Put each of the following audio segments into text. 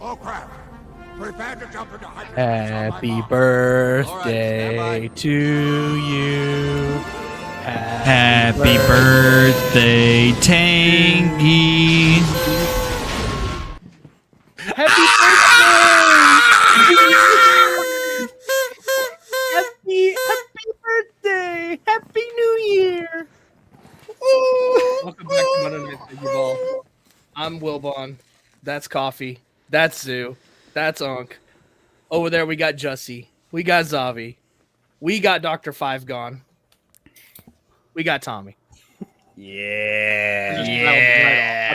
Oh crap! Prepare to jump into hyperspace. Happy birthday to you. Happy birthday, Tangy. Happy birthday! Happy birthday! Happy New Year! Welcome back to Monday Night Figureball. I'm Wilbon. That's Coffee. That's Zoo. That's Unk. Over there we got Jussie. We got Zavi. We got Dr. Five gone. We got Tommy. Yeah.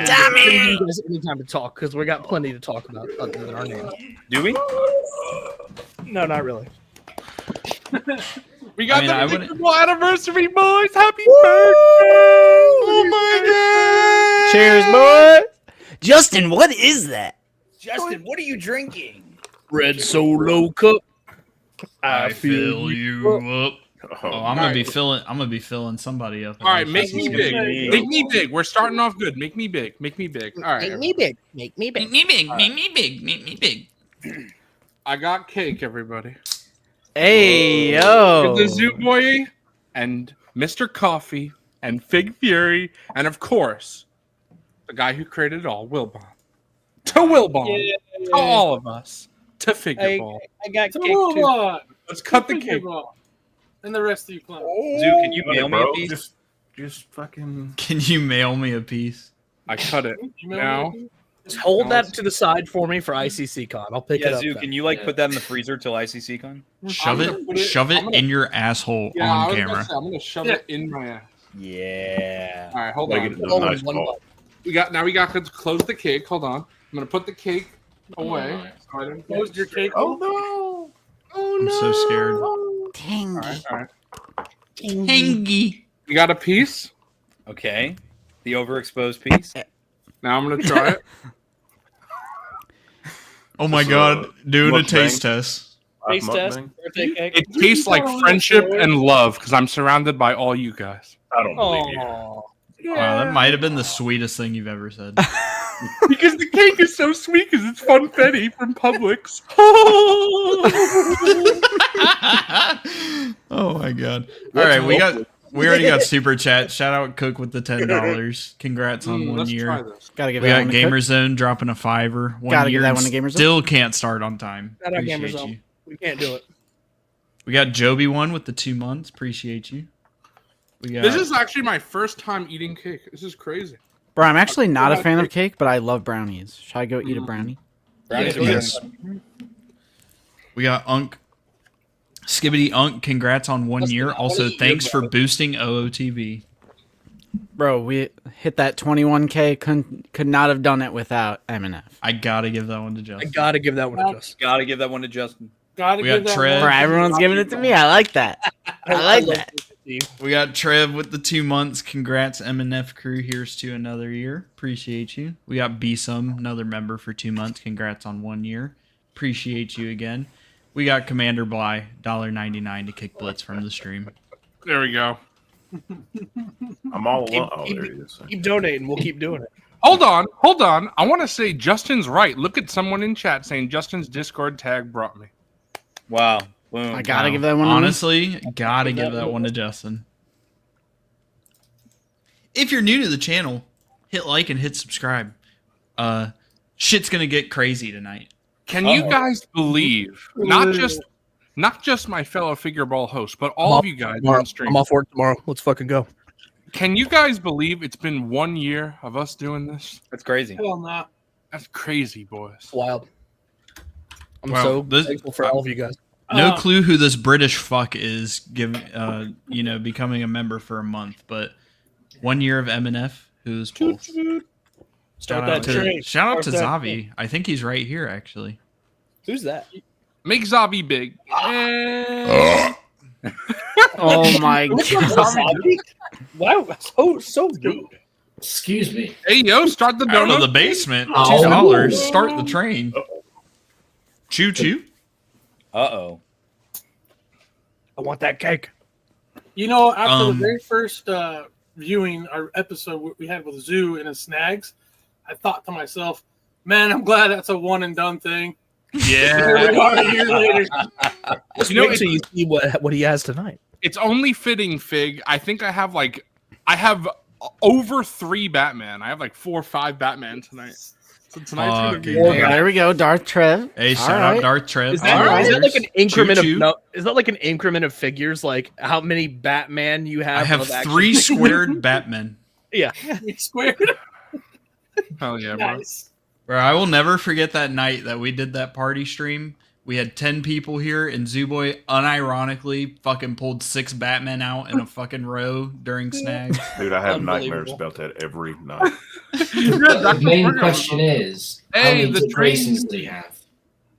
I'm gonna give you guys any time to talk because we got plenty to talk about other than our names. Do we? No, not really. We got I the wouldn't- Figureball anniversary, boys! Happy birthday! Oh my god! Cheers, boy! Justin, what is that? Justin, what are you drinking? Red Solo Cup. I fill you up. Oh, I'm gonna be filling somebody up. All right, make me big. Make me big. We're starting off good. Make me big. Make me big. All right. Make me big. Make me big. Make me big. Make me big. Make me big. I got cake, everybody. Hey, yo! The Zoo Boy and Mr. Coffee and Fig Fury and of course the guy who created it all, Wilbon. To Wilbon. To all of us. To Figureball. I got cake Move too. on. Let's cut the cake. And the rest of you clowns. Zoo, can you mail me a piece? Just fucking. Can you mail me a piece? I cut it. You know Now. Just hold that to the side for me for ICC Con. I'll pick it Yeah, up. Zoo, then. can you put that in the freezer till ICC con? Shove gonna put it. I'm gonna- In your asshole Yeah, I on was gonna camera. say, I'm gonna shove it in my ass. Yeah. All right, hold Make on. it a Hold on, nice one ball. button. We got to close the cake. Hold on. I'm gonna put the cake away. So I didn't Closed your cake. Oh no! Oh I'm no! so scared. All Tangy. right, all right. Hangy. You got a piece. Okay. The overexposed piece. Now I'm gonna try it. Oh my This is god, doing a mukbang. taste test. Taste test. Birthday cake. It tastes like friendship and love because I'm surrounded by all you guys. I don't believe you. Aw. Wow, that might have been the sweetest thing you've ever said. Because the cake is so sweet because it's funfetti from Publix. Oh my god! All right, we already got super chat. Shout out Cook with the $10. Congrats on 1 Let's try year. this. Gotta give We that got one a Gamer Gamer. Zone dropping a $5. 1 Gotta year give that and one to Gamer Zone. Still can't start on time. Shout out Gamer Appreciate Zone. you. We can't do it. We got Joby one with the 2 months. Appreciate you. We got This is actually my first time eating cake. This is crazy. Bro, I'm actually not a fan of cake, but I love brownies. Should I go eat a brownie? Brownies are Yes. We got Unk. Skibbity Unk, congrats on 1 year. Also, thanks for boosting OOTV. Bro, we hit that 21K. Could not have done it without MNF. I gotta give that one to I Justin. gotta give that one to Justin. Gotta give that one to Justin. Gotta We got give that Trev. Bro, everyone's giving it to me. I like that. I like that. We got Trev with the 2 months. Congrats, MNF crew. Here's to another year. Appreciate you. We got B-Sum, another member for 2 months. Congrats on 1 year. Appreciate you again. We got Commander Bly, $1.99 to kick Blitz from the stream. There we go. I'm all Keep- alone. Oh, keep- there he is. Keep donating. We'll keep doing it. Hold on. I want to say Justin's right. Look at someone in chat saying Justin's Discord tag brought me. Wow. Boom. I gotta Wow. give that one. Honestly, gotta give that one to Justin. If you're new to the channel, hit like and hit subscribe. Shit's gonna get crazy tonight. Can you guys believe not just my fellow Figureball hosts, but all of you guys Tomorrow. on stream? I'm off work tomorrow. Let's fucking go. Can you guys believe it's been 1 year of us doing this? That's crazy. Hell no. That's crazy, boys. It's wild. I'm Well, so this- thankful for all of you guys. No clue who this British fuck is, becoming a member for a month, but 1 year of MNF. Who's both? Start that train. Shout out to Start that Zavi. I think he's right here actually. Who's that? Make Zabi big. Oh my god. Wow, so rude. Excuse me. Hey, yo, start the Out of donut. the basement, Oh. $2. Start the train. Choo choo. Uh-oh. I want that cake. You know, after the Um, very first viewing, our episode we had with Zoo and his snags, I thought to myself, Man, I'm glad that's a one and done thing. Yeah. We are a year later. Just You know, wait till you see what he has tonight. It's only fitting, Fig. I think I have over 3 Batman. I have like 4 or 5 Batman tonight. So tonight's gonna be. Fucking There we go, Darth Trev. Hey, All shout out right. Darth Trev. Is that like an increment Choo-choo. of no? Is that like an increment of figures? Like how many Batman you have? I have of action 3 figures? squared Batmen. Yeah. Squared. Hell yeah, bro. Nice. Bro, I will never forget that night that we did that party stream. We had 10 people here, and Zooboy unironically fucking pulled 6 Batmen out in a fucking row during snags. Dude, I have nightmares Unbelievable. about that every night. The main question is, how Hey, many the Dick Graysons did he have?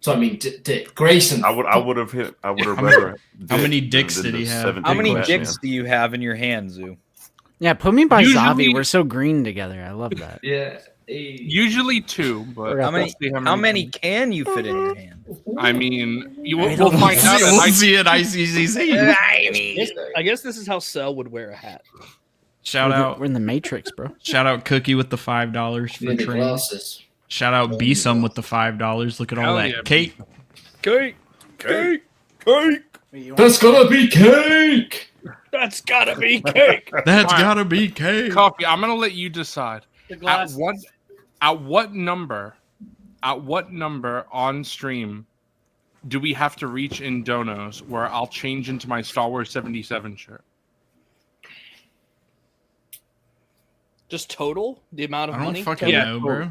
So I mean, Dick Grayson. I would have rather. How many Dick dicks than did the he have? 17 How many Batman. dicks do you have in your hand, Zoo? Yeah, put me by Usually- Zavi. We're so green together. I love that. Yeah. Usually 2, but How many? let's see How many can you fit in your hand? I mean, we'll find out. We'll see it ICCC. I guess this is how Cell would wear a hat. Shout out, We're in the Matrix, bro. shout out Cookie with the $5 for Yeah, the training. glasses. Shout out Bsum with the $5. Look at all Hell that yeah. cake. Cake. Cake. That's gotta be cake. That's gotta be cake. That's Fine. gotta be cake. Coffee. I'm gonna let you decide. The At glass. what number on stream do we have to reach in donos where I'll change into my Star Wars 77 shirt? Just total the amount of I don't money. fucking Yeah, know, bro.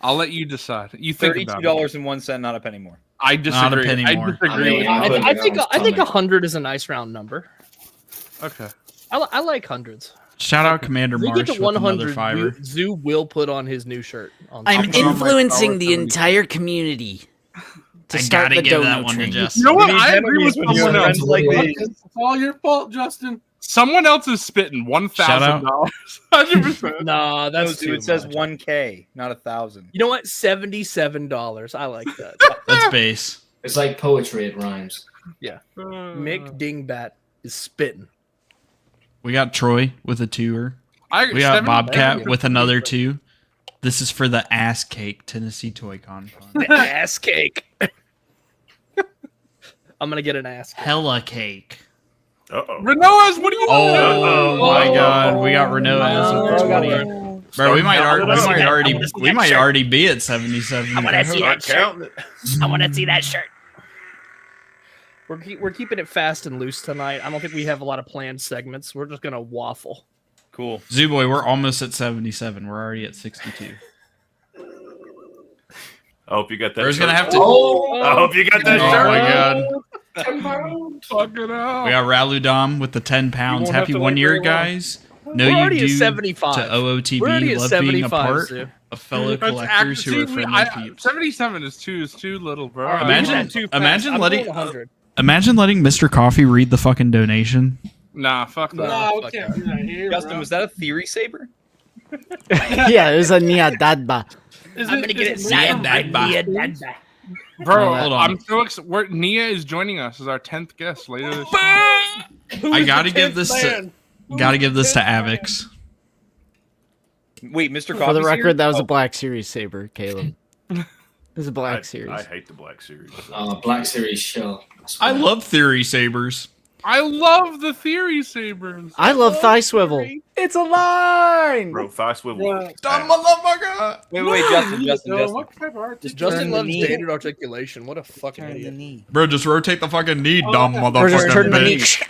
I'll let you decide. You think $32 about it. and 1 cent, not a penny more. I disagree. Not a penny I more. disagree. I mean, with I you. would- I think 100 is a nice round number. Okay. I like hundreds. Shout out Commander If we Marsh get with to another 100, $5. Zoo will put on his new shirt. On I'm put on my influencing Star the Wars entire community to I start gotta the give that dono one to train. Justin. You know what? We need I agree with enemies when someone you're else. friends like these. It's all your fault, Justin. Someone else is spitting $1,000. 100%. Nah, that's Dude, too it says much. 1K, not 1,000. You know what? $77. I like that. That's base. It's like poetry. It rhymes. Mick Dingbat is spitting. We got Troy with a 2er. I We got 70 Bobcat with another 2. This is for the Ass Cake Tennessee Toy Con Fund. The ass cake. I'm gonna get an ass cake. Hella cake. Uh-oh. Renoas, what are you doing? Oh my god, we got Renault as Oh, a got 20. Bro, we might already be at 77. I want to see that shirt. Counting it. I want to see that shirt. We're keeping it fast and loose tonight. I don't think we have a lot of planned segments. We're just gonna waffle. Cool. Zooboy, we're almost at 77. We're already at 62. I hope you got that. We're just gonna shirt. have to. I hope you got that Oh shirt. my god. Fuck it out. We got Raludom with the 10 pounds. won't have Happy to 1 wait year, very long. guys. No, We're you already at do 75. to We're already OOTB. at Love being a 75, part Sue. of fellow That's collectors who are actually- friendly I- peeps. 77 is too little, bro. All right, Imagine- I'm too fast. imagine I'm letting- going 100. Imagine letting Mr. Coffee read the fucking donation. Nah, fuck that. No, we fuck can't do that here. Justin, bro. was that a theory saber? Yeah, it was a Nia Dadba. Is I'm gonna get it is signed by Dadba. Nia Dadba. Bro, Hold on. I'm so excited. Nia is joining us as our 10th guest later this year. I gotta give this to Avix. Wait, Mr. Coffee. For the record, that was a Black Series saber, Caleb. It was a Black I Series. hate the Black Series. Black Series show. I love Theory Sabers. I love the theory sabers. I love thigh swivel. It's a line. Bro, thigh swivel. Yeah. Dumb motherfucker. Wait, Justin. What type of art is Justin Turn the loves knee. dated articulation. What a fucking idiot. Bro, just rotate the fucking knee, dumb Or just motherfucker. turn the knee. bitch.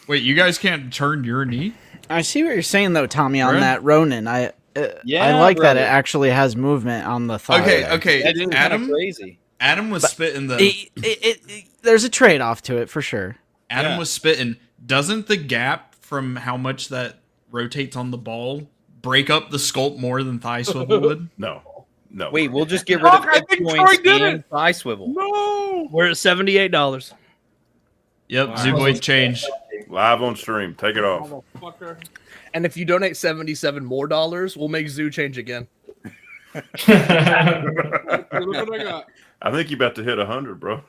Wait, you guys can't turn your knee? I see what you're saying though, Tommy, on Bro? that Ronin. I Yeah, like that brother. it actually has movement on the thigh. Okay, there. okay. That is kind of Adam crazy. Adam was spitting the There's a trade-off to it for sure. Adam Yeah. was spitting. Doesn't the gap from how much that rotates on the ball break up the sculpt more than thigh swivel would? No. Wait, we'll just get rid of Fuck, I hip think joints Troy did and thigh swivel. No. We're at $78. Yep, Wow. Zooboy changed. Live on stream. Take it off. Motherfucker. And if you donate $77 more, we'll make Zoo change again. Look what I got. I think you about to hit 100, bro.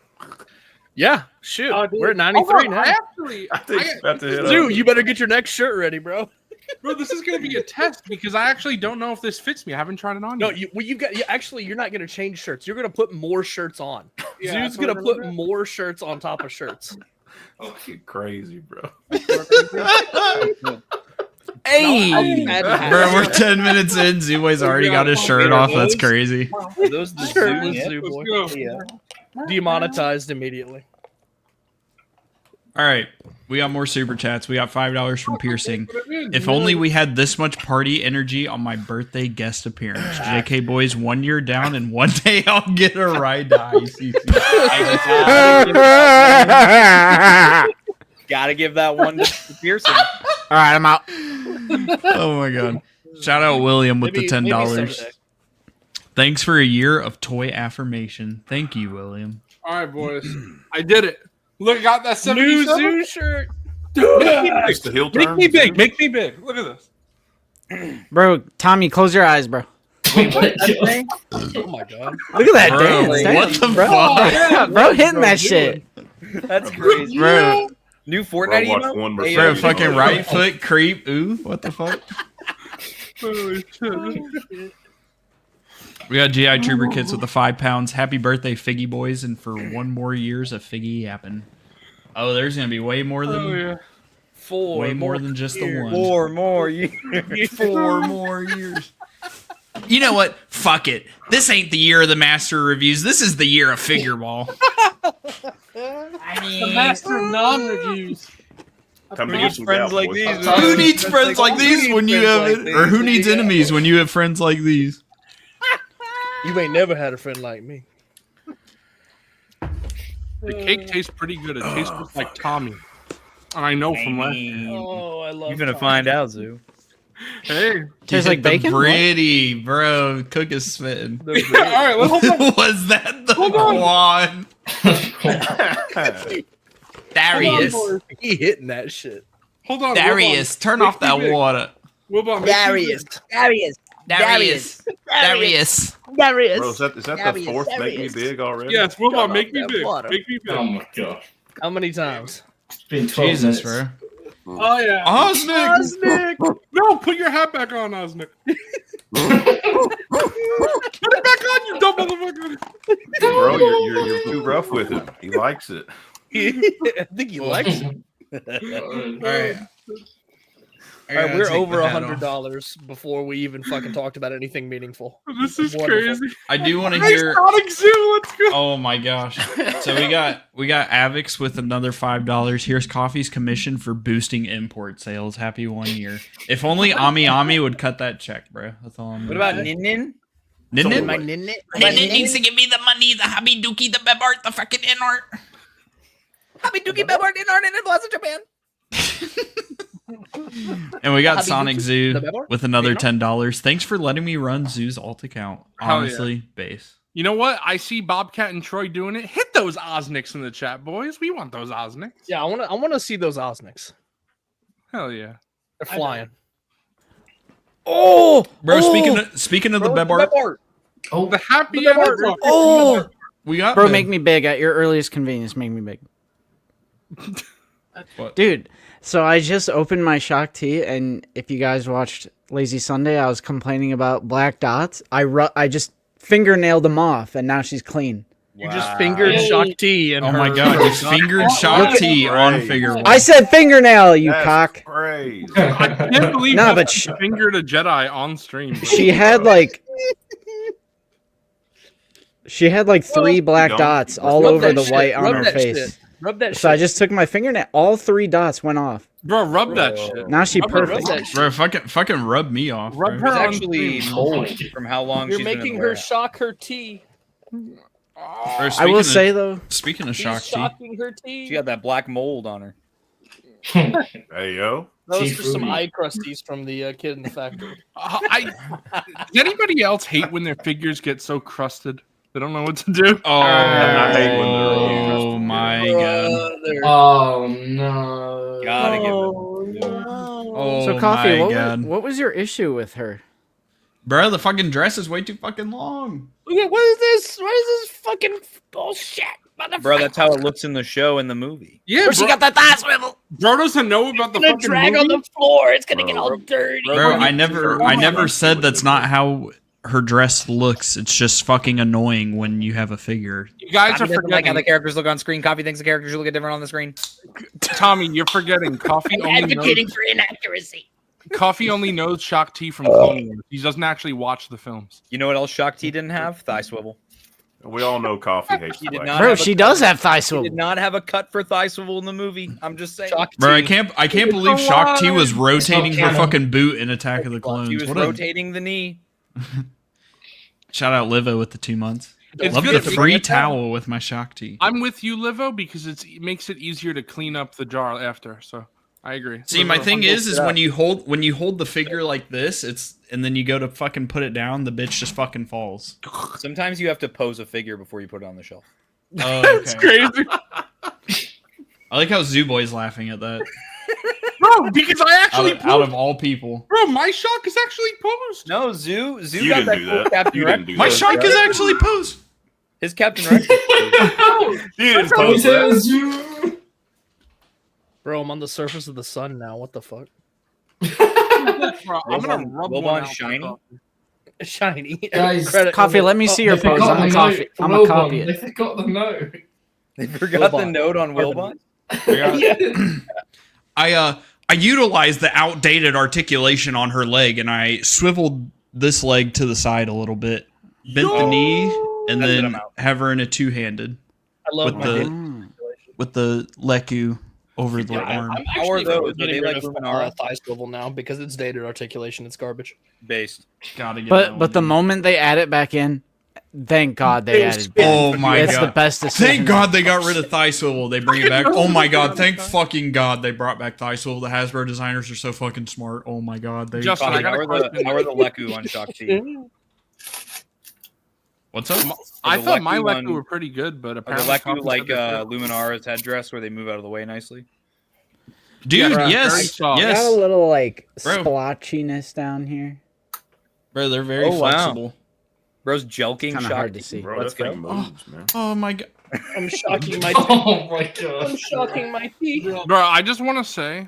Yeah, shoot. Oh, dude. We're at 93 Hold on, now. I actually, I think it's about to hit Zoo, 100. you better get your next shirt ready, bro. Bro, this is gonna be a test because I actually don't know if this fits me. I haven't tried it on No, yet. you're not gonna change shirts. You're gonna put more shirts on. Yeah, Zoo's that's what gonna we're put gonna do. more shirts on top of shirts. Oh, you crazy, bro. Hey, Bro, we're 10 minutes in. Z-Boy's already got his shirt off. That's crazy. Are those the Shirtless Zoo? Zoo Let's boy. go. Yeah. Demonetized immediately. All right. We got more super chats. We got $5 from Piercing. Put it in. If only we had this much party energy on my birthday guest appearance. JK Boys, 1 year down, and one day I'll get a ride to ICC. Gotta give that one to Pearson. all right, I'm out. Oh my god. Shout out William with the Maybe $10. someday. Thanks for a year of toy affirmation. Thank you, William. All right, boys. I did it. Look, I got that New 77. Zoo shirt. It's the heel Make turn. me big. Make me big. Look at this. Bro, Tommy, close your eyes, bro. Oh my god. Look at that Bro, dance. what Dance, the bro. fuck? Bro, hitting that shit. That's crazy. Bro, New Bro, Fortnite watch emote? one Hey, bro, Mercedes. fucking right foot creep. Ooh, what the fuck? Holy shit. We got GI Trooper kits with the 5 pounds. Happy birthday, Figgy Boys, and for 1 more years of Figgy yapping. Oh, there's gonna be way more than Oh, yeah. way more than just the one. 4 more years. 4 more years. You know what? Fuck it. This ain't the year of the master reviews. This is the year of Figureball. The master of non-reviews. Come to Who get needs some friends gal, like boys. these? Who needs friends like these when you have, or who needs enemies when you have friends like these? You ain't never had a friend like me. The cake tastes pretty good. It tastes just like Tommy. And I know from last year. Oh, I love You're gonna Tommy. find out, Zoo. Hey. Tastes like The bacon? What? Pretty, bro. Cook is spitting. All right, let's hold on. Was that the Hold on. one? Darius. He hitting that shit. Hold on. Darius, turn off that water. Wilbon, Darius. Darius. Darius. Darius. Bro, is that the Darius, fourth Make Me Darius. Big already? Yes, Wilbon, Turn make off me that big. water. Make me big. Oh my god. How many times? It's been 12 Jesus, minutes. bro. Oh yeah. Osnick. No, put your hat back on, Osnick. Put it back on, you dumb motherfucker. Bro, you're too rough with him. He likes it. I think he likes it. All right. All right, we're over $100 before we even fucking talked about anything meaningful. This is Wonderful. crazy. I do want to Hey, hear. Sonic Zoo, let's go. Oh my gosh! So we got Avix with another $5. Here's Coffee's commission for boosting import sales. Happy 1 year. If only Ami Ami would cut that check, bro. That's all I'm. What about Nin Nin? Nin My Nin? ninny. It needs to give me the money, the Happy Dookie, the Bebart, the fucking Inart. Happy Dookie, Bebart, Inart, and it was in Japan. And we got Happy Sonic Dookie, Zoo the Bebart? with another You know? $10. Thanks for letting me run Zoo's alt account. Hell yeah. Honestly, base. You know what? I see Bobcat and Troy doing it. Hit those Osnicks in the chat, boys. We want those Osnicks. Yeah, I want to see those Osnicks. Hell yeah. They're flying. Oh, Bro, oh, speaking of the Bebart, Oh, The happy The Bebart. Bebart. oh. we got Bro, Beb. make me big at your earliest convenience. Make me big. What? Dude, so I just opened my shock tea, and if you guys watched Lazy Sunday, I was complaining about black dots. I just fingernailed them off, and now she's clean. You just fingered Shock T and Oh her. my god, you fingered Shock T on Right. figure one. I said fingernail, you That's cock. crazy. I can't believe Nah, that but she fingered a Jedi on stream. bro. She had like 3 black Don't- dots Rub all Rub over that the shit. white on Rub her that face. shit. Rub that So I shit. just took my fingernail. All 3 dots went off. Bro, rub that shit. Now she Rub perfect. that shit. Bro, fucking rub me off. Rub bro. her It's on actually stream. mold from how long You're she's been in making the her warehouse. shock her tea. Bro, I will speaking of- say though, Speaking of She's Shock T, shocking her tea. She got that black mold on her. Hey, yo. Those Tea are some fruity. eye crusties from the kid in the factory. Does anybody else hate when their figures get so crusted? They don't know what to do. I hate when they're oh my god. Brother. oh no. Gotta give it. Oh so Coffee, my god. what was your issue with her? Bro, the fucking dress is way too fucking long. What is this? What is this fucking bullshit? Bro, that's how it looks in the show in the movie. Yeah, Where she got that thigh swivel? bro doesn't know about the Gonna fucking drag movie. on the floor. It's gonna Bro, get all dirty. Bro, I never said that's not how her dress looks. It's just fucking annoying when you have a figure. You guys Coffee are doesn't like how forgetting. the characters look on screen. Coffee thinks the characters look different on the screen. Tommy, you're forgetting. Coffee only knows. Advocating for inaccuracy. Coffee only knows Shock T from Clone Wars. He doesn't actually watch the films. You know what else Shock T didn't have? Thigh swivel. We all know Coffee hates He did black. not Bro, have a she cut- does have thigh He swivel. did not have a cut for thigh swivel in the movie. I'm just saying. Shock Bro, I T. can't believe Shock T was rotating her canon. fucking boot in Attack of the Clones. He was What rotating the knee. Shout out Livo with the 2 months. It's Love good the if free you- towel with my Shock T. I'm with you, Livo, because it makes it easier to clean up the jar after. So I agree. See, Livo, my thing I'm is with you. when you hold the figure like this, and then you go to fucking put it down, the bitch just fucking falls. Sometimes you have to pose a figure before you put it on the shelf. Oh, It's okay. crazy, I like how Zoo Boy's laughing at that. bro. Because I actually Out of all people, bro, my shock is actually posed. No, Zoo You got didn't that do cool that. Captain You Rex. didn't do my that. Shock is actually posed. His Captain Rex. You didn't post that. Bro, I'm on the surface of the sun now. What the fuck? Bro, I'm gonna rub Wilbon one out. shiny? Shiny. Guys, Credit- Coffee, let me see your They pose. forgot I'm the a coffee. note. I'm a Wilbon, copy They it. forgot the note. They forgot the Wilbon. note on Wilbon. I utilized the outdated articulation on her leg, and I swiveled this leg to the side a little bit, bent the knee, and That's it, then I'm out. have her in a two-handed I love with my the Mm. with the leku over the Yeah, arm. I'm How are actually those? Are getting they rid like of Luminara? thigh swivel now because it's dated articulation. It's garbage. Based. Gotta get that But one the done. moment they add it back in, thank God they added. Oh my It's god! the best decision. Thank God they got rid of thigh swivel. They bring it back. Oh my god! Thank fucking God they brought back thigh swivel. The Hasbro designers are so fucking smart. Oh my god! They Justin, I Coffee, got how a are the question. how are the Leku on Shock T? what's up? I the thought my Leku Leku on- were pretty good, but Are the apparently Leku Coffee like said they're good. Luminara's headdress where they move out of the way nicely? Dude, very yes, soft. Got a yes, little like Bro. splotchiness down here. bro. They're very Oh, wow. flexible. Bro's jelking Kind of Shock hard T. to see. Bro, Let's that thing go. moves, man. Oh my god! I'm shocking my. Oh my I'm god. shocking my teeth. Bro, I just want to say,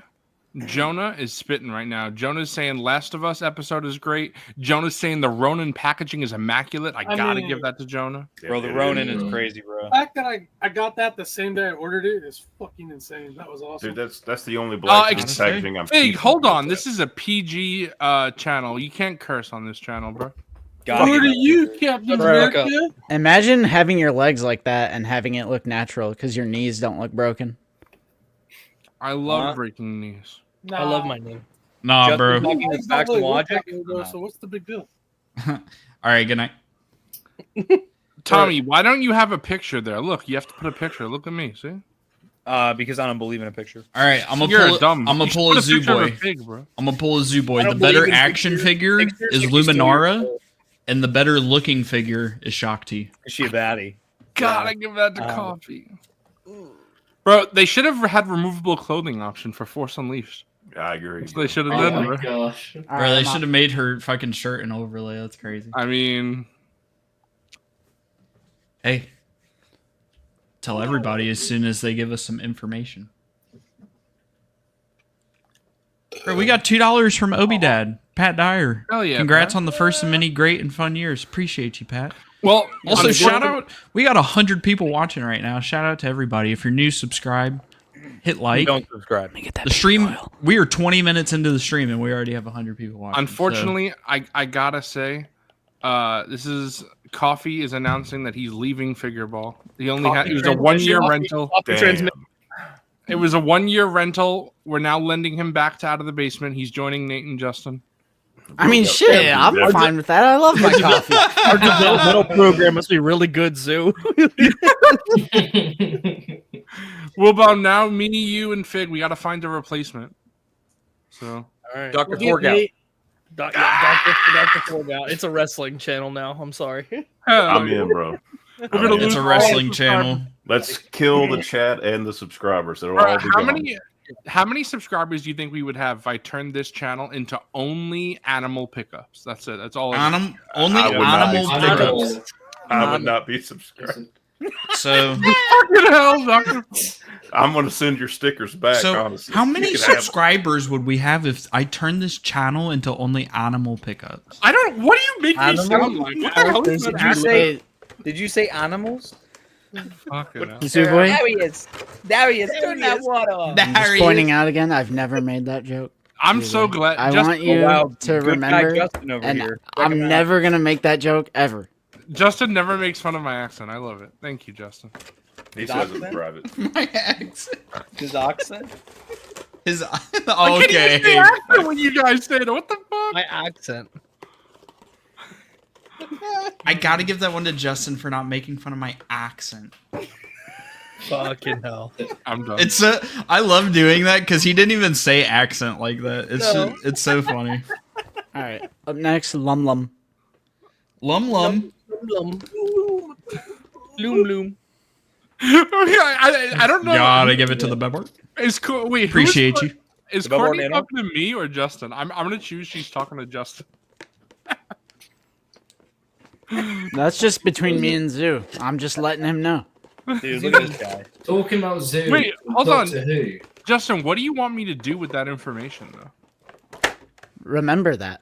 Jonah is spitting right now. Jonah's saying Last of Us episode is great. Jonah's saying the Ronin packaging is immaculate. I gotta mean- give that to Jonah. Bro, the Yeah, Ronin yeah, is yeah. crazy, bro. The fact that I got that the same day I ordered it is fucking insane. That was awesome. Dude, that's the only black ex- packaging I'm Hey, keeping hold is on. that. This is a PG channel. You can't curse on this channel, bro. Gotta Who give are it- you, Captain America. America? Imagine having your legs like that and having it look natural because your knees don't look broken. I love Huh? breaking knees. Nah. I love my name. Nah, Justin bro. talking My to legs facts don't and really work logic. that way, though, No. So what's the big deal? All right, good night. Tommy, why don't you have a picture there? Look, you have to put a picture. Look at me. See? Because I don't believe in a picture. All right, I'm gonna You're pull. dumb. I'm You gonna should pull put a Zoo picture of Boy. pig, bro. I'm gonna pull a Zoo Boy. I The don't better believe in action pictures. figure Pictures is make you steal your Luminara, soul. and the better looking figure is Shock T. Is she a baddie? Gotta give that to Coffee. Bro, they should have had removable clothing option for Force Unleashed. I agree. That's what they should have Oh done, my bro. gosh. Bro, they should have made her fucking shirt an overlay. That's crazy. I mean, Hey, tell everybody as soon as they give us some information. Bro, we got $2 from Obi Dad, Pat Dyer. hell yeah. Congrats bro. on the first of many great and fun years. Appreciate you, Pat. Well, Also, I'm shout glad- out. We got 100 people watching right now. Shout out to everybody. If you're new, subscribe, hit like. Don't subscribe. The stream. We are 20 minutes into the stream and we already have 100 people watching. Unfortunately, I gotta say, this is Coffee is announcing that he's leaving Figureball. He only had it was a 1-year rental. Coffee Damn. transmit. It was a 1-year rental. We're now lending him back to Out of the Basement. He's joining Nate and Justin. I mean, shit, I'm Yeah. fine with that. I love my coffee. Our developmental program must be really good, Zoo. Well, about now, me, you, and Fig, we gotta find a replacement. So All right. Dr. We'll get Forgout. Nate- Dr. Forgout. It's a wrestling channel now. I'm sorry. I'm in, bro. gonna It's lose a all wrestling the channel. Let's kill the chat and the subscribers. It'll Bro, all be how many subscribers do you think we would have if I turned this channel into only animal pickups? That's it. That's all. Only I would not animal be pickups. I would not be subscribed. So, Fucking hell, Doctor. I'm gonna send your stickers back. so honestly, how You many can have 'em. subscribers would we have if I turned this channel into only animal pickups? I don't. What do you make me Animal? sound like? What the hell is Did that? you say? Did you say animals? Fucking hell. Zoo boy, There he is. There he is. Turn that water off. I'm just pointing out again. I've never made that joke. I'm so glad. I Just- want you wow, to Good guy remember, Justin over and here. I'm never gonna make that joke ever. Justin never makes fun of my accent. I love it. Thank you, Justin. He says it's private. My accent. His accent. His I can't even say okay. accent when you guys say it. What the fuck? My accent. I gotta give that one to Justin for not making fun of my accent. Fucking hell. I'm done. It's I love doing that because he didn't even say accent like that. It's so funny. All right, up next, Lum Lum. Lum Lum. Loom. Loom. I don't know. Gotta give it to the Bebart. Is wait, Appreciate you. Is The Bubble Courtney Nano? talking to me or Justin? I'm gonna choose. She's talking to Justin. That's just between me and Zoo. I'm just letting him know. Dude, look at this guy. Talking about Zoo. Wait, hold on. Doctor Who. Justin, what do you want me to do with that information, though? Remember that.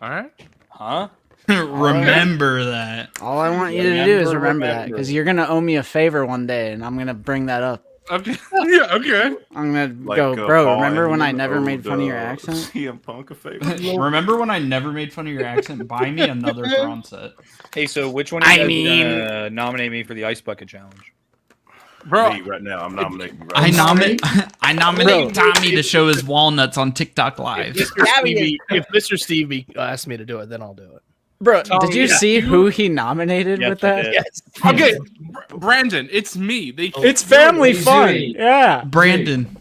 All right. Huh? Remember that. All I want you to do is Remember, remember that, remember. because you're gonna owe me a favor one day, and I'm gonna bring that up. Okay. Yeah. Okay. I'm gonna Like, go, Paul bro. Remember when I Heyman never made owed, fun of your accent? CM Punk a favor. Remember when I never made fun of your accent? Buy me another prawn set. Hey, so which one of I you guys mean- gonna nominate me for the Ice Bucket Challenge? Bro, Me right now, I'm nominating you. I Right now. nominate Tommy to show his walnuts on TikTok Live. If Mr. Stevie asks me to do it, then I'll do it. Bro, Tommy, did you yeah. see who he nominated Yes, with I that? did. Yes. okay, Brandon, it's me. They It's family Zoo. fun. Yeah. Brandon,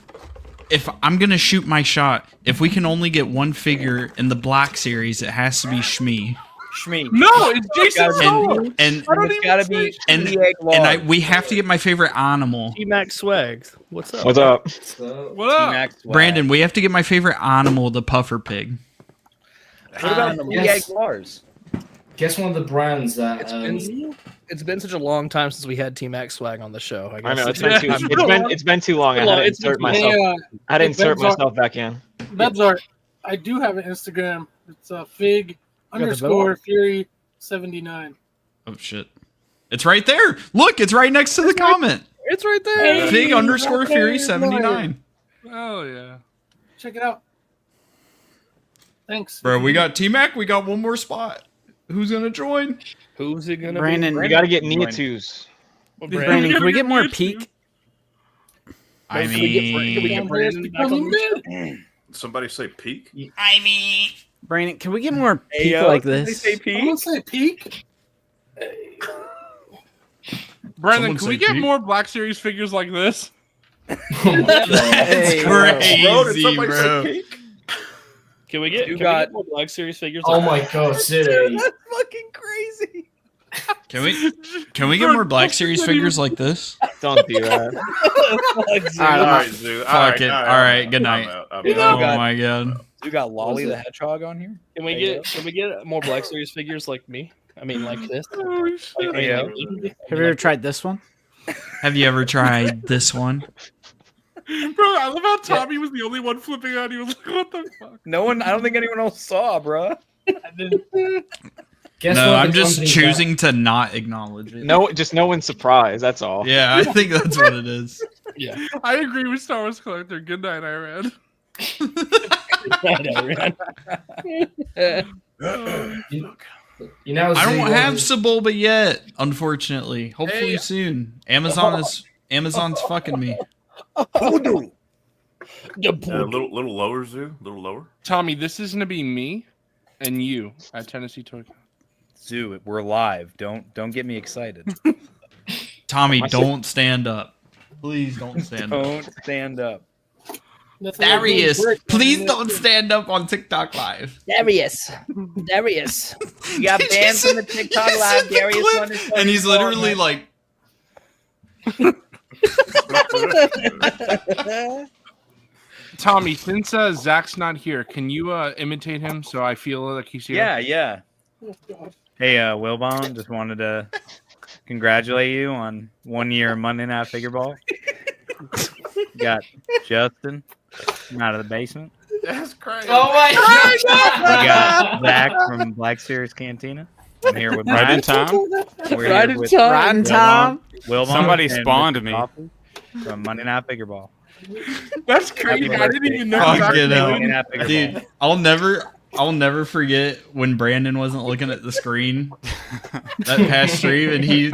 if I'm gonna shoot my shot, if we can only get one figure in the Black Series, it has to be Shmi. Shmi. No, it's Jason Solo. And I don't It's even gotta say be shit. and Egg and we have to get my favorite animal. T-Max Swags. What's up? What's up? So, What up? T-Max Swag. Brandon, we have to get my favorite animal, the puffer pig. What about the yes. Egg Lars? guess one of the brands that. It's been such a long time since we had T-Max Swag on the show. I I guess. know it's been too long. I had to insert myself. I had to insert myself back in. Bebzart, I do have an Instagram. It's Fig got the _ Fury 79. Oh shit! It's right there. Look, it's right next to the comment. It's right there. Fig _ Fury 79. Oh yeah. Check it out. Thanks. Bro, we got T-Mac. We got one more spot. Who's gonna join? Who's it gonna Brandon, be? We got to get Niatus. Brandon, can we get more peak? I Can we mean, get Brandon back on the show? Somebody say peak. I mean, Brandon, can we get more peak Hey, yo, like did they this? say I'm Pete? gonna say peak. Brandon, Someone can we say get Pete. more Black Series figures like this? Oh my God. that's Hey, Bro, did crazy, somebody say bro. peak? Can we get? You Can got- we get more Black Series figures? Oh my God, seriously. fucking crazy. Can we get more Black Series figures like this? Don't do that. All right, All right, Zoo. Fuck it. All right, good I'm night. out. I'm You know, out. Oh God. my god. You got Lolly Was the it? Hedgehog on here? Can we Hey, get? Can we get more Black Series figures like me? I mean, like this. Oh, shit. Like, Yeah. like me? Have you ever tried this one? Have you ever tried this one? Bro, I love how Tommy was the only one flipping out. He was like, "What the fuck?" No one. I don't think anyone else saw, bruh. Guess No, one of I'm the just companies choosing to not acknowledge it. No, just no one's surprised. That's all. Yeah, I think that's what it is. Yeah. I agree with Star Wars Collector. Good night, Iran. You know, I don't Zoo, have Sebulba yet, unfortunately. Hopefully Hey. soon. Amazon's fucking me. A little lower, Zoo. A little lower. Tommy, this is gonna be me and you at Tennessee Toy Con. Zoo, we're live. Don't get me excited. Tommy, don't stand up. Please don't stand up. Don't stand up. Darius, please don't stand up on TikTok Live. Darius. Darius. You got Did you banned from the see- TikTok you live. see the Darius clip? underscore And he's underscore literally like, Tommy, since Zach's not here, can you imitate him so I feel like he's here? Yeah. Hey, Wilbon, just wanted to congratulate you on 1 year Monday Night Figureball. Got Justin from out of the basement. That's crazy. Oh my god! We got Zach from Black Series Cantina. I'm here with Right in Matt. time. We're Right here in with time. Rotten Tom. Wilbon Somebody and spawned Mr. me. Coffee from Monday Night Figureball. That's crazy. I didn't even know Fuck that. it up. Monday Night Figureball. Dude, I'll never forget when Brandon wasn't looking at the screen that past stream, and he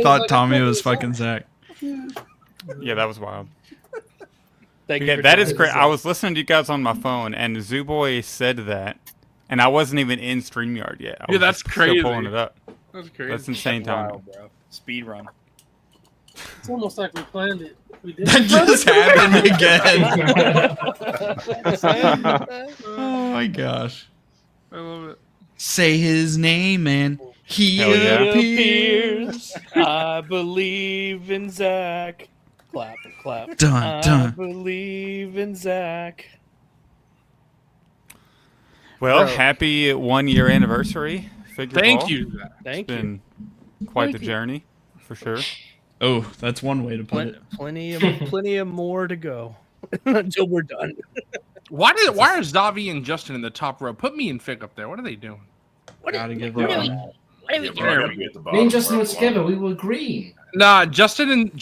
thought Tommy was fucking Zach. Yeah, that was wild. Thank you Yeah, for that joining is great. us. I was listening to you guys on my phone, and Zooboy said that, and I wasn't even in StreamYard yet. I Yeah, was that's just still crazy. pulling it up. That's crazy. That's insane timing. Wow, bro. Speed run. It's almost like we planned it. We did. That just happened again. Oh my gosh. I love it. Say his name and he Hell yeah. appears. I believe in Zach. Clap, clap. Dun, I dun. believe in Zach. Well, Bro. happy 1 year anniversary. Figureball. Thank you, Zach. Thank It's you. been quite Thank the you. journey, for sure. Oh, that's one way to put it. Plenty of more to go until we're done. Why are Zavi and Justin in the top row? Put me and Fig up there. What are they doing? Gotta give What that are we- one. Me and Justin were together. We were green. Nah, Justin and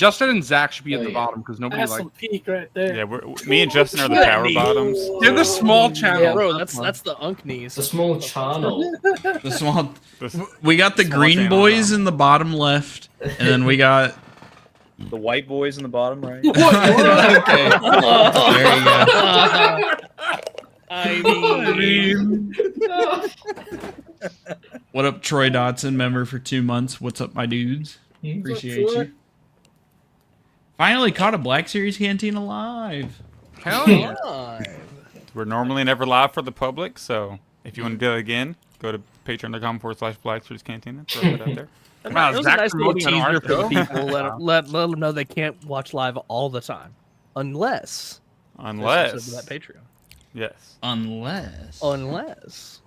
Zach should be at the bottom because nobody That's likes. some peak right there. Yeah, me and Justin are the power bottoms. They're the small channel. Yeah, bro, that's the unk knees. The small channel. The small. The- We got the Small green channel, boys in the bottom left, and then we got. The white boys in the bottom right. Okay. There you go. I mean, What up, Troy Dotson, member for 2 months? What's up, my dudes? Appreciate you. Finally caught a Black Series Canteen alive. Hell yeah. We're normally never live for the public, so if you want to do it again, go to patreon.com/Black Series Cantina. Throw that out there. Wow, it was Zach a nice little promoting an teaser art for the show? people. Let them know they can't watch live all the time, unless they're Unless, subscribed to that Patreon. yes. Unless.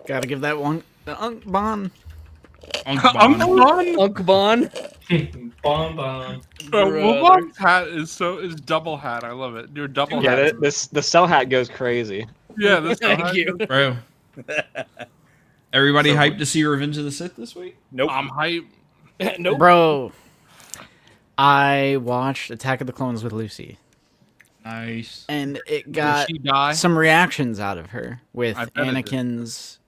Gotta give that one the Unk Bon. Unk Bon. Bon bon. Wilbon's hat is double hat. I love it. Your double Yeah, hat. the cell hat goes crazy. Yeah, this Thank you. Bro. Everybody hyped to see Revenge of the Sith this week? Nope. I'm hype. Nope. Bro, I watched Attack of the Clones with Lucy, Nice. and it Did got she die? some reactions out of her with I bet it did. Anakin's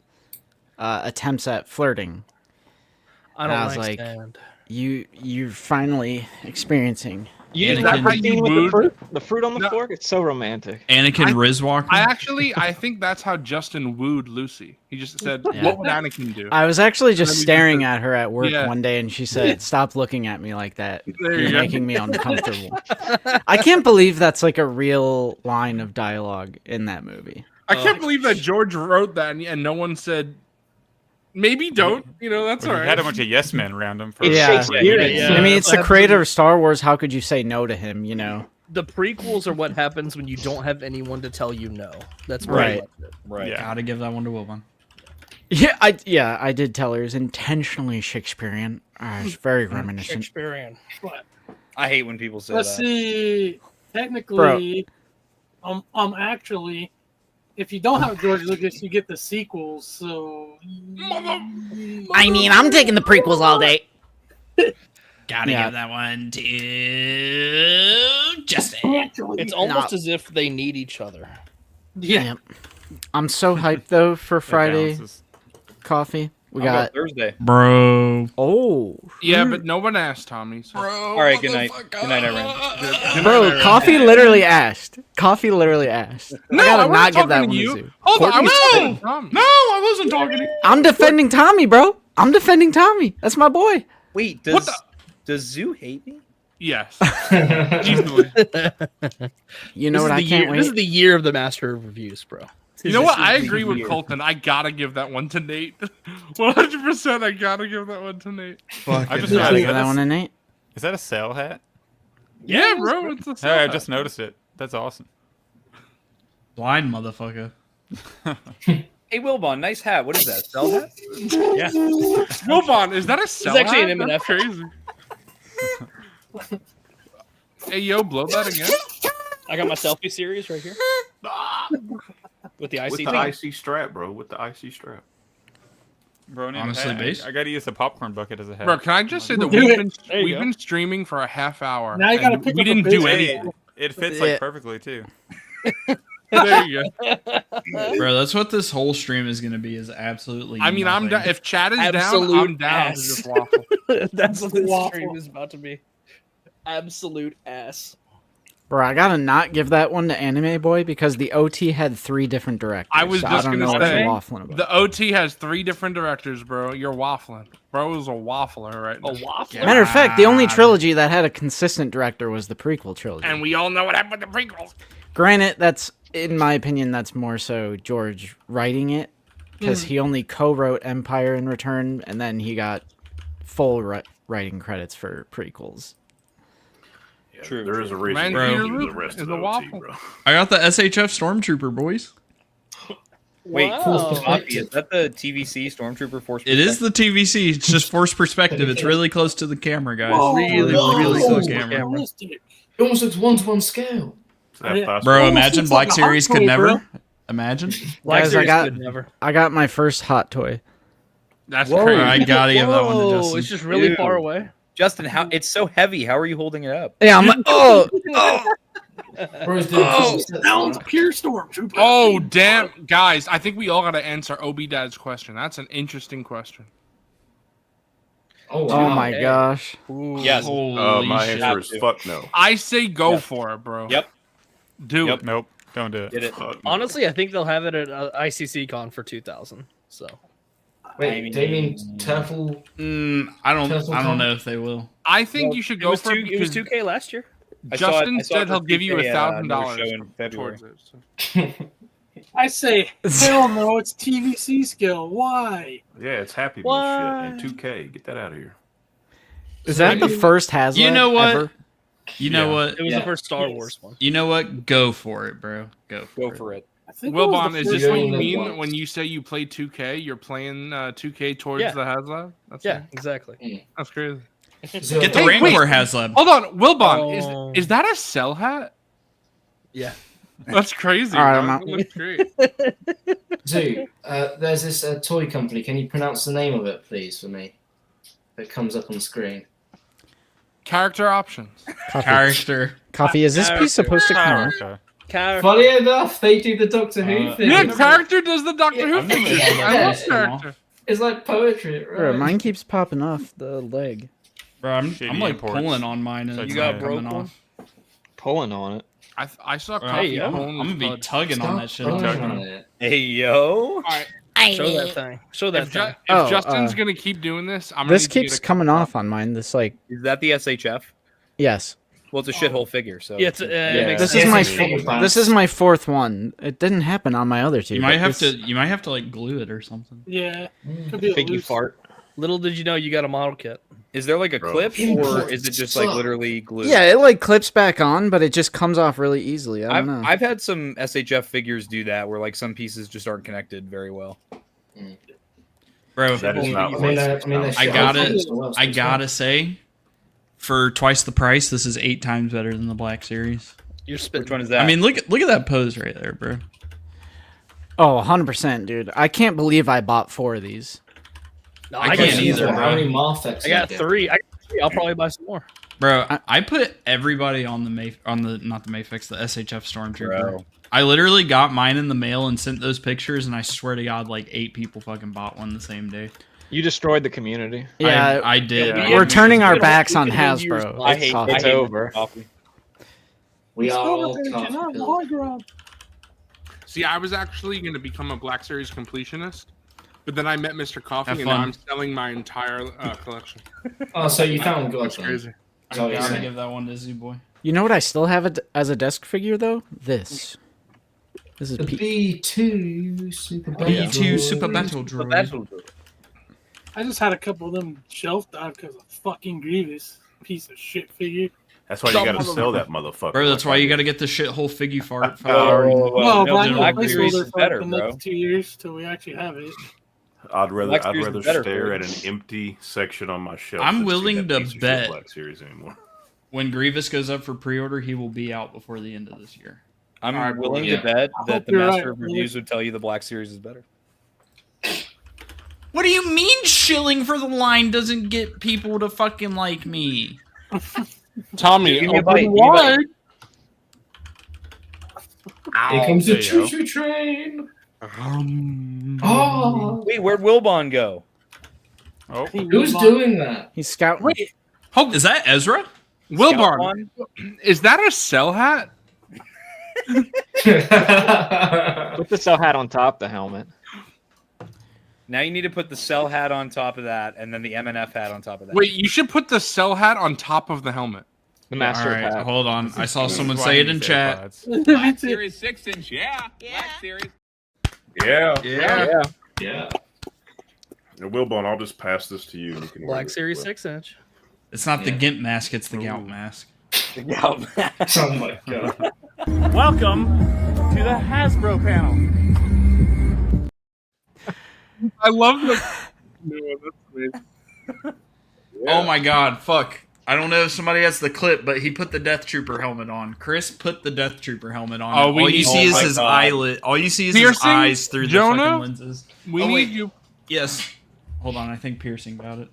attempts at flirting. I And don't I was like, understand. You're finally experiencing. You Anakin- that How you scene with wooed? the fruit on the No. fork? It's so romantic. Anakin Rizwalker? I think that's how Justin wooed Lucy. He just said, Yeah. "What would Anakin do?" I was actually just Let me staring just- at her at work Yeah. one day, and she said, "Stop looking at me like that. There you You're go. making me uncomfortable." I can't believe that's like a real line of dialogue in that movie. I can't believe that George wrote that and no one said, "Maybe don't." You know, that's Well, all he right. had a bunch of yes men around him. For It's Yeah. Shakespearean. Yeah. I mean, it's the creator of Star Wars. How could you say no to him? You know? The prequels are what happens when you don't have anyone to tell you no. That's Right. Right. Yeah. Gotta give that one to Wilbon. Yeah, I did tell her it was intentionally Shakespearean. It's very reminiscent. Shakespearean. I hate when people say Let's that. see. Technically, actually, if you don't have George Lucas, you get the sequels. So, I mean, I'm taking the prequels all day. Gotta Yeah. give that one to Justin. It's almost as if they need each other. yeah. Yep. I'm so hyped though for Friday Balances. coffee. We How about got Thursday. Bro. Yeah, but no one asked Tommy. So. All right. Good night. Good night, everyone. bro. Coffee literally asked. Coffee literally asked. No, I gotta wasn't not give that talking one to to you. Zoo. Hold on, I was Courtney's- talking to Tommy. No, I wasn't talking to you. I'm defending Tommy, bro. I'm defending Tommy. That's my boy. Wait, What does Zoo hate me? Yes. Easily. You know what? I can't This is wait. the year of the master of reviews, bro. You know what? This is I the agree with year. Colton. I gotta give that one to Nate. 100%. I gotta give that one to Nate. Fuck I it. just You gotta gotta give give that one to Nate. Is that a sail hat? Yeah, bro. It's a Hey, I just noticed it. That's awesome. Blind motherfucker. Hey, Wilbon, nice hat. What is that? Cell hat? Yeah. Wilbon, is that a cell It's actually hat? an That's MNF. crazy. Hey, yo, blow that again. I got my selfie series right here with the IC With the IC strap, bro. With the IC strap. Bro, I need a Honestly, hat. base? I gotta use the popcorn bucket as a hat. Bro, can I just say that Do we've it. been There you we've go. been streaming for a half hour. Now you gotta and pick we up a didn't do base. anything. It fits Yeah. like perfectly too. There you go. Bro, that's what this whole stream is gonna be. Is absolutely. I mean, I'm nothing. down. If Chad is down, Absolute I'm down to ass. just waffle. That's what this Waffle. stream is about to be. Absolute ass. Bro, I gotta not give that one to Anime Boy because the OT had 3 different directors. I was so just I don't gonna know what say, you're waffling about. The OT has 3 different directors, bro. You're waffling. Bro is a waffler right now. A waffle. Matter of fact, the only trilogy that had a consistent director was the prequel trilogy. And we all know what happened with the prequels. Granted, that's, in my opinion, that's more so George writing it because he only co-wrote Empire in Return, and then he got full writing credits for prequels. Yeah, True, There is a reason Man, we Peter don't use Luke the rest is of a the OT, waffle. bro. I got the SHF Stormtrooper, boys. Wait, Wow. Coffee, is that the TVC Stormtrooper Force? It is the TVC. It's just forced perspective. It's really close to the camera, guys. Whoa, really, whoa, really whoa, close whoa, camera. realistic. It almost looks 1-to-1 scale. Is that possible? Bro, Oh, imagine it's Black like a Series hot could toy, never. bro. Imagine. Black Guys, I Series got- could never. I got my first hot toy. That's Whoa, crazy. I gotta give that one to Whoa, Justin. it's just really Dude. far away. Justin, how it's so heavy. How are you holding it up? Yeah, I'm like, oh, Bro's doing Oh, physics. sounds pure stormtrooper. Oh, damn. Guys, I think we all got to answer Obi Dad's question. That's an interesting question. Oh, oh wow. my gosh. Yes. Holy My shit. answer is fuck no. I say go Yep. for it, bro. Yep. Do Yep. it. Nope, don't do it. Did it. Fuck no. Honestly, I think they'll have it at ICC Con for 2000. So Wait, do you mean Turtle? I don't know if they will. I think you should it go was for it it was because 2K last year. Justin I saw it said for he'll give you 2K, $1,000 show in February. towards it. So. I say, hell no, it's TVC skill. Why? Yeah, it's happy meal Why? shit. And 2K, get that out of here. Is that the first HasLab You know what? ever? You know Yeah. what? It was Yeah. the first Star Wars one. You know what? Go for it, bro. Go for it. I think it was Wilbon, the is first this what you one. mean when you say you play 2K? You're playing 2K towards Yeah. the HasLab? That's Yeah, it. exactly. That's crazy. So- Get the Hey, Rancor wait. HasLab. Hold on, Wilbon, Oh. is that a cell hat? Yeah. That's crazy. All right, bro. I'm out. That looks great. Zoo, there's this toy company. Can you pronounce the name of it, please, for me? That comes up on the screen. Character options. Character. Coffee, is this piece supposed to come off? Okay. Car- Funny enough, they do the Doctor Who thing. Yeah, character does the Doctor Who I've never thing. seen I that. love character. It's like poetry, right? Bro, mine keeps popping off the leg. Bro, I'm Shitty like imports. pulling on mine and So it's you not got coming broke one? off. Pulling on it. I saw Bro, coffee I'm pulling gonna his be bud. tugging on that shit. Stop tugging. on it. Hey yo. All right, Show that thing. Show that if, Ju- thing. if Oh, Justin's gonna keep doing this, I'm This gonna need you keeps to coming off on mine. This, like, Is that the SHF? yes. Well, it's a shithole figure. So Yeah, it makes This sense. is my It's a figure bounce. this is my 4th one. It didn't happen on my other 2. You might but have this- to. You might have to like glue it or something. Yeah, could be a Figgy loose. fart. Little did you know you got a model kit. is there like a Bro. clip, or Imports is it just like suck. literally glue? Yeah, it like clips back on, but it just comes off really easily. I I've don't know. I've had some SHF figures do that, where like some pieces just aren't connected very well. Bro, That is not I mean, what they're I shit. gotta- think it's well, I it's gotta say, for twice the price, this is 8 times better than the Black Series. You're Which spitting. one is that? I mean, look at that pose right there, bro. Oh, 100%, dude. I can't believe I bought 4 of these. No, I I can't can't either, either. bro. How many Marfex I got do you get? 3. I'll probably buy some more. Bro, I put everybody on the not the Mayfix, the SHF Stormtrooper. Bro. I literally got mine in the mail and sent those pictures, and I swear to God, like 8 people fucking bought one the same day. You destroyed the community. Yeah, I did. Yeah. I we're made turning it- our we backs could've on used Hasbro. my- I hate Coffee. it's over. Coffee. We are all Discover coffee cannot pillars. hologram. See, I was actually gonna become a Black Series completionist, but then I met Mr. Coffee, Have and fun. now I'm selling my entire collection. Oh, so you found God That's then. crazy. I Is that what you're gotta saying? give that one to Zoo Boy. You know what I still have it as a desk figure though? This. This is The B2 Super Battle B2 Super Droid. Battle Droid. I just had a couple of them shelved out because of fucking Grievous piece of shit figure. That's why you got to sell that motherfucker. Bro, that's why you got to get the shithole figgy fart. Well, no, Brian, Black we'll Series placeholder is for better, the bro. next 2 years till we actually have it. I'd Black rather Series is better stare for at you. an empty section on my shelf. I'm than see willing that to piece of shit bet- Black Series anymore. When Grievous goes up for pre-order, he will be out before the end of this year. I'm All right, willing yeah. to bet I that hope the you're Master right, of Reviews would tell you the Black Series is better. What do you mean shilling for the line doesn't get people to fucking like me? Tommy, Give me a open bite, give me a wide. Here comes the There you go. choo-choo train. Oh, Wait, where'd Wilbon go? Oh, who's doing that? He's scouting. Wait, hold Is that Ezra? Wilbarn, is that a cell hat? Put the cell hat on top of the helmet. Now you need to put the cell hat on top of that, and then the MNF hat on top of that. Wait, you should put the cell hat on top of the helmet. The All master right, hat. hold on. I saw someone Why say it you in say chat. pods. Black Series 6-inch, yeah. Black Series. Yeah. Yeah. Yeah. Wilbon, I'll just pass this to you. And you can wear Black this Series as well. 6-inch. It's not the Yeah. GIMP mask, it's the Gout mask. Oh my god. Welcome to the Hasbro panel. I love the. No, that's amazing. Oh my god, fuck. I don't know if somebody has the clip, but he put the Death Trooper helmet on. Chris put the Death Trooper helmet on. Oh, we all you need- see oh is my his God. eyelid. All you see is his Piercing? eyes through the Jonah? fucking lenses. We Oh, need wait. you. Yes. Hold on, I think piercing got it.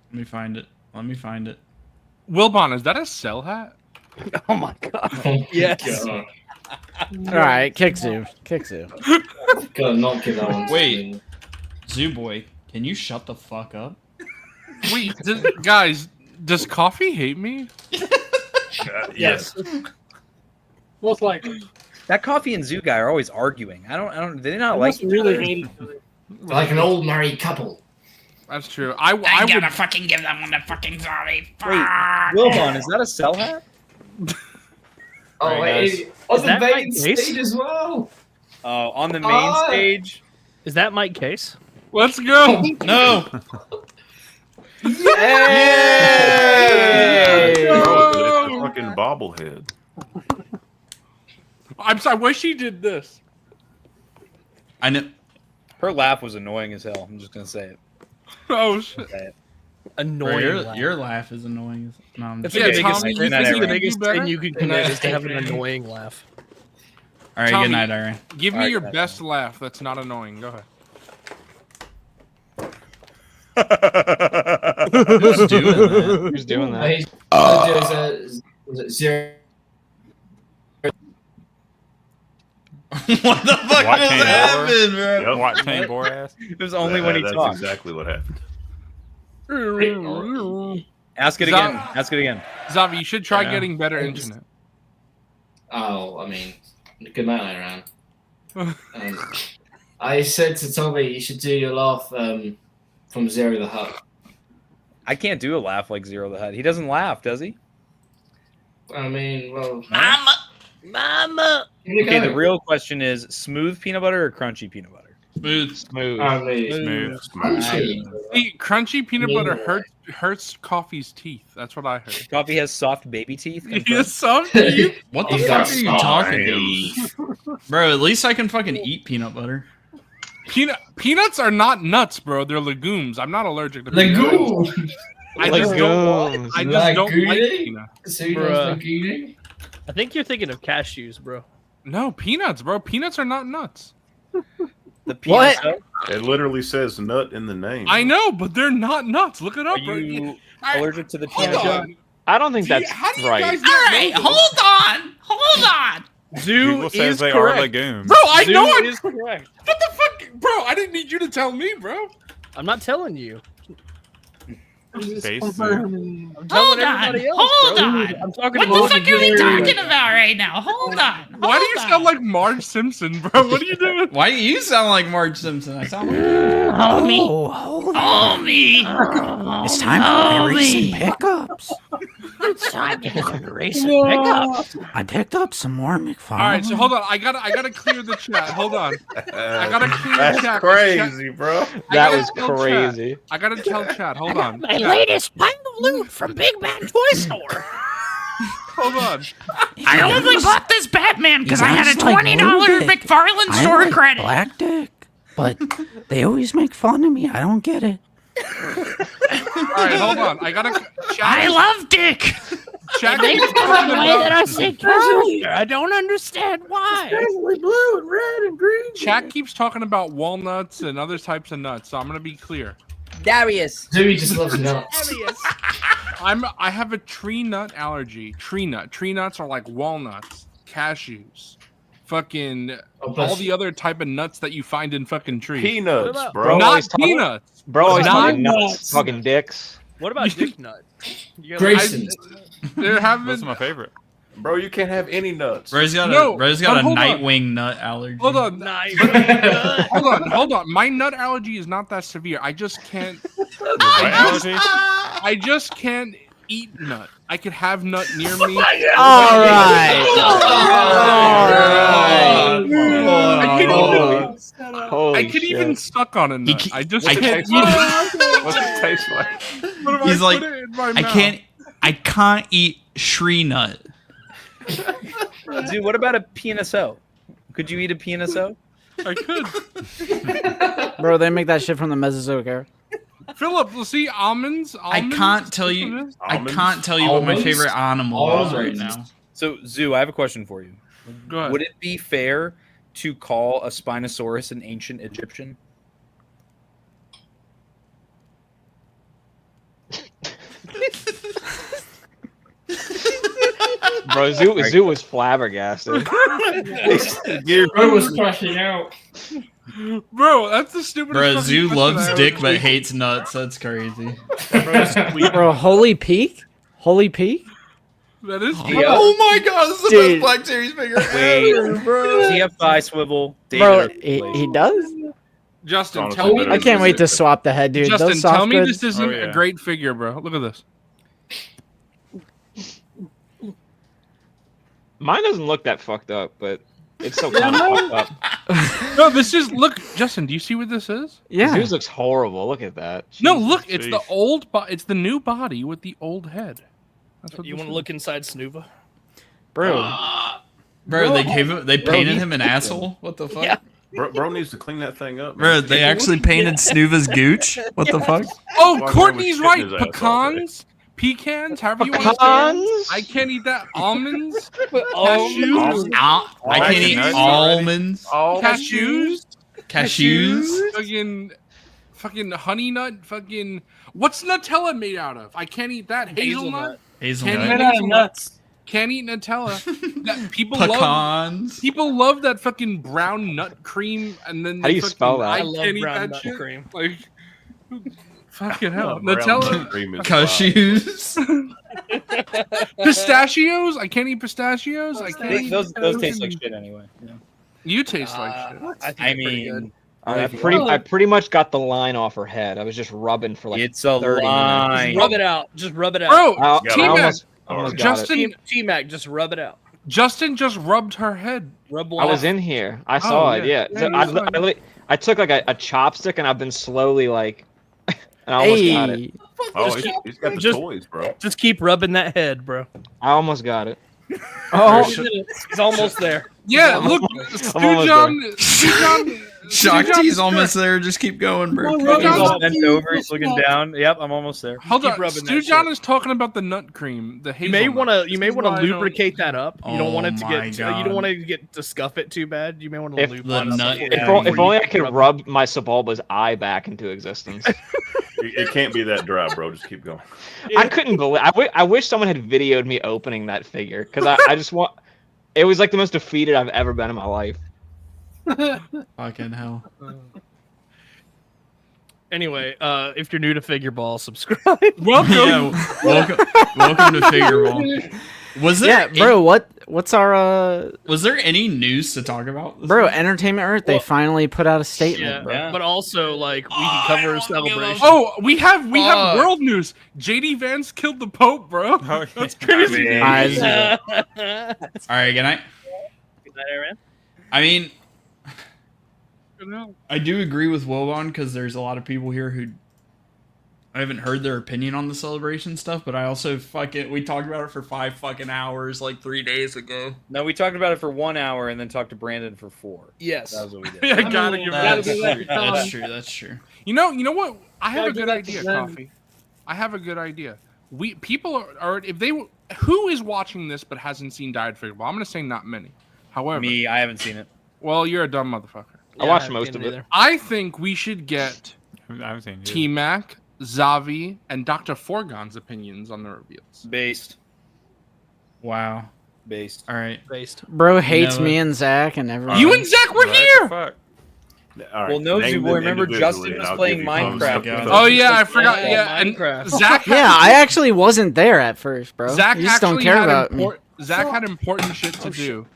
Let me find it. Wilbon, is that a cell hat? Oh my god. Oh my Yes. god. All right, kick Zoo. Kick Zoo. Gotta not give that one to Wait. me. Zoo Boy, can you shut the fuck up? Wait, guys, does Coffee hate me? Yes. Most likely. That Coffee and Zoo guy are always arguing. I don't. They not They like must each really other. hate each other. Like an old married couple. That's true. I I gotta would. fucking give that one a fucking sorry. Wait, Wilbon, is that a cell hat? Oh, Very wait. On Is the that main Mike Case? stage as well. On the main Ah. stage. Is that Mike Case? Let's go. No! Yay! Bro, it's a fucking bobblehead. I wish he did this. I know. Her laugh was annoying as hell. I'm just gonna say it. Oh shit. Say it. Annoying. Your, laugh. your laugh is annoying. No, I'm That's just Yeah, the kidding. biggest, Tommy, you I think think you the can biggest do better? thing you can commit is to have an annoying laugh. All right, Tommy. good night, Iron. Give me Alright, your guys. best laugh. That's not annoying. Go ahead. Who's doing that? Who's doing that? He's was it zero? What the fuck White just Tank happened, bro? Yep. White Tank Boras. It was only when he That's talked. exactly what happened. Ask it again. Ask it again. Zavi, you should try Yeah. getting better Thanks. internet. Oh, I mean, good night, Iran. I said to Tommy, you should do your laugh from Zero the Hut. I can't do a laugh like Zero the Hutt. He doesn't laugh, does he? I mean, well, Mama. here you Okay, go. the real question is smooth peanut butter or crunchy peanut butter? Smooth. Smooth. I mean, Smooth. crunchy. See, crunchy peanut butter Yeah. hurts Coffee's teeth. That's what I heard. Coffee has soft baby teeth. He has some teeth. What the He's fuck got are you small talking about? Bro, at least I can fucking eat peanut butter. Peanuts are not nuts, bro. They're legumes. I'm not allergic to peanuts. Legume. I just don't. Legumes. I just don't like Lagoon? peanuts. So you know Bruh. legume? I think you're thinking of cashews, bro. No, peanuts, bro. Peanuts are not nuts. The peanut. It literally says nut in the name. I know, but they're not nuts. Look it up, Are bro. you I- allergic to the Hold peanut? on. I don't think that's How do you right. guys All not right, know this? hold on. Zoo Google says is they correct. are legumes. Bro, I Zoo know it. is correct. What the fuck, bro? I didn't need you to tell me, bro. I'm not telling you. Basic. I'm telling Hold on, everybody else, hold bro. on. I'm talking What about the fuck are we talking about right now? Hold on. Why do you sound like Marge Simpson, bro? What are you doing? Why do you sound like Marge Simpson? I sound like... Homie. Oh, hold on. Homie. It's time for my recent pickups. It's time to go to race and pickups. I picked up some more McFarlane. All right, so hold on. I gotta clear the chat. Hold on. I gotta clear the That's chat. crazy, bro. That was tell crazy. Chat. I gotta tell chat. Hold on. My Chat, latest pile of loot from Big Bad Toy Store. hold on. I only bought this Batman because I had a He's like $20 Blue Dick. McFarlane I store like credit. Black Dick, but they always make fun of me. I don't get it. All right, hold on. I gotta. Chat, I love Dick. Chat They keeps feel talking the way that I about. said earlier. I don't understand why. blue and red and green. Chat keeps talking about walnuts and other types of nuts. So I'm gonna be clear. Darius. Dewey just loves nuts. Darius. I have a tree nut allergy. Tree nuts are like walnuts, cashews, fucking all the other type of nuts that you find in fucking trees. Peanuts, about- bro. Not peanuts. Bro, always Not talking nuts, nuts. talking dicks. What about Dick Nut? Grayson. They're having. Those are my favorite. Bro, you can't have any nuts. Bro's got No, a Bro's but got a hold on. Nightwing nut allergy. Hold on. Nice. Hold on. My nut allergy is not that severe. I just can't. What allergy? I just can't eat nut. I could have nut near me. All right. I could even suck on a nut. I just can't eat it. What's it taste like? What if He's I like, put it in my I mouth? can't eat Shree nut. Dude, what about a PNSO? Could you eat a PNSO? I could. Bro, they make that shit from the Mesozoic era. Philip, let's see almonds. I can't tell you. I Almonds? can't tell you what my Almonds? favorite animal is right Almonds. now. So, Zoo, I have a question for you. Go ahead. Would it be fair to call a Spinosaurus an ancient Egyptian? Bro, Zoo was flabbergasted. Bro was crashing out. Bro, that's the stupidest. Bro, fucking Zoo question loves I dick ever but seen. hates nuts. That's crazy. Bro, Holy Peak? Holy Peak? That is. Oh my god, this is the Dude. best Black Series figure Wait, ever, bro. TFI swivel. Bro, David, he does? Justin, Honestly, tell me. better I This can't wait to Specific. swap the head, dude. Justin, Those soft tell me goods. this isn't Oh, yeah. a great figure, bro. Look at this. Mine doesn't look that fucked up, but it's still kind of fucked up. No, this is look, Justin. Do you see what this is? Yeah. Zeus looks horrible. Look at that. No, Jesus. look, it's the Jeez. old. It's the new body with the old head. That's what You this want to is. look inside Snuva? Bro. Bro, they painted him an asshole. What the fuck? Yeah. Bro needs to clean that thing up. Bro, Man. they actually painted Snuva's gooch. What the fuck? Oh, Walking Courtney's around right. with shit in his ass all day. Pecans, pecans, however you want to say. Pecans? I can't eat that. Almonds, Almonds? I can't eat Nuts almonds, cashews, cashews. fucking honey nut, fucking. What's Nutella made out of? I can't eat that. Hazelnut. Hazelnut, Can't Made out of nuts. Can't eat Nutella. That people love. pecans. People love that fucking brown nut cream, and then How do you spell that? I I love can't eat brown that nut shit. cream. Like, fucking hell, Brown Nutella, cream is wild. Cashews. pistachios. I can't eat pistachios. I can't. Eat Those taste like shit anyway. Yeah. You taste like shit. I think I they're pretty good. mean, I pretty much got the line off her head. I was just rubbing for like it's a 30 line. Rub it out. Just rub it out. Bro, I T-Mac, almost got it. Justin, T-Mac, just rub it out. Justin just rubbed her head. Rub I was off. in here. I saw it. Yeah. So I took like a chopstick and I've been slowly like, and I almost got it. Hey. Oh, he's got the Just- toys, bro. Just keep rubbing that head, bro. I almost got it. Oh, He's almost there. Yeah, look, almost Shakti's almost there. Just keep going, bro. Stu He's all John, bent over. He's looking down. Yep, I'm almost there. hold Keep on. rubbing Stu that John shit. is talking about the nut cream. The You may want to. You may want to This is why I don't- lubricate that up. You don't want it to Oh get. my You God. don't want to get to scuff it too bad. You may want to If lube the it up nut- before If you only I could rub it. rub my Sebulba's eye back into existence. It can't be that dry, bro. Just keep going. I couldn't believe. I wish someone had videoed me opening that figure because I just want. It was like the most defeated I've ever been in my life. Fucking hell. Anyway, if you're new to Figureball, subscribe. Welcome. Yeah, welcome to Figureball. Was there Yeah, bro. What's our was there any news to talk about? this bro? week? Entertainment Earth. They finally put out a statement, Yeah, bro. but also like we can cover a celebration. Oh, we have world news. JD Vance killed the Pope, bro. Oh, That's crazy. Yeah. All right, good night. Good night, Aaron. I mean, I do agree with Wilbon because there's a lot of people here who I haven't heard their opinion on the celebration stuff, but I also we talked about it for 5 fucking hours like 3 days ago. No, we talked about it for 1 hour and then talked to Brandon for 4. Yes. That was what we did. Yeah, I gotta give That's that. true. That's true. That's true. You know what? I have a Gotta good give that idea, to them. Coffee. I have a good idea. People are if they who is watching this but hasn't seen Died Figureball? I'm gonna say not many. However, Me, I haven't seen it. well, you're a dumb motherfucker. I watched most of it. I think we should get I haven't seen it. T Mac, Zavi, and Dr. Forgon's opinions on the reveals. Based. Wow. Based. All right. Based. Bro hates what? me and Zach and everyone. You and Zach were What here. the fuck? All right, Well, no, name Zubo, them remember individually, Justin and was I'll playing give you thumbs Minecraft. up or Oh, thumbs Oh down. yeah, I forgot. Oh, Yeah, and Minecraft. Zach. Yeah, I actually wasn't there at first, bro. Zach you just don't actually care had about me. Zach had important shit to do.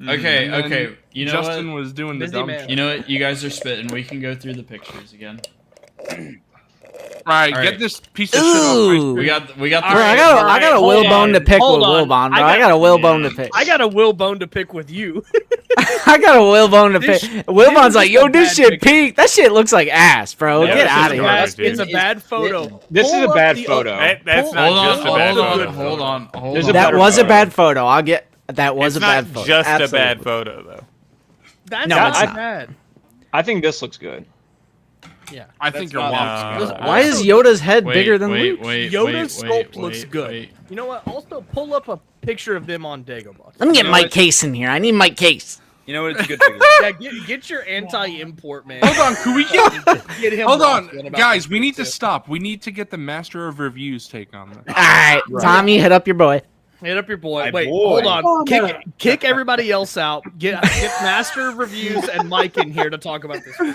Okay. And then Okay. You know Justin what? was doing the Busy dumb man. shit. You know what? You guys are spitting. We can go through the pictures again. Right, All get right. this piece of shit off my Ooh. screen. We got the Bro, I got a hold whalebone to on, pick with hold on. Wilbon, bro. I I got a whalebone to pick. I got a whalebone to pick with you. I got a whalebone to pick. This- Wilbon's this like, is yo, a this bad shit picture. peak. That shit looks like ass, bro. Yeah, Get this out is of garbage, here. It's a bad photo. This is Pull a up bad the- photo. That's not Hold on. just a bad Hold on. photo. Hold on. Hold There's on. a That better was a photo. bad photo. I'll get. That was It's a bad not photo. just Absolutely. a bad photo though. That's No, not it's not. bad. I think this looks good. Yeah. I think you're not- wrong. Why is Yoda's head Wait, bigger than wait, Luke's? wait, Yoda's wait, sculpt wait, looks wait, good. wait. You know what? Also, pull up a picture of them on Dagobah. Let me get know Mike what? Case in here. I need Mike Case. You know what? It's a good figure. Yeah, get your anti-import man. Hold on, can we Get him Hold on, waffling about guys. this We need too. to stop. We need to get the master of reviews take on this. All right, Tommy, hit up your boy. Hit up your boy. My Wait, boy. hold on. Kick everybody else out. Get Master of Reviews and Mike in here to talk about this. I'd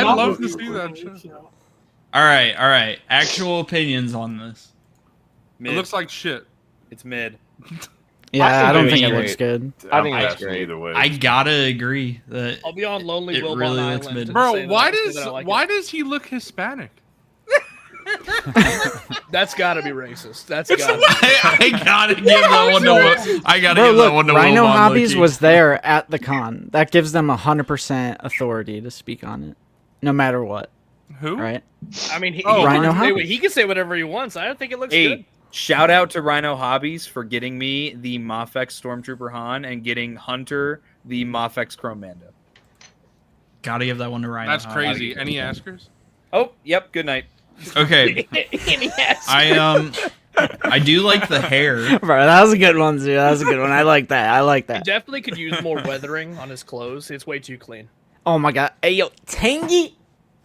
love to see that shit. All right. Actual opinions on this. It looks like shit. It's mid. Yeah, I don't it's think it great. looks good. I think I'm that's passing great. Either way. I gotta agree that I'll be on Lonely It Wilbon really Island. looks mid. to Bro, say that why I- does that I like why it. does he look Hispanic? That's gotta be racist. That's It's gotta. I gotta give that one to. I gotta Bro, give that look, one to Rhino Wilbon, Hobbies low-key. was there at the con. That gives them 100% authority to speak on it, no matter what. Who? Right? I mean, he, Oh, he, Rhino can say, Hobbies. he can say whatever he wants. I don't think it looks Hey, good. shout out to Rhino Hobbies for getting me the Mafex Stormtrooper Han and getting Hunter the Mafex Chrome Mando. Gotta give that one to Rhino. That's Hobbies. crazy. Any askers? Oh, yep. Good night. Okay, I do like the hair. Bro, that was a good one, dude. That was a good one. I like that. I like He that. definitely could use more weathering on his clothes. It's way too clean. Oh my god. Hey, yo, Tangy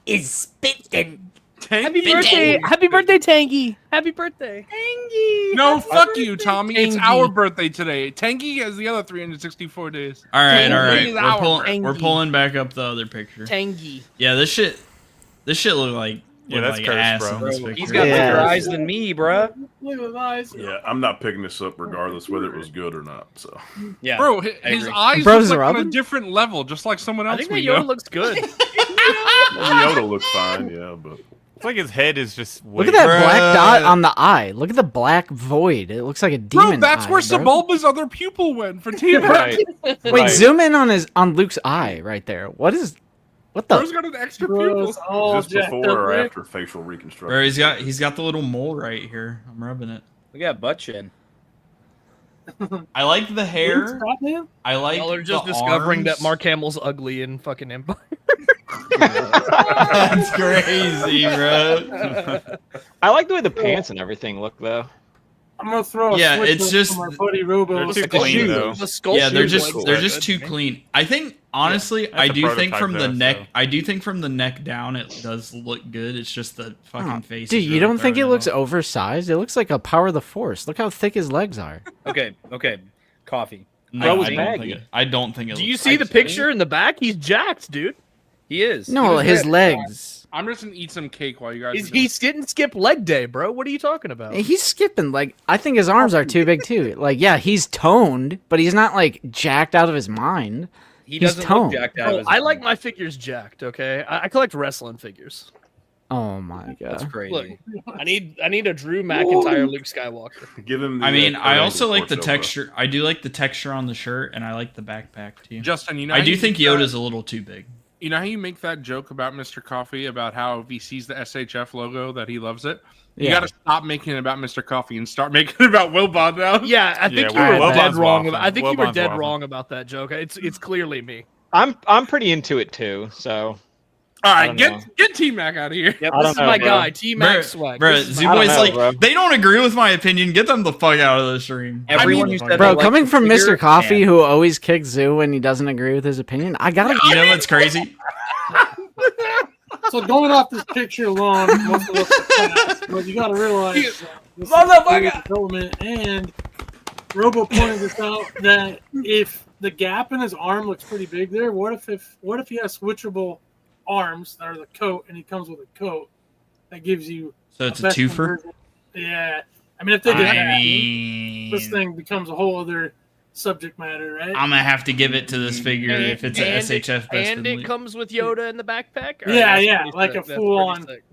is spitting. Happy birthday! Happy birthday, Tangy! Happy birthday, Tangy! No, fuck you, Tommy. It's Tangy. our birthday today. Tangy has the other 364 days. All right. Tangy is our We're pulling back up the other picture. Tangy. Yeah, this shit look like that's like cursed, ass bro. in this Bro, picture. he's got Yeah. bigger eyes than me, bruh. Look at his eyes. Yeah, I'm not picking this up regardless whether it was good or not. So Yeah. Bro, I his agree. eyes Bro's look like on a Robin? different level, just like someone I else think that we Yoda know. looks good. Yoda looks fine. Yeah, but It's like his head is just. Look at that black dot on the eye. Look at the black void. It looks like a demon. Bro, that's eye, where bro. Sebulba's other pupil went for T-Mac. Right. Wait, Right. zoom in on Luke's eye right there. What the? Bro's got an extra pupil. Bro's all just jacked before up, or Rick. after facial reconstruction. Bro, he's got the little mole right here. I'm rubbing it. Look at that butt chin. I like the hair. Stop him. I like. Y'all are just the discovering arms. that Mark Hamill's ugly in fucking Empire. That's crazy, bro. I like the way the pants and everything look though. I'm gonna throw a Yeah, switch it's up just- to my buddy Robo. They're too the clean shoes. though. The sculpture Yeah, they're is, just like, they're good, just too isn't it? clean. I think honestly, That's I a do think prototype from the though, neck. so. I do think from the neck down, it does look good. It's just the fucking Oh, face. dude, is you really don't think it throwing looks off. oversized? It looks like a Power of the Force. Look how thick his legs are. Okay. Bro Coffee. No, was I don't baggy. think it. I don't think it. Do you looks see the like- picture in the back? He's jacked, dude. He is. No, He his was legs. I'm just gonna eat some cake while you guys. He didn't skip leg day, bro. What are you talking about? He's skipping. Like, I think his arms are too big too. Like, yeah, he's toned, but he's not like jacked out of his mind. He He's doesn't toned. look jacked out. Oh, I like my figures jacked. Okay, I collect wrestling figures. Oh my god. That's crazy. Look, I need a Drew McIntyre, Luke Skywalker. Give him. I mean, I triangle also like the torso, bro. texture. I do like the texture on the shirt, and I like the backpack too. Justin, you know, I how do you think make that- Yoda's a little too big. You know how you make that joke about Mr. Coffee about how if he sees the SHF logo that he loves it. You Yeah. got to stop making it about Mr. Coffee and start making it about Wilbon now. Yeah, I think Yeah, you were dead Wilbon's wrong. waffling. I think you were Wilbon's dead waffling. wrong about that joke. It's clearly me. I'm pretty into it too. So All I right, don't get T-Mac out of here. Yep. I This don't is know, my bro. guy, T Mac Swag. Bro, This is Z my- Boy's know, like, bro. they don't agree with my opinion. Get them the fuck out of the stream. Everyone mean- who said Bro, they liked coming the from figure, Mr. Coffee, man. who always kicks Zoo when he doesn't agree with his opinion, I gotta. You know what's crazy? So going off this picture alone, most of us are fast, but you got to realize that this is Motherfucker! development, and Robo pointed this out that if the gap in his arm looks pretty big there, what if he has switchable arms that are the coat, and he comes with a coat that gives you So it's a best twofer. conversion? Yeah, I mean if they did I that, mean, this thing becomes a whole other subject matter, right? I'm gonna have to give it to this figure if it's a SHF best in and the it league. comes with Yoda in the backpack. Yeah, that's yeah, pretty like sick. a That's full-on- pretty sick.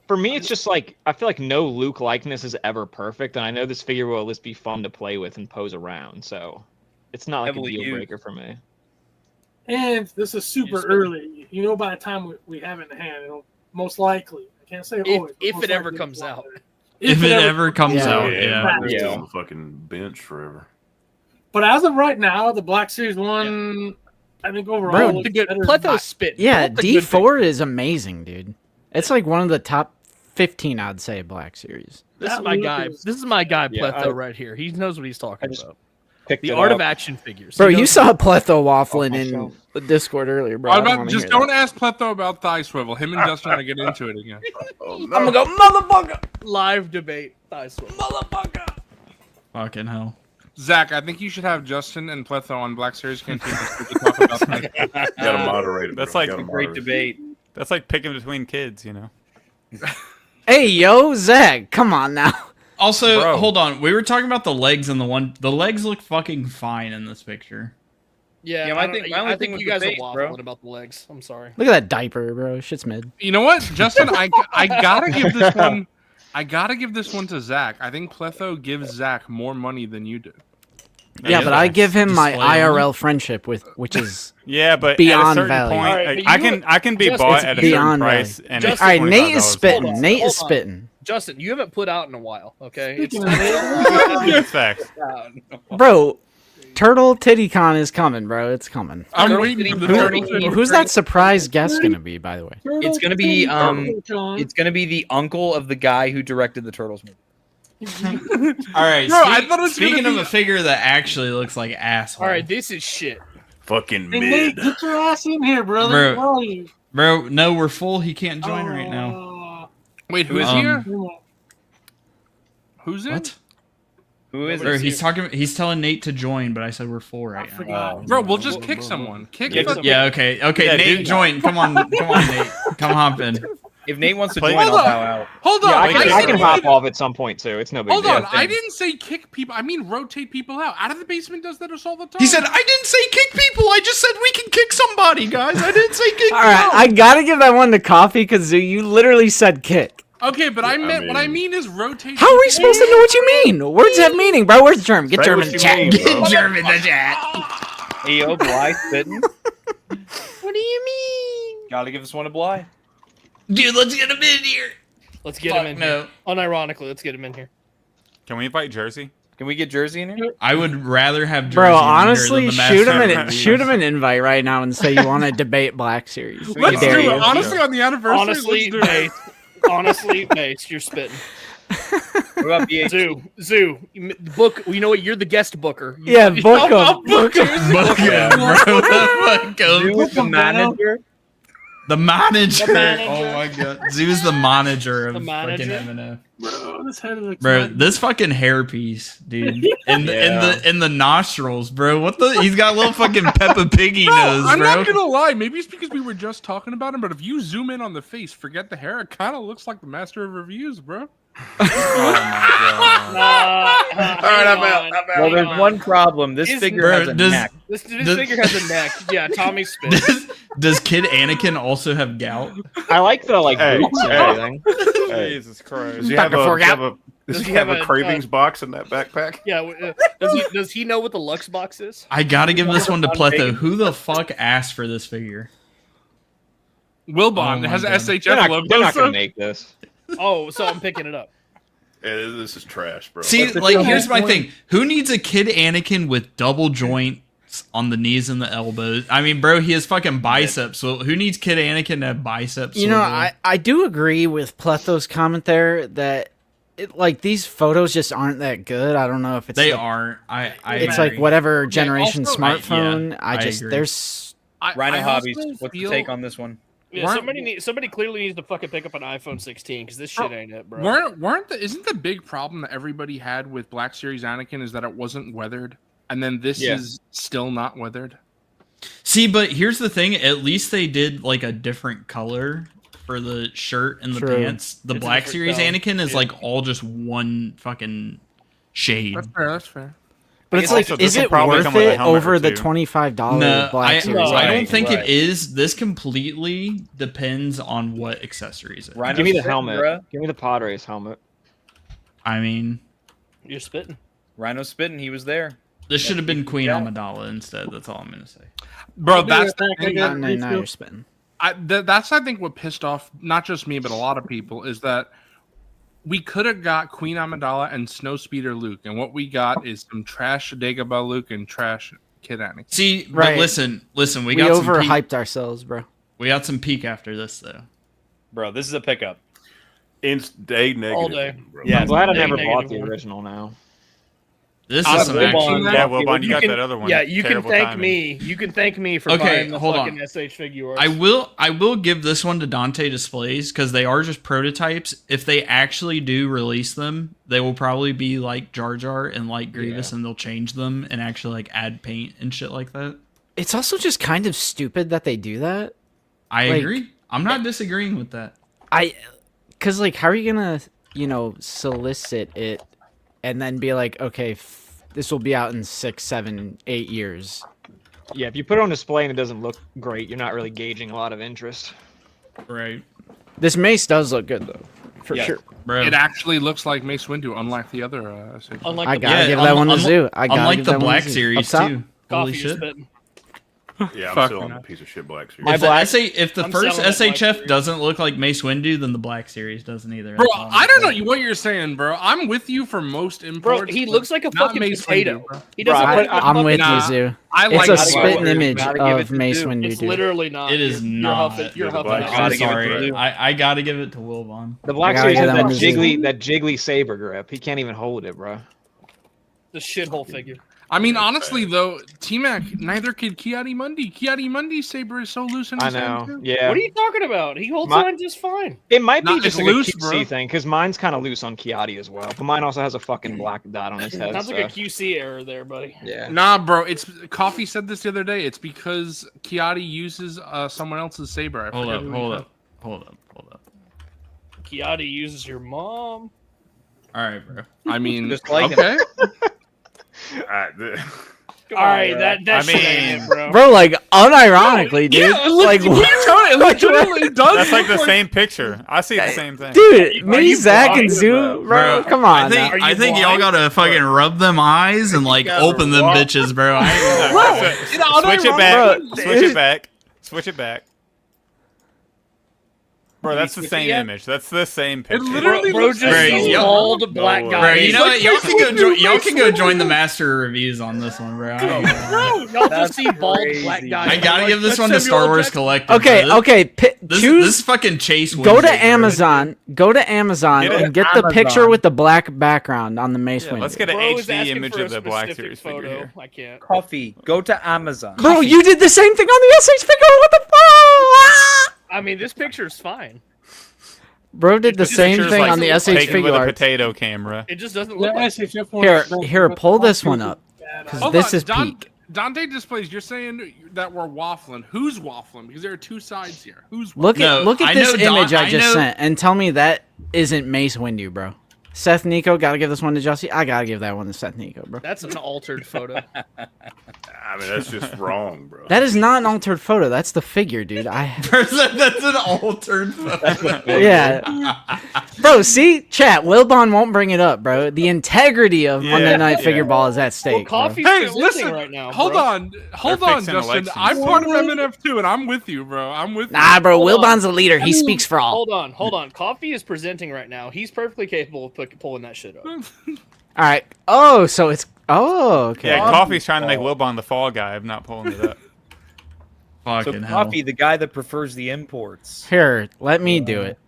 for me, it's just like I feel like no Luke likeness is ever perfect, and I know this figure will at least be fun to play with and pose around. So it's not like Heavily a deal used. breaker for me. And this is super Yes, sir. early. You know, by the time we have it in hand, it'll most likely. I can't say always. but If most it ever likely comes it'll out. be there. If it ever comes Yeah. out, Yeah, yeah. it's Yeah. still on the fucking bench forever. But as of right now, the Black Series one, I think overall, Bro, looks The good better Pletho's spit. Yeah, That's a good D4 is amazing, dude. It's like one of the top 15, I'd say, Black Series. This is That my Luke guy. is- This is my guy, Yeah, Pletho, right here. He knows what he's talking just about. Picked The it art up. of action figures. Bro, He you knows- saw Pletho waffling my in shelf. the Discord earlier, bro. I'm I don't about, wanna just hear don't that. ask Pletho about thigh swivel. Him and Justin are gonna get into it again. Oh, I'm gonna go, motherfucker. Live debate. Nice one. Motherfucker. Fucking hell. Zach, I think you should have Justin and Pletho on Black Series Canteen so we can talk about that. You gotta moderate it. That's bro. like You gotta a Great moderate it. debate. That's like picking between kids, you know. Hey, yo, Zach, come on now. Also, Bro. hold on. We were talking about the legs and the legs look fucking fine in this picture. Yeah, Yeah, my thing- my only I thing think was you the guys face, are bro. waffling about the legs. I'm sorry. Look at that diaper, bro. Shit's mid. You know what, Justin? I gotta give this one. I gotta give this one to Zach. I think Pletho gives Zach more money than you do. Yeah, but I give him my Display IRL friendship which is Yeah, but Beyond at a certain value. point, All right, like, but I can be Justin, bought it's at a certain beyond price. value. And Justin- it's all right. Nate is $25 spitting. Hold on, Nate hold is on. spitting, Justin, you haven't put out in a while. Okay. Speaking It's- of Nate, That's facts. bro. Turtle TittyCon is coming, bro. It's coming. I'm Turtle waiting for the City turtle. Turtle. Who's that surprise guest gonna be, by the way? It's gonna be John. it's gonna be the uncle of the guy who directed the Turtles movie. All right. Bro, I thought it was speaking gonna of be- a figure that actually looks like asshole. All right, this is shit. Fucking Hey, mid. Nate, get your ass in here, brother. Bro. Where are you? Bro, no, we're full. He can't join right now. Wait, who's Um, here? Who's in? What? Who is Bro, it? he's telling Nate to join, but I said we're full right now. forgot. Bro, we'll just kick someone. Kick Yeah, fucking- Yeah, okay. Yeah, Nate, dude. join. Come on, Nate. Come hop in. If Nate wants to Play- join, I'll Hold bow on. out. Hold on. Yeah, I I can said- hop off at some point too. It's no big Hold deal. on. I didn't say kick people. I mean rotate people out. Out of the basement does that all the time. He said, I didn't say kick people. I just said we can kick somebody, guys. I didn't say kick All right, I gotta give that one to Coffee because you literally said kick. Okay, but I meant what I mean- mean is rotate. How are we people supposed to know what you mean? Words have meaning, bro. Where's Germ? Get Say Germ what in the you chat. mean, bro. Germ in the chat. Hey, yo, Bly spitting. What do you mean? Gotta give this one a Bly. Dude, let's get him in here. Let's get Fuck him in no. here. Unironically, let's get him in here. Can we invite Jersey? Can we get Jersey in here? I would rather have Jersey Bro, in here honestly, than the shoot him an invite right now and say you want to debate Black Series. I Let's dare do you. it. Honestly, on the anniversary. Honestly, let's do it. Mace. Honestly, Mace, you're spitting. What about BH? Zoo, book. You know what? You're the guest booker. Yeah, book him. I'll book him. Book him, bro. Fuck him. Who's the manager? The manager. The manager. Oh my god. Zoo's the manager of The fucking manager? MNF. Bro, this head looks Bro, like- this fucking hairpiece, dude. In the nostrils, bro. What the? He's got a little fucking Peppa Piggy nose, I'm bro. not gonna lie. Maybe it's because we were just talking about him, but if you zoom in on the face, forget the hair, it kind of looks like the master of reviews, bro. Oh my god. All right, I'm out. Well, there's one problem. This Is- figure Bro, has a does- neck. This figure has a neck. Yeah, Tommy spit. Does Kid Anakin also have gout? I like the like Hey, boots and hey. everything. Jesus Christ. Does he have Dr. a, Forgout. does he have a cravings box in that backpack? Yeah, does he know what the Lux box is? I gotta give this one to Pletho. Who the fuck asked for this figure? Wilbon Oh my has God. SHF logo. They're not so- gonna make this. Oh, so I'm picking it up. Yeah, this is trash, bro. See, like, here's my thing. Who needs a Kid Anakin with double joints on the knees and the elbows? I mean, bro, he has fucking biceps. So who needs Kid Anakin to have biceps? You know, swivel? I do agree with Pletho's comment there that like these photos just aren't that good. I don't know if it's they the- aren't. I It's agree. like whatever generation also- smartphone. I agree. there's Rhino I Hobbies. also What's the feel- take on this one? Yeah, Weren't- somebody clearly needs to fucking pick up an iPhone 16 because this shit ain't it, bro. Isn't the big problem that everybody had with Black Series Anakin is that it wasn't weathered, and then this Yeah. is still not weathered? See, but here's the thing. At least they did like a different color for the shirt and the True. pants. The It's a Black different Series tone. Anakin is Yeah. like all just one fucking shade. That's fair. That's fair. but it's Also, like, this is will it probably worth come with a it helmet over or the two. $25 No, Black I Series? don't Right, think right. it is. This completely depends on what accessories it. Rhino Give me the spitting, helmet. bruh. Give me the pod race helmet. I mean, You're spitting. Rhino spitting. He was there. this should have been Queen Yeah. Amidala instead. That's all I'm gonna say. Bro, that's the back thing. again. Now you're spitting. That's I think what pissed off not just me but a lot of people is that we could have got Queen Amidala and Snowspeeder Luke, and what we got is some trash Dagobah Luke and trash Kid Anakin. See, Right. but listen. We We got some peak. overhyped ourselves, bro. We got some peak after this though. Bro, this is a pickup. Day negative. All day. Bro. Yeah. I'm glad I Negative never bought the one. original now. This I'll is some move action. on. Yeah, Wilbon, you got can- that other one. Yeah, you can Terrible thank timing. me. You can thank me for Okay, buying the hold on. fucking SH figure. I will give this one to Dante Displays because they are just prototypes. If they actually do release them, they will probably be like Jar Jar and like Grievous, and they'll change them and actually like add paint and shit like that. It's also just kind of stupid that they do that. I Like- agree. I'm not disagreeing with that. Because like, how are you gonna, solicit it, and then be like, okay, this will be out in 6, 7, 8 years. Yeah, if you put it on display and it doesn't look great, you're not really gauging a lot of interest. Right, This mace does look good though, for Yeah. sure. bro. It actually looks like Mace Windu, unlike the other. Unlike I the gotta Yeah, give that one to un- Zoo. I gotta Unlike give the that one Black to Zoo. Series Up top? too. coffee, Holy you're shit! spitting. Yeah, I'm Fuck still on no. a piece of shit Black Series. If the I'm first selling that Black SHF Series. doesn't look like Mace Windu, then the Black Series doesn't either. Bro, That's all I'm I don't saying. know what you're saying, bro. I'm with you for most Bro, imports. he but looks like a not fucking Mace potato. Windu, bro. He doesn't Bro, look like a I'm with Nah. you, Zoo. I It's like a that spitting one. image Gotta give it of to Mace Zoo. Windu, It's dude. literally not. It is You're not. huffing. You're Yeah, the huffing. Black it. I'm Gotta give it sorry. to Lou. I gotta give it to Wilbon. The Black gotta Series give has that that one to Zoo. jiggly saber grip. He can't even hold it, bro. The shithole figure. I mean, honestly, though, T-Mac, neither could Kiadi Mundi. Kiadi Mundi's saber is so loose in I his hand, know. too. Yeah. What are you talking about? He holds My- on just fine. It might be Not- just it's like loose, a QC bro. thing because mine's kind of loose on Kiadi as well. But mine also has a fucking black dot on his head. Sounds so. like a QC error there, buddy. Yeah. Nah, bro, it's Coffee said this the other day. It's because Kiadi uses someone else's saber. I Hold forget up, who he hold said. up, hold up, hold up. Kiadi uses your mom. All right, bro. I mean, Just like okay. All right, that I shit ain't mean- it, bro. Bro, like unironically, dude. Yeah, it looks, like, what are you telling me? It literally does. That's like look the same picture. I see the same thing. dude, me, you Zach, blind, and Zoo, bro. Come I on. think, now. I think y'all gotta fucking rub them eyes and like open them bitches, bro. I ain't gonna- Switch it back. Switch it back. Switch it back. Bro, that's the same image. That's the same picture. literally Bro looks just Right, sees yo- bald black Bro, Bro, guy. you know what? Y'all can go join the master reviews on this one, bro. I ain't gonna lie. Bro, y'all just That's see bald crazy. black guys. I gotta Like, give this that's one to Samuel Star Wars Jackson. Collective. Okay, bro. okay. This Choose. fucking Chase. Go Wednesday, to bro. Amazon. Go to Amazon Get it. and get the Amazon. picture with the black background on the Mace Yeah, Windu. let's get an Bro is HD asking image for a of the Black specific Series figure photo. here. I can't. Coffee. Go to Amazon. Bro, you did the same thing on the SH figure. What the fuck? I mean, this picture is fine. Bro did the same Pictures thing like on the SH taken figure with a art. potato camera. It just doesn't look The like. SHF one. Here, pull this one up. Because Hold this on, is peak. Dante Displays, you're saying that we're waffling. Who's waffling? Because there are two sides here. Who's waffling? Look No, at I this know image I just know- sent and tell me that isn't Mace Windu, bro. Seth Nico, gotta give this one to Jussie. I gotta give that one to Seth Nico, bro. That's an altered photo. I mean, that's just wrong, bro. That is not an altered photo. That's the figure, dude. That's an altered photo. Yeah. Bro, see? Chat, Wilbon won't bring it up, bro. The integrity of Monday Night Figure Ball is at stake. Well, Coffee's Hey, presenting listen. right now. Hold bro. on, fixing Justin. elections. I'm part of MNF too, and I'm with you, bro. I'm with you. Nah, bro. Hold Wilbon's on. a leader. He speaks for all. Hold on. Coffee is presenting right now. He's perfectly capable of pulling that shit up. All right. Oh, so it's. Oh, okay. Yeah, Coffee's trying to make Wilbon the fall guy of not pulling it up. So Fucking hell. Coffee, the guy that prefers the imports. Here, let me do it.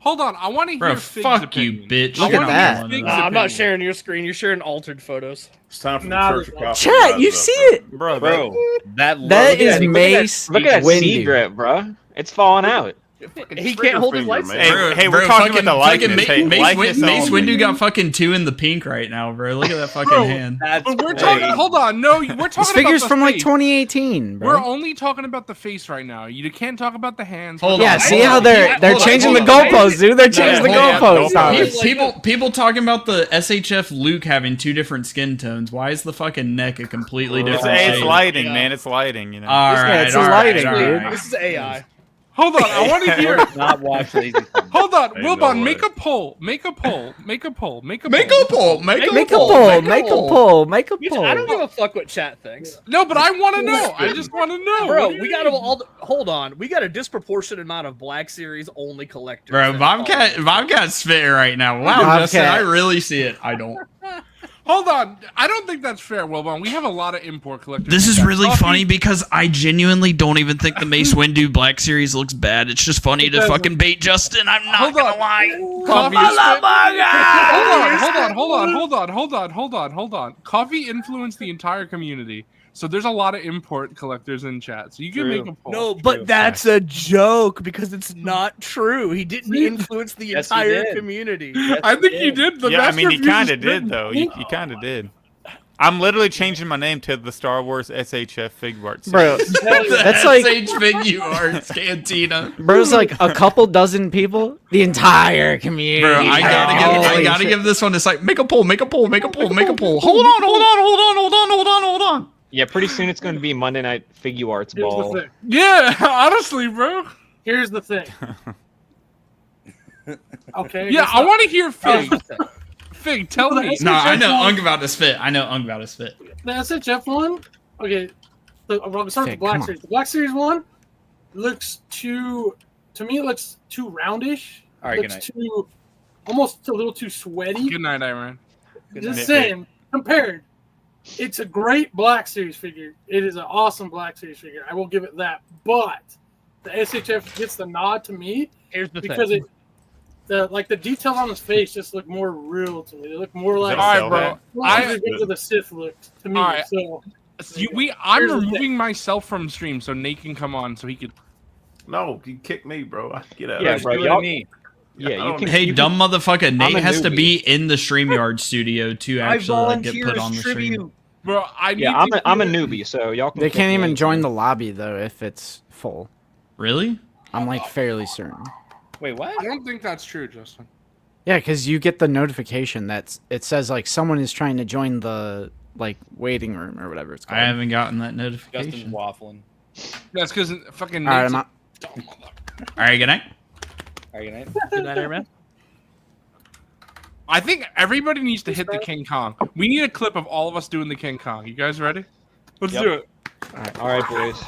Hold on, I want to hear Bro, Fig's fuck you, opinion. bitch. Look I at wanna that. hear Fig's Nah, I'm not opinion. sharing your screen. You're sharing altered photos. It's time for the Nah, Church of there's Coffee. Chat, to you rise see up. it? Bro, Bro, that That is logo- Mace Look at that seed Windu. drip, bro. It's falling out. He can't hold his finger, lightsaber. man. Hey, we're talking about the likeness. Hey, Mace likeness only. Windu got fucking 2 in the pink right now, bro. Look at that fucking Bro, hand. That's But we're great. talking. Hold on, no, we're talking This figure's about the from like face. 2018, bro. We're only talking about the face right now. You can't talk about the hands. Hold Yeah, on, see hold how on. they're Hold on, changing the hold on. goalposts, dude. They're changing the hold on. goalposts. Goalposts. Thomas. People talking about the SHF Luke having 2 different skin tones. Why is the fucking neck a completely It's, different it's shade? lighting, Yeah. man. It's lighting, you know. All right, it's all right, lighting, all dude. right. This is AI. Hold on, I want to hear. Not watch Lazy Sons. Hold on, Ain't no Wilbon, way. make a poll. Make a poll. Make a poll. Make a Make poll. a poll. Make a Make a poll. poll. Make a poll. Make a Bitch, I don't poll. give a fuck what chat thinks. No, but I want to know. I just want to know. Bro, What do you we got mean? hold on. We got a disproportionate amount of Black Series only collectors. Bro, that Bobcat's spitting right now. Wow, Bobcat. Justin, I really see it. I don't. Hold on. I don't think that's fair, Wilbon. We have a lot of import collectors. This is We got really Coffee. funny because I genuinely don't even think the Mace Windu Black Series looks bad. It's just funny to fucking bait Justin. I'm not Hold gonna on. lie. Coffee. Hold Hold on. Coffee influenced the entire community. So there's a lot of import collectors in chat. So you can True. make a poll. No, but that's a joke because it's not true. He didn't influence the Yes, he entire did. community. I think you did. The Yeah, I mean, Master you of Fusion kind of did, didn't. though. You kind of did. I'm literally changing my name to the Star Wars SHF Figure Art Bro, series. that's like, SH Figure Arts Cantina. bro's like a couple dozen people. The entire community. Bro, I Holy gotta shit. give this one to like make a poll. Hold on. Yeah, pretty soon it's going to be Monday Night Figure Arts Here's the Ball. thing. Yeah, honestly, bro. Here's the thing. Okay. Yeah, I want to hear Fig. Here's the thing. Fig, tell me. No, I know Unk about to spit. The SHF one. Okay. We'll start with Fig, the Black come on. Series. The Black Series one looks too. To me, it looks too roundish. All right, good looks night. too. Almost a little too sweaty. Good night, Iron. Just saying, compared, it's a great Black Series figure. It is an awesome Black Series figure. I will give it that. But the SHF gets the nod to me Here's the because thing. the details on his face just look more real to me. They look more like All right, bro. I to the Sith look to me. All right. So I'm Here's the removing thing. myself from stream so Nate can come on so he could. No, you kick me, bro. I get out. Yeah, of bro, here. y'all- I Yeah, you don't can. Hey, you dumb motherfucker, Nate a has to newbie. be in the StreamYard studio to actually like, get put on the stream. Bro, I need Yeah, to I'm a hear- newbie, so y'all can. They kick can't me even in. join the lobby though if it's full. Really? I'm like fairly certain. Wait, what? I don't think that's true, Justin. Yeah, because you get the notification that it says like someone is trying to join the like waiting room or whatever it's I called. haven't gotten that Justin's notification. waffling. That's because fucking All right, Nate's I'm out. All right, good night. All right, good night. Good night, man. I think everybody needs to hit the King Kong. We need a clip of all of us doing the King Kong. You guys ready? Let's do it. All right, boys.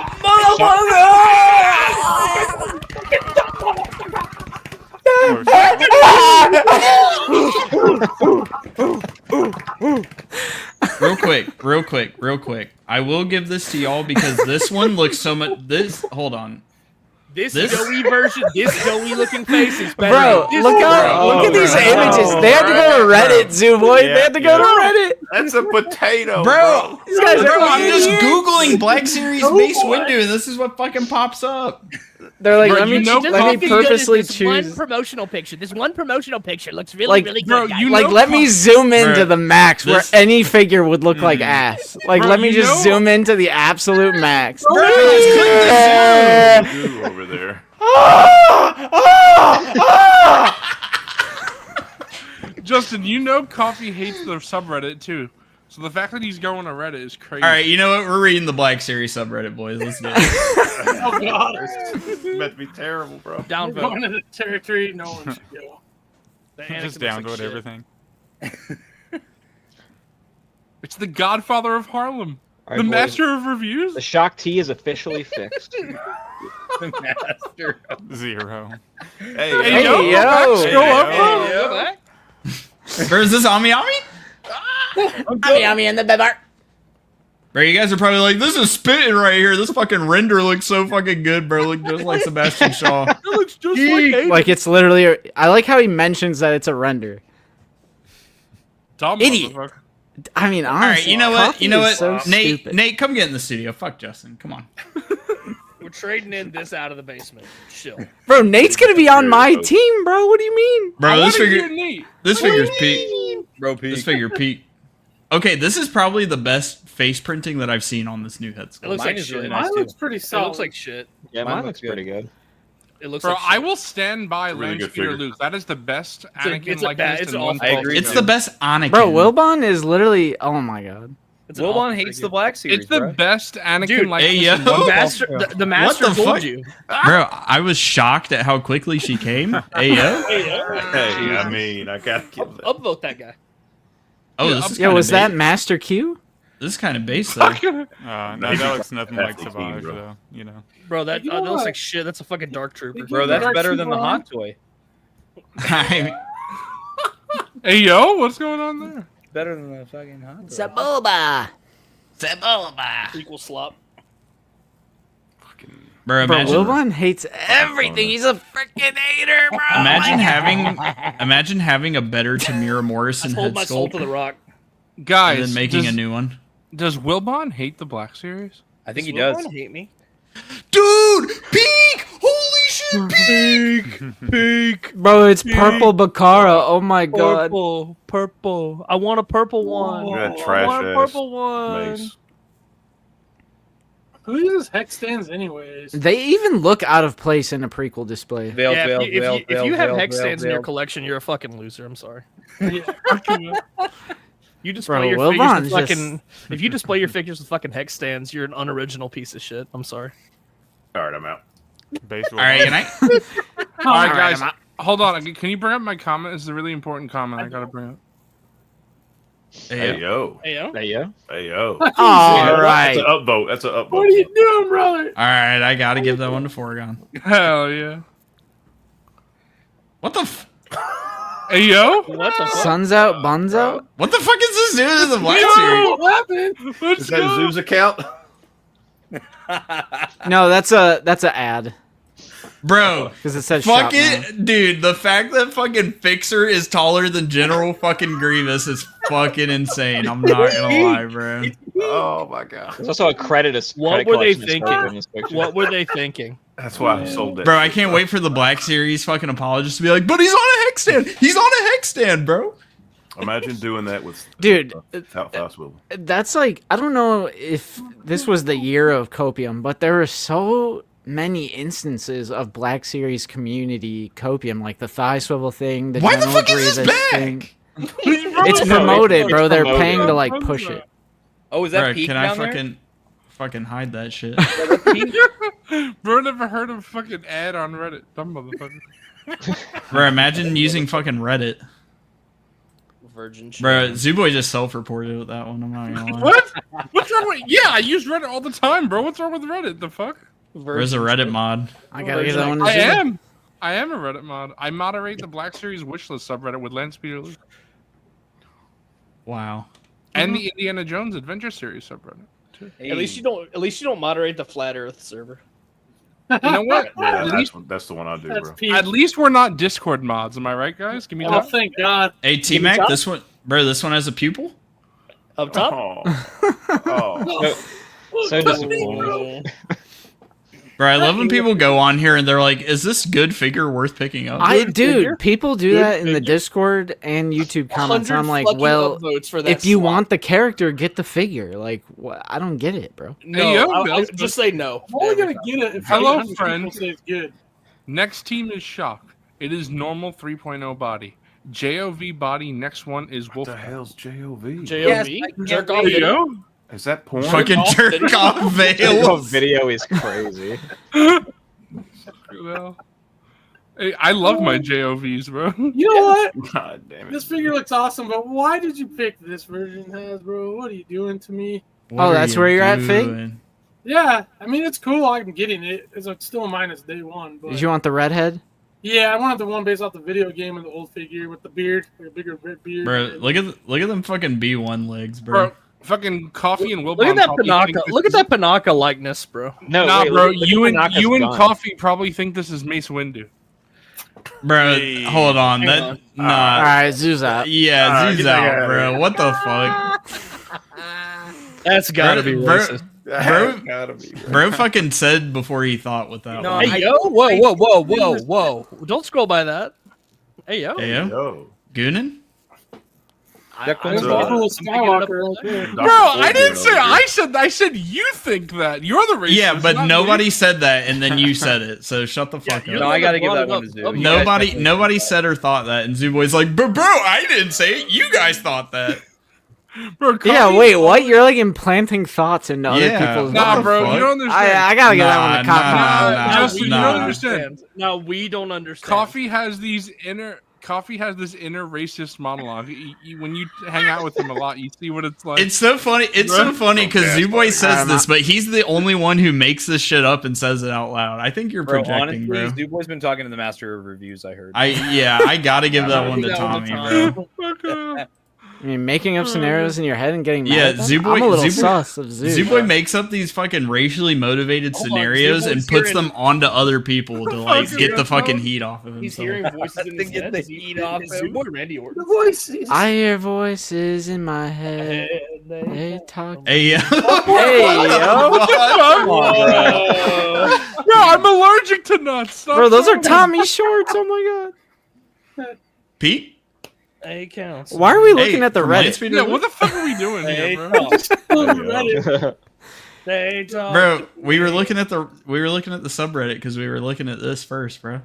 Real quick. I will give this to y'all because this one looks so much. Hold on. This This- doughy version, this doughy looking face is better. Bro, than this look one. out! Look at these bro. images. They had to go to Reddit, Zoo Boy. They had to go to Reddit. That's a potato, Bro, These guys bro, are I'm just idiots. Googling Black Series Mace Windu and this is what fucking pops up. They're like, Bro, let you me know let me coffee Good is purposely this one choose. promotional picture. This one promotional picture looks really, Like, really good. bro, guys. you Like, know let me zoom into Bro, the max where this- any figure would look like ass. Like, Bro, let me you just know- zoom into the absolute max. Bro, just click the zoom. Zoo over there. Justin, you know Coffee hates the subreddit too. So the fact that he's going to Reddit is crazy. All right, you know what? We're reading the Black Series subreddit, boys. Let's do it. Oh God. It's meant to be terrible, bro. We're Downvote. going to the territory no one should go. Just downvote everything. It's the Godfather of Harlem, All the right, boys. master of reviews. The shock T is officially fixed. The master. 0. Hey, Hey, yo, yo. back, scroll Hey, up, yo. bro. Or is this Ami Ami? Ami in the bebart. Bro, you guys are probably like, this is spitting right here. This fucking render looks so fucking good, bro. Look just like Sebastian Shaw. That looks just like Aiden. Like, it's literally. I like how he mentions that it's a render. Dumb Idiot. motherfucker. I mean, All right, honestly, you know what? Coffee You know is what? so Nate, stupid. Nate, come get in the studio. Fuck Justin. Come on. We're trading in this out of the basement. Chill. Bro, Nate's gonna be on my team, bro. What do you mean? Bro, I this wanna figure, get Nate. this figure's peak. Bro, This figure peak. Okay, this is probably the best face printing that I've seen on this new head It sculpt. looks Mine like is shit. really nice, Mine too. looks pretty It solid. looks like shit. Yeah, Mine mine looks looks pretty good. It looks Bro, like shit. I will stand by a really Lance good Peter figure. Luke. That is the best a- Anakin it's a likeness bad- it's in an one awful photo. agree. It's the best Anakin. Bro, Wilbon is literally. Oh my god. It's an awful Wilbon hates figure. the Black Series, It's the bro. best Anakin Dude, likeness hey, yo. in one The master, photo. the master the told fuck? you. Bro, I was shocked at how quickly she came. Hey, yo. Hey, I mean, I gotta give that. Upvote that guy. Oh, Yeah, this is Yo, kinda was that base. Master Q? This is kind of base, though. No, that looks nothing like That's the Savage, key, bro. though. You know. Bro, that, You know that looks what? like shit. That's a fucking dark trooper. Bro, that's Dark better than the Super hot toy. I- Hey, yo, what's going on there? Better than the fucking hot toy. Saboba. Equal slop. Bro, Bro, imagine, Wilbon hates everything. He's a freaking hater, bro. imagine having a better Tamira Morrison Hold head my soul to the sculpt rock. and Guys, then making does, a new one. does Wilbon hate the Black Series? I think he Will does. Vaughn hate me. Dude, peak! Holy shit, peak! Bro, it's purple Bakara. Oh my god. Purple. I want a purple one. Look at that I trash want a ass purple one. mace. Who uses hex stands anyways? They even look out of place in a prequel display. Veil, Yeah, veil, if you, veil, if you veil, have veil, hex veil, stands in your veil. collection, you're a fucking loser. I'm sorry. Yeah. You display Bro, your Will figures Vaughn's with just- fucking. If you display your figures with fucking hex stands, you're an unoriginal piece of shit. I'm sorry. All right, I'm out. Base All right, and I. All right, All right, guys, I'm out. hold on. Can you bring up my comment? It's a really important comment I gotta bring up. Hey, yo. Hey yo. Hey, yeah. Hey, yo. All right. That's an upvote. That's an upvote. What are you doing, brother? All right, I gotta give that one to Foregon. Hell yeah. What the? F- Hey, yo. What the fuck? Sun's out, buns out. what the fuck is this doing to the Black Yo! Series? What happened? Let's Is that go. Zoo's account? No, that's a ad Bro, because it says shop fuck now. it, dude. The fact that fucking Fixer is taller than General fucking Grievous is fucking insane. I'm not gonna lie, bro. Oh my god. There's also a credit. What credit were they collection thinking? display in this picture. What were they thinking? That's why I sold that. Bro, I can't wait for the Black Series fucking apologists to be like, but he's on a hex stand. He's on a hex stand, bro. Imagine doing that with Dude, House Will. That's like, I don't know if this was the year of copium, but there were so many instances of Black Series community copium, like the thigh swivel thing, the Why the General fuck is this Grievous back? thing. It's promoted, bro. They're paying to like push it. Oh, is that Bro, Pete can I down fucking hide that shit? there? Bro, never heard of a fucking ad on Reddit. Dumb motherfucker. Bro, imagine using fucking Reddit. Virgin shit. Bro, Zooboy just self-reported with that one. I'm not gonna lie. What? What's wrong with? Yeah, I use Reddit all the time, bro. What's wrong with Reddit? The fuck? There's a Reddit mod. I gotta give that one to I Zero. am. I am a Reddit mod. I moderate the Black Series wishlist subreddit with Lance Peter Luke Wow. and the Indiana Jones Adventure Series subreddit. Too. At least you don't moderate the flat Earth server. You know what? Yeah, at, least, that's the one I do, That's bro. Pete. at least we're not Discord mods. Am I right, guys? Give me Oh, that. thank God. Hey, T-Mac, this one, bro, this one has a pupil? Up top. Oh. Oh. So disappointing. Bro, I love when people go on here and they're like, "Is this good figure worth picking up?" Dude, people do that in the Discord and YouTube comments. And I'm like, well, if you want the character, get the figure. Like, I don't get it, bro. No, I'll just say no. I'm only gonna get it if Hello, 800 friend. people say it's good. Next team is Shock. It is normal 3.0 body. JOV body. Next one is Wolf. What the hell's JOV? JOV? Jerk off There you video? go. Is that porn? Fucking jerk off veils. Video is crazy. Well, hey, I love my JOVs, bro. You know what? God damn it. This figure looks awesome, but why did you pick this version, Hasbro? What are you doing to me? What are that's you where you're at, Fig? doing? Yeah, I mean it's cool. I'm getting it. It's still mine as day one. But Did you want the redhead? yeah, I wanted the one based off the video game and the old figure with the beard, like a bigger red beard. Bro, look at them fucking B1 legs, bro. Bro, fucking Coffee and Wilbon. Look at that probably Panaka. think this Look at is- that Panaka likeness, bro. No, Nah, wait, bro. look at You Tanaka's and gun. Coffee probably think this is Mace Windu. Bro, hold on. Hang That on. nah. All right, Zeus out. Yeah, get Z's that guy out, out bro. of here. What the fuck? That's gotta be Bro, racist. bro, Gotta be, bro fucking said before he thought with that No, one. Hey, yo. Whoa. Don't scroll by that. Hey, yo. Hey, yo. Yo. Goonin? That That's So- the cool I'm picking it up. Skywalker right there. Bro, I didn't say. I said you think that. You're the racist. Yeah, but not nobody me. said that, and then you said it. So shut the fuck you're up. No, I gotta give Brought that it one up. to Zoo. Oh, You guys Nobody, definitely- nobody said or thought that, and Zuboy's like, "But bro, I didn't say it. You guys thought that." Bro, Yeah, Coffee- wait, what? You're like implanting thoughts into other Yeah. people's Nah, the bro, fuck? you don't understand. I gotta get that one to Nah, Coffee. nah, Justin, you nah. don't understand. Now we don't understand. Coffee has this inner racist monologue. When you hang out with him a lot, you see what it's like. It's so funny. It's so funny because Okay. Zuboy says I'm this, but he's the only one who makes this shit up and says it out loud. I think you're Bro, projecting, honestly, bro. Zuboy's been talking to the master of reviews, I heard. I gotta give that one to That one to Tommy, Tommy. bro. I mean, making up scenarios in your head and getting mad Yeah, at them? Zuboy- I'm a little Zuboy- sus of Zeus. Zuboy makes up these fucking racially motivated Hold on, scenarios and Zuboy's puts hearing- them onto other people to like fuck get is the that, fucking bro? heat off of He's himself. hearing voices in his Get head. the Is he- heat off is him. Zuboy Randy Orton? The voices. I hear voices in my head. They talk. Hey, yo. Hey, yo. Come on, bro. Bro, I'm allergic to nuts. Stop Bro, those are showing me. Tommy shorts. Oh my god. Pete? Hey, counts. Why are we looking Hey, at the from Reddit? Lightspeed Yeah, to what the fuck are we doing Hey, here, bro? talk. Hey, talk. Bro, we were looking at the subreddit because we were looking at this first, bro.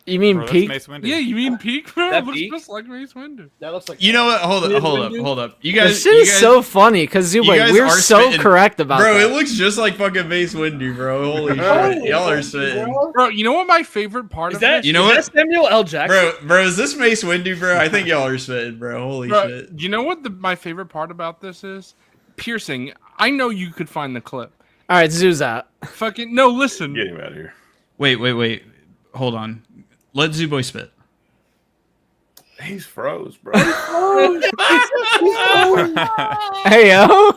You mean Bro, that's Pete? Mace Windu. Yeah, you mean Peak, bro? That It looks Peak? just like Mace Windu. That looks like You know what? Hold Mid up. Windu? You This guys, shit is so funny because you Zuboy, guys we're are so spitting- correct about bro, that. it looks just like fucking Mace Windu, bro. Holy Oh, shit, y'all are spitting. Bro, you know what my favorite part Is of that, this? You know is what? that Samuel L. Jackson? Bro, is this Mace Windu, bro? I think y'all are spitting, bro. Holy Bro, shit. you know what my favorite part about this is? Piercing. I know you could find the clip. All right, Zeus out. Fucking no, listen. Get him out of here. Wait. Hold on. Let Zuboy spit. He's froze, bro. Hey yo.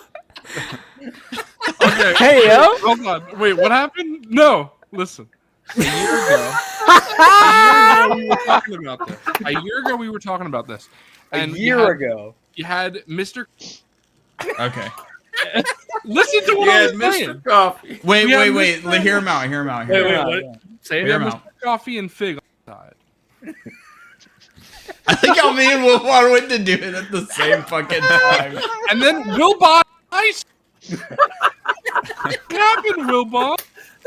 Okay. Hey yo. Hold on. Wait, what happened? No. Listen. A year ago, we were talking about this. A year ago, we were talking about this. A And year ago. You had Mr. Okay. Listen to what I was saying. Coffee. Wait. Yeah, Hear him out. Wait, what? Say We it. had Mr. Coffee and Fig on the side. I think y'all me and Wolfwan went to do it at the same fucking time. And then Wilbon Ice. What happened, Wilbon?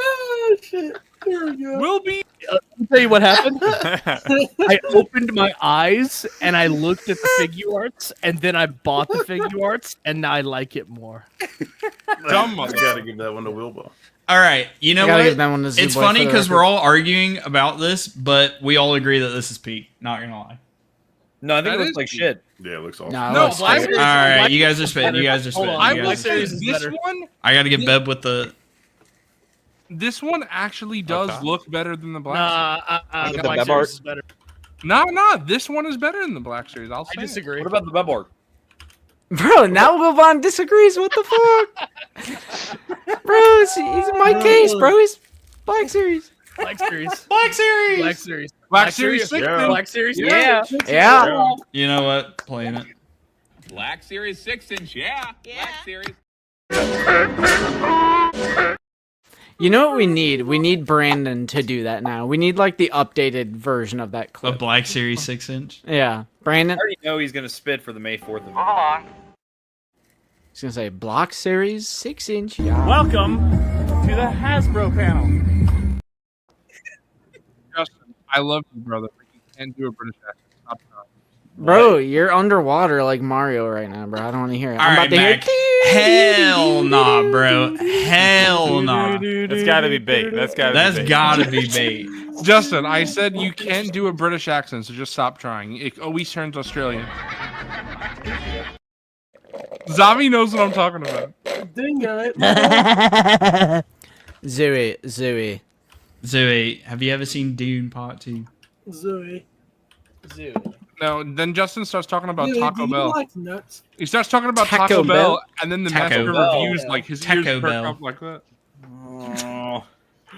Oh shit. There we go. Will be. I'll tell you what happened. I opened my eyes and I looked at the figure arts, and then I bought the figure arts, and now I like it more. Dumb I gotta give that one to Wilbon. All right, you know I gotta what? give that one to It's Zuboy funny for the because record. we're all arguing about this, but we all agree that this is peak. Not gonna lie. No, I think That it looks is like peak. shit. Yeah, it looks awesome. Nah, No, looks Black great. Series- All right, Black you guys are Series spitting. You guys are Hold on, spitting. I You will guys are Black say Series spitting. is this better. one. I gotta get Beb with the. This one actually does Okay. look better than the Black Nah, With the the Black web Series art? is better. Series. Nah, this one is better than the Black Series. I'll say I it. disagree. What about the web art? Bro, now Wilbon disagrees. What the fuck? Bro, he's in my case, bro. He's Black Series. Black Series. Black Series. Black Series. Black Series Yeah. 16. Black Series. Yeah. Yeah. You know what? Playing it. Black Series 6-inch, yeah. Black Series. You know what we need? We need Brandon to do that now. We need like the updated version of that A clip. Black Series 6-inch. Yeah, I Brandon. already know he's gonna spit for the May 4th event. I was gonna say Block Series 6-inch. Yeah. Welcome to the Hasbro panel. Justin, I love you, brother, but you can't do a British accent. Stop trying. Bro, you're underwater like Mario right now, bro. I don't want to hear it. All right, Mac. Hell nah, bro. Hell nah. That's got to be bait. That's Gotta be bait. Justin, I said you can't do a British accent, so just stop trying. It always turns Australian. Zavi knows what I'm talking about. Dingo. Zooey. Zoe, have you ever seen Dune Part 2? Zoe. Zoo. No, then Justin starts talking about Zoe, Taco do you Bell. like nuts? He starts talking about Taco Taco Bell, Bell? and then the Taco master Bell. reviews like his Taco ears perk Bell. up like that. Oh.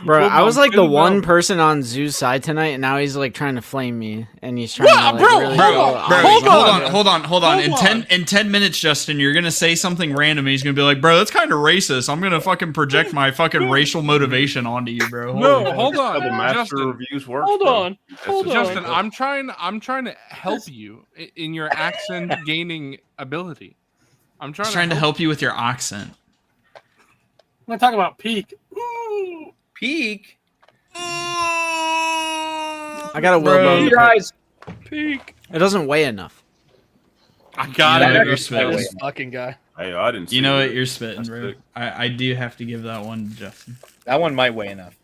Bro, Well, I was like the Taco one Bell. person on Zoo's side tonight, and now he's like trying to flame me, and he's trying What? to like Bro, really bro, go bro, off. Hold on. Hold In 10 minutes, Justin, you're gonna say something random, and he's gonna be like, "Bro, that's kind of racist." I'm gonna fucking project my fucking racial motivation onto you, bro. No, hold How the on, master Justin. reviews work. Hold on. Hold on. Justin, I'm trying to help you in your accent gaining ability. I'm Just trying to help you with your accent. I'm gonna talk about peak. Ooh. Peak. I got a Bro, Wilbon. Guys. Peak. It doesn't weigh enough. I got You know it. what, you're spitting. This fucking guy. Hey, I didn't see You know it. what? You're spitting, That's bro. big. I do have to give that one to Justin. That one might weigh enough.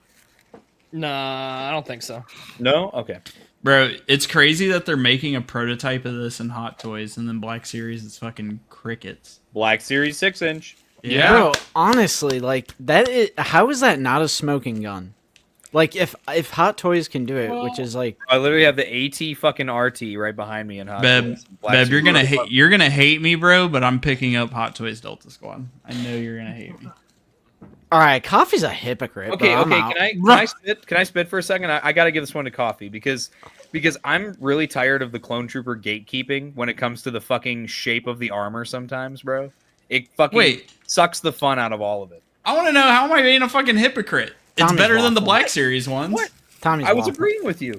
Nah, I don't think so. No? Okay. Bro, it's crazy that they're making a prototype of this in Hot Toys, and then Black Series is fucking crickets. Black Series 6-inch. Yeah. Bro, honestly, like that is, how is that not a smoking gun? Like if Hot Toys can do it, which is like I literally have the AT fucking RT right behind me in Hot Beb, Toys. Black Beb, you're Series. gonna hate me, bro, but I'm picking up Hot Toys Delta Squad. I know you're gonna hate me. all right, Coffee's a hypocrite. Okay, bro. I'm okay. out. Can I spit? Can I spit for a second? I gotta give this one to Coffee because I'm really tired of the Clone Trooper gatekeeping when it comes to the fucking shape of the armor. Sometimes, bro, it fucking sucks the fun out of all of it. I want to know, how am I being a fucking hypocrite? It's Tommy's better than the waffling. Black Series ones. What? Tommy's I was waffling. agreeing with you.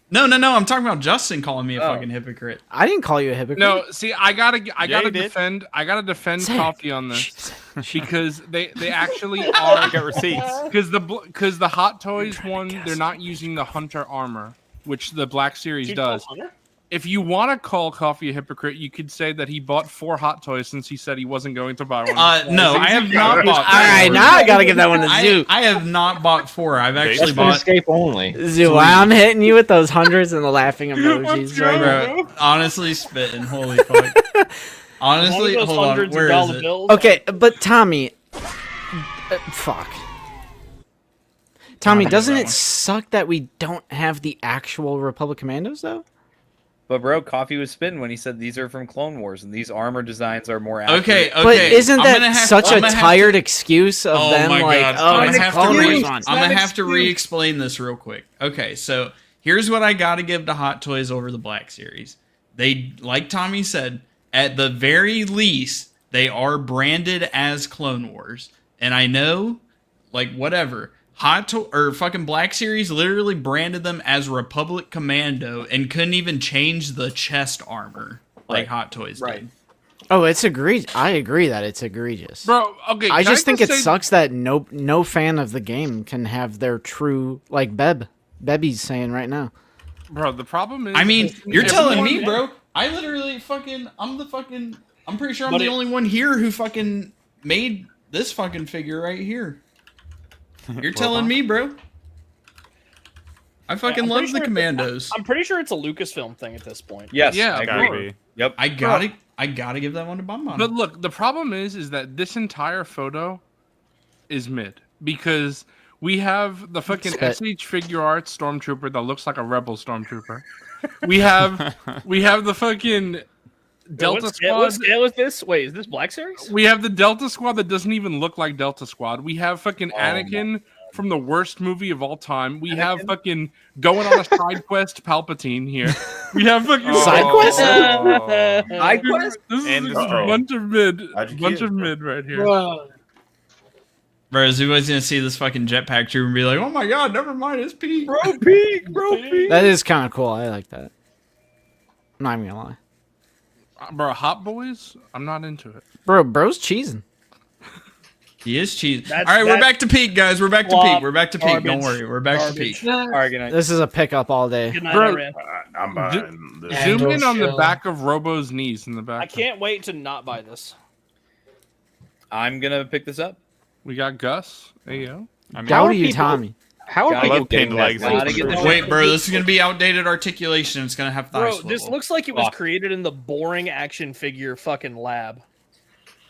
No. I'm talking about Justin calling me a Oh. fucking hypocrite. I didn't call you a hypocrite. No, see, I gotta you did. defend Say it. Coffee on this because they actually I are got receipts. because the Hot Toys one they're not using the Hunter armor, which the Black Series does. If you want to call Coffee a hypocrite, you could say that he bought 4 Hot Toys since he said he wasn't going to buy one. No, I have not bought. All right, now I gotta give that one to Zoo. I have not bought 4. I've actually That's bought. escape only. Zoo, why I'm hitting you with those hundreds and the laughing emojis right now. Bro, honestly, spitting. Holy fuck. Honestly, One of those hold on. hundreds of Where is dollar it? bills. Okay, but Tommy, fuck. Tommy, Tommy, doesn't that it one. suck that we don't have the actual Republic Commandos though? But bro, Coffee was spitting when he said these are from Clone Wars and these armor designs are more Okay, accurate. okay. But isn't I'm that gonna have- such I'm a gonna have tired to- excuse of Oh them my like, God. oh, I'm the gonna have to Clone Wars re- one? I'm gonna have to re-explain this real quick. Okay, so here's what I gotta give to Hot Toys over the Black Series. They, like Tommy said, at the very least, they are branded as Clone Wars. And I know, like, whatever. Fucking Black Series literally branded them as Republic Commando and couldn't even change the chest armor like Hot Toys did. Oh, it's egregious. I agree that it's egregious. Bro, okay. I can just think it say- sucks that no fan of the game can have their true, like Bebby's saying right now. Bro, the problem is. I mean, you're everyone- telling me, bro. I literally I'm pretty sure I'm But the it- only one here who fucking made this fucking figure right here. You're telling me, bro. I fucking I'm love pretty the sure Commandos. I'm pretty sure it's a Lucasfilm thing at this point. Yes, Yeah, I Gotta agree. be. Yep. I gotta give that one to Bonbon. But look, the problem is that this entire photo is mid because we have the fucking Spit. SH figure art stormtrooper that looks like a rebel stormtrooper. We have the fucking Delta What Squad. scale is this? Wait, is this Black Series? We have the Delta Squad that doesn't even look like Delta Squad. We have fucking Anakin from the worst movie of all time. We have fucking going on a side quest Palpatine here. We have fucking Side quest? I This is And a destroy. bunch of mid, How'd you bunch kill of it, bro? mid right here. Bro, Bro, is always gonna see this fucking jetpack trooper and be like, "Oh my god, never mind, it's Pete." Bro, Pete, That is kind of cool. I like that. I'm not even gonna lie. Bro, Hot Boys, I'm not into it. Bro's cheesing. He is cheesing. All That's- right, we're that's back to Pete, guys. We're back to flop, Pete. We're back to Pete. Don't garbage, worry, we're back to Pete. garbage. All right, good night. This is a pickup all day. Good night, Bro, Iran. I'm buying this. Zoom in on the chill. back of Robo's knees in the back. I can't wait to not buy this. I'm gonna pick this up. We got Gus. Ayo. I mean, Down to you, people- Tommy. How are I people love getting pinned that legs. late? Gotta get the- Wait, bro, this is gonna be outdated articulation. It's gonna have thigh Bro, swivel. this looks like it was Fuck. created in the boring action figure fucking lab.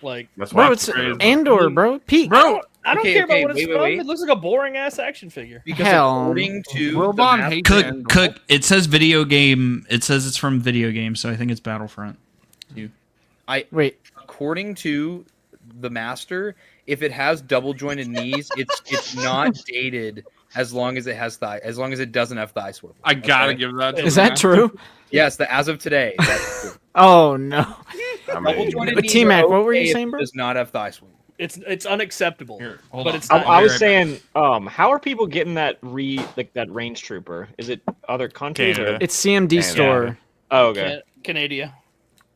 Like, That's why Bro, I'm it's crazy. Andor, bro. Pete. Bro, I don't Okay, care okay, about what it's wait, from. wait. It looks like a boring ass action figure. Because Hell. according to the Wilbon map- hates Cook, Andor. Cook. It says video game. It says it's from video game, so I think it's Battlefront. Wait. according to the master, if it has double jointed knees, it's not dated as long as it has as long as it doesn't have thigh swivel. I gotta Okay? give that to Is the that master. true? Yes, as of today. That's true. Oh no. I Double mean, jointed But knees T-Mac, are what were you okay if saying, it bro? Does not have thigh swivel. It's unacceptable. Here, hold but on. it's I, not. I was right saying, how are people getting that that range trooper? Is it other countries? Or? Canada. It's CMD store. Oh, okay. Canada.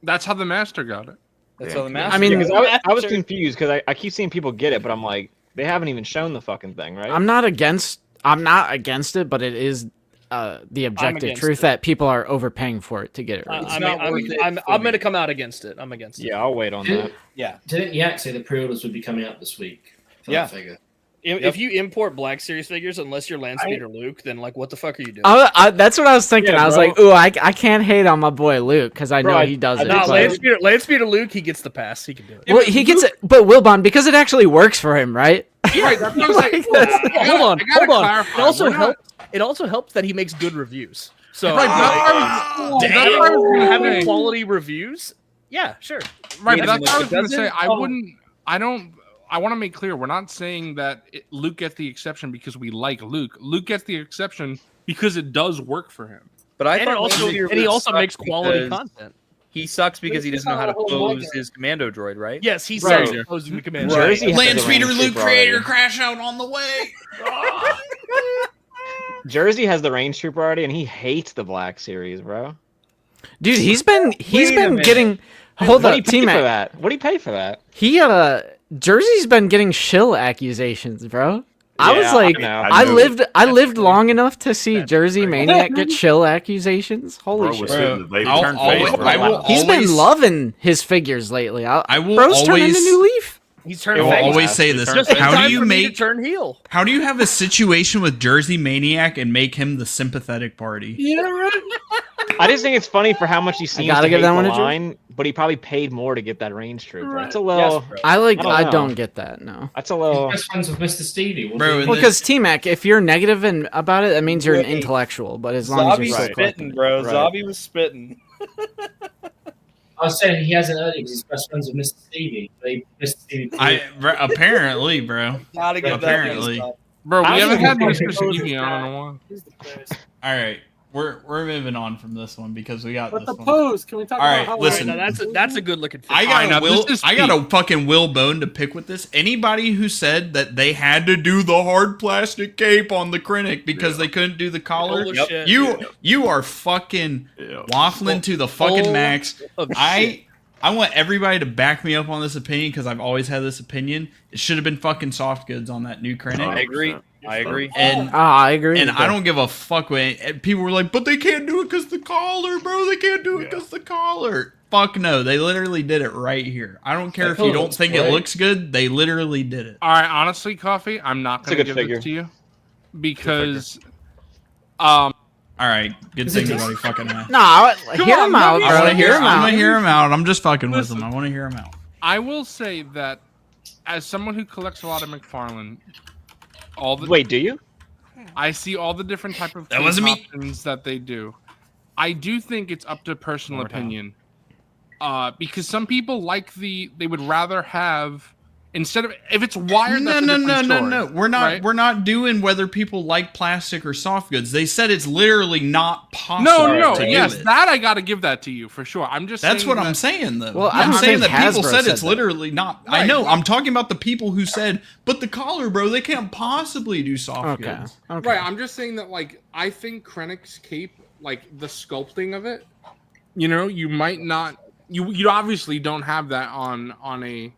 That's how the master got it. That's Yeah. how the master. I mean, Because I was Sure. confused because I keep seeing people get it, but I'm like, they haven't even shown the fucking thing, right? I'm not against it, but it is the objective against truth it. that people are overpaying for it to get it. I released. mean, not worth it I'm for going me. to come out against it. I'm against it. Yeah, I'll wait on that. Yeah. Didn't Yak say the pre-orders would be coming out this week? For Yeah. that figure? If you import Black Series figures, unless you're Landspeeder Luke, then like, what the fuck are you doing? That's what I was thinking. Yeah, I was bro. like, ooh, I can't hate on my boy Luke because I know Bro, he does it. No, but- Landspeeder Luke, he gets the pass. He can do it. well, he gets it, but Wilbon, because it actually works for him, right? Right, that's what I was like. Like, that's- Hold on, I gotta hold on. clarify, It also we're not- helps. It also helps that he makes good reviews. So Right, that's what I was- that's what I was gonna having say. quality reviews, yeah, sure. Right, Yeah, but that's what I was it going to say. doesn't- I want to make clear, we're not saying that Luke gets the exception because we like Luke. Luke gets the exception because it does work for him. But I And, thought it also, Landspeeder and he would also suck makes quality because content. He sucks because he doesn't know how to close his commando droid, right? Yes, he Right. sucks at closing the command. Jersey has the Landspeeder range Luke trooper creator already. crash out on the way. Jersey has the range trooper already, and he hates the Black Series, bro. Dude, he's been Wait a minute. getting. Hold What up, do you pay for T-Mac. that? What do you pay for that? He Jersey's been getting shill accusations, bro. I was Yeah, like, I know. I lived long enough to see Jersey Maniac get shill accusations. Holy bro was shit. sitting the vape I'll turn always- face, bro. I will He's always- been loving his figures lately. I will Bro's turning a always- new leaf. He's I turning will face. always say this: Just in how time do you for me to make? turn heel? How do you have a situation with Jersey Maniac and make him the sympathetic party? Yeah, right. I just think it's funny for how much he seems gotta to give hate that the one a Jersey. line, but he probably paid more to get that range trooper. Right. It's a little. bro. I know. don't get that. No. That's a little. Best friends with Mr. Stevie. wasn't Bro, he? and Well, the- because T-Mac, if you're negative about it, that means you're an Wait. intellectual. But as long as Zabi you're was still collecting spitting, it. bro. Right. Zabi was spitting. I was saying he hasn't earlier because he's best friends with Mr. Stevie. Mr. Stevie. Apparently, bro. Gotta get Apparently. that. Bro, we I haven't was had thinking- Mr. Stevie on in a while. He's the best. All right, we're moving on from this one because we got But this the one. pose, can we talk All about right, how listen. Now that's a good looking. I Alright, now got a will. this is I got a fucking will bone to pick with this. Anybody who said that they had to do the hard plastic cape on the Krennic because they couldn't do the collar, Full of shit. you are fucking Yeah. waffling to the fucking Full max. of I want everybody to back me up on this opinion because I've always had this opinion. It should have been fucking soft goods on that new Krennic. I agree. I agree. And I agree. and with I that. don't give a fuck when and people were like, but they can't do it because the collar, bro. They can't do it because the collar. Fuck no, they literally did it right here. I don't care if you don't think it looks good. They literally did it. All right, honestly, Coffee, I'm not It's a going to good give figure. this to you because All right, good thing nobody fucking asked. No, hear him out, I bro. want to Hear him I'm out. gonna hear him out. I'm just fucking with Listen. him. I want to hear him out. I will say that as someone who collects a lot of McFarlane, all the Wait, do you? I see all the different type of That wasn't me. options that they do. I do think it's up to personal More time. opinion, because some people like they would rather have Instead of if it's wired, No, that's a no, different no, story, no, no. We're not. right? We're not doing whether people like plastic or soft goods. They said it's literally not possible. No, to do yes, it. that I got to give that to you for sure. I'm just That's saying what that, I'm saying, though. Well, I I'm don't saying think that people Hasbro said said it's that. literally not. I Right. know. I'm talking about the people who said, but the collar, bro, they can't possibly do soft Okay. goods. Okay. Right, I'm just saying that like I think Krennic's cape, like the sculpting of it, you might not you obviously don't have that on a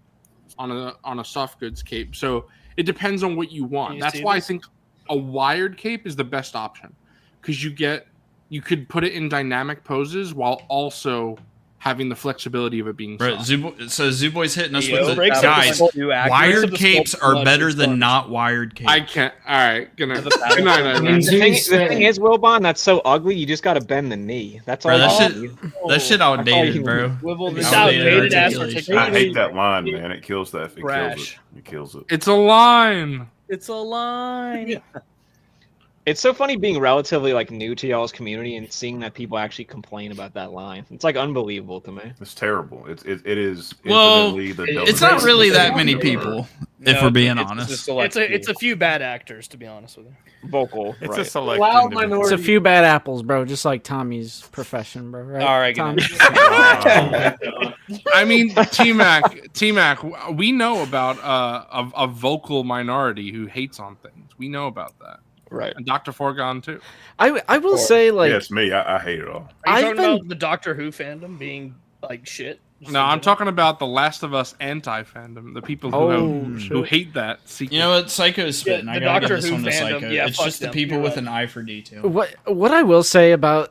soft goods cape. So it depends on what you want. you That's see why this? I think a wired cape is the best option. Because you could put it in dynamic poses while also having the flexibility of it being Right, soft. Zuboy's hitting us Yo, with the breaks up guys. the sculpt- Wired the capes sculpt are much better as than sponge. not wired capes. I can't. All right, good night. Have a paddle. Good night, I Ivan. mean, The thing is, Wilbon, that's so ugly. You just got to bend the knee. That's all. Bro, that you shit, need. that shit outdated, you bro. Wivel this Outdated outdated ass articulation. I articulation. hate that line, man. It kills that. It kills Brash. it. It kills it. It's a line. It's a line. It's so funny being relatively like new to y'all's community and seeing that people actually complain about that line. It's like unbelievable to me. It's terrible. It is. Well, infinitely the it's dumbest not thing really I've that ever many heard. people, if we're being It's honest. a select It's few. a few bad actors, to be honest with you. Vocal, It's right? a select Loud individual. minority. It's a few bad apples, bro. Just like Tommy's profession, bro. Right? All right, Tommy? I mean, T-Mac, we know about a vocal minority who hates on things. We know about that. Right. And Dr. Forgon, too. I will say, like, Yeah, it's me. I hate it all. Are you I've talking been- about the Doctor Who fandom being like shit? No, I'm talking about the Last of Us anti-fandom. The people who hate that sequel. You know what? Psycho's spitting. Yeah, I the gotta Doctor give this Who one to fandom, Psycho. yeah, It's fuck just the them. people You're with right. an eye for detail. what I will say about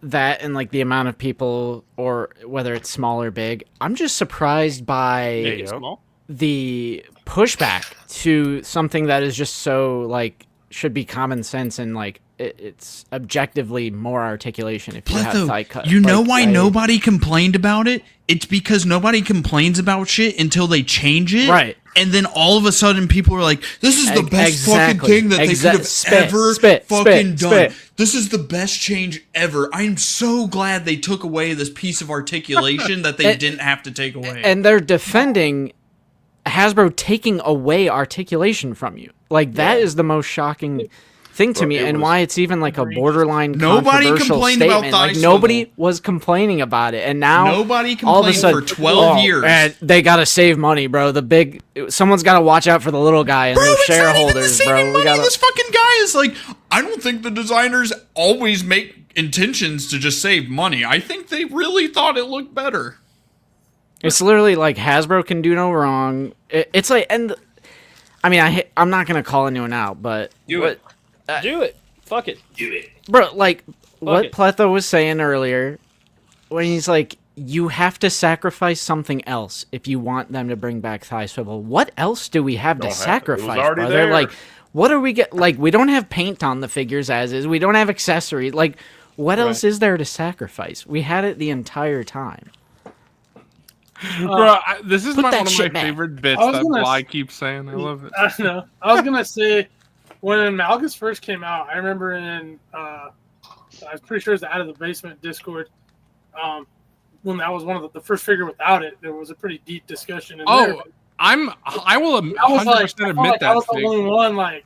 that and like the amount of people, or whether it's small or big, I'm just surprised by There you go. the pushback to something that is just so like should be common sense and like it's objectively more articulation if you have thigh cut. You know Like, why nobody complained about it? It's because nobody complains about shit until they change it. Right. And then all of a sudden people are like, this is the best fucking thing that they could have Spit, ever spit, fucking spit, done. spit. This is the best change ever. I'm so glad they took away this piece of articulation that they didn't have to take away. And they're defending Hasbro taking away articulation from you. Like that is the most shocking thing to me, and why it's even like a borderline Nobody controversial complained about statement. thigh Like nobody swivel. was complaining about it, and now Nobody all of a complained sudden, for 12 years. And they gotta save money, bro. Someone's gotta watch out for the little guy and the it's not even the shareholders, saving bro. We money. gotta. This fucking guy is like, I don't think the designers always make intentions to just save money. I think they really thought it looked better. It's literally like Hasbro can do no wrong. It's like, and I mean, I'm not gonna call anyone out, but Do it. Fuck it. Do it. bro, like what it. Pletho was saying earlier, when he's like, you have to sacrifice something else if you want them to bring back thigh swivel. What else do we have to Don't have it. It was sacrifice, already brother? there. Like, what are we like? We don't have paint on the figures as is. We don't have accessories. Like, what else is there to sacrifice? We had it the entire time. Bro, this is Put one that of my shit back. favorite bits I was that gonna Bly s- keeps saying. I love it. I know. I was gonna say when Malgus first came out, I remember in I was pretty sure it was the Out of the Basement Discord. When that was one of the first figure without it, there was a pretty deep discussion in there. I will 100% I was like, I admit felt like that. I was the Fig. only one like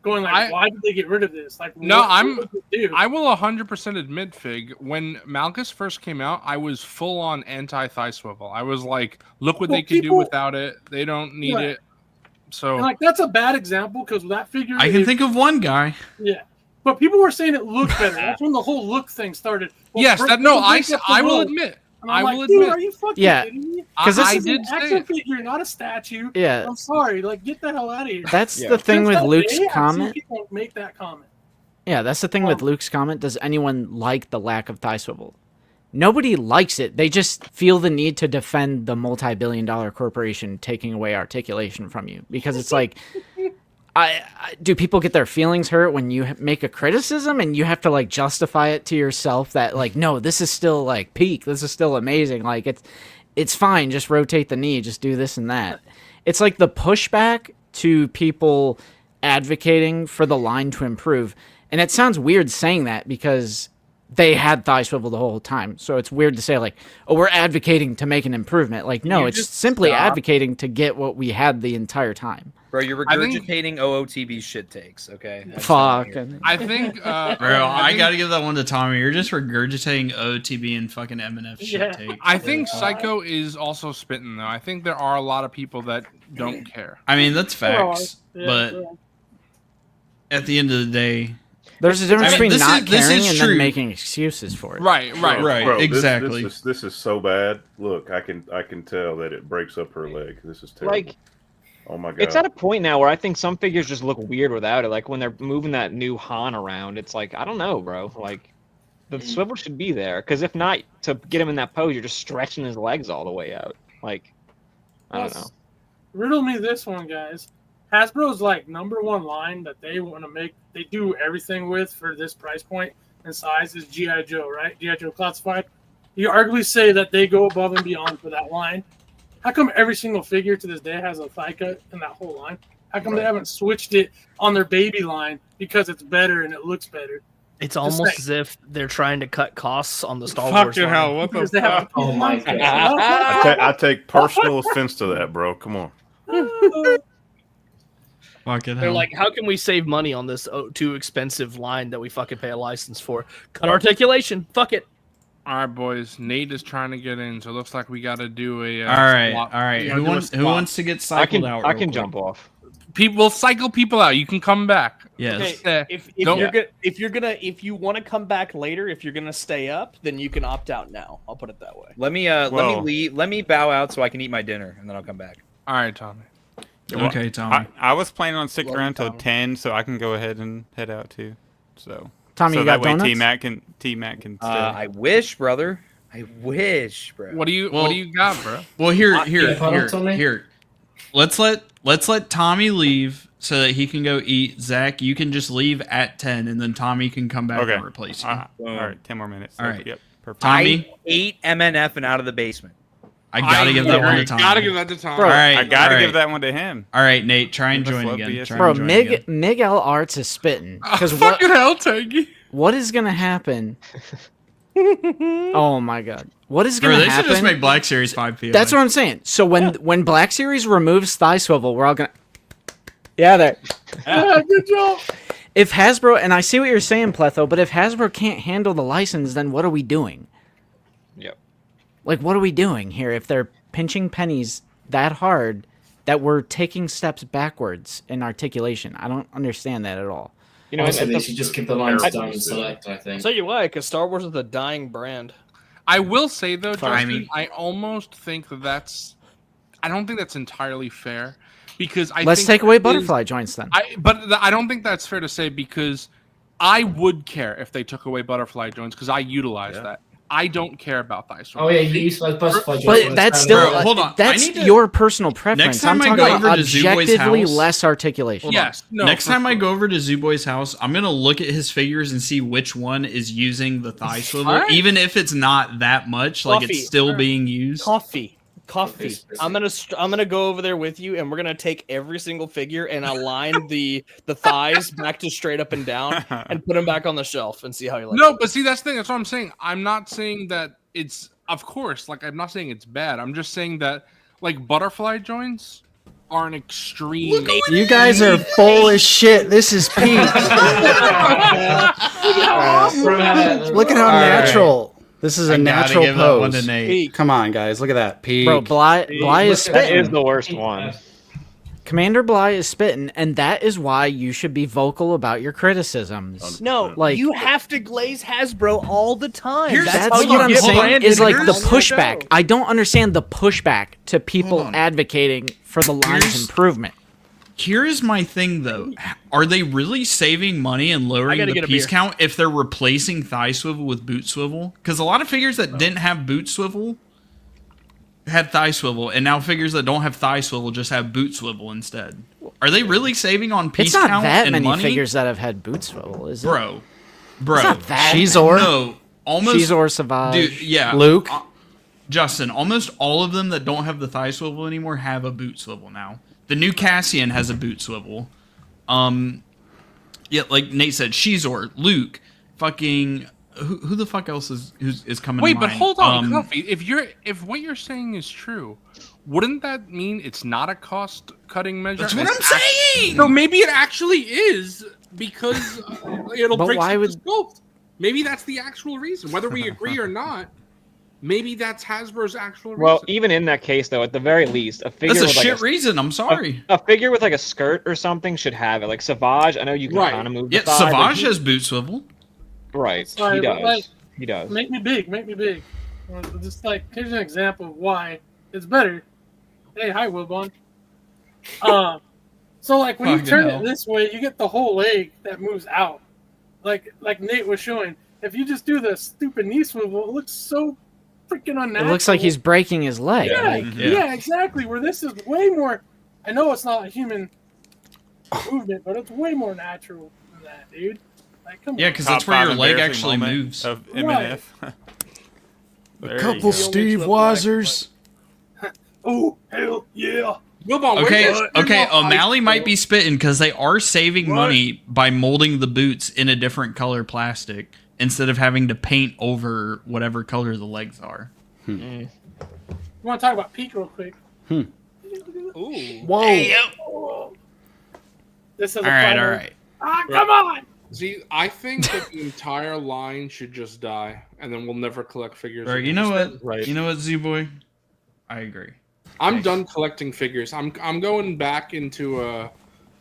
going like, why did they get rid of this? Like, No, what did they do? I will 100% admit, Fig. When Malchus first came out, I was full on anti thigh swivel. I was like, look what Well, they can do people- without it. They don't need Right. it. So And, like that's a bad example because that figure. I can is- think of one guy. Yeah, but people were saying it looked better. That's when the whole look thing started. Well, yes, break- that no, I break up the I will rules. admit. And I I'm will like, dude, admit. are you fucking Yeah, kidding me? 'cause this This is is did an say action it. figure, not a statue. Yeah. I'm sorry. Like, get the hell out of here. That's the thing Since with that Luke's day, I've seen comment. people make that comment. Yeah, that's the thing with Luke's comment. Does anyone like the lack of thigh swivel? Nobody likes it. They just feel the need to defend the multi-billion-dollar corporation taking away articulation from you because it's like, do people get their feelings hurt when you make a criticism and you have to like justify it to yourself that like, no, this is still like peak. This is still amazing. Like it's fine. Just rotate the knee. Just do this and that. It's like the pushback to people advocating for the line to improve. And it sounds weird saying that because they had thigh swivel the whole time. So it's weird to say like, oh, we're advocating to make an improvement. Like, no, You it's just simply stop? advocating to get what we had the entire time. Bro, you're I think- regurgitating OOTB shit takes, okay? That's Fuck. I think, Bro, I gotta give that one to Tommy. You're just regurgitating OTB and fucking MNF shit takes. I think Psycho is also spitting though. I think there are a lot of people that don't care. I mean, that's There are. facts. Yeah, But there are. at the end of the day, There's a difference I mean, between this not is- this caring is and true. then making excuses for it. Right. Bro, exactly. This is so bad. Look, I can tell that it breaks up her leg. This is terrible. Like, oh my god. it's at a point now where I think some figures just look weird without it. Like when they're moving that new Han around, it's like, I don't know, bro. Like the swivel should be there, because if not, to get him in that pose, you're just stretching his legs all the way out. Like, I don't know. Riddle me this one, guys. Hasbro's like #1 line that they want to make, they do everything with for this price point and size is G.I. Joe, right? G.I. Joe Classified. You arguably say that they go above and beyond for that line. How come every single figure to this day has a thigh cut in that whole line? How come they haven't switched it on their baby line because it's better and it looks better? It's Just almost like- as if they're trying to cut costs on the Star Wars Fucking line. hell! What the Because they have fuck? to Oh my god. I take personal offense to that, bro. Come on. fucking They're hell. like, how can we save money on this too expensive line that we fucking pay a license for? Cut articulation. Fuck it. All right, boys. Nate is trying to get in, so it looks like we got to do a. all right, swap. all right. We Who gotta do a wants swap. to get I cycled can out? I real can quick? jump off. We'll cycle people out. You can come back. Yes. Eh, If don't- if you want to come back later, if you're gonna stay up, then you can opt out now. I'll put it that way. Let me Well- leave. Let me bow out so I can eat my dinner, and then I'll come back. All right, Tommy. Okay, Tommy. I was planning on sticking Love you, around till Tommy. 10, so I can go ahead and head out too. So Tommy, so you that got way donuts? T Mac can stay. I wish, brother. I wish, bro. What do you Well- got, bro? Well, here. Tommy? Let's let Tommy leave so that he can go eat. Zach, you can just leave at 10, and then Tommy can come back Okay. and replace you. All right, 10 more minutes. All right. Yep. Perfect. Tommy, I ate MNF and out of the basement. I gotta give that one to Tommy. Gotta give that to Tommy. Bro, All right, I gotta all give right. that one to him. All right, Nate, try and Must join love again. BS. Try Bro, and join again. Miguel Arts is spitting. Because Fucking hell, Tangy. what is gonna happen? Oh my god. What is Bro, gonna they should happen? just make Black Series 5 PI. That's what I'm saying. So when Black Series removes thigh swivel, we're all gonna. Yeah, there. Good job. If Hasbro, and I see what you're saying, Pletho, but if Hasbro can't handle the license, then what are we doing? Yep. Like, what are we doing here if they're pinching pennies that hard that we're taking steps backwards in articulation? I don't understand that at all. You know, Honestly, at they the- should just keep the lines down and select, I I'll think. tell you why, because Star Wars is a dying brand. I will say though, Fine. Justin, I almost think that's. I don't think that's entirely fair, because I Let's think take away that is- butterfly joints then. I don't think that's fair to say, because I would care if they took away butterfly joints, because I utilize that. I don't care about thigh swing. Oh yeah, you use like butterfly joints. But that's still Bro, hold on. I That's need to- your personal preference. Next time I'm I talking go about over to Zuboy's objectively house- less articulation. Yes. No, Next for time I sure. go over to Zuboy's house, I'm gonna look at his figures and see which one is using the thigh swivel, Alright. even if it's not that much. Like Coffee. it's still being used. Coffee. Yes, I'm gonna go over there with you, and we're gonna take every single figure and align the thighs back to straight up and down, and put them back on the shelf and see how you like. No, it. but see, that's the thing. That's what I'm saying. I'm not saying that it's, of course, like, I'm not saying it's bad. I'm just saying that, like, butterfly joints are an extreme. You guys are full of shit. This is peak. Look at how natural. This is a I gotta natural give that one to pose. Nate. Come on, guys. Look at that. Peak. Bro, Bly is That is spitting. the worst one. Commander Bly is spitting, and that is why you should be vocal about your criticisms. No, Like- you have to glaze Hasbro all the time. Here's- That's how you what I'm get saying branded is like the on your pushback. show. I don't understand the pushback to people Hold on. advocating for the line's Here's- improvement. Here is my thing though. Are they really saving money and lowering gotta the get a piece beer. count if they're replacing thigh swivel with boot swivel? Because a lot of figures that didn't have boot swivel had thigh swivel, and now figures that don't have thigh swivel just have boot swivel instead. Are they really saving on piece It's not count that and many money? figures that have had boot swivel, is it? Bro. It's not that. Shizor? No, almost. Shizor, Savage. Dude, yeah. Luke. Justin, almost all of them that don't have the thigh swivel anymore have a boot swivel now. The new Cassian has a boot swivel. Yeah, like Nate said, Shizor, Luke, fucking who the fuck else is coming? Wait, to but mind? hold on, Coffee. If what you're saying is true, wouldn't that mean it's not a cost cutting measure? That's what I'm saying. So maybe it actually is because it'll But break why the would- sculpt. Maybe that's the actual reason. Whether we agree or not, maybe that's Hasbro's actual reason. Well, even in that case, though, at the very least, a figure That's a with shit like reason. I'm sorry. a figure with like a skirt or something should have it. Like Savage, I know you can Right. kind of move. Yeah, the thigh, but Savage he- has boot swivel. Right, Sorry, he but, does. like, He does. Make me big. Make me big. Just like here's an example of why it's better. Hey, hi, Wilbon. So like when you Fucking turn hell. it this way, you get the whole leg that moves out. Like Nate was showing. If you just do the stupid knee swivel, it looks so freaking It unnatural. looks like he's breaking his leg. Yeah, Like, yeah, exactly. Where this is way more. I know it's not a human movement, but it's way more natural than that, dude. Like, come Yeah, on. because Top that's where your five leg embarrassing actually moment moves. Of Right. MNF. There you go. Steve Weisers. Oh hell yeah! Wilbon, Okay, where's okay. Wilbon O'Malley Ice might Cream? be spitting because they are saving What? money by molding the boots in a different color plastic instead of having to paint over whatever color the legs are. You want to talk about Peak real quick? Ooh. Whoa. This is All right, all right. Ah, come on! See, I think that the entire line should just die, and then we'll never collect figures. All right, again. you know what? Right. You know what, Z-Boy? I agree. I'm done collecting figures. I'm going back into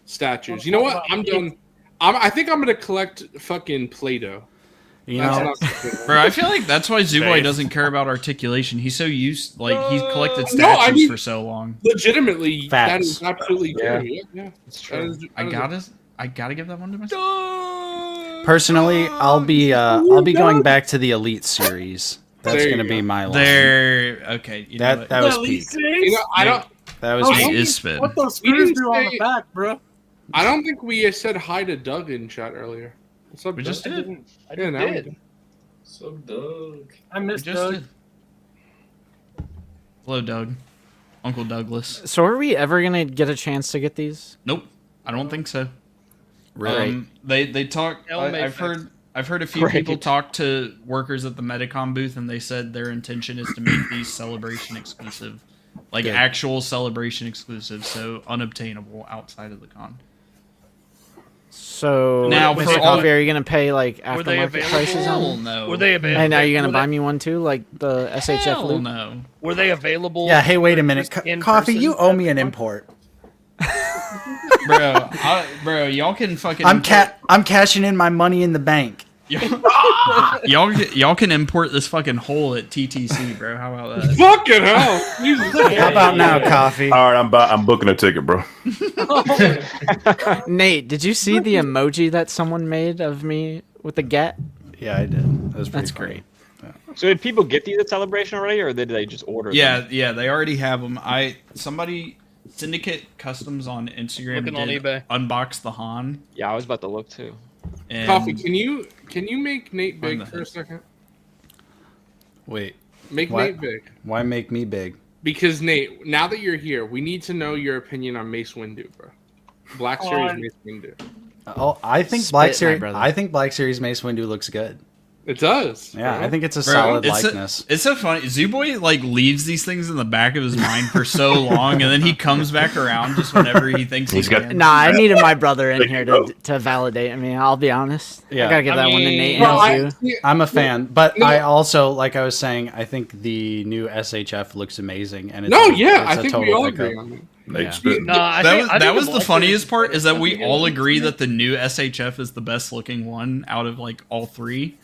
statues. You know what? I'm done. I think I'm gonna collect fucking Play-Doh. You That's know, not good. Bro, I feel like that's why Z-Boy Dave. doesn't care about articulation. He's so used, like, he's collected statues No, I mean- for so long. Legitimately, that Facts. is absolutely Yeah. true. Yeah. It's That true. is- that I is a- gotta give that one to myself. personally, I'll be going back to the Elite series. That's There you gonna be go. my line. There, okay. You know what? That was Elite peak. Series? You know, I don't. That was Oh, Nate peak. is spit. What those We screws didn't do on say- the back, bro? I don't think we said hi to Doug in chat earlier. What's up, We Doug? just did. I Yeah, just now we did. do. So Doug. I We missed just Doug. did. Hello, Doug. Uncle Douglas. So are we ever gonna get a chance to get these? Nope, I don't think so. Really? They talk. Hell may I've heard a few Right. people talk to workers at the Medicom booth, and they said their intention is to make these celebration exclusive, like Good. actual celebration exclusive, so unobtainable outside of the con. So Now, Mr. for all- Coffee, are you gonna pay like Were they aftermarket available? prices on Hell them? no. Were they available? And are you gonna were buy they, me one too, like the SHF Hell loop? no. Were they available? Yeah. Hey, wait a minute. just in Coffee, person? you owe me an import. Bro, y'all can fucking. I'm cashing in my money in the bank. Y'all can import this fucking hole at TTC, bro. How about that? Fucking hell! Jesus. How about now, Coffee? All right, I'm booking a ticket, bro. Nate, did you see the emoji that someone made of me with the get? Yeah, I did. That was pretty That's funny. great. So did people get these at Celebration already, or did they just order them? Yeah, they already have them. Somebody Syndicate Customs on Instagram Looking on did eBay. unbox the Han. Yeah, I was about to look too. And Coffee, can you make Nate big the for a second? Wait. Make What? Nate big. Why make me big? Because Nate, now that you're here, we need to know your opinion on Mace Windu, bro. Black Series On- Mace Windu. Oh, I think Spit, Black my Series. brother. I think Black Series Mace Windu looks good. It does. Yeah, bro. I think it's a Bro, solid it's likeness. it's so funny. Z-Boy like leaves these things in the back of his mind for so long, and then he comes back around just whenever he thinks He's he got- can. Nah, I needed my brother in There here you to validate. I mean, I'll be honest. Yeah. I gotta give I that one to mean- Nate Well, and too. I'm a fan, but No. I also, like I was saying, I think the new SHF looks amazing. And it's No, a, yeah, it's I a think we total all pickup. agree on that. Nate Yeah. spit. No, I That think, was I think the Black funniest Series part is that we definitely all looks agree good. that the new SHF is the best looking one out of like all three.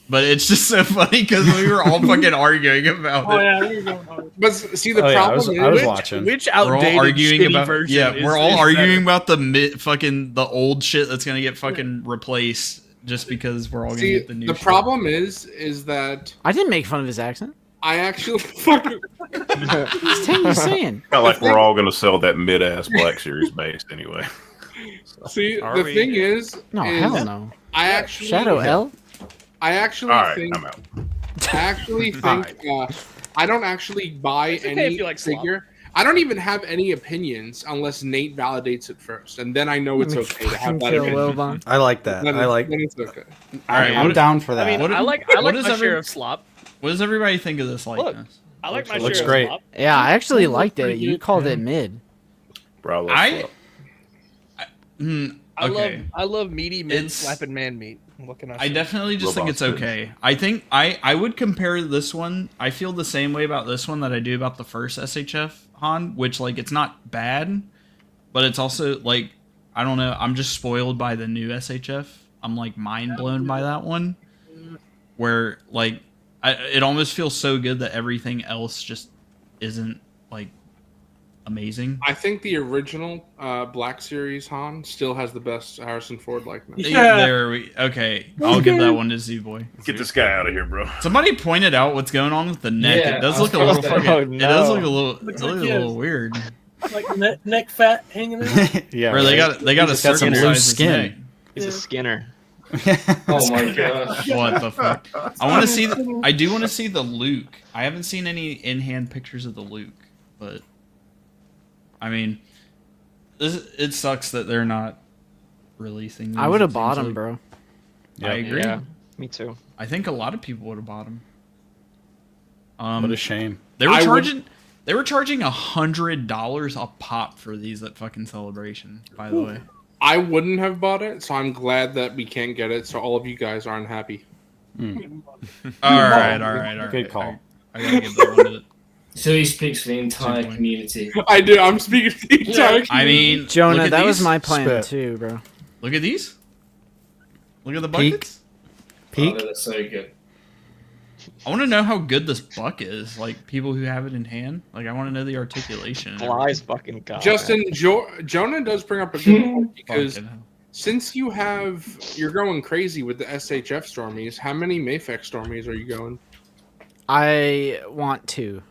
But it's just so funny because we were all fucking arguing about Oh it. yeah, there you go. But see, the Oh, yeah, problem I was is watching. Which We're all outdated arguing shitty about version? yeah, is, we're all is arguing better? about the old shit that's gonna get fucking replaced just because we're all gonna see get the new. the shit. problem is that I didn't make fun of his accent. I actually fucking Just take you saying. Not like we're all gonna sell that mid-ass Black Series base anyway. see. Are The we? thing is, No, is hell no. I actually Shadow L? I actually All right, think I'm out. I actually think I don't actually buy okay any if you like slop. figure. I don't even have any opinions unless Nate validates it first, and then I know it's okay to have that Kill opinion. Wilbon. I like that. Then I like. then it's okay. All right, I'm down for that. I mean, I like what my does share of slop. What does everybody think of this likeness? I like my Looks share great. of slop. Yeah, I actually liked it. pretty You good, called yeah. it mid. Bro, I I love meaty men It's- slapping man meat. What can I say? I definitely just think it's Robots. okay. I think I would compare this one. I feel the same way about this one that I do about the first SHF Han, which like it's not bad, but it's also like I don't know. I'm just spoiled by the new SHF. I'm like mind blown by that one, where like it almost feels so good that everything else just isn't like amazing. I think the original Black Series Han still has the best Harrison Ford likeness. Okay, I'll give that one to Z Boy. Get this guy out of here, bro. Somebody pointed out what's going on with the neck. Yeah, It does I was look a little gonna say. fucking. Oh, It does no. look a little. It Looks looks like a he little has- weird. Like neck fat hanging out. Yeah, Where they got He a just got some circumcised loose skin. He's a Skinner. Oh my god. What the fuck? I want to see. I do want to see the Luke. I haven't seen any in-hand pictures of the Luke, but I mean, it sucks that they're not releasing. I these, would have it bought seems them, bro. I agree. Yeah, me too. I think a lot of people would have bought them. What a shame. They were I would- charging. They were charging $100 a pop for these at fucking Celebration. By the way, I wouldn't have bought it, so I'm glad that we can't get it, so all of you guys aren't happy. all right. Good call. I gotta give that one to. So he speaks for the entire community. I do. I'm speaking to the entire. I mean, Jonah, look at that was these. my plan Spit. too, bro. Look at these. Look at the Peek. buckets. Oh, that's so good. I want to know how good this buck is. Like people who have it in hand. Like I want to know the articulation. and Flies fucking god. Justin, Jonah does bring up a good point because Fucking hell. since you're going crazy with the SHF Stormies, how many Mayfex Stormies are you going? I want to.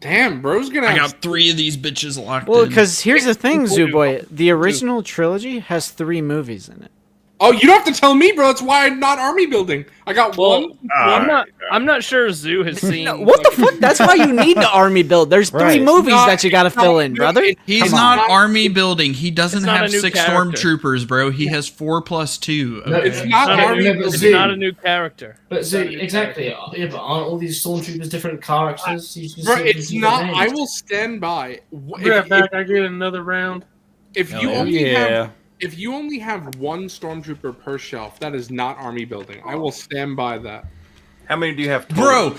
Damn, bro's gonna I have got 3 of these bitches locked Well, in. because here's the thing, Zooboy. The original trilogy has 3 movies in it. Oh, you don't have to tell me, bro. That's why I'm not army building. I got one. I'm not sure Zoo has seen. What the fuck? That's why you need the army build. There's 3 Right. movies Not- that you gotta fill in, brother. He's Come not on. army building. He doesn't It's not have a new 6 character. stormtroopers, bro. He has 4 plus 2. No, Okay? It's not No, army no, but building. It's Zoo- not a new character. But so exactly, yeah, but aren't all these stormtroopers different characters? You just Bro, said it's these not. names. I will stand by. Be right back. I get another round. If you Hell only yeah. have. If you only have 1 stormtrooper per shelf, that is not army building. I will stand by that. How many do you have? Total?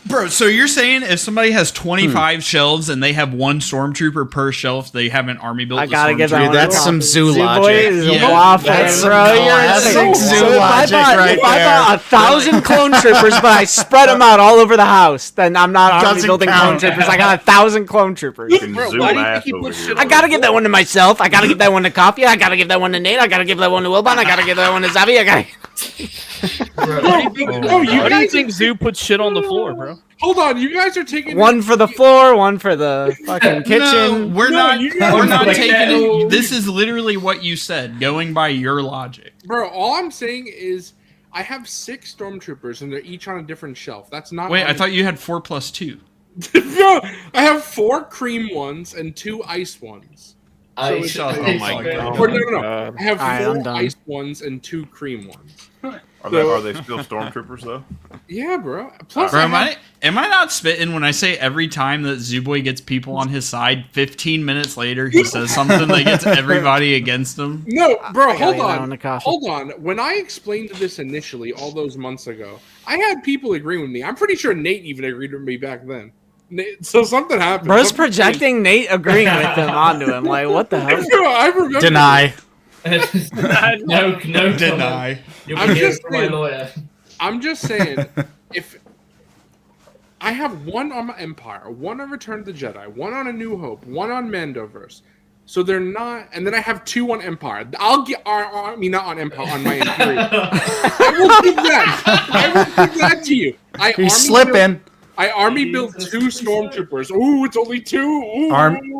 Bro, so you're saying if somebody has 25 shelves and they have 1 stormtrooper per shelf, they have an army built? I gotta give that Dude, one. that's a some copy. zoo Boy logic. is Yeah, waffling, that's some bro. You're classic insane. zoo So if logic right if I there. bought 1,000 clone troopers, but I spread them out all over the house, then I'm not army Doesn't building count. clone troopers. I got 1,000 clone troopers. Bro, Zoo why do you math think he over puts here. shit I gotta give that one to myself. I gotta give that one to Coffee. I gotta give that one to Nate. I gotta give that one to Wilbon. I gotta give that one to Zavi. I gotta. Oh, you Why do you guys think Zoo puts shit on the floor, bro? hold on. You guys are taking One for the floor, one for the fucking No, kitchen. we're No, not. you guys We're are not like taking that. it. This is literally what you said, going by your logic. Bro, all I'm saying is I have 6 stormtroopers and they're each on a different shelf. That's not. Wait, I thought you had 4 plus 2. Bro, I have 4 cream ones and 2 ice ones. I, So shut it's- up. Oh my God. Or no. I have Alright, 4 I'm done. ice ones and 2 cream ones. Are they still stormtroopers though? Yeah, bro. Plus, Bro, I am I not spitting when I say every time that Zooboy gets people on his side, 15 minutes later he says something that gets everybody against him? No, bro, I gotta hold get that one on. to Coffee. Hold on. When I explained this initially all those months ago, I had people agreeing with me. I'm pretty sure Nate even agreed with me back then. So something happened. Bro's Something- projecting Nate agreeing with him onto him. Like, what the hell? Bro, I remember. Deny. no, Deny. You'll I'm be hearing just from my saying- lawyer. I'm just saying, if I have 1 on my Empire, 1 on Return of the Jedi, 1 on A New Hope, 1 on Mandoverse, so they're not, and then I have 2 on Empire. I'll get, I mean, not on Empire, on my Imperial. I will give that. I will give that to you. He's slipping. I army built 2 stormtroopers. Ooh, it's only 2. Ooh.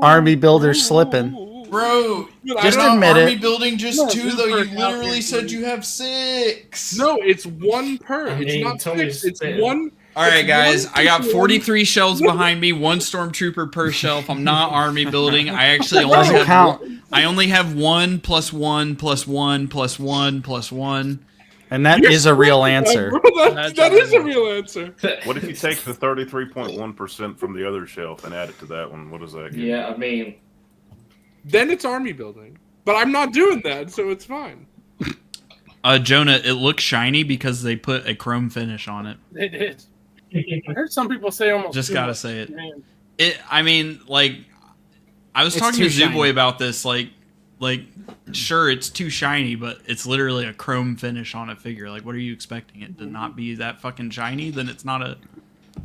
Army builder's slipping. Bro, Just admit it. building just No, 2 this though. You is literally said you have 6. No, it's 1 per. I It's mean, not Tommy's 6. It's spitting. 1. All right, guys. I got 43 shelves behind me, 1 stormtrooper per shelf. I'm not army building. I actually only Doesn't have count. I only have 1 + 1 + 1 + 1 + 1. And that is a real answer. That is a real answer. What if you take the 33.1% from the other shelf and add it to that one? What does that give? Yeah, I mean, Then it's army building. But I'm not doing that, so it's fine. Jonah, it looks shiny because they put a chrome finish on it. They did. I heard some people say almost. Just too gotta much. say it. Man. I mean, like, I was It's talking to too shiny. Zooboy about this. Like, sure, it's too shiny, but it's literally a chrome finish on a figure. Like, what are you expecting it to not be that fucking shiny? Then it's not a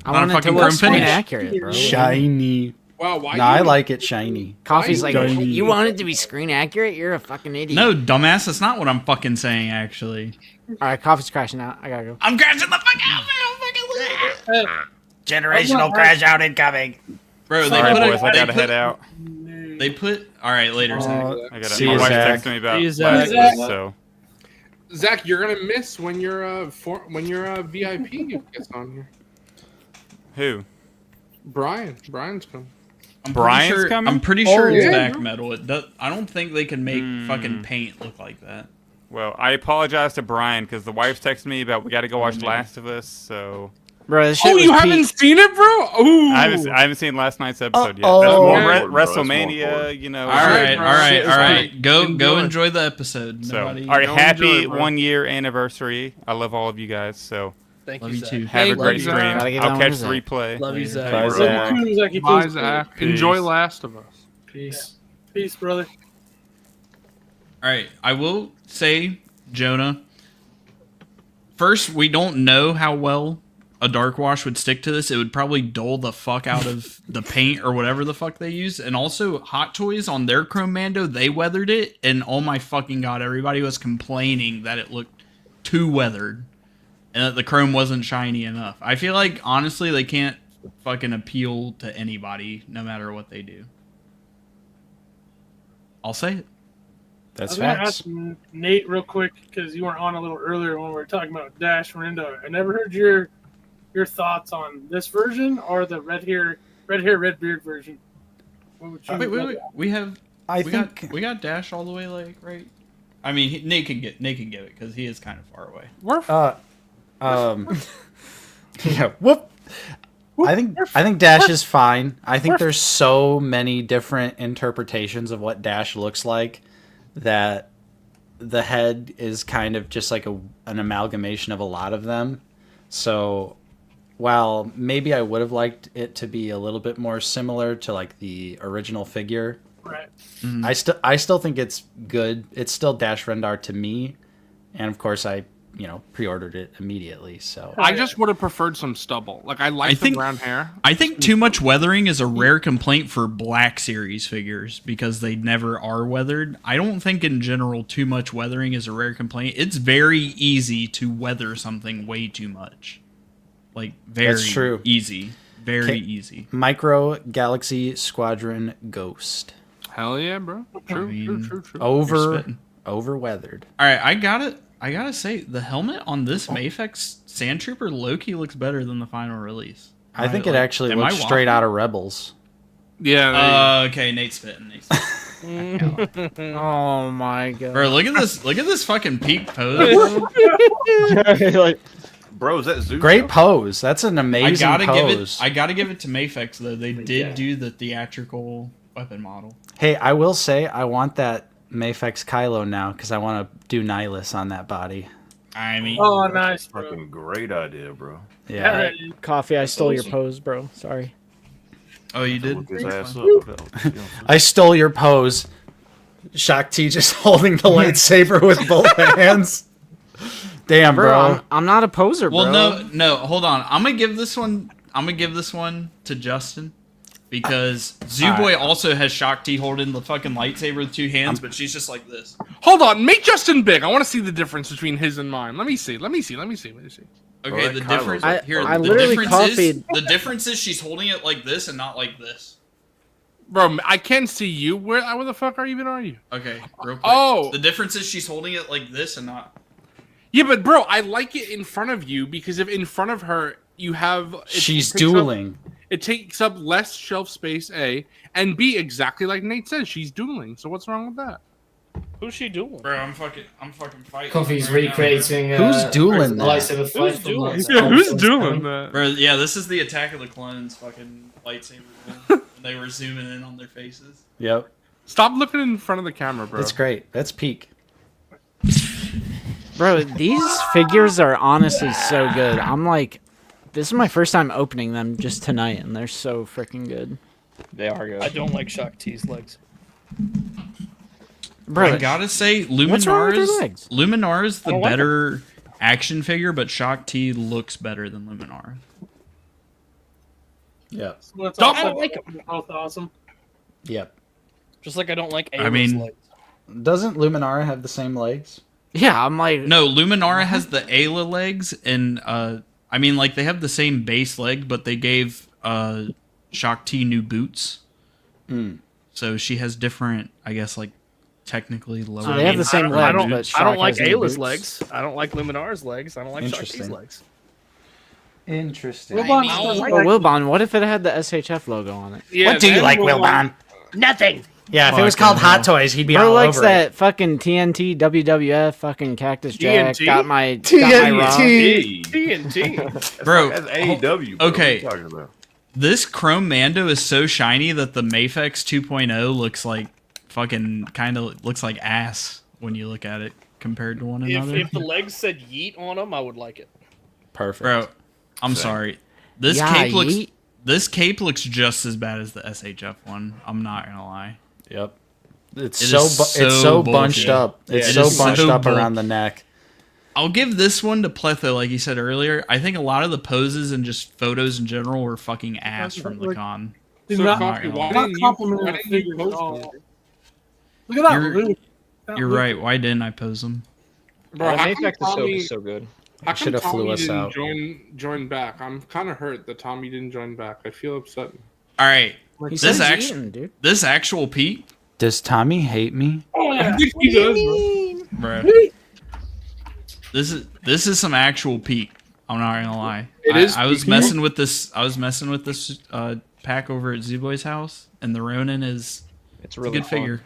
I not a want it to fucking look chrome screen finish. accurate, bro. Shiny. Wow, why? No, I like it shiny. Coffee's like, Shiny. you want it to be screen accurate? You're a fucking idiot. No, dumbass, that's not what I'm fucking saying. Actually, All right, coffee's crashing out. I gotta go. I'm crashing the fuck out. Generational crash out incoming. Bro, they Sorry, put boys, I gotta head out. They put. All right, later, Zach. I gotta. See My you, wife Zach. texted me about See you, last Zach. week, so. Zach, you're gonna miss when you're VIP gets on here. Who? Brian's coming. Brian's coming? I'm pretty sure it's yeah, back bro. metal. I don't think they can make fucking paint look like that. Well, I apologize to Brian because the wife's texted me about we got to go watch Last of Us. So Bro, this shit Oh, was you haven't seen it, bro? Ooh. I haven't seen last night's episode yet. Uh-oh. That's more Yeah, bro, that's more WrestleMania, important. you know. All right, bro. all right, Shit is all right. Go Enjoy. enjoy the episode. So, Nobody. all right, Go happy enjoy, bro. 1 year anniversary. I love all of you guys. So Thank Love you, you Zach. too. have Hey, a great you, stream. Zach. Gotta give I'll that catch one to the Zach. replay. Love you, later. Zach. Bye, Love Zach. you too, Zachy. Bye, Peace. Zach. Peace. Enjoy Last of Us. peace. Peace, brother. All right, I will say, Jonah. First, we don't know how well a dark wash would stick to this. It would probably dull the fuck out of the paint or whatever the fuck they use. And also, Hot Toys on their Chrome Mando, they weathered it, and oh my fucking god, everybody was complaining that it looked too weathered and that the chrome wasn't shiny enough. I feel like honestly, they can't fucking appeal to anybody, no matter what they do. I'll say it. I That's was gonna facts. ask Nate real quick because you weren't on a little earlier when we were talking about Dash Rendo. I never heard your thoughts on this version or the red hair, red beard version. What would you Wait. We have I we think got we got Dash all the way like right. I mean, Nate can get it because he is kind of far away. yeah. Whoop. I think Dash is fine. I think there's so many different interpretations of what Dash looks like that the head is kind of just like an amalgamation of a lot of them. So while maybe I would have liked it to be a little bit more similar to like the original figure, Right. I still think it's good. It's still Dash Rendar to me, and of course I pre-ordered it immediately. So I just would have preferred some stubble. Like I like the brown hair. I think too much weathering is a rare complaint for Black Series figures because they never are weathered. I don't think in general too much weathering is a rare complaint. It's very easy to weather something way too much. Like very That's true. easy. Very Okay. easy. Micro Galaxy Squadron Ghost. Hell yeah, bro. True, I mean, true. Over weathered. All right, I gotta say the helmet on this Mafex Sand Trooper Loki looks better than the final release. I think it actually am I looks straight waffling? out of Rebels. Yeah. Okay, Nate's spitting. Oh my god. Bro, look at this! Look at this fucking peak pose. Bro, is that Zeus? Great pose. That's an amazing pose. I gotta give it to Mafex though. They did do the theatrical weapon model. Hey, I will say I want that Mafex Kylo now because I want to do Nihilus on that body. I mean, Oh, nice, bro. Fucking great idea, bro. Yeah. Alright. Coffee, I stole your pose, bro. Sorry. Oh, you did? Look his ass up. I stole your pose. Shock T just holding the lightsaber with both hands. Damn, bro. I'm not a poser, bro. Well, no, hold on. I'm gonna give this one to Justin because Zooboy also has Shock T holding the fucking lightsaber with two hands, but she's just like this. Hold on, make Justin big. I want to see the difference between his and mine. Let me see. Okay, Alright, the Kylo's difference up. here. I The literally difference is copied- the difference is she's holding it like this and not like this. Bro, I can't see you. Where the fuck are you? Okay, real quick. Oh. The difference is she's holding it like this and not. Yeah, but bro, I like it in front of you because if in front of her, you have. She's dueling. It takes up less shelf space, A, and B, exactly like Nate says, she's dueling. So what's wrong with that? Who's she dueling? Bro, I'm fucking fighting. Coffee's recreating. Who's dueling that? lightsaber fight. Who's dueling? Yeah, who's dueling that? Bro, yeah, this is the Attack of the Clones fucking lightsaber duel. And they were zooming in on their faces. Yep. Stop looking in front of the camera, bro. That's great. That's peak. Bro, these figures are honestly so good. I'm like, this is my first time opening them just tonight, and they're so freaking good. They are good. I don't like Shock T's legs. Bro, I gotta say, what's wrong with their legs? Luminar is the I don't like better action figure, but Shock T looks better than Luminar. Yep. So it's I don't like them. Both awesome. Yep. Just like I don't like I Ayla's mean- legs. Doesn't Luminara have the same legs? Yeah, I'm like, No, Luminara has the Ayla legs, and I mean, like they have the same base leg, but they gave Shock T new boots, so she has different, I guess, like technically lower. So they have the same legs, I don't, but I don't Shock like has new Ayla's boots. legs. I don't like Luminar's legs. I don't like Shock T's Interesting. legs. Interesting. Wilbon, what if it had the SHF logo on it? Yeah, What do you then like, we'll- Wilbon? Nothing. Yeah, if it was Fucking called Hot hell. Toys, he'd be Bro all likes over that fucking TNT, WWF, fucking Cactus Jack. TNT? Got my TNT. raw. TNT. Bro, That's AEW. Bro. okay. What are you talking about? This Chrome Mando is so shiny that the Mafex 2.0 looks like fucking kind of looks like ass when you look at it compared to one another. If the legs said yeet on them, I would like it. Perfect. Bro, I'm sorry. This Yeah, cape looks yeet. this cape looks just as bad as the SHF one. I'm not gonna lie. Yep. It's It so is it's so so bunched bulky. up. It's Yeah, it so is bunched so up around bulky. the neck. I'll give this one to Pletho, like you said earlier. I think a lot of the poses and just photos in general were fucking ass from the con. Do So, not, Coffee, why not didn't you- complimenting why the didn't you figure at post all. it? Look at that You're- loop. That You're loop. right. Why didn't I pose them? Bro, The how come Mafex is Tommy- so good. How come Shoulda flew Tommy us didn't out. join back? I'm kind of hurt that Tommy didn't join back. I feel upset. All right, He this says actual eating, dude. this actual Pete, Does Tommy hate me? Oh, yeah. He does, bro. bro. This is some actual Pete. I'm not gonna lie. It is I was Pete. messing with this. I was messing with this pack over at Zooboy's house, and the Ronin is It's it's a really good fun. figure.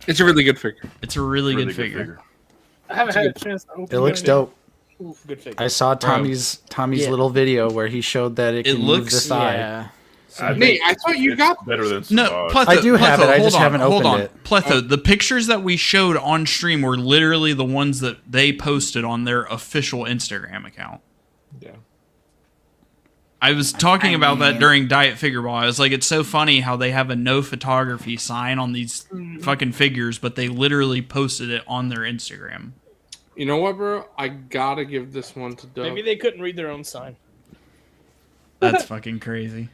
It's a really good figure. It's a really good figure. I haven't had a chance to open It looks yet. dope. Oof, good figure. I saw Tommy's Yeah. little video where he showed that it It can move looks- the thigh. Yeah. Nate, I thought you got better than No, Savage. Pletho, I do have Pletho, it, I hold just on, haven't hold opened on. it. Pletho, the pictures that we showed on stream were literally the ones that they posted on their official Instagram account. Yeah. I was talking about that during Diet Figureball. I was like, it's so funny how they have a no photography sign on these fucking figures, but they literally posted it on their Instagram. You know what, bro? I gotta give this one to Doug. Maybe they couldn't read their own sign. That's fucking crazy.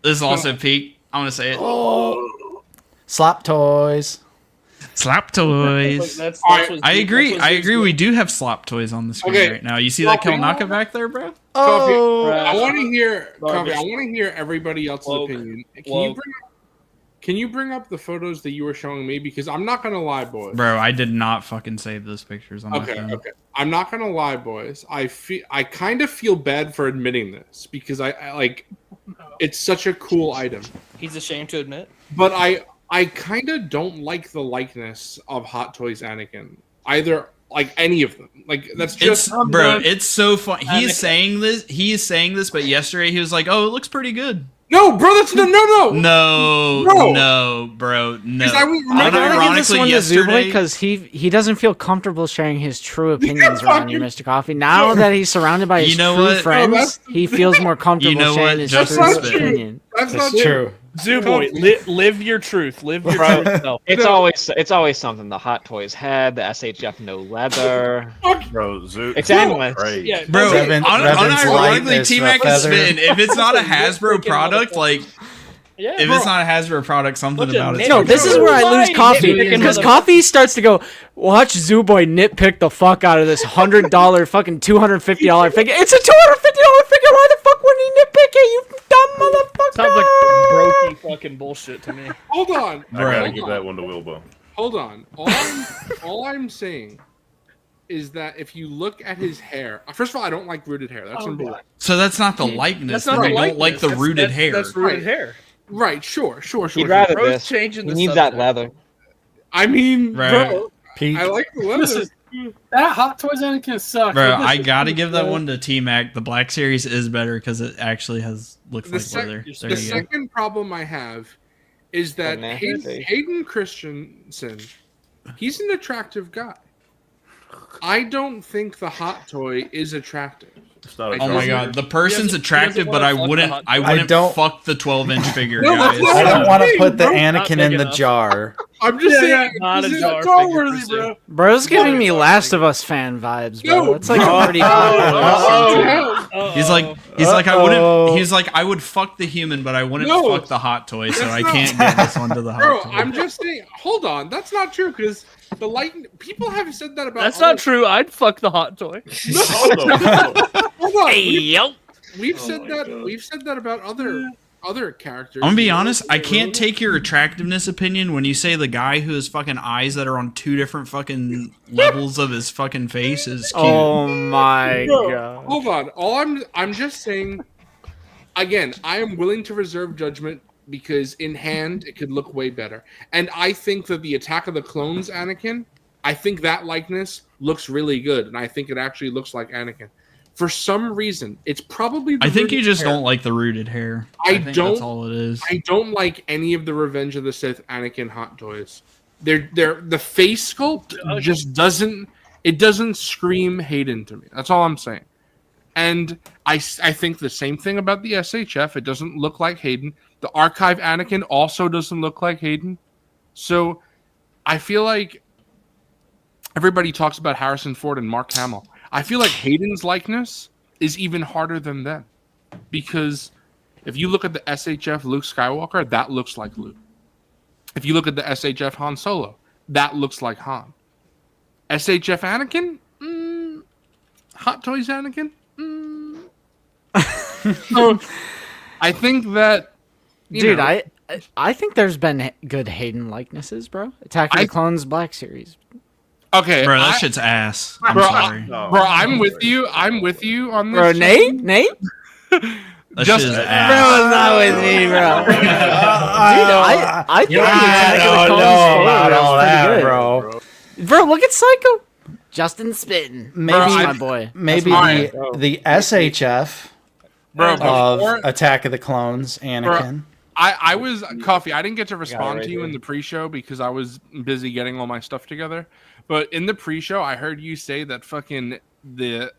This is also Pete. I'm gonna say it. Slap toys. Slap toys. That's Alright, what I Zeus- agree. that's what I Zeus agree. did. We do have slop toys on the screen Okay. right now. You see that Sloppy. Kelnaka back there, bro? Coffee, Oh, I want to hear. Garbage. Coffee, I want to hear everybody else's Woke. opinion. Woke. Can you bring up the photos that you were showing me? Because I'm not gonna lie, boys. Bro, I did not fucking save those pictures on my Okay, phone. okay. I'm not gonna lie, boys. I kind of feel bad for admitting this because I like it's such a cool item, He's ashamed to admit. but I kind of don't like the likeness of Hot Toys Anakin either. Like any of them. Like that's It's just bro, it's so fun. He is saying this, but yesterday he was like, "Oh, it looks pretty good." no, bro. That's no. No, bro, no. Because I would I remember gotta give this Unironically, one to Zuboy yesterday- because he doesn't feel comfortable sharing his true opinions around you, Mr. Coffee. Now that he's surrounded by his You know true what? friends, that's- he feels more comfortable You know sharing what? his Just true not true. opinion. That's not It's true. Zooboy, live your truth. Live your truth self. It's always something. The Hot Toys head, the SHF no leather. Bro, Zoo. It's endless. Great. Yeah, Bro, Revan's unironically, lightness, T-Mac the is feather. spitting. If it's not a Hasbro product, like yeah. if it's not a Hasbro product, something Bunch of about it. nitpicking. No, this is where I lose Nitpicking Coffee because motherfucker. Coffee starts to go, watch Zuboy nitpick the fuck out of this $100 fucking $250 figure. It's a $250 figure. Why the fuck wouldn't he nitpick it? You dumb motherfucker. Sounds like brokey fucking bullshit to me. Hold on. I gotta Hold give on. that one to Wilbo. Hold on. All I'm saying is that if you look at his hair, first of all, I don't like rooted hair. That's number one. So that's not the likeness. That's not Then the I don't like likeness. the rooted hair. That's rooted hair. Right, sure. He'd rather Bro's this. changing He the needs that subject. leather. I mean, Right. bro, Peak. I like the This leather. is that Hot Toys Anakin sucks. Bro, This I is gotta pretty give that good. one to T-Mac. The Black Series is better because it actually looks The, like leather. the There you go. second problem I have is that Oh, man. Hayden Christensen, he's an attractive guy. I don't think the hot toy is attractive. It's not Oh my god, the person's attractive, but I wouldn't. I wouldn't don't- fuck the 12-inch figure, No, guys. that's I don't want to put the Bro, Anakin in the jar. I'm just saying, not this a is jar jar figure worthy, per se. bro. Bro's giving me Last of Us fan vibes, bro. No. It's like already popular. He's like I wouldn't. He's like I would fuck the human, but I wouldn't No. fuck the hot toy, so That's I not- can't give this one to the hot Bro, toy. I'm just saying. Hold on, that's not true because the light. People have said that about. That's other- not true. I'd fuck the hot toy. No, hold on. Yo. We've said that. We've said that about other characters. I'm gonna be honest. I can't take your attractiveness opinion when you say the guy who has fucking eyes that are on two different fucking levels of his fucking face is cute. Oh my Bro, god. hold on. I'm just saying. Again, I am willing to reserve judgment because in hand it could look way better, and I think that the Attack of the Clones Anakin, I think that likeness looks really good, and I think it actually looks like Anakin. For some reason, it's probably. The I think you rooted just hair. don't like the rooted hair. I think don't. That's all it is. I don't like any of the Revenge of the Sith Anakin hot toys. They're the face sculpt just doesn't scream Hayden to me. That's all I'm saying. And I think the same thing about the SHF. It doesn't look like Hayden. The Archive Anakin also doesn't look like Hayden. So I feel like everybody talks about Harrison Ford and Mark Hamill. I feel like Hayden's likeness is even harder than them. Because if you look at the SHF Luke Skywalker, that looks like Luke. If you look at the SHF Han Solo, that looks like Han. SHF Anakin? Hot Toys Anakin? So, I think that... Dude, I think there's been good Hayden likenesses, bro. Attack of the Clones Black Series. Okay, Bro, that shit's ass. I'm bro, sorry. Bro, I'm with you. I'm with you on this. Bro, Nate? That Just- shit is Bro, ass. is not with me, bro. Dude, I think the Attack of the Clones about all is that, pretty good. bro. Bro, look at Psycho. Justin Spittin. Maybe My boy. Maybe That's the SHF Bro, of before- Attack of the Clones, Anakin. I was Coffee. I didn't get to respond right to you here. in the pre-show because I was busy getting all my stuff together. But in the pre-show, I heard you say that fucking the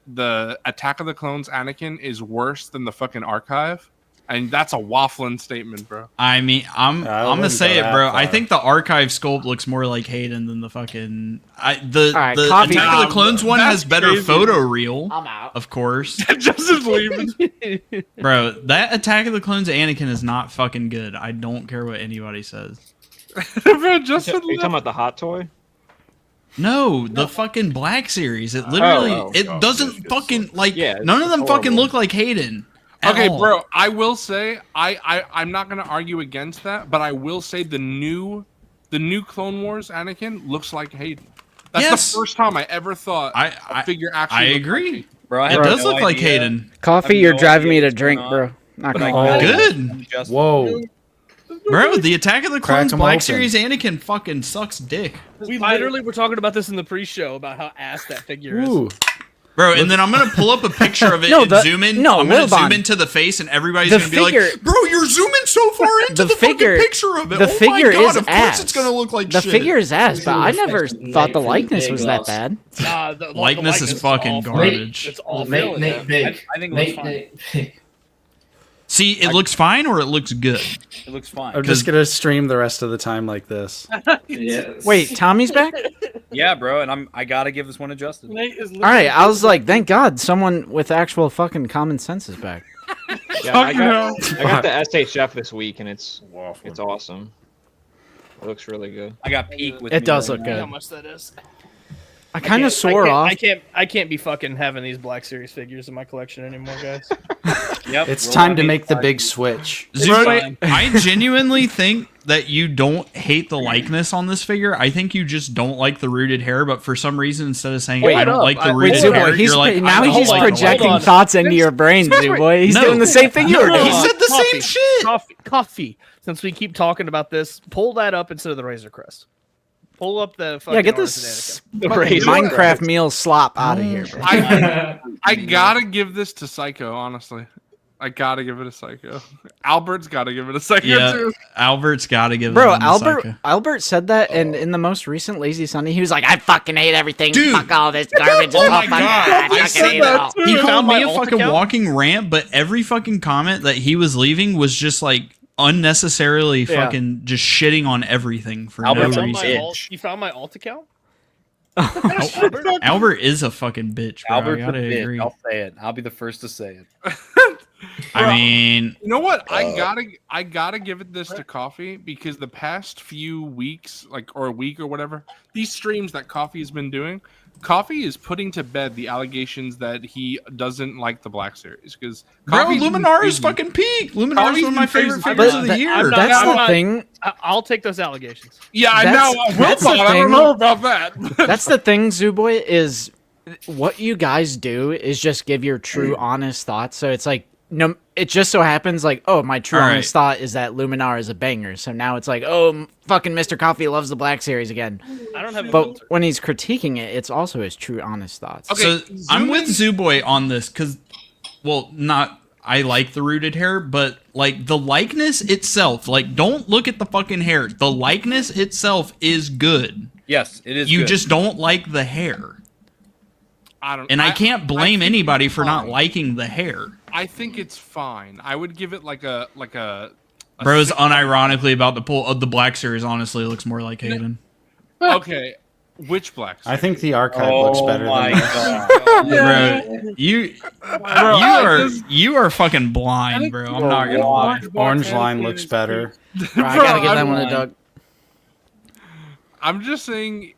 Attack of the Clones Anakin is worse than the fucking Archive, and that's a waffling statement, bro. I mean, I'm gonna wouldn't say go it, that bro. I far. think the archive sculpt looks more like Hayden than the fucking. The right, the copy. Attack of the Clones one That's has better crazy. photo reel, I'm out. of course, Justin's leaving. bro. That Attack of the Clones Anakin is not fucking good. I don't care what anybody says. Bro, Justin Are you talking about the hot toy? No, the fucking Black Series. It literally oh, it doesn't fucking like. Yeah, none of them it's fucking horrible. look like Hayden. at Okay, all. bro. I will say I'm not gonna argue against that, but I will say the new Clone Wars Anakin looks like Hayden. That's Yes. the first time I ever thought a figure actually. I looked agree. Like Hayden. Bro, I It have does no look like idea. Hayden. Coffee, I you're have no driving me idea to what's drink, going bro. on. Not But gonna I lie. know Good. Justin- Whoa. Bro, the Attack of the Crack Clones 'em Black open. Series Anakin fucking sucks dick. We literally were talking about this in the pre-show about how ass that figure is. Ooh. Bro, and then I'm gonna pull up a picture of it No, and the- zoom in. no, I'm gonna Wilbon. zoom into the face, and everybody's The gonna figure- be like, "Bro, you're zooming so far into The the, figure- fucking picture of it. the oh figure my god, is of course ass. it's gonna look like The shit." figure is ass, but I It's never Nate thought the from likeness Big was that Loss. bad. The Likeness is fucking awful. garbage. It's awful. Nate Big. I think it looks Nate, fine. Nate. See, it looks fine or it looks good. It looks fine. I'm just gonna stream the rest of the time like this. Yes. Wait, Tommy's back? Yeah, bro, and I gotta give this one to Justin. Nate is All right, I was like, thank God someone with actual fucking common sense is back. Yeah, I got the SHF this week, and it's awesome. It looks really good. I got Peak with It me does right look now. good. How much that is? I kind of swore off. I can't be fucking having these Black Series figures in my collection anymore, guys. Yep. It's time to make the big switch. Zuboy, I genuinely think that you don't hate the likeness on this figure. I think you just don't like the rooted hair, but for some reason, instead of saying I don't like the rooted hair, he's you're like, now he's like projecting thoughts into your brain, Zuboy. He's doing the same thing you were doing. He said the same shit. Coffee. Since we keep talking about this, pull that up instead of the Razor Crest. Pull up the fucking Yeah, get this Razor Minecraft meal slop out of here, bro. I gotta give this to Psycho, honestly. I gotta give it a Psycho. Albert's gotta give it a Psycho too. Albert's gotta give Bro, it a Psycho. Albert said that, and in the most recent Lazy Sunday, he was like, "I fucking hate everything. Dude. Fuck all this garbage. Oh my fuck God. that. I I fucking said hate it all." He called me a alt fucking account? walking rant, but every fucking comment that he was leaving was just like unnecessarily fucking just shitting on everything for Albert's no a reason. bitch. You found my alt account? Albert is a fucking bitch, bro. Albert's I a gotta bitch. agree. I'll say it. I'll be the first to say it. I mean, you know what? I gotta give it this to Coffee because the past few weeks, or a week or whatever, these streams that Coffee has been doing, Coffee is putting to bed the allegations that he doesn't like the Black Series because bro, Luminar is fucking peak. Luminar is one of my favorite figures of the year. That's the thing. I'll take those allegations. Yeah, I know. That's the I don't thing. know about that. That's the thing, Zuboy, is what you guys do is just give your true, honest thoughts. So it's like, no, it just so happens like, oh, my true, honest thought is that Luminar is a banger. So now it's like, oh, fucking Mr. Coffee loves the Black Series again. I don't have a But filter. when he's critiquing it, it's also his true, honest thoughts. So I'm with Zuboy on this because, I like the rooted hair, but like the likeness itself, like don't look at the fucking hair. The likeness itself is good. Yes, it is. You good. just don't like the hair. I can't blame think anybody it's for not fine. liking the hair. I think it's fine. I would give it like a Bro's 6. unironically about the pull of the Black Series. Honestly, looks more like Hayden. Okay, which Black Series? I think the archive looks better than Bro, you are fucking blind, bro. I'm not gonna lie. Orange line looks better. Bro, I gotta give that one a Doug. I'm just saying.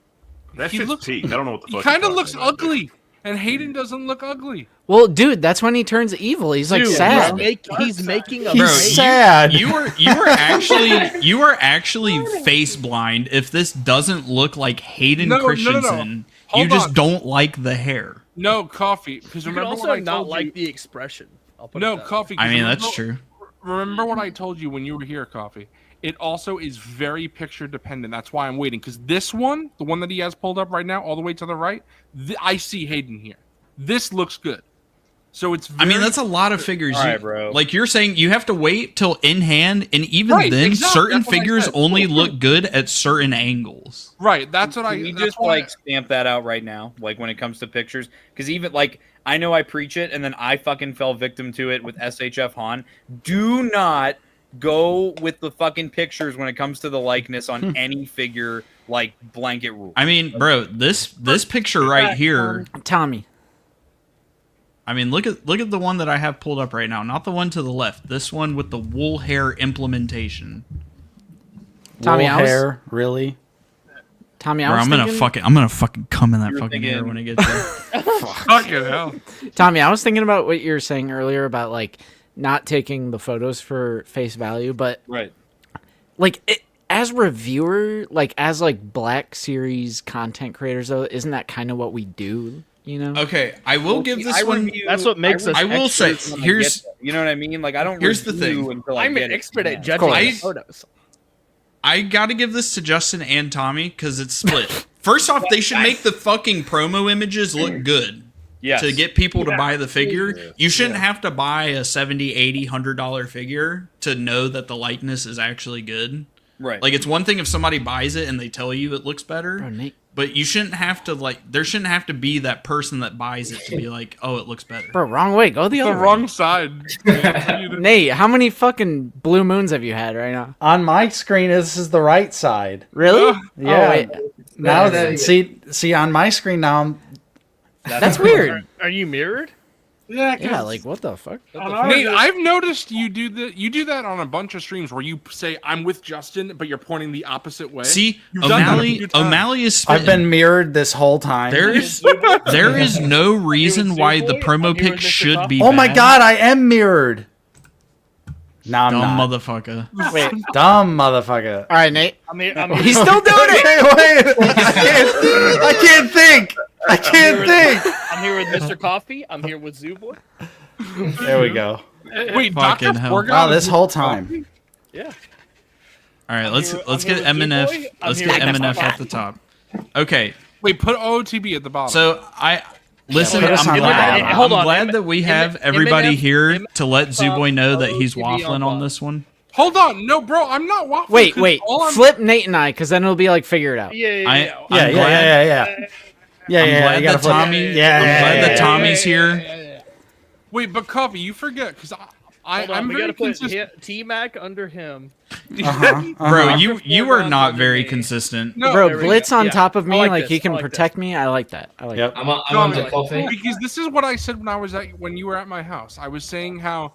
That he shit's looks. peak. I don't know what the He fuck. kind of you're looks talking about. ugly, and Hayden doesn't look ugly. Well, dude, that's when he turns evil. He's like Dude, sad. He's making a He's Bro, sad. You are actually face blind if this doesn't look like Hayden No. Christensen. Hold You just on. don't like the hair. No, Coffee. Because You can remember also what I not told like you. the expression. I'll put No, it that way. Coffee. 'cause I mean, remember- that's true. Remember what I told you when you were here, Coffee. It also is very picture dependent. That's why I'm waiting. Because this one, the one that he has pulled up right now, all the way to the right, I see Hayden here. This looks good. So it's. I mean, very- that's a lot of figures. All right, bro. Like you're saying, you have to wait till in hand, and even Right, then, exactly. certain That's what I figures said. only look good at certain angles. right. That's what I. Can we that's just why- like stamp that out right now? Like when it comes to pictures, because even like I know I preach it, and then I fucking fell victim to it with SHF Han. Do not go with the fucking pictures when it comes to the likeness on any figure, like blanket rule. I mean, bro, this picture right here. Tommy. I mean, look at the one that I have pulled up right now. Not the one to the left. This one with the wool hair implementation. Tommy, Wool I was- hair, really? Tommy, I Bro, was I'm thinking, gonna fucking come in that You're fucking hair thinking- when it gets there. Fucking hell. Tommy, I was thinking about what you were saying earlier about like not taking the photos for face value, but Right. like as reviewer, like as like Black Series content creators, though, isn't that kind of what we do? You know? Okay, I will give this one. That's what makes us I will say, experts when I here's get that. You know what I mean? Like I don't. here's the review thing. Until I I'm get an it. expert at Of judging course. the photos. I gotta give this to Justin and Tommy because it's split. First off, they should make the fucking promo images look good. Yes. To get people to buy the figure. You shouldn't have to buy a $70, $80, $100 figure to know that the likeness is actually good. Right. Like, it's one thing if somebody buys it and they tell you it looks better, Bro, Nate, but you shouldn't have to, like, there shouldn't have to be that person that buys it to be like, oh, it looks better. bro, wrong way. Go the The other way. wrong side. Nate, how many fucking blue moons have you had right now? On my screen, this is the right side. Really? Yeah. Oh, wait. Now, That- see on my screen now, That's weird. Are you mirrored? Yeah, Yeah, like what the fuck? Nate, I've noticed you do that on a bunch of streams where you say I'm with Justin, but you're pointing the opposite way. See, You've done that a few times. O'Malley is I've spitting. been mirrored this whole time. There is no reason why the promo pick should be Oh my bad. god, I am mirrored. No, I'm Dumb not. motherfucker. Wait. Dumb motherfucker. All right, Nate. He's still doing it. Wait, I can't think. I can't think. I'm here with Mr. Coffee. I'm here with Zoo Boy. There we go. Wait, Fucking Dr. hell. Forgot Wow, is this whole time. Yeah. All right, let's here get with Zoo MNF. Boy. I'm Let's here get with MNF Mr. at the top. Okay, Wait, put OOTB at the bottom. so listen. put us I'm on glad, live. I'm Hold on, glad that we have everybody MNF here to let Zooboy know that he's OOTB on waffling on bottom. this one. Hold on, no, bro, I'm not waffling. Wait, 'cause wait. all I'm- Flip Nate and I, because then it'll be like figure it out. Yeah, I'm Yeah, glad, Yeah, I'm you glad gotta that flip it. Tommy. Yeah, I'm yeah, glad yeah, that yeah, Tommy's here. Wait, but Coffee, you forget because Hold on, I'm we very gotta put consistent. T-Mac under him. Bro, you are not very consistent. No, Bro, there we Blitz go. on Yeah. top of I me, like like this. he I can like protect me. I like that. I like Yep. that. I'm under coffee. Because this is what I said when you were at my house. I was saying how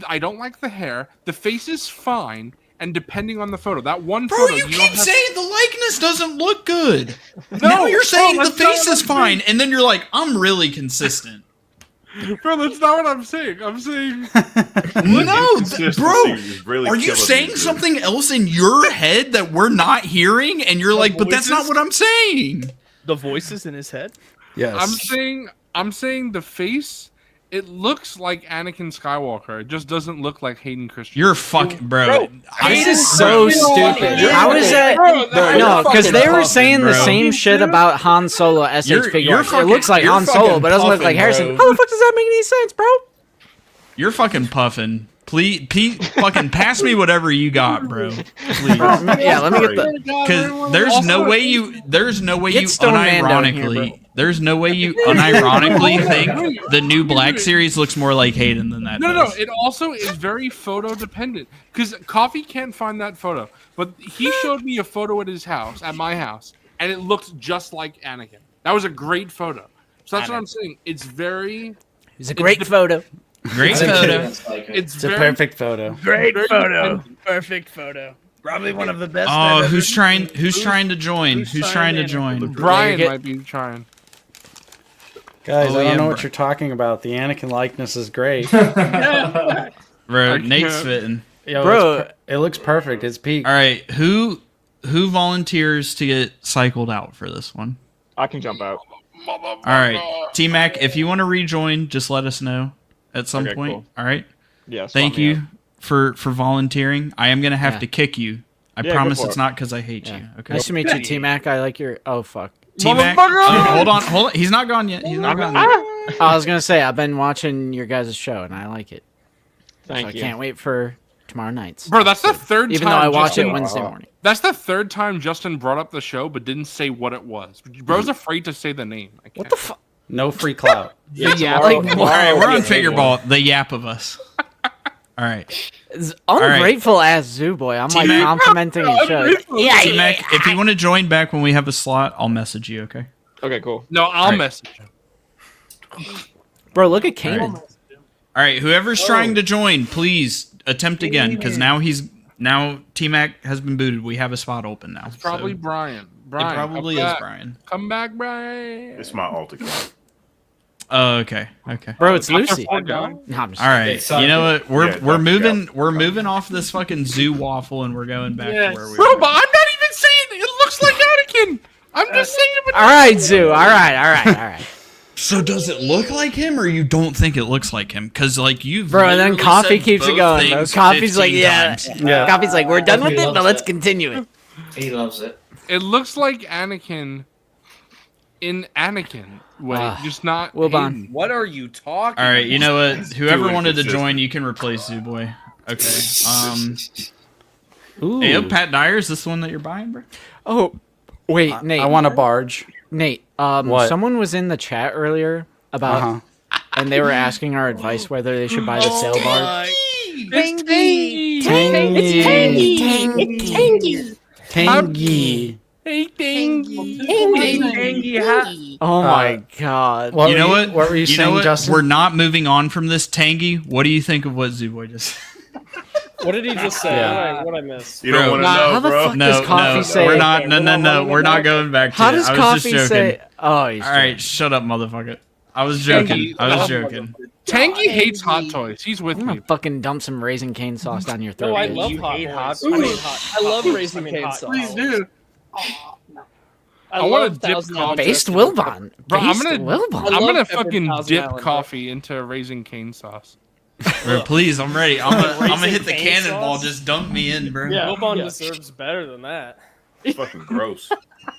I don't like the hair. The face is fine, and depending on the photo, that one Bro, photo you don't keep have- saying the likeness doesn't look good. No, now you're saying bro, the that's not face what is I'm fine, saying. and then you're like, I'm really consistent. Bro, that's not what I'm saying. I'm saying No, Consistency bro, is really are you killing me, saying dude. something else in your head that we're not hearing? And you're like, but that's not voices? what I'm saying. The voices in his head. Yes. I'm saying the face. It looks like Anakin Skywalker. It just doesn't look like Hayden Christensen. You're fucking bro. This is so stupid. How is that? No, because they were saying the bro. same shit about Han Solo SH You're figure. It fucking- looks like you're Han Solo, fucking but it doesn't look like puffing, Harrison. bro. How the fuck does that make any sense, bro? You're fucking puffing. Please, fucking pass me whatever you got, bro. Please. Yeah, let me get the. Because there's no way you Get Stone Mando in here, unironically there's no way you unironically think the new Black series looks more like Hayden than that. No, does. it also is very photo dependent because Coffee can't find that photo, but he showed me a photo at his house, at my house, and it looked just like Anakin. That was a great photo. So that's what I'm saying. It's very. It's a great photo. Great photo. It's a perfect photo. Great very photo. dependent. Perfect photo. Probably one of the best. Oh, who's trying to join? Who's trying to trying join? Brian get- might be trying. Guys, Oh, I yeah, don't know bro. what you're talking about. The Anakin likeness is great. Bro, I Nate's can't- spitting. Yo, Bro. it looks perfect. It's peak. All right, who volunteers to get cycled out for this one? I can jump out. All right, T Mac, if you want to rejoin, just let us know at some Okay, point. cool. All right. Yeah. Thank you for volunteering. I am gonna have Yeah. to kick you. I Yeah, go promise for it's it. not because I hate you. Okay. Nice to meet you, T Mac. I like your. Oh fuck. T Mac. Hold on. He's not gone yet. He's not gone yet. I was gonna say I've been watching your guys' show and I like it. Thank So you. I can't wait for tomorrow nights. Bro, that's the third Even time. though I watch Justin, it Wednesday morning. That's the third time Justin brought up the show but didn't say what it was. Bro's afraid to say the name. I can't. What the fuck? No free clout. Yeah, tomorrow- like, All right, we're on Yeah. Figureball. The yap of us. All right, It's ungrateful ass Zoo Boy. I'm like T-Mac. complimenting his show. T Mac, if you want to join back when we have a slot, I'll message you. Okay. Okay, cool. No, I'll Alright. message him. Bro, look at Kanan. All right, whoever's trying to join, please attempt again because now T Mac has been booted. We have a spot open now. It's probably so Brian. it Brian. probably come is back. Brian. Come back, Brian. It's my alt account. Oh, okay. Bro, it's Dr. Lucy. Forgot. No, I'm just All right. It's You know what? We're Yeah, we're Dr. moving Scout. we're moving off this fucking zoo waffle and we're going back Yes. to where we Bro, were. but I'm not even saying it looks like Anakin. I'm just saying it. All right, Zoo. All right. So does it look like him, or you don't think it looks like him? Because like you, Bro, and then Coffee keeps it going. Bro. Coffee's like, yeah. Yeah. Coffee's like, we're done with Coffee it. Now loves let's it. continue it. He loves it. It looks like Anakin in Anakin way, just not Wilbon. Hayden. What are you talking? All right, you know what? Whoever Too wanted to inconsistent. join, you can replace Zoo Boy. Okay. Ooh. Hey, Pat Dyer, is this the one that you're buying, bro? Oh, wait, Nate. I want a barge. Nate, What? someone was in the chat earlier about, and they were asking our advice whether they should buy the sail barge. Tangy. Tangy. Hey, Tangy. Oh my god. What You know were what? What were you saying, what? Justin? We're not moving on from this, Tangy. What do you think of what Zooboy just said? What did he just say? Yeah. What I missed? You don't want to know, how the bro. fuck does Coffee say? We're not. No. We're not going back to How it. does I was Coffee just joking. say? Oh, he's All right, shut up, motherfucker. I was joking. I was joking. Tangy hates hot toys. He's with I'm me. gonna fucking dump some Raisin Cane sauce down your throat. No, I bitch. love You hot hate toys. hot I love Raisin Cane hot. sauce. Please do. I want love to dip Thousand coffee. Island Based dressing. Wilbon. Bro, I'm Based gonna Wilbon. I I'm love gonna peppered fucking Thousand dip Island, bro. coffee into Raisin Cane sauce. Bro, please, I'm ready. I'm gonna Raisin hit the Cane cannonball. sauce? Just dunk me in, bro. Yeah, Wilbon deserves better than that. Fucking gross.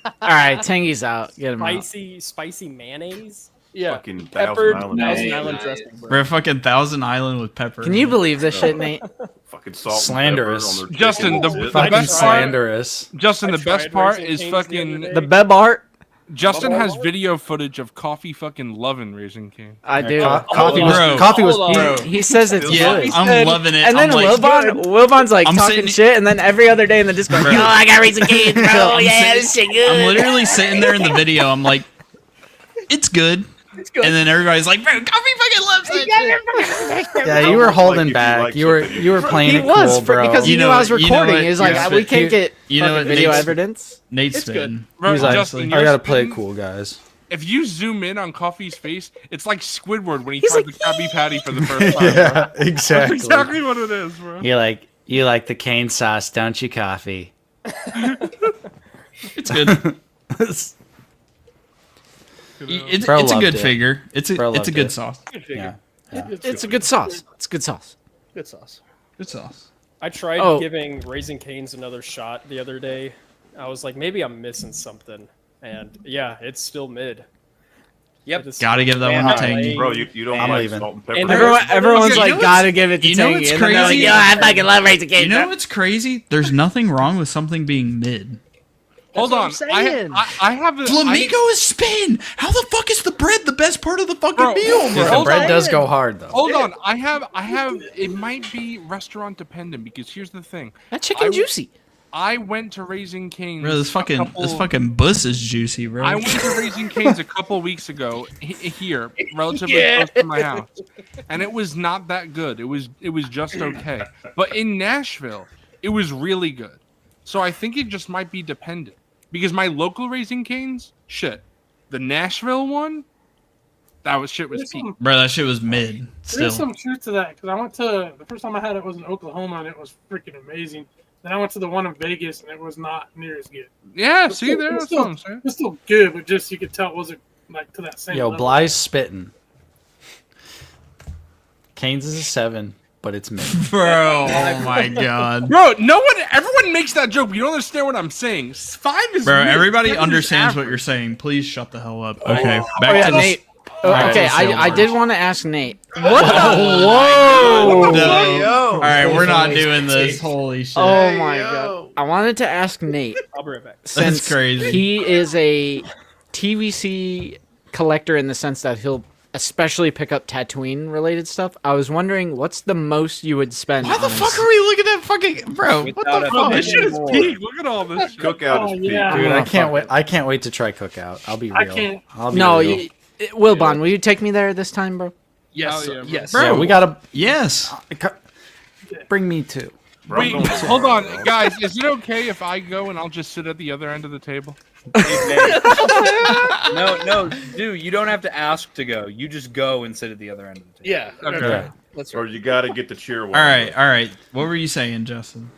All right, Tangy's out. Get him out. Spicy mayonnaise. Yeah, Fucking peppered Thousand Island. Thousand Island dressing, bro. Bro, fucking Thousand Island with pepper. Can you believe this shit, Nate? Fucking salt. Slanderous. And pepper on their Justin, chicken. the That's it. Fucking best part- slanderous. Justin, I the best tried part Raisin is Cane's the other fucking. day. The Beb Art. Justin has video footage of Coffee fucking loving Raisin Cane. I do. Coffee Bro. was coffee was Hold on. He says it's Yeah, good. I'm loving it. And then I'm like, Wilbon's like I'm talking sitting- shit, and then every other day in the Discord, Bro. yo, I got Raisin Cane, bro. I'm Yeah, sitting- this shit good. I'm literally sitting there in the video. I'm like, it's good. It's good. And then everybody's like, bro, Coffee fucking loves that shit. Yeah, you were holding Like, if you back. like You were something, you were you playing He it was cool, bro. because he You knew know I was what- you know recording. what- He's like, yeah, we can't get you know fucking what video Nate's- evidence. Nate's It's good. spitting. Bro, He's like, Justin, I you're gotta play it spitting- cool, guys. If you zoom in on Coffee's face, it's like Squidward when he He's tried like, the Krabby Patty for the first time. Yeah, bro. exactly. That's exactly what it is, bro. You like the cane sauce, don't you, Coffee? It's good. It's Bro a loved good it. figure. It's Bro a loved good it. sauce. Yeah. It's a good sauce. It's good sauce. Good sauce. Good sauce. I tried Oh. giving Raisin Cane's another shot the other day. I was like, maybe I'm missing something, and yeah, it's still mid. Yep. Gotta give that Man, one to I- Tangy. Bro, you don't I'm like leaving. salt and pepper. And Everyone's You like, know gotta give it to you know Tangy. what's And then they're like, crazy? yo, I fucking love Raisin Cane. You know what's crazy? There's nothing wrong with something being mid. Hold what on, I'm saying. I have a Flamingo is spin. How the fuck is the bread the best part of the fucking Bro, meal, Dude, bro? the bread does go hard though. Hold on, I have. It might be restaurant dependent because here's the thing. That chicken juicy. I went to Raising Cane's. Bro, this fucking bus is juicy, bro. I went to Raising Cane's a couple weeks ago here, relatively close to my house, and it was not that good. It was just okay. But in Nashville, it was really good. So I think it just might be dependent because my local Raising Cane's, shit. The Nashville one, that shit was peak. Bro, that shit was mid. There's Still. some truth to that because I went to the first time I had it was in Oklahoma and it was freaking amazing. Then I went to the one in Vegas and it was not near as good. Yeah, But see still- there, it's that's still- what I'm saying. It's still good, but just you could tell it wasn't like to that same Yo, level. Bly's spitting. Canes is a 7, but it's mid. Bro, oh my god. Bro, everyone makes that joke. But you don't understand what I'm saying. 5 is Bro, mid. everybody 7 is understands what average. you're saying. Please shut the hell up. Okay, Oh, back yeah, to the Nate. Alright, Okay, let's say I words. did want to ask Nate. What What the- the? Whoa! Whoa! All right, we're not doing this. Holy shit! Oh my god! I wanted to ask Nate. I'll be right back. Since crazy. He is a TVC collector in the sense that he'll especially pick up Tatooine related stuff. I was wondering what's the most you would spend. Why the on fuck are we looking at fucking bro? What the Bro, fuck? this shit is peak. Look at all this shit. Cookout is peak. yeah. Dude, I can't wait to try Cookout. I'll be real. I can't- I'll be No, real. Wilbon, will you take me there this time, bro? Yes, Oh, yeah, bro. yes. Bro, Yeah, we gotta Yes. bring me too. Bro, Wait, don't- hold on, guys. Is it okay if I go and I'll just sit at the other end of the table? No, dude, you don't have to ask to go. You just go and sit at the other end of the table. Yeah. Okay. Okay. Let's Or you got to get the cheer one. All right. What were you saying, Justin?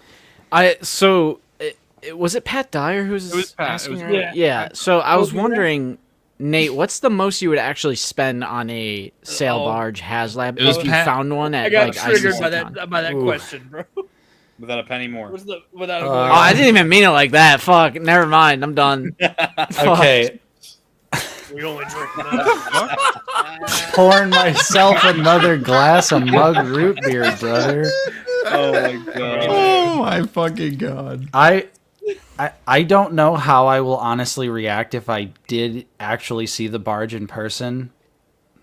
Was it Pat Dyer who's It was Pat. asking? It was her? Pat. Yeah. So I was Okay. wondering, Nate, what's the most you would actually spend on a sail Oh. barge HasLab It was if you Pat- found one at I got like triggered by ICCCon? that Ooh. question, bro. Without a penny more. Without Oh, I didn't even mean it like that. Fuck. Never mind. I'm done. Fuck. Okay, we only drink that. pouring myself another glass of mug root beer, brother. Oh my god. Oh my fucking god. I don't know how I will honestly react if I did actually see the barge in person,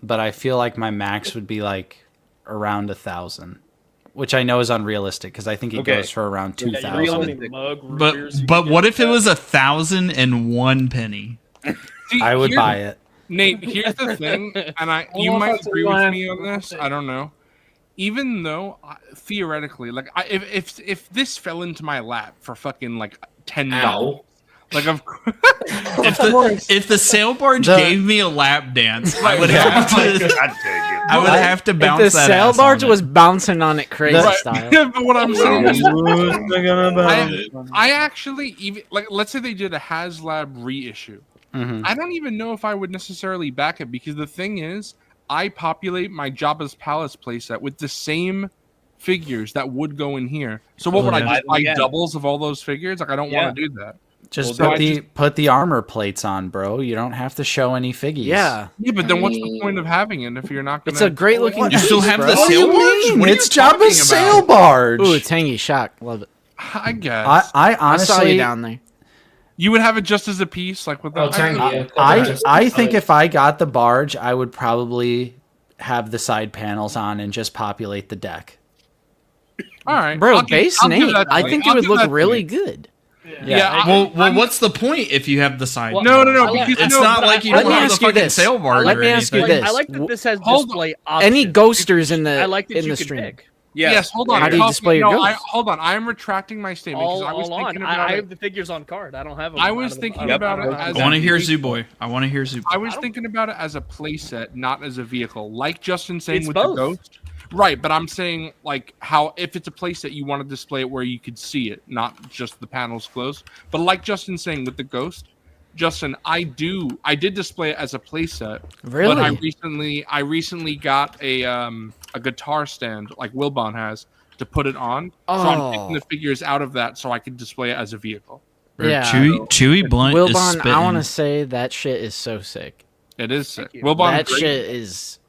but I feel like my max would be like around 1,000, which I know is unrealistic because I think it Okay. goes for around Yeah, 2,000. how many mug root beers you But can what get if it with was 1,001 penny? See, I would here- buy it. Nate, here's the thing, and you might agree with me on this. I don't know. Even though theoretically, like, if this fell into my lap for fucking like $10, like of if the sail barge gave me a lap dance, I would have to. I would have to bounce if the that sail ass barge on was bouncing on it crazy style. Yeah, but what I'm saying is, I actually even like, let's say they did a HasLab reissue. I don't even know if I would necessarily back it, because the thing is, I populate my Jabba's Palace playset with the same figures that would go in here. So what would I do? Buy doubles of all those figures? Like, I don't want to do that. Just put the armor plates on, bro. You don't have to show any figures. Yeah. Yeah, but then what's the point of having it if you're not going to... It's a great looking... You still have the What do sail you barge? mean? What are you It's talking Jabba's sail about? barge. Ooh, tangy shock. Love it. I guess. I I saw honestly... you down there. You would have it just as a piece, like with the... I think if I got the barge, I would probably have the side panels on and just populate the deck. All right. Bro, I'll give base Nate. that to I you. think I'll it would give look that to really you. good. Yeah. Well, what's the point if you have the side? No, panels? because it's not like you let don't me have the ask you fucking this. sail barge. Let or me ask you anything. this. I like that this has Hold display Any options. ghosters in the I like that in you the can stream? pick. Yes, hold on. How do you display your ghosts? Hold on. I am retracting my statement because I was thinking about I it. have the figures on card. I don't have them. I was thinking about it as I want to a hear playset. Zooboy. I want to hear Zooboy. I was thinking about it as a playset, not as a vehicle. Like Justin saying It's with both. the ghost. Right, but I'm saying like how if it's a playset, you want to display it where you could see it, not just the panels closed. But like Justin saying with the ghost, Justin, I did display it as a playset. Really? But I recently got a guitar stand like Wilbon has to put it on. So I'm taking the figures out of that so I can display it as a vehicle. Yeah. Chewy Blunt is Wilbon, spitting. I want to say that shit is so sick. It is sick. you. Wilbon, That great. shit is.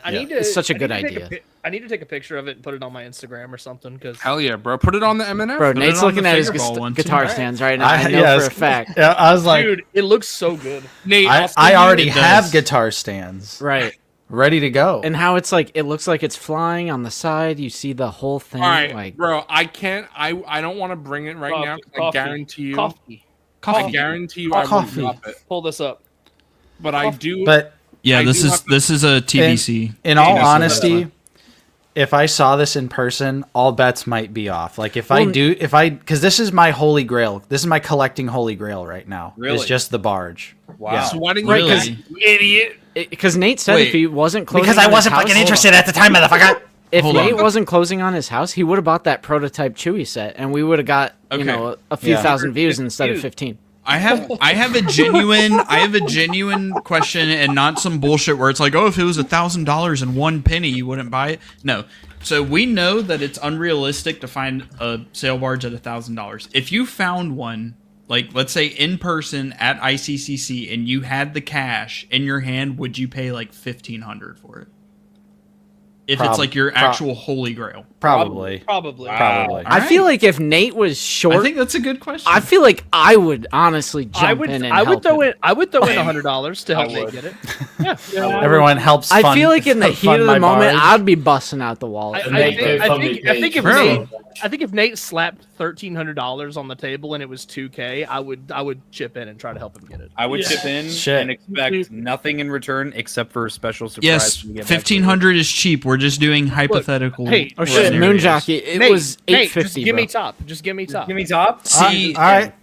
I need to. It's such a I good need to take idea. I need to take a picture of it and put it on my Instagram or something. Because Hell yeah, bro! Put it on the MNF. Bro, Put it Nate's on looking the at his Figureball one, too. guitar stands right now. I know yes. for a fact. Yeah, I was like, dude, it looks so good. Nate, I already It have does. guitar stands Right. ready to go. And how it's like, it looks like it's flying on the side. You see the whole thing. All right, like, bro. I can't. I don't want to bring it right now. 'Cause I Coffee. guarantee you. Coffee. I guarantee you, I will Coffee. drop it. Pull this up. But I do. But Yeah, I this do is have to- this is a TBC. in all Yeah, so honesty, if I saw this in person, all bets might be off. Like because this is my holy grail. This is my collecting holy grail right now. Really? It's just the barge. Wow. Yeah. So why didn't Right, you, 'cause- you idiot? because Nate said Wait. if he wasn't closing Because I on wasn't his fucking house, interested at the time, motherfucker. If Hold Nate on. wasn't closing on his house, he would have bought that prototype Chewy set, and we would have got Okay. a few Yeah. thousand views instead of 15. I have a genuine question, and not some bullshit where it's like, oh, if it was $1,000 and 1 penny, you wouldn't buy it. No. So we know that it's unrealistic to find a sail barge at $1,000. If you found one, like let's say in person at ICCC, and you had the cash in your hand, would you pay like $1,500 for it? If it's like your actual holy grail. Probably. Probably. Probably. I feel like if Nate was short, I think that's a good question. I feel like I would honestly jump I would. in and I would help throw him. in. I would throw in $100 to help Nate get it. Yeah. Everyone helps. I fund- feel like in the heat fund of my the moment, barge. I'd be busting out the wallet. I think if Nate slapped $1,300 on the table and it was $2K, I would chip in and try to help him get it. I would chip in Shit. and expect nothing in return except for a special surprise. Yes, when we get back to it. $1,500 is cheap. We're just doing hypothetical. hey, Oh shit, scenarios. Moonjockey, it Nate, was Nate, $850. just give me top. Just give me top. Give me top. See, all right.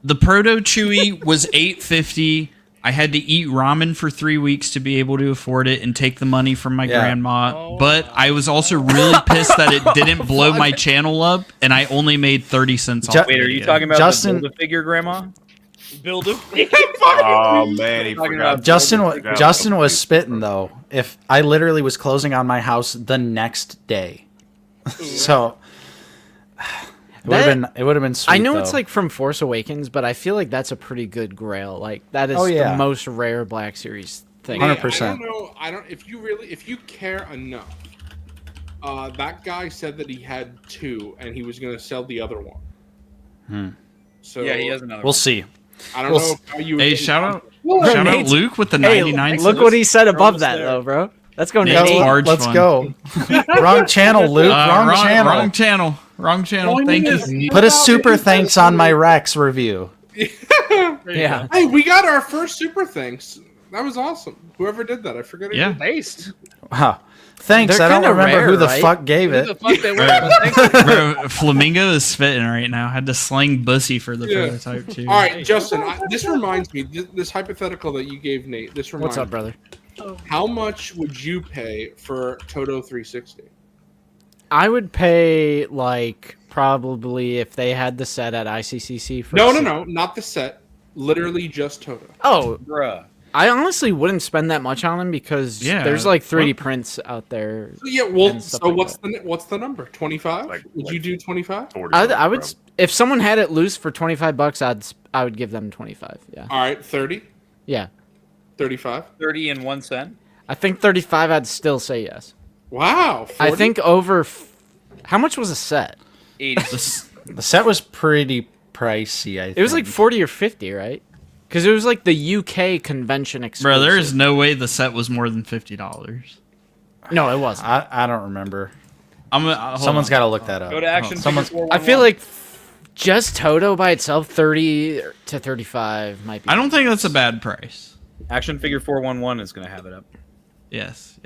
the Proto Chewy was $850. I had to eat ramen for 3 weeks to be able to afford it and take the money from my grandma. But I was also really pissed that it didn't blow my channel up, and I only made 30 cents off. Wait, are you talking about Justin- the Build-A-Figure grandma? Build it. Oh man, he forgot. Justin was spitting though. If I literally was closing on my house the next day, so it would have been sweet. I know though. it's like from Force Awakens, but I feel like that's a pretty good grail. Like that is Oh, yeah. the most rare Black Series thing. Nate, 100%. I don't know. I don't. If you care enough, that guy said that he had 2 and he was going to sell the other one. So Yeah, he has another. We'll see. I don't We'll know how you. Hey, shout out Luke with the 99 Look what he said above that, though, bro. Let's go, Nate's Nate. barge Let's fun. go. Wrong channel, Luke. Wrong channel. Wrong channel. Thank you. Put a super thanks on my Rex review. Yeah. Hey, we got our first super thanks. That was awesome. Whoever did that, I forget. Who Yeah. did. Based. Wow. Thanks. They're I don't kinda remember rare, who the right? fuck gave Who it. the fuck they were, but thank you. Bro, Flamingo is spitting right now. Had to slang Bussy for the Yeah. prototype too. All right, Justin. This reminds me. This hypothetical that you gave Nate. This reminds What's up, me. brother? How much would you pay for Toto 360? I would pay like probably if they had the set at ICCC for No, not the set. Literally just Toto. Oh, Bruh. I honestly wouldn't spend that much on them because Yeah, there's like 3D prints out there. So, yeah. Well, and stuff so like what's the number? 25? Would you do 25? I would if someone had it loose for $25, I would give them 25. Yeah. All right, 30, Yeah. 35. 30 and 1 cent. I think 35. I'd still say yes. Wow. 40? I think over. How much was a set? 80. The set was pretty pricey. I think It was like 40 or 50, right? Because it was like the UK convention exclusive. Bro, there is no way the set was more than $50. No, it wasn't. I don't remember. Hold Someone's on. got to look that up. Go to Action Someone's. Figure I feel like just Toto by itself, 30 to 35 might be. I don't think that's a bad price. Action Figure 411 is going to have it up. Yes.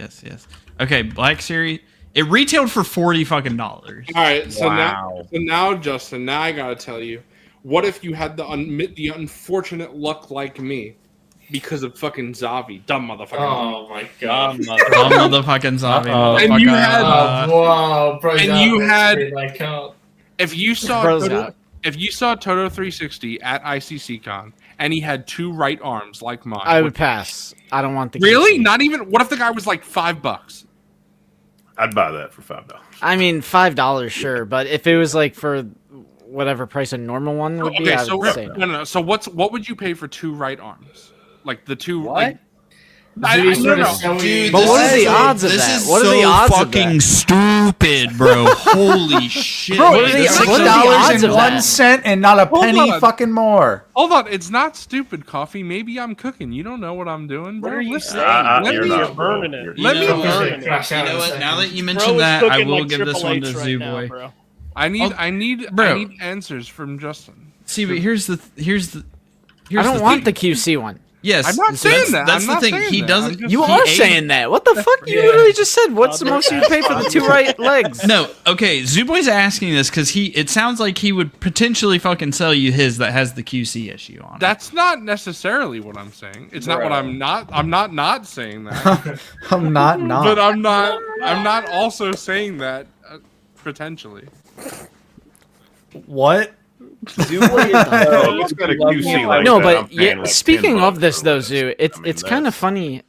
Okay, Black Series. It retailed for $40 All right, so now, Justin, now I gotta tell you, what if you had the unfortunate luck like me, because of fucking Zavi, dumb motherfucker. Oh my god. Dumb motherfucking Zavi. And you had, wow, bro. and you had, I can't. if you saw Bro's Toto, out. if you saw Toto 360 at ICCCon and he had 2 right arms like mine, I would pass. I don't want the. Really? QC. Not even. What if the guy was like $5? I'd buy that for $5. I mean, $5, sure, but if it was like for whatever price a normal one would be, Okay, I so would say no. no. So what would you pay for 2 right arms? Like the 2. What? Like, I don't know. Dude, But what are the odds of that? What are the odds of fucking that? stupid, bro. Holy shit. Bro, What are the- it's what are the odds of that? $6.01 and not a penny on. fucking more. Hold on, it's not stupid, Coffee. Maybe I'm cooking. You don't know what I'm doing, bro. What are you Listen, saying? let you're me- not, bro. burning it. Let me- know what? Burning it. You know what? Now that you Bro mentioned is that, I cooking will like give this Triple one to H right Zoo now, Boy. bro. I need Bro. answers from Justin. See, but here's the I don't want the QC one. Yes, I'm not so saying that. That's I'm the not thing. saying He that. doesn't. I'm just- You he are ate- saying that. What the fuck? You literally just said, "What's the most you would pay for the 2 right legs?" No, okay. Zooboy's asking this because it sounds like he would potentially fucking sell you his that has the QC issue on it. That's not necessarily what I'm saying. It's not what I'm not. I'm not saying that. I'm not. But I'm not also saying that potentially. What? It's got a QC like No, that. but I'm paying yeah, like speaking $10 of this for though, it. Zoo, it's I mean, kind of funny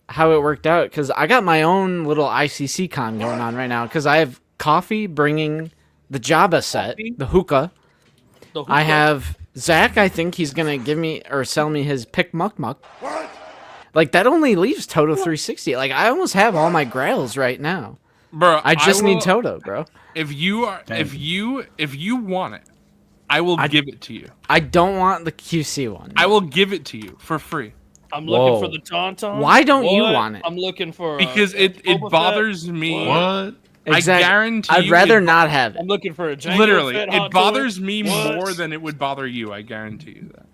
how it worked out because I got my own little ICC con going on right now because I have Coffee bringing the Jabba set, the hookah. I have Zach. I think he's gonna give me or sell me his Pick Muck Muck. Like that only leaves Toto 360. Like I almost have all my grails right now. Bro, I just will- need Toto, bro. If you want it, I will give it to you. I don't want the QC one. I will give it to you for free. I'm Whoa. looking for the Tauntaun. Why don't you What? want it? I'm looking for Because it Boba bothers Fett. me. What? Exactly. I guarantee I'd you rather it- not have it. I'm looking for a Jango Literally, Fett it Hot bothers Toy. me What? more than it would bother you. I guarantee you that.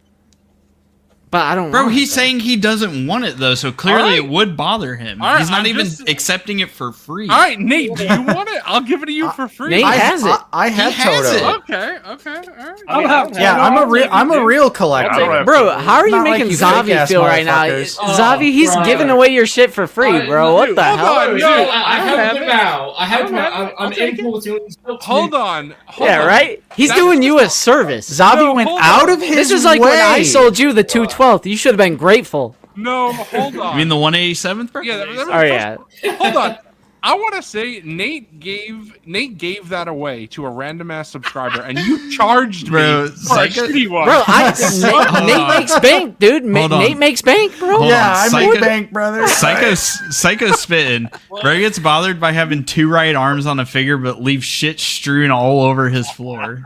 But I don't. Bro, want he's it, saying he doesn't want it though, so clearly All right. it would bother him. All right, He's not I'm even just- accepting it for free. All right, Nate, do you want it? I'll give it to you for free. Nate has it. I have He has Toto. it. Okay, all right. I'll have Yeah, I'm a real collector. Bro, how are you Not like making you Zavi fake-ass feel right now? motherfuckers. Zavi, he's bro. giving away your shit for free, bro. What the Hold hell? on, No, no, I helped him out. I'm take it. importing all these books. Hold on. Yeah, right? He's That's doing you a service. Zavi No, went hold out on. of his This is like way. when I sold you the 212th. You should have been grateful. No, hold on. You mean the 187th, bro? Yeah, that was Oh yeah. Hold on. I want to say Nate gave that away to a random ass subscriber, and you charged Bro, me for a Psycho- shitty one. Bro, Nate makes bank, dude. Hold on. Nate makes bank, bro. Hold Yeah, on, I'm Psycho- in bank, brother. Psycho spitting. Bro gets bothered by having 2 right arms on a figure, but leaves shit strewn all over his floor.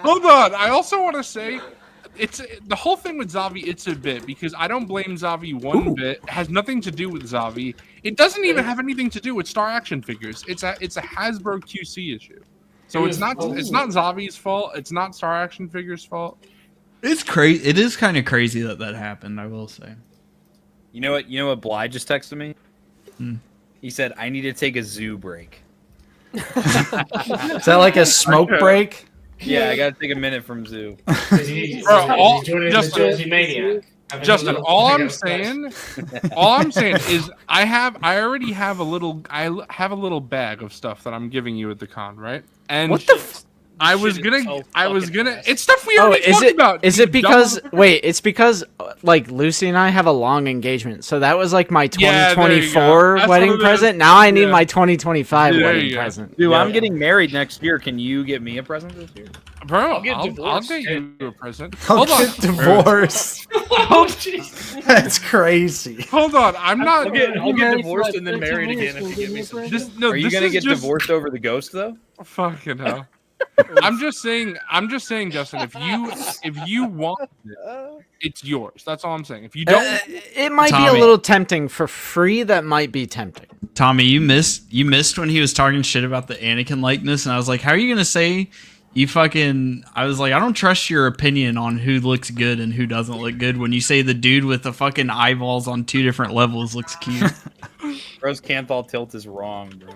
Hold on. I also want to say, it's the whole thing with Zavi. It's a bit because I don't blame Zavi one bit. It has nothing to do with Zavi. It doesn't even have anything to do with Star Action figures. It's a Hasbro QC issue. So it's not Zavi's fault. It's not Star Action Figures' fault. It's crazy. It is kind of crazy that happened, I will say. You know what? You know what? Bly just texted me. Hmm. He said, "I need to take a zoo break." Is that like a smoke break? Yeah, I gotta take a minute from zoo. Justin, all I'm saying is I already have a little bag of stuff that I'm giving you at the con, right? And What the? I was gonna. It's stuff we already talked about. Is it because? Wait, it's because like Lucy and I have a long engagement, so that was like my 2024 wedding present. Now I need my 2025 wedding present. Dude, I'm getting married next year. Can you get me a present this year? Bro, I'll get I'll get you a present. I'll Hold on. get divorced. Oh, jeez. That's crazy. Hold on, I'm not. I'll get divorced and then married again if you give me some. Are you gonna get divorced over the ghost though? Fucking hell. I'm just saying, Justin. If you want it, it's yours. That's all I'm saying. If you don't, it might be a little tempting for free. That might be tempting. Tommy, you missed when he was talking shit about the Anakin likeness, and I was like, how are you gonna say you fucking? I was like, I don't trust your opinion on who looks good and who doesn't look good when you say the dude with the fucking eyeballs on 2 different levels looks cute. Bro's Canthal tilt is wrong, bro.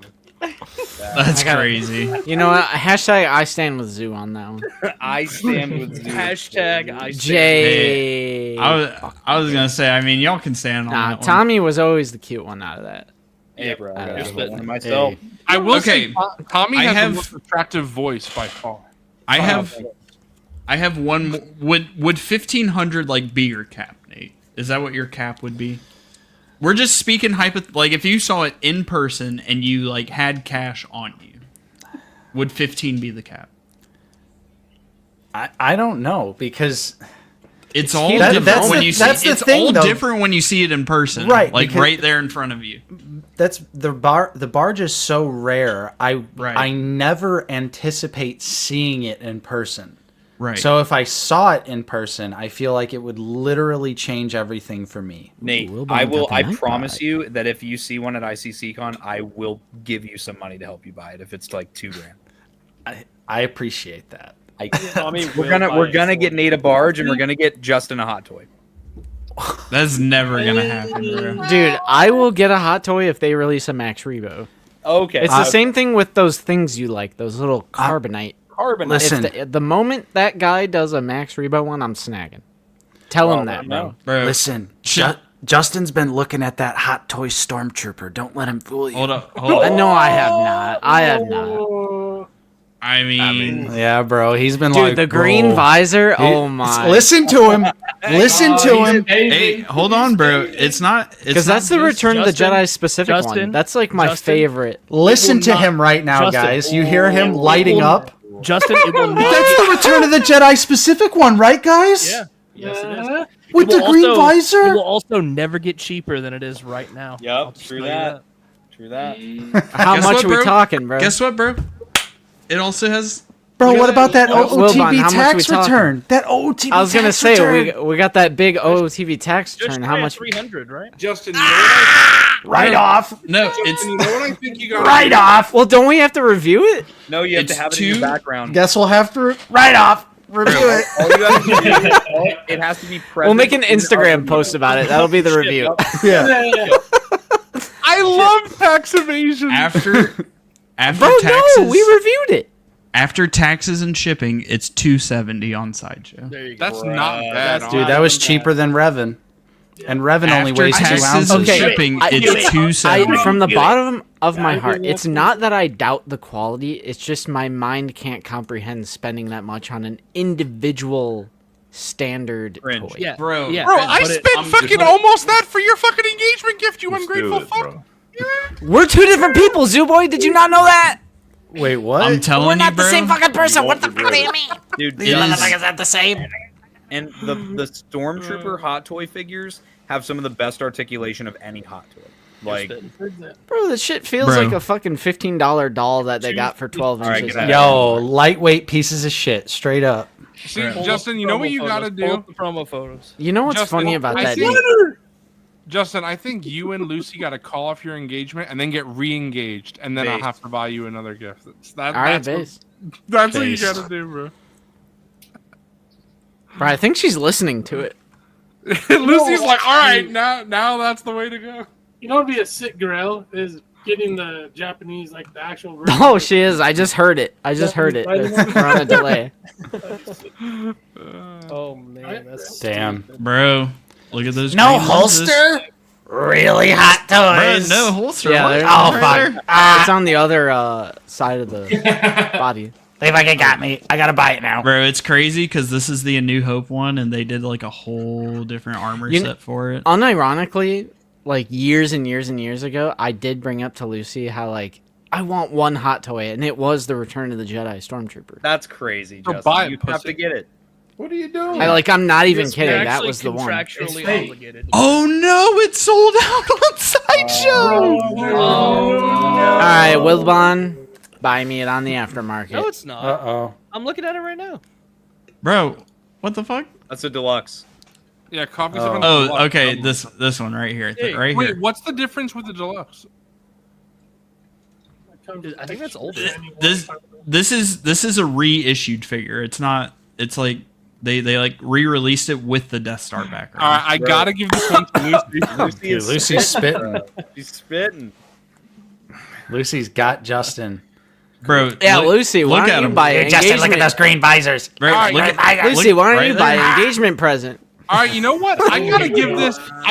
That's crazy. You know what? Hashtag I stand with Zoo on that one. I stand with Zoo. Hashtag I stand. Jay. I was gonna say. I mean, y'all can stand on that one. Tommy was always the cute one out of that. Yeah, bro. I Just got one myself. Hey. I will Okay, say Tommy has have- the most attractive voice by far. I have one. Would 1,500 like be your cap, Nate? Is that what your cap would be? We're just speaking like if you saw it in person and you like had cash on you, would 15 be the cap? I don't know because it's all different when you see it. It's all different when you see it in person, right? Like right there in front of you. That's the barge is so rare. I never anticipate seeing it in person. Right. So if I saw it in person, I feel like it would literally change everything for me. Nate, I promise you that if you see one at ICCCon, I will give you some money to help you buy it if it's like $2,000. I appreciate that. We're gonna get Nate a barge and we're gonna get Justin a hot toy. That's never gonna happen, bro. Dude, I will get a hot toy if they release a Max Rebo. Okay. It's the same thing with those things you like, those little carbonite. Listen, If the moment that guy does a Max Rebo one, I'm snagging. Tell him that, bro. Listen, Justin's been looking at that hot toy stormtrooper. Don't let him fool you. Hold up. No, I have not. I have not. I mean, yeah, bro. He's been Dude, like the green visor. Oh my! Listen to him. Listen to him. Hey, hold on, bro. It's not because that's the Return of the Jedi specific one. That's like my favorite. Listen to him right now, guys. You hear him lighting up. Justin, it will not. That's the Return of the Jedi specific one, right, guys? Yeah. Yes, it is. With the green visor. It will also never get cheaper than it is right now. Yep, true that. True that. How much are we talking, bro? Guess what, bro? It also has. Bro, what about that Wilbon, OTB tax return? That OTB I was gonna tax say return. we got that big OTB tax return. How much? 300, right? Justin, Right off. No, it's. You know what I think you got. Right off. Well, don't we have to review it? No, you have to have it in your background. Guess we'll have to right off review it. All you have to do, it has to be present. We'll make an Instagram post about it. That'll be the review. Yeah. I love tax evasion. After Bro, taxes, no, we reviewed it. After taxes and shipping, it's $270 on Sideshow. There you go. That's not bad. Dude, that was cheaper than Revan. And Revan only After weighs 2 taxes ounces. and shipping, it's $270. From the bottom of my heart, it's not that I doubt the quality. It's just my mind can't comprehend spending that much on an individual standard toy. Yeah, bro. Yeah, Bro, I spent fucking almost that for your fucking engagement gift, you ungrateful fuck. We're 2 different people, Zoo Boy. Did you not know that? Wait, what? I'm telling We're you, not bro. the same fucking person. What the fuck do you mean? Dude, These motherfuckers aren't the same. and the Stormtrooper hot toy figures have some of the best articulation of any hot toy. Like, Bro, this shit feels like a fucking $15 doll that they got for 12 inches. Yo, lightweight pieces of shit, straight up. See, Justin, you know what you gotta do? Promo photos. You know what's Justin, funny about I that? think- Dude? Justin, I think you and Lucy got to call off your engagement and then get re-engaged, and then I'll have to buy you another gift. That's what you got to do, bro. Bro, I think she's listening to it. Lucy's like, all right, now that's the way to go. You know, what'd be a sick grail is getting the Japanese, like the actual. Oh, she is. I just heard it. We're on a delay. Oh man, that's Damn. Bro, look at those. No green lenses. holster. Really hot toys. Bro, no holster. Yeah, What? oh Right fuck! there. It's on the other side of the body. They fucking got me. I gotta buy it now. Bro, it's crazy because this is the A New Hope one, and they did like a whole different armor set for it. Unironically, like years and years and years ago, I did bring up to Lucy how like I want one hot toy, and it was the Return of the Jedi Stormtrooper. That's crazy, So Justin. buy it, You have to get it. What are you doing? I'm not even It's kidding. That actually was the one. contractually obligated. Oh no, it's sold out on Sideshow. All right, Wilbon, buy me it on the aftermarket. No, it's not. Uh-oh. I'm looking at it right now. Bro, what the fuck? That's a deluxe. Yeah, coffee's Oh, okay, this one right here, right Wait, here. what's the difference with the deluxe? I think that's older. This is a reissued figure. It's not. It's like they like re-released it with the Death Star background. All right, I gotta give this one to Lucy. Lucy's spitting. She's spitting. Lucy's got Justin. Bro, Yeah, Lucy, why don't you buy an Justin, look at engagement? those green visors. Bro, Alright, look at Lucy, why don't right you buy there. an engagement present? All right, you know what? I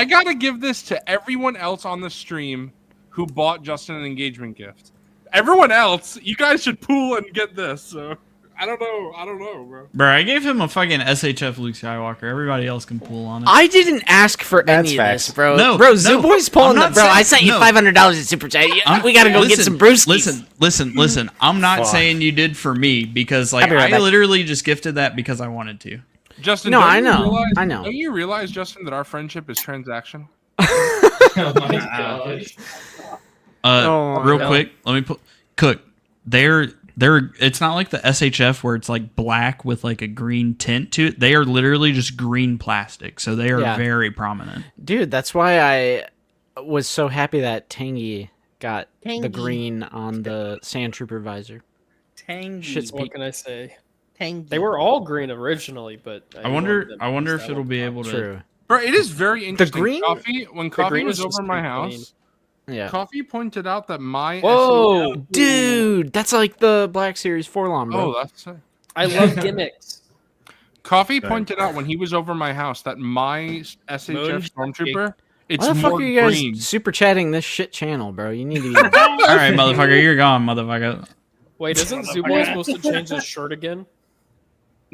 gotta give this to everyone else on the stream who bought Justin an engagement gift. Everyone else, you guys should pool and get this. So I don't know, bro. Bro, I gave him a fucking SHF Luke Skywalker. Everybody else can pool on it. I didn't ask for any of facts. this, bro. No, bro, no, Zuboy's pulling I'm the not bro. I saying- sent you no. $500 in super chat. We gotta go get some brewskis. Listen. I'm not Fuck. saying you did for me because like I'll be right I back. literally just gifted that because I wanted to. Justin, No, don't I you know. realize- I know. Don't you realize, Justin, that our friendship is transaction? Oh my god. Real quick, let me put Cook. They're it's not like the SHF where it's like black with like a green tint to it. They are literally just green plastic, so they are Yeah. very prominent. Dude, that's why I was so happy that Tangy got the green on the Sand Trooper visor. Tangy. Shit's What peak. can I say? They were all green originally, but I wonder if it'll be able to. True. Bro, it is very interesting. green? When Coffee green was is over just my pretty house, Yeah. Coffee pointed out that my Whoa, SHF dude, that's like the Black Series Forlom, bro. Oh, that's I love gimmicks. Coffee pointed out when he was over my house that my SHF Stormtrooper, it's Why the fuck more are you guys green. super chatting this shit channel, bro? You need to be. All right, motherfucker, you're gone, motherfucker. Wait, isn't Zuboy supposed to change his shirt again?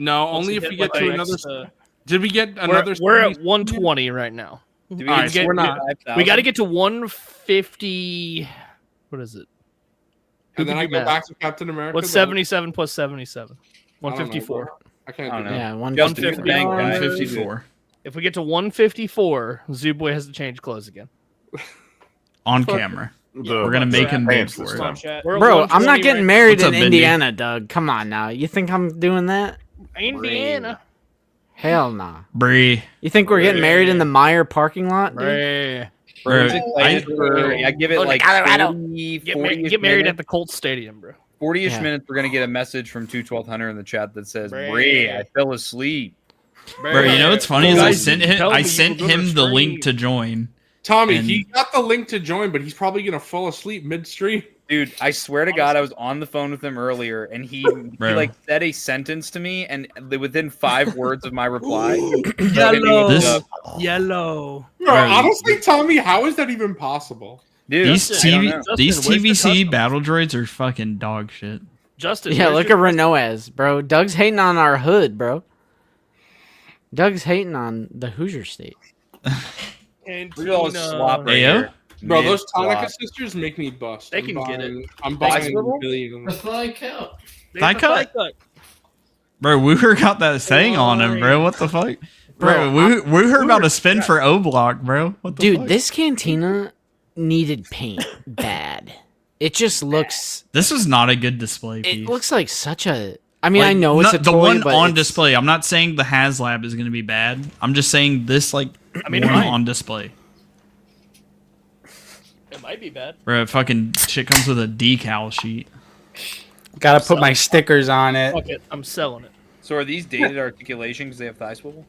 No, only if we get to another. Did we get another? We're at 120 right now. Do All right, so we're not. We got to get to 150. What is it? Who And then can I do go math? back to Captain America. What's 77 plus 77? 154. I can't I do don't that. Yeah, Just do the 150. bank, guys. 154 If we get to 154, Zuboy has to change clothes again. on camera. We're gonna make him beg for Come on, it. chat. Bro, I'm not getting married What's up, in Bindi? Indiana, Doug. Come on now. You think I'm doing that? Indiana. Hell nah. Bree. You think we're getting married in the Meyer parking lot, dude? Hey. Bro, I give it like Colorado. 40, Get 40-ish married at minutes. the Colts Stadium, bro. 40-ish Yeah. minutes, we're gonna get a message from 212 in the chat that says, Bruh. "Bree, I fell asleep." Bro, you know what's funny is I Guys, sent tell me you him were gonna the stream. link to join. Tommy, And- he got the link to join, but he's probably gonna fall asleep midstream. Dude, I swear to God, I was on the phone with him earlier, and he like said a sentence to me, and within 5 words of my reply, Yellow. This- Yellow. Bro, honestly, Tommy, how is that even possible? dude, These I don't know. these Justin, where's the TVC custom? battle droids are fucking dog shit. Justin. Yeah, where's look at your- Renoaz, bro. Doug's hating on our hood, bro. Doug's hating on the Hoosier State. Look at all this slop right Ayo? here. Bro, those Mid-slop. Tanaka sisters make me bust. They I'm can get buying- it. I'm Thigh buying swivel? a billion of The them. thigh cut. Thigh cut? Bro, Wooher got that saying on him, bro. What the fuck? Bro, Wooher about to spin for O Block, bro. What the Dude, fuck? this cantina needed paint bad. It just looks. This is not a good display It piece. looks like such a. I mean, Like, I know it's not- a the toy, one but on it's- display. I'm not saying the HasLab is going to be bad. I'm just saying this like mean, one it might. on display. It might be bad. Bro, fucking shit comes with a decal sheet. Gotta put my stickers on it. Fuck it. I'm selling it. So are these dated articulation because they have thigh swivel?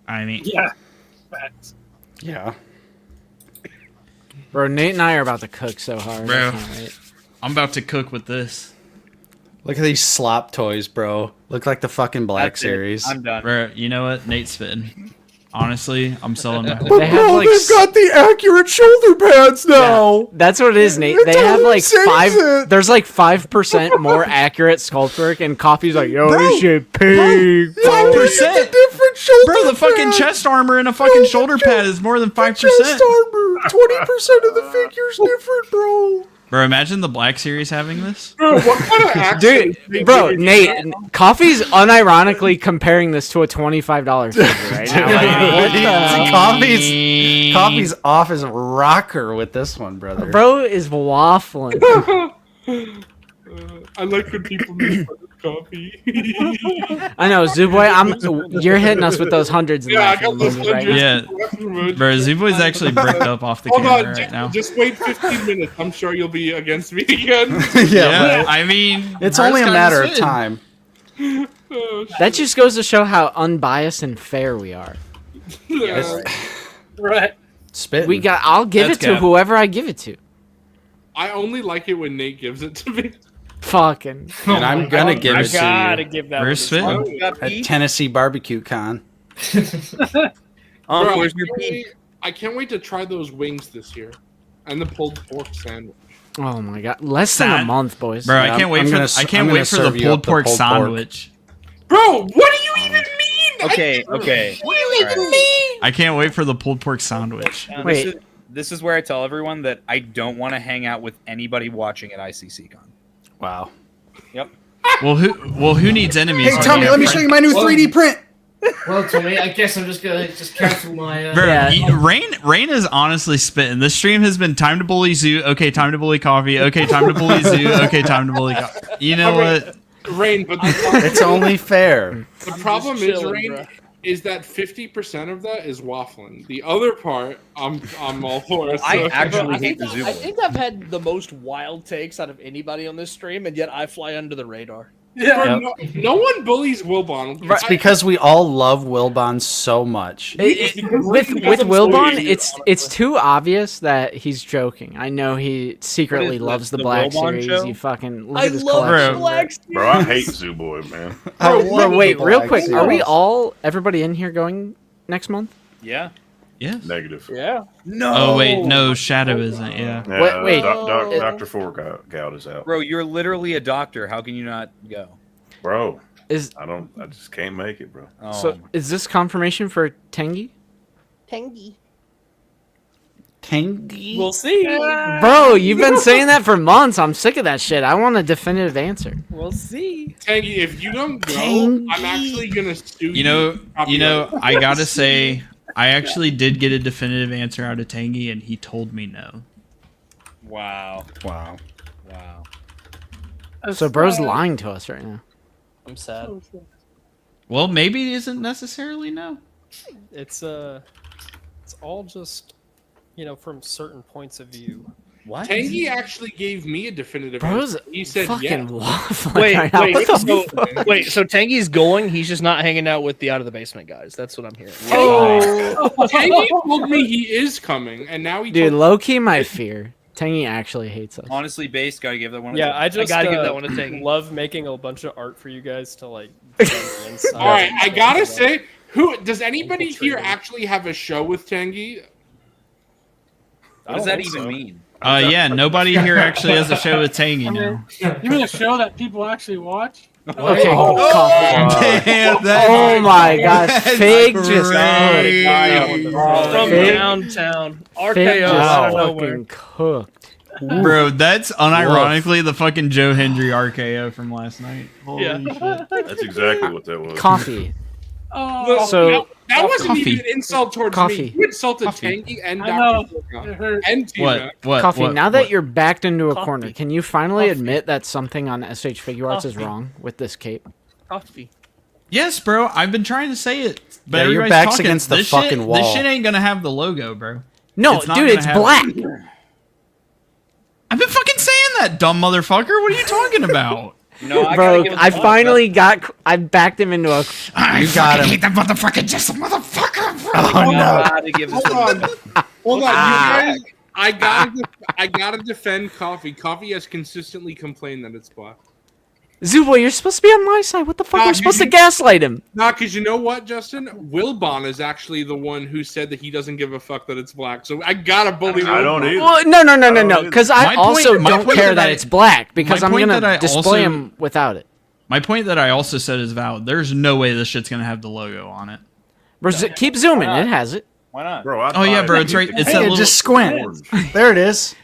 I mean, Yeah. Facts. Yeah. Bro, Nate and I are about to cook so hard. Bro. I can't wait. I'm about to cook with this. Look at these slop toys, bro. Look like the fucking Black That's it. Series. I'm done. Bro, you know what? Nate's spitting. Honestly, I'm selling my They have like the accurate shoulder pads now. that's what it is, Nate. They have like there's like 5% more accurate sculpt work, and Coffee's like, yo, this shit pig. 5%. Different shoulder Bro, the fucking chest armor and a fucking shoulder pad is more than 5%. armor. 20% of the figure's different, bro. Bro, imagine the Black Series having this. Bro, what kind of action? Dude, bro, Nate, Coffee's unironically comparing this to a $25 figure right now. Coffee's off his rocker with this one, brother. Bro is waffling. I like when people make fun of coffee. I know, Zooboy, you're hitting us with those hundreds in Yeah, I that got those right Yeah. hundreds. Bro, Zooboy's actually bricked up off the Hold camera on, right now. just wait 15 minutes. I'm sure you'll be against me again. Yeah, I mean, it's hers only a kinda matter of spitting. time. Oh, That just goes to show how unbiased and fair we are. yeah. Right. Spit. I'll give That's it to cap. whoever I give it to. I only like it when Nate gives it to me. Fucking. And I'm gonna give it to Gotta you give that Where's one. spitting? at Tennessee Barbecue Con. Bro, Where's your pee? I can't wait to try those wings this year, and the pulled pork sandwich. Oh my god, less than a month, boys. Bro, Yeah, I can't wait for the pulled pork sandwich. Bro, what do you even mean? Okay. What do you even mean? I can't wait for the pulled pork sandwich. Wait. This is where I tell everyone that I don't want to hang out with anybody watching at ICCCon. Wow. Yep. Well, who needs enemies? Hey, Tommy, let me show you my new 3D print. Well, Tommy, I guess I'm just gonna cancel my. Bro, Rain is honestly spitting. This stream has been time to bully Zoo. Okay, time to bully Coffee. Okay, time to bully Zoo. Okay, time to bully Coffee. You know what? Rain, but It's only fair. the problem is, chilling, Rain, bro. is that 50% of that is waffling. The other part, I'm all for. So. I actually I hate think, the zoo. I think I've had the most wild takes out of anybody on this stream, and yet I fly under the radar. Bro, Yep. no one bullies Wilbon. It's because we all love Wilbon so much. With Wilbon, it's too obvious that he's joking. I know he secretly What is loves this, the the Black Wilbon Series. show? He fucking look I at his love collection. Black Bro, I hate Zoo Boy, man. Bro, wait, the real Black quick, are we Series. all everybody in here going next month? Yeah. Yes. Negative. Yeah. No. Oh wait, no, Shadow isn't. Yeah. Yeah, Wait. Dr. Forgout is out. Bro, you're literally a doctor. How can you not go? Bro, I I just can't make it, bro. Oh, So is this confirmation for Tengi? Tangy. Tangy. We'll see. Bro, you've been saying that for months. I'm sick of that shit. I want a definitive answer. We'll see. Tangy, if you don't go, I'm actually gonna sue you. You know, I gotta say, I actually did get a definitive answer out of Tangy, and he told me no. wow. Wow. Wow. So bro's lying to us right now. I'm sad. Well, maybe it isn't necessarily no. It's all just, from certain points of view. What? Tangy actually gave me a definitive Bro's answer. He said fucking yes. waffling Wait, right now. What the wait, so Tangy's going. He's just not hanging out with the out of the basement guys. That's what I'm hearing. Oh, Tangy told me he is coming, and now he Dude, told low key my fear. Tangy actually hates us. Honestly, base gotta give that one. Yeah, I just gotta give that one a take. love making a bunch of art for you guys to All right, I gotta say, does anybody here actually have a show with Tangy? What does that even mean? Yeah, nobody here actually has a show with Tangy now. You mean a show that people actually watch? Okay, Damn, oh my god, Fig just From Fig- downtown, Fig RKO out of just nowhere. fucking cooked. Bro, that's unironically the fucking Joe Hendry RKO from last night. Holy Yeah. shit. That's exactly what that was. Coffee. Oh, So That wasn't Coffee. even an insult towards Coffee. me. You insulted Coffee. Tangy and I know. Dr. Forgout It hurt. and Tina. What? Coffee, What? now that what? you're backed into a Coffee. corner, can you finally Coffee. admit that something on SH Figure Arts is Coffee. wrong with this cape? Coffee. Yes, bro. I've been trying to say it, but Yeah, your everybody's back's talking. against the This fucking shit, wall. This shit ain't gonna have the logo, bro. No, It's not dude, gonna it's have- black. I've been fucking saying that, dumb motherfucker. What are you talking about? No, I Bro, I finally I backed him into a. I You got fucking him. hate that motherfucker, just a motherfucker, bro. Oh no! gotta give this Hold one. on. Hold on, you guys. I gotta defend Coffee. Coffee has consistently complained that it's black. Zuboy, you're supposed to be on my side. What the fuck? Nah, We're supposed to you- gaslight him. Nah, because you know what, Justin? Wilbon is actually the one who said that he doesn't give a fuck that it's black. So I gotta bully I don't Wilbon. either. Well, no. Because I My also point- my don't point care that that I- it's black because my I'm point that gonna I display also- him without it. My point that I also said is valid. There's no way this shit's gonna have the logo on it. Bro, keep zooming. It has it. Why not? Bro, I Oh yeah, thought bro, it- it's right. It's Hey, that little. just squint. There it is.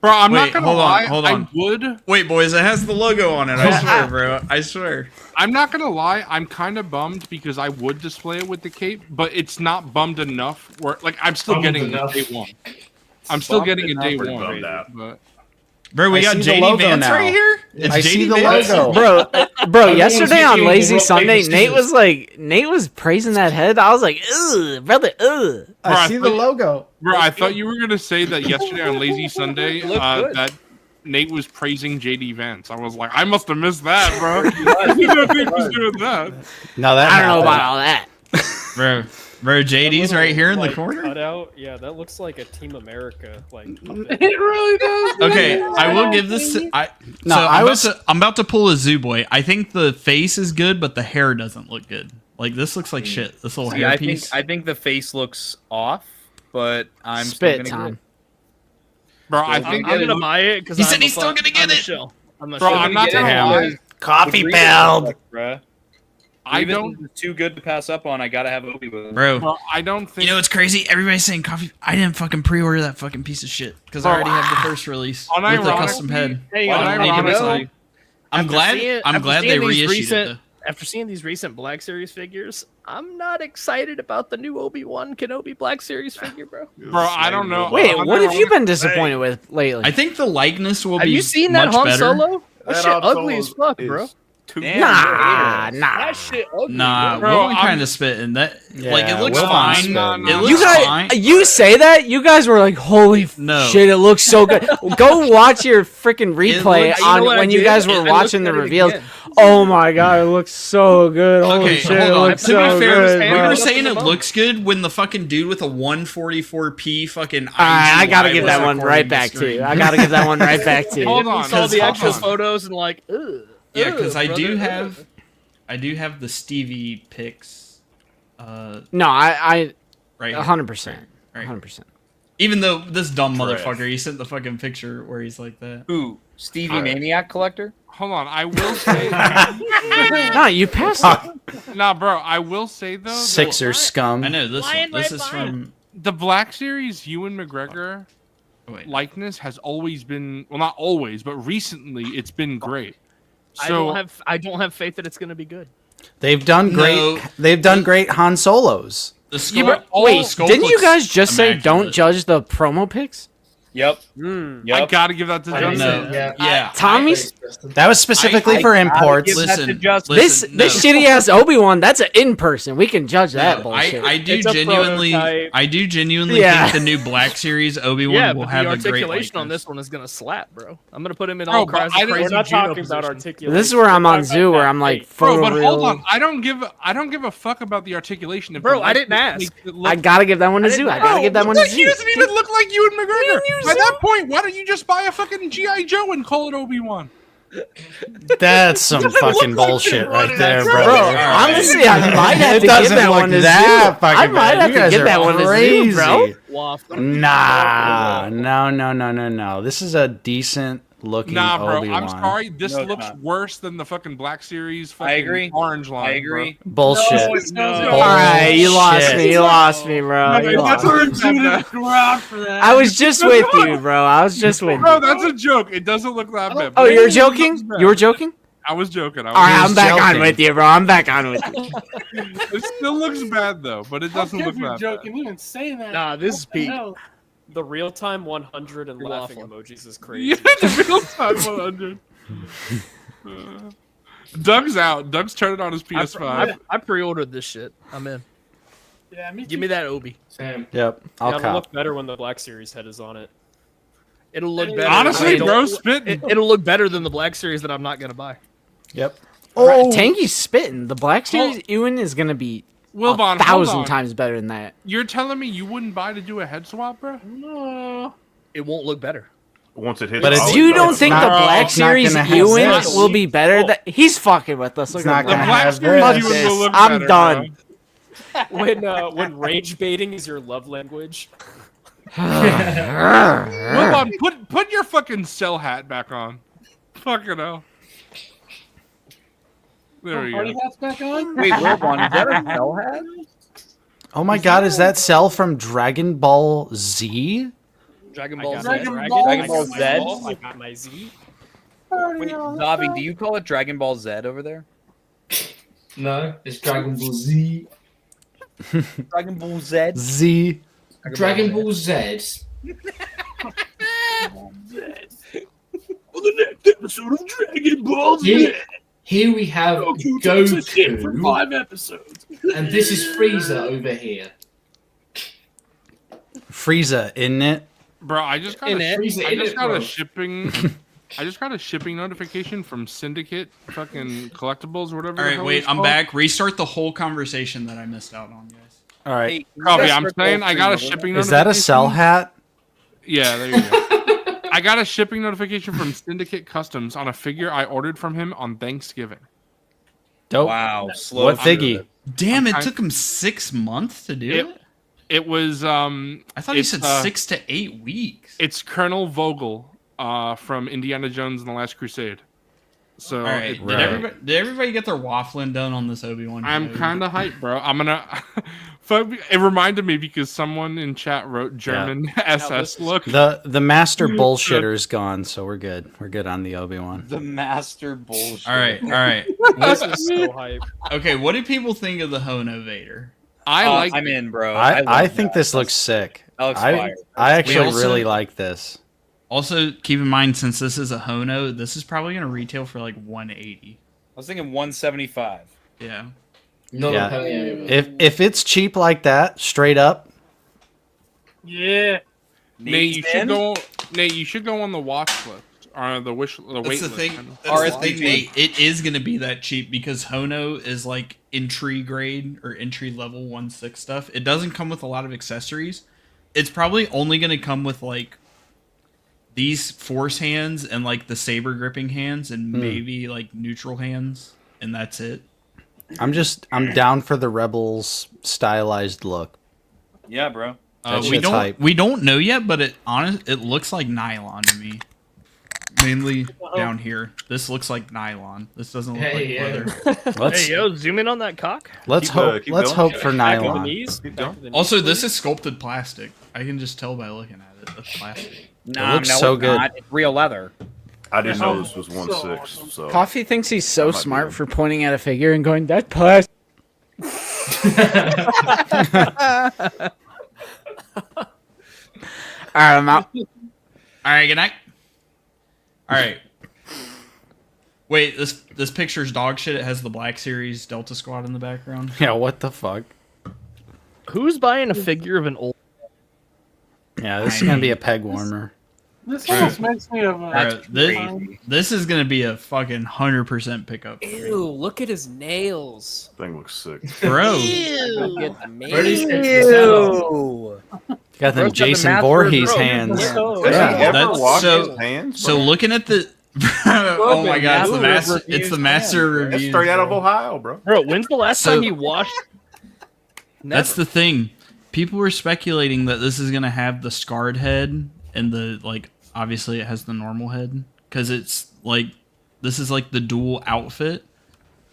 Bro, I'm Wait, not gonna hold on, lie. hold on. I would. Wait, boys, it has the logo on it. I swear, bro. I swear. I'm not gonna lie. I'm kind of bummed because I would display it with the cape, but it's not bummed enough. Where like I'm still Bummed getting enough. it day one. I'm still Bummed getting it day enough. one. Bummed out. But Bro, we I got see the JD logo Vance now. right here. It's I JD see the Vance. logo. Bro, I'm yesterday gonna on see Lazy you Sunday, roll Nate was praising that head. I was like, ugh, brother, ugh. I see the logo. bro, I thought you were gonna say that yesterday on Lazy Sunday Looked good. that Nate was praising JD Vance. I was like, I must have missed that, bro. I didn't think he was doing that. No, that I don't know happened. about all that. Bro, JD's right here in the corner. Cutout. Yeah, that looks like a Team America puppet. It really does. Okay, I will give this. No, I'm about to pull a Zoo Boy. I think the face is good, but the hair doesn't look good. Like this looks like shit. This little See, hair I piece. think the face looks off, but I'm Spit still gonna time. Bro, I I'm think I'm gonna buy it because He said he's still gonna get it. I'm not Bro, sure. I'm not get gonna it. lie. Coffee With build. reason, bruh. I Even don't, if it's too good to pass up on. I gotta have Obi with it. Bro, bro, I don't think. you know what's crazy? Everybody's saying coffee. I didn't fucking pre-order that fucking piece of shit because I already have the first release with the custom head. Hang Well, on, I hang on, ironically- though. I'm glad. I'm glad they reissued it. After seeing these recent Black Series figures, I'm not excited about the new Obi-Wan Kenobi Black Series figure, bro. Bro, I don't know. Wait, what have you been disappointed with lately? I think the likeness will Have be you seen that much Han better. Solo? That That shit Han ugly as Solo fuck, is bro. too Nah. That shit ugly. Nah, Bro, what we I'm- kind of spitting that like it Yeah, looks we'll fine. spit. It You looks guys, fine. you say that? You guys were like, "Holy No. shit, it looks so good." Go watch your freaking replay looks- You know on what I when you did? guys were I looked watching the at it reveals. again. Oh my god, it looks so good. Holy Okay, shit, hold it on. looks To be so fair, good, we bro. were saying it looks good when the fucking dude with a 144p fucking. I gotta IGY give was that one recording right the back to screen. you. I gotta give that one right back to you. Hold We on. saw the hold actual on. photos and like, ugh. Yeah, because I do brother, have, ugh. I do have the Stevie pics. No, I Right here. 100%. Right. 100%. Even though this dumb Trash. motherfucker, he sent the fucking picture where he's like that. Who? Stevie Maniac Collector? Hold on, I will say. No, you passed it. Nah, bro, I will say though. that Sixer scum. I know this. This is from. The Black Series Ewan McGregor Wait. likeness has always been well, not always, but recently it's been great. So I don't have faith that it's gonna be good. They've done great. No. They've done great Han Solos. The Yeah, skull, but the wait, skull didn't you looks guys just say don't immaculate. judge the promo pics? Yep. Mm. Yep. I gotta give that to I didn't Justin. say that. Yeah. Tommy's That was specifically I for gotta imports. give that to Listen, Justin. this no. shitty ass Obi-Wan, that's an in person. We can judge that No, bullshit. I do It's a genuinely, prototype. Yeah. think the new Black Series Obi-Wan Yeah, will but have the a great articulation on likeness. this one is gonna slap, bro. I'm gonna put him in Bro, all but kinds I of didn't- crazy We're not Juno talking about positions. articulation. This is where I'm We're on talking Zoo, about where that I'm like, face. Bro, photo but hold real. on. I don't give a fuck about the articulation. If Bro, the I didn't likeness ask. makes it look- I gotta give that one to Zoo. I gotta give that one to He Zoo. doesn't even look like you and McGregor. By that point, why don't you just buy a fucking GI Joe and call it Obi-Wan? That's some fucking bullshit right there, bro. Bro, honestly, I might have It to give doesn't that look one to that Zoo. fucking I might bad. have You to guys give are that one to Zoo, crazy. bro. Waft. Nah, no. This is a decent looking Nah, bro. Obi-Wan. I'm sorry. This No, it's looks not. worse than the fucking Black Series. Fucking I agree. Orange line. I agree. Bullshit. No. All right, you lost Bullshit. me. You lost me, bro. You That's lost me. what I was just with you, bro. I was just with Bro, you. that's a joke. It doesn't look that bad. Oh, but you're it joking? looks bad. You were joking? I was joking. All right, was I'm back on joking. with you, bro. I'm back on with you. It still looks bad though, but it doesn't look You're that joking. You didn't say that. Nah, this is peak. No. The real time 100 and You're laughing awful. emojis is bad. crazy. Yeah, the real time 100. Doug's out. Doug's turning on his PS5. I pre-ordered this shit. I'm in. Yeah, me too. Give me that Obi. Same. Yep, I'll It'll cop. look better when the Black Series head is on it. It'll look better. Honestly, I mean, bro, spitting. It'll look better than the Black Series that I'm not gonna buy. Yep. Oh, Tangy's spitting. The Black Series Ewan is gonna be Wilbon, 1,000 times better than that. You're telling me you wouldn't buy to do a head swap, bro? No, it won't look better. Once it hits, But it's- You don't think the Black it's not Series gonna have Ewan this. will be better? That he's fucking with us. Look It's not at gonna that. have Black Series this. Ewan will look I'm better, done. When rage baiting is your love language. Wilbon, put your fucking cell hat back on. Fucking hell. There you Party go. hats back on. Wait, Wilbon, is that a cell hat? Oh my god, is that Cell from Dragon Ball Z? Dragon I Ball got Z. my Dragon Dragon Ball my Z? ball, I got my Z. Wait, Zavi, do you call it Dragon Ball Z over there? No, it's Dragon Ball Z. Dragon Ball Z? Z. Dragon Ball Z. On the next episode of Dragon Ball Z. Here we have Goku takes a hit for Goku, 5 episodes. and this is Frieza over here. Frieza, isn't it? Bro, I just got In a, it. Frieza I in just it, got bro. a shipping. I just got a shipping notification from Syndicate fucking collectibles or whatever. All the right, hell wait, it's I'm called. back. Restart the whole conversation that I missed out on, guys. All right. Coffee, I'm saying I got a shipping Is that a notification. Cell hat? Yeah, there you go. I got a shipping notification from Syndicate Customs on a figure I ordered from him on Thanksgiving. Dope. Wow, slow. What figgy? Damn, it I'm- took him 6 months to do it. It was I thought he it's, said 6 to 8 weeks. It's Colonel Vogel from Indiana Jones and the Last Crusade. So All right, did everybody get their waffling done on this Obi-Wan? I'm Kenobi? kind of hyped, bro. I'm gonna. It reminded me because someone in chat wrote German SS look. The master bullshitter's gone, so we're good. We're good on the Obi-Wan. The master bullshit. All right, all right. This is so hype. Okay, what do people think of the Hono Vader? I'm in, bro. I love think that. this looks sick. That looks I fire. actually also- really like this. Also, keep in mind, since this is a Hono, this is probably going to retail for like 180. I was thinking 175. Yeah. Not Yeah. a penny over. If it's cheap like that, straight up, Yeah. Nate, you should go. Nate, you should go on the watch list or the wait That's list. the thing. kind of. That's the thing, Nate. It is going to be that cheap because Hono is like entry grade or entry level 1/6 stuff. It doesn't come with a lot of accessories. It's probably only going to come with like these force hands and like the saber gripping hands and maybe like neutral hands, and that's it. I'm down for the Rebels stylized look. Yeah, bro. That We shit's don't hype. we don't know yet, but it looks like nylon to me. Mainly down here. This looks like nylon. This doesn't look like leather. Let's Hey, yo, zoom in on that cock. let's hope for Back of the nylon. knees. Back of the knees. Also, this is sculpted plastic. I can just tell by looking at it. That's plastic. Nah, looks no, so it's good. not. It's real leather. I didn't know this was 1/6. awesome. So Coffee thinks he's so might be smart in. for pointing at a figure and going, "That's plastic." All right, I'm out. All right, good night. All right. Wait, this picture's dog shit. It has the Black Series Delta Squad in the background. Yeah, what the fuck? Who's buying a figure of an old? Yeah, this is gonna be a peg warmer. This almost makes me of a. Alright, this is gonna be a fucking 100% pickup. Ew, look at his nails. thing looks sick. Bro. Get the Ew. Got them Bro's got the Jason master Voorhees bro. hands. Does Yeah, he ever that's wash so- his hands? So bro? looking at the oh my god, it's the master reviews it's the master That's reviews. straight out of bro. Ohio, bro. Bro, when's the last So- time he washed? That's the thing. People were speculating that this is gonna have the scarred head and the like. Obviously, it has the normal head because it's like this is like the dual outfit,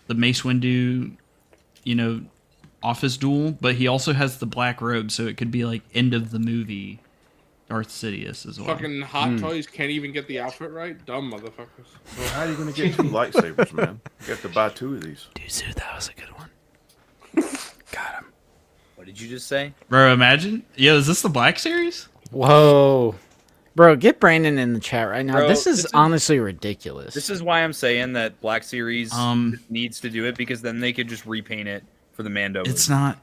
the Mace Windu, office duel. But he also has the black robe, so it could be like end of the movie, Darth Sidious as well. Fucking Hot Toys can't even get the outfit right. Dumb motherfuckers. Well, how are you gonna get 2 lightsabers, man? You have to buy 2 of these. Dude, that was a good one. Got him. What did you just say? Bro, imagine. Yo, is this the Black Series? Whoa. Bro, get Brandon in the chat right now. Bro, this is this is- honestly ridiculous. This is why I'm saying that Black Series Um, needs to do it because then they could just repaint it for the Mando. It's not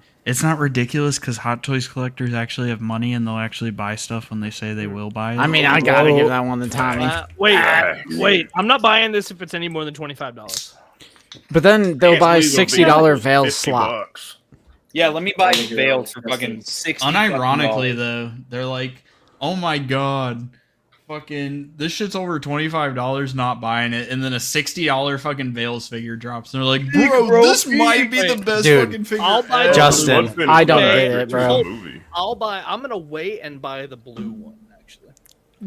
ridiculous because Hot Toys collectors actually have money and they'll actually buy stuff when they say they will buy it. I mean, I gotta give that one to Tommy. Wait. I'm not buying this if it's any more than $25. But then they'll Can't buy believe it'll be $60 $50 Veil slot. bucks. Yeah, let me buy veils for fucking 60. Unironically, though, they're like, oh my god, fucking, this shit's over $25, not buying it. And then a $60 fucking Veils figure drops. And they're like, bro, this might be the best Dude, fucking figure. I'll buy ever." Justin, I don't get it, bro. I'm gonna wait and buy the blue one.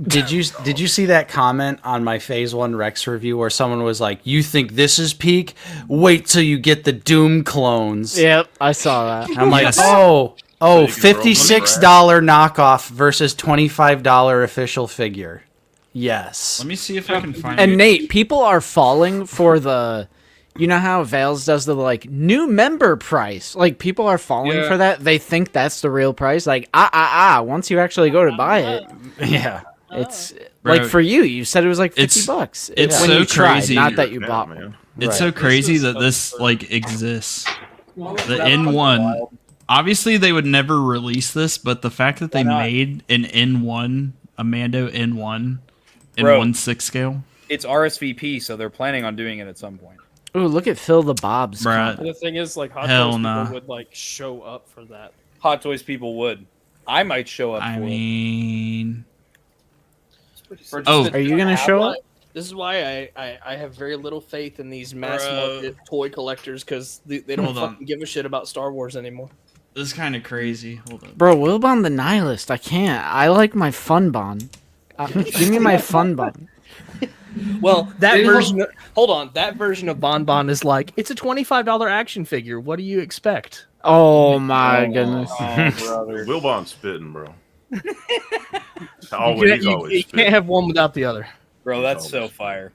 Did you see that comment on my Phase 1 Rex review where someone was like, "You think this is peak? Wait till you get the Doom clones." Yep, I saw that. I'm like, Yes. oh, $56 knockoff versus $25 official figure. Yes. Let me see if I can find And it. Nate, people are falling for the, you know how Veils does the like new member price. Like people are falling Yeah. for that. They think that's the real price. Like once you actually go to buy it, yeah, it's Bro, like for you. You said it was like $50. It's when so you tried, crazy. not that you bought one. It's Right. so crazy that this like exists. The N1. Obviously, they would never release this, but the fact that they made an N1, a Mando N1, in Bro. 1/6 scale. It's RSVP, so they're planning on doing it at some point. Ooh, look at Phil the Bob's. Bruh. And the thing is, like, Hot Hell Toys nah. people would like show up for that. Hot Toys people would. I might show up. I for it. mean, For oh, just a- Are you gonna show up? This is why I have very little faith in these mass Bro. market toy collectors because they don't Hold on. fucking give a shit about Star Wars anymore. this is kind of crazy. Hold up. Bro, Wilbon the Nihilist. I can't. I like my Fun Bond. Give me my Fun Bond. Well, that version. Hold on, that version of Bon Bon is like it's a $25 action figure. What do you expect? Oh my goodness. Wilbon's spitting, bro. You Always, can't, he's always you spitting. can't have one without the other. Bro, that's so fire.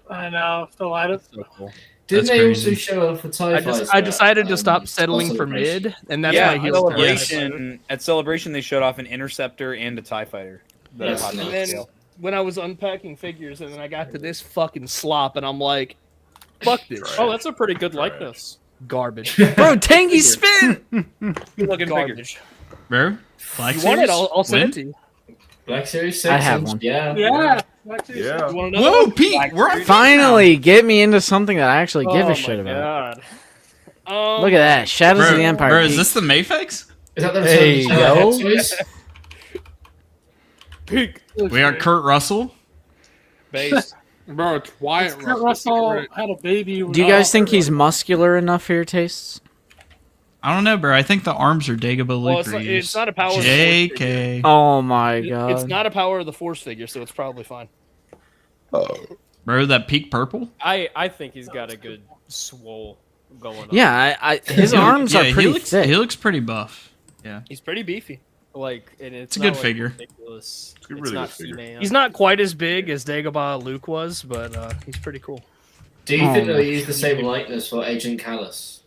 I know. Phil, I don't. So cool. Didn't That's they crazy. also show up for TIE I decided to stop settling for mid, and that's yeah, why he at Celebration they showed off an Interceptor and a TIE Fighter. The Yes, Hot and Toys then scale. when I was unpacking figures, and then I got to this fucking slop, and I'm like, "Fuck this!" Oh, that's a pretty good likeness. Garbage. Bro, Tangy Spin! Good looking figure. Garbage. Bro, Black You want it? Series? I'll send Win? it to you. Black Series 6. I have one. Yeah. Yeah. Yeah. You want another Whoa, one? Pete, we're on Finally, get me into something that I actually give Oh a shit my about. God. Look at that. Shadows of the Empire. Bro, is Pete. this the Mayfix? Is that the Hey, return yo. of Toys? Peak. We got Kurt Russell. Base. Bro, it's Wyatt Kurt Russell had a baby. Do you guys think he's muscular enough for your tastes? I don't know, bro. I think the arms are Dagobah Well, Luke it's not a power. Of the Force figure. JK. Oh my god. It's not a power of the Force figure, so it's probably fine. Bro, that peak purple? I think he's got a good swole going on. Yeah, his arms Yeah, are pretty he looks, thick. He looks pretty buff. Yeah. He's pretty beefy. Like, and it's a not, good like, figure. Ridiculous. It's a It's really not good figure. He-Man. He's not quite as big as Dagobah Luke was, but he's pretty cool. Do you think Oh. they'll use the same likeness for Agent Callus?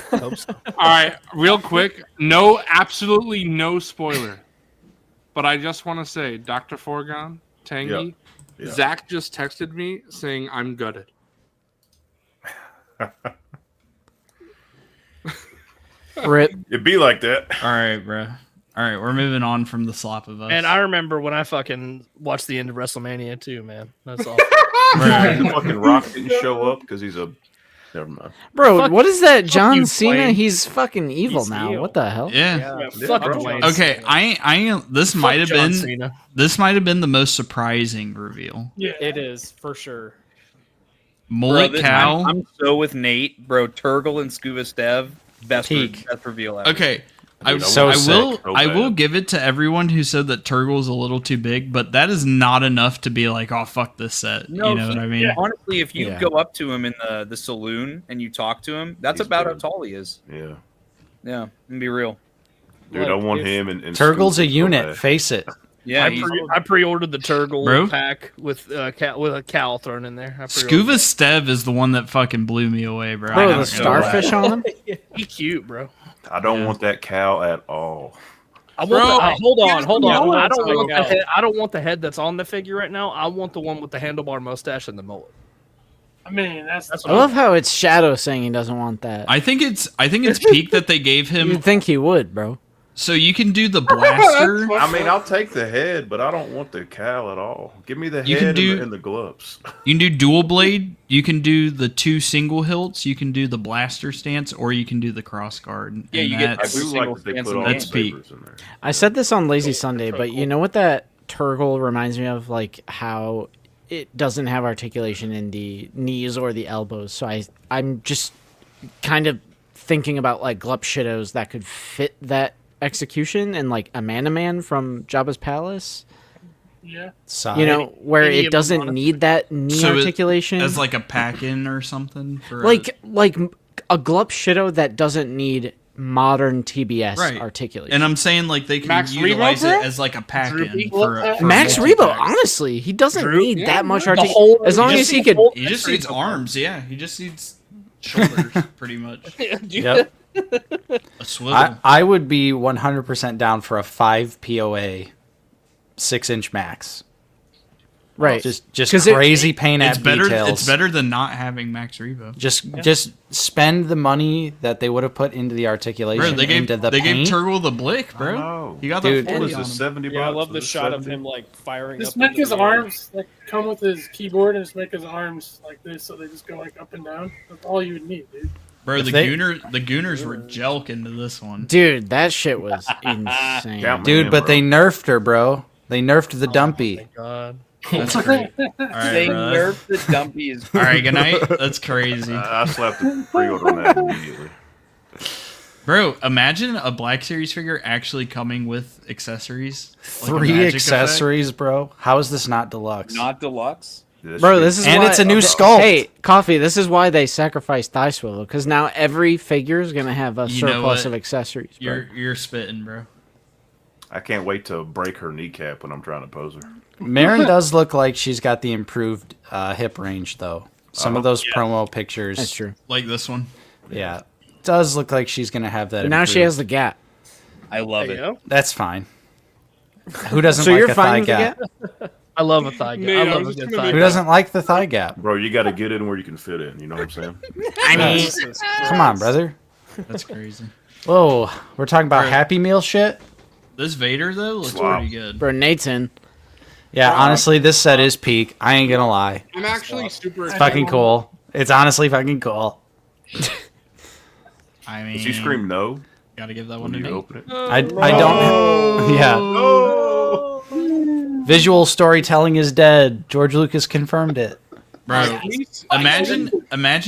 Hope so. All right, real quick. No, absolutely no spoiler. But I just want to say, Dr. Forgon, Tangy, Yeah. Zach just texted me saying I'm gutted. Rip. It'd be like that. All right, bro. All right, we're moving on from the slop of us. And I remember when I fucking watched the end of WrestleMania too, man. That's all. The fucking Rock didn't show up because he's a. Never mind. Bro, Fuck- what is that? fuck John you, Cena? Dwayne. He's fucking evil He's now. evil. What the hell? yeah. Fuck bro. Dwayne. Okay, I this Fuck might have John been Cena. this might have been the most surprising reveal. Yeah. It is for sure. Mullet Bro, cow. I'm so with Nate, bro. Turgle and Scuba Stev, best Peak. reveal ever. Okay. I, Dude, So I sick. will So I will bad. give it to everyone who said that Turgle's a little too big, but that is not enough to be like, oh fuck this set. No, you know what I mean? Honestly, if you Yeah. go up to him in the saloon and you talk to him, that's He's about big. how tall he is. Yeah. Yeah, and be real. Dude, I want him and Turgle's Scoop a so unit. bad. Face it. Yeah, I, he's, I pre-ordered the Turgle Bro? pack with a cowl thrown in there. I pre-ordered Scuba it. Stev is the one that fucking blew me away, bro. Bro, I'm the not gonna lie. starfish on him? He cute, bro. I don't want that cow at all. I want Bro, hold on. No, I don't it's want like the head. I don't want the head that's on the figure right now. I want the one with the handlebar mustache and the mullet. I mean, that's I love how it's Shadow saying he doesn't want that. I think it's peak that they gave him You'd think he would, bro. So you can do the blaster. I mean, I'll take the head, but I don't want the cowl at all. Give me the You head can do- and the gloves. You can do dual blade. You can do the 2 single hilts. You can do the blaster stance, or you can do the cross guard. Yeah, And you get I do like that they put all the That's peak. sabers in there. I said this on Lazy Sunday, but you know what that Turgle reminds me of? Like how it doesn't have articulation in the knees or the elbows. So I'm just kind of thinking about like Glup Shidos that could fit that execution and like a Man from Jabba's Palace. Yeah. You know, where Any it of them, doesn't honestly. need that knee So it- articulation. as like a pack-in or something. For like a Glup Shido that doesn't need modern TBS Right. articulation. And I'm saying like they can Max utilize Rebo, it as like a pack-in Droopy? for Max multi-pack. Rebo, honestly, he doesn't Drew- need yeah, that much the articulation. whole- As long he as just he needs could. whole- He just needs arms, yeah. He just needs shoulders, pretty much. Yep. A swivel. I would be 100% down for a 5 POA 6-inch max. Right. Just 'Cause it- crazy pain It's at better. details. It's better than not having Max Rebo. Just spend the money that they would have put into the articulation Bro, they gave into the they paint. gave Turgle the blick, I bro. know. He got Dude, the What 40 is on this, him. 70 Yeah, I bucks? love the Was it shot of 70? him like firing. Just up make into his the air. arms like come with his keyboard and just make his arms like this, so they just go like up and down. That's all you would need, dude. Bro, If the they- Gooners were jelk into this one. Dude, that shit was insane. Count me Dude, in, but bro. they nerfed her, bro. They nerfed the dumpy. God. That's great. All right, They bro. nerfed the dumpies. All right, good night. That's crazy, I slapped the pre-order on that immediately. bro. Imagine a Black Series figure actually coming with accessories. Like a 3 magic accessories, bro. How is this not deluxe? Not deluxe. Bro, this is And why, it's a new sculpt. Hey, Coffee, this is why they sacrificed thigh swivel, because now every figure is gonna have a You know surplus what? of accessories. Bro. You're spitting, bro. I can't wait to break her kneecap when I'm trying to pose her. Marin does look like she's got the improved hip range, though. Some of those promo pictures. That's true. Like this one. Yeah. Does look like she's going to have that But now she improved. has the gap. I love There you it. go. That's fine. Who doesn't So like you're a fine thigh with the gap? gap? I love a thigh gap. Man, I I love was a just good gonna thigh make Who gap. doesn't like the thigh gap? Bro, you got to get in where you can fit in. You know what I'm saying? I mean, Jesus Come on, brother. That's crazy. Whoa, we're talking about Bro. Happy Meal shit? This Vader though looks Wow. pretty good. bro, Nate's in. Yeah, honestly, this set is peak. I ain't gonna lie. I'm actually super It's excited. fucking cool. It's honestly fucking cool. I mean, Did she scream no Gotta give that one when to you me. open it? I don't. Yeah. Visual storytelling is dead. George Lucas confirmed it. Bro, imagine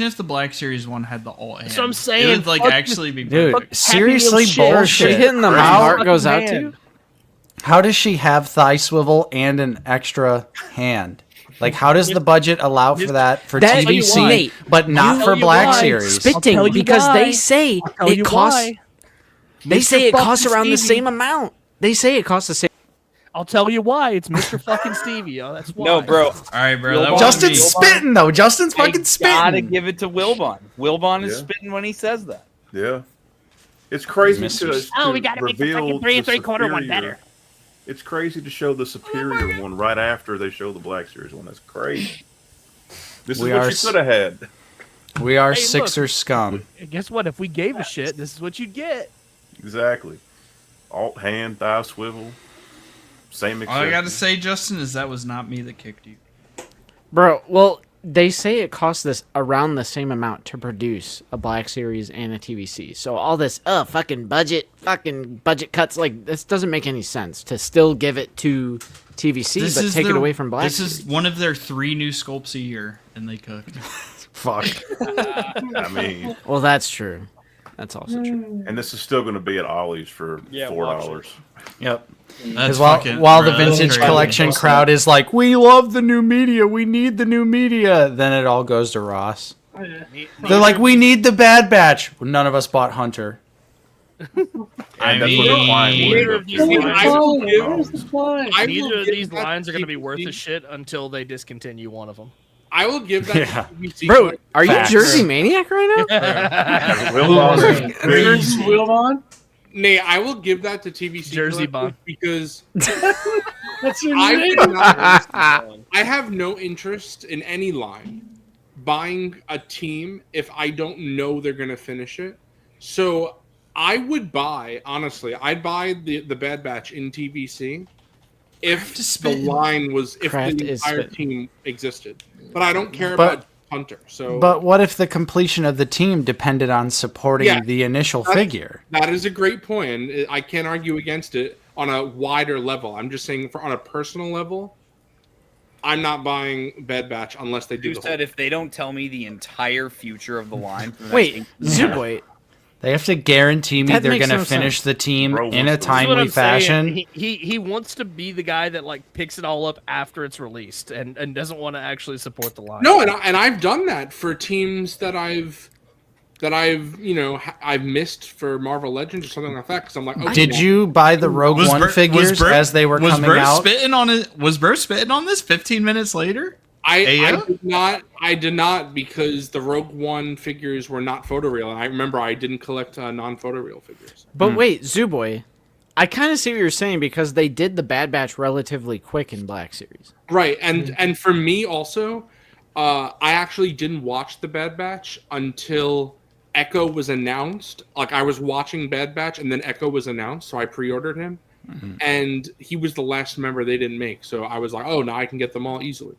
if the Black Series one had the alt hand. That's what I'm It saying. would like Fuck actually be Dude, perfect. seriously shit. She bullshit. hitting the my How- heart goes out to you. How does she have thigh swivel and an extra hand? Like, how does the budget allow for that for That- TBC, Nate, but not you- for Black why. Series? I'll tell Spitting you because why. they say I'll tell it you costs. why. They Mr. say it costs fucking around the Stevie. same amount. They say it costs the same. I'll tell you why. It's Mr. fucking Stevie. Oh, that's why. No, bro. All right, bro. That Justin's wasn't me. spitting though. Justin's fucking Gotta spitting. give it to Wilbon. Wilbon is Yeah. spitting when he says that. Yeah. It's crazy to Oh, we gotta make the reveal fucking 3 the 3/4 one superior- better. It's crazy to show the superior one right after they show the Black Series one. That's crazy. This is We what are you could have had. We are Hey, look. Sixers scum. And guess what? If we gave a shit, this is what you'd get. Exactly. Alt hand, thigh swivel. Same All I gotta accessories. say, Justin, is that was not me that kicked you. Bro, well, they say it costs this around the same amount to produce a Black Series and a TVC. So all this, fucking budget cuts, like, this doesn't make any sense to still give it to TVC, but take it away from Black This Series. is one of their 3 new sculpts a year, and they cooked. Fuck. I mean, Well, that's true. That's also true. and this is still going to be at Ollie's for $4. Yep. That's Because fucking while the bro, that's vintage crazy. collection crowd is like, we love the new media, we need the new media, then it all goes to Ross. Oh, yeah. They're like, we need the Bad Batch. Well, none of us bought Hunter. I And that's what they're flying mean, with. Neither of these They're lines- flying Oh, with where's the Ollie's. fly? I Neither will of give these that lines are going to be worth TBC. a shit until they discontinue one of them. I will give that Yeah. to TBC. Bro, are you Facts. Jersey Maniac right now? Will Bond. There's Wilbon. Nay, I will give that to TBC Jersey Collective Bond. because That's your I name. cannot- I have no interest in any line buying a team if I don't know they're going to finish it. So I would buy, honestly, I'd buy the Bad Batch in TVC if the line was, if Kraft the is entire spitting. team existed. But I don't care But- about Hunter. So, But what if the completion of the team depended on supporting Yeah, the initial that- figure? That is a great point. And I can't argue against it on a wider level. I'm just saying, on a personal level, I'm not buying Bad Batch unless they do You the said if they don't tell me the entire future of the line. For the Wait, next 18 Zuboy. They have to guarantee me That they're makes going to no finish sense. the team Bro in wants a to- This is what timely I'm saying. fashion. He wants to be the guy that like picks it all up after it's released and doesn't want to actually support the line. No, and I've done that for teams that I've I've missed for Marvel Legends or something like that because I'm like, okay, Did you buy the Rogue One figures as they were coming Bert out? Spitting on it? Was Bert spitting on this 15 minutes later? I did not because the Rogue One figures were not photoreal, and I remember I didn't collect non-photoreal figures. But wait, Zuboy, I kind of see what you're saying because they did the Bad Batch relatively quick in Black Series. Right, and for me also, I actually didn't watch the Bad Batch until Echo was announced. Like I was watching Bad Batch, and then Echo was announced, so I pre-ordered him, and he was the last member they didn't make. So I was like, oh, now I can get them all easily.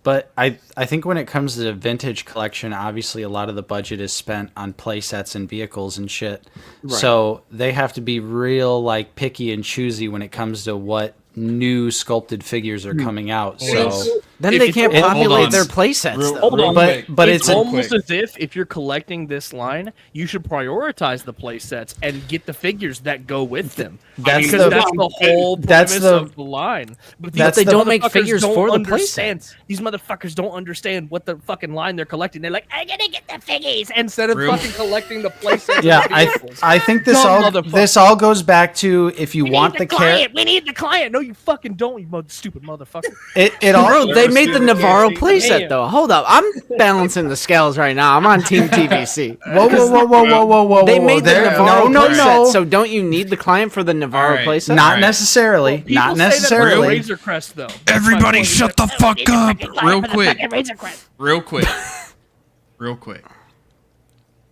But I think when it comes to the vintage collection, obviously a lot of the budget is spent on play sets and vehicles and shit. Right. So they have to be real like picky and choosy when it comes to what new sculpted figures are coming out. So then they can't populate their play sets. Hold on, but it's it's a- almost as if you're collecting this line, you should prioritize the play sets and get the figures that go with them. That's because the- that's the whole that's premise the- of the line. But that's these the- They don't make motherfuckers figures don't for the play understand. These motherfuckers don't understand what the fucking line they're collecting. They're like, I'm gonna get the figgies instead of Real- fucking collecting the play sets. Yeah, and the vehicles. I think this Dumb all motherfucker. goes back to if you want the character. We need the client. No, you fucking don't, you stupid motherfucker. It all Bro, they made the Navarro playset though. Hold up, I'm balancing the scales right now. I'm on Team TVC. Whoa! They made the There- Navarro no, playset, so don't you need the client for the Navarro Alright. playset? Not necessarily. People Not say that necessarily. about Razor Crest though. Everybody shut the fuck up real quick. Razor Crest. Real quick.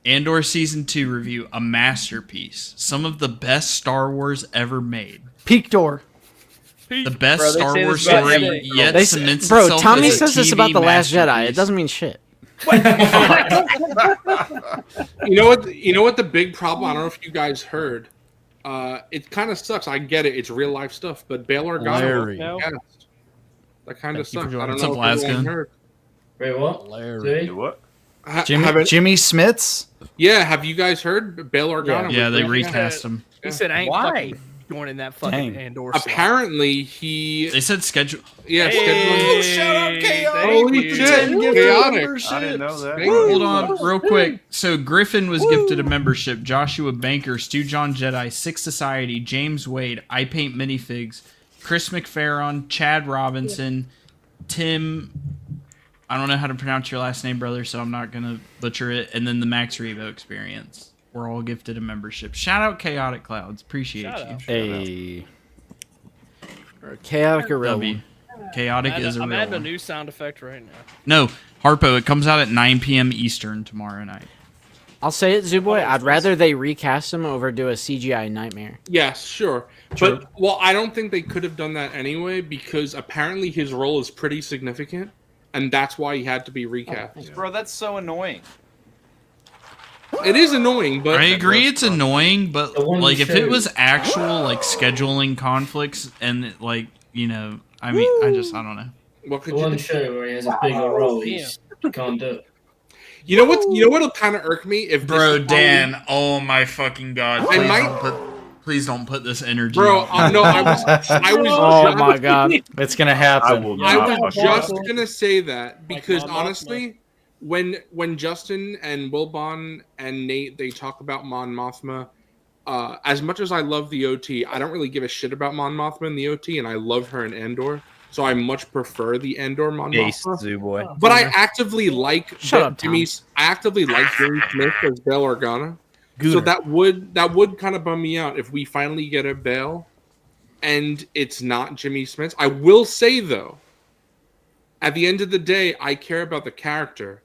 Andor Season 2 review, a masterpiece. Some of the best Star Wars ever made. Peak door. The best Bro, they Star say Wars this about story everything. yet They cements bro, itself Tommy as a says this TV about The Last Jedi. It masterpiece. doesn't mean shit. You know what the big problem? I don't know if you guys heard. It kind of sucks. I get it. It's real life stuff, but Bail Organa Larry. was cast. That kind of Thank you for sucks. I joining don't us. know What's if up, everyone Laskin? heard. Wait, what? Larry. Do what? Jimmy Smits. Yeah, have you guys heard Bail Organa? Yeah, was they recast? recast him. He said, I ain't Why? fucking joining that fucking Dang. Andor slot. Apparently, he They said schedule. scheduling. shout out Chaotic. Holy shit, chaotic! I didn't know that. Hold on, real quick. So Griffin was gifted a membership. Joshua Banker, Stu John Jedi, Six Society, James Wade, I Paint Minifigs, Chris McFerron, Chad Robinson, Tim. I don't know how to pronounce your last name, brother, so I'm not gonna butcher it. And then the Max Revo Experience. We're all gifted a membership. Shout out Chaotic Clouds. Appreciate you. Hey. Chaotic or real W. one? Chaotic is a I'm real adding a one. new sound effect right now. No, Harpo, it comes out at 9 p.m. Eastern tomorrow night. I'll say it, Zuboy. I'd rather they recast him over do a CGI nightmare. Yes, sure. But, well, I don't think they could have done that anyway because apparently his role is pretty significant, and that's why he had to be recast. Bro, that's so annoying. It is annoying, but I agree it's annoying, but The one like if show- it was actual like scheduling conflicts and like, you know, I mean, I don't know. What The could you one do? show where he has a bigger role, he can't do it. You know what'll kind of irk me if Bro, this Dan, oh my fucking god. Please don't put this energy Bro, out. no, I was Oh my god. It's gonna happen. I was just gonna say that because honestly, when Justin and Wilbon and Nate they talk about Mon Mothma, as much as I love the OT, I don't really give a shit about Mon Mothma in the OT, and I love her in Andor, so I much prefer the Andor Mon Ace, Mothma. Zoo Boy. But I actively like Shut up, Tom. I actively like Jimmy Smith as Bail Organa. So that would kind of bum me out if we finally get a Bail and it's not Jimmy Smith. I will say though, at the end of the day, I care about the character.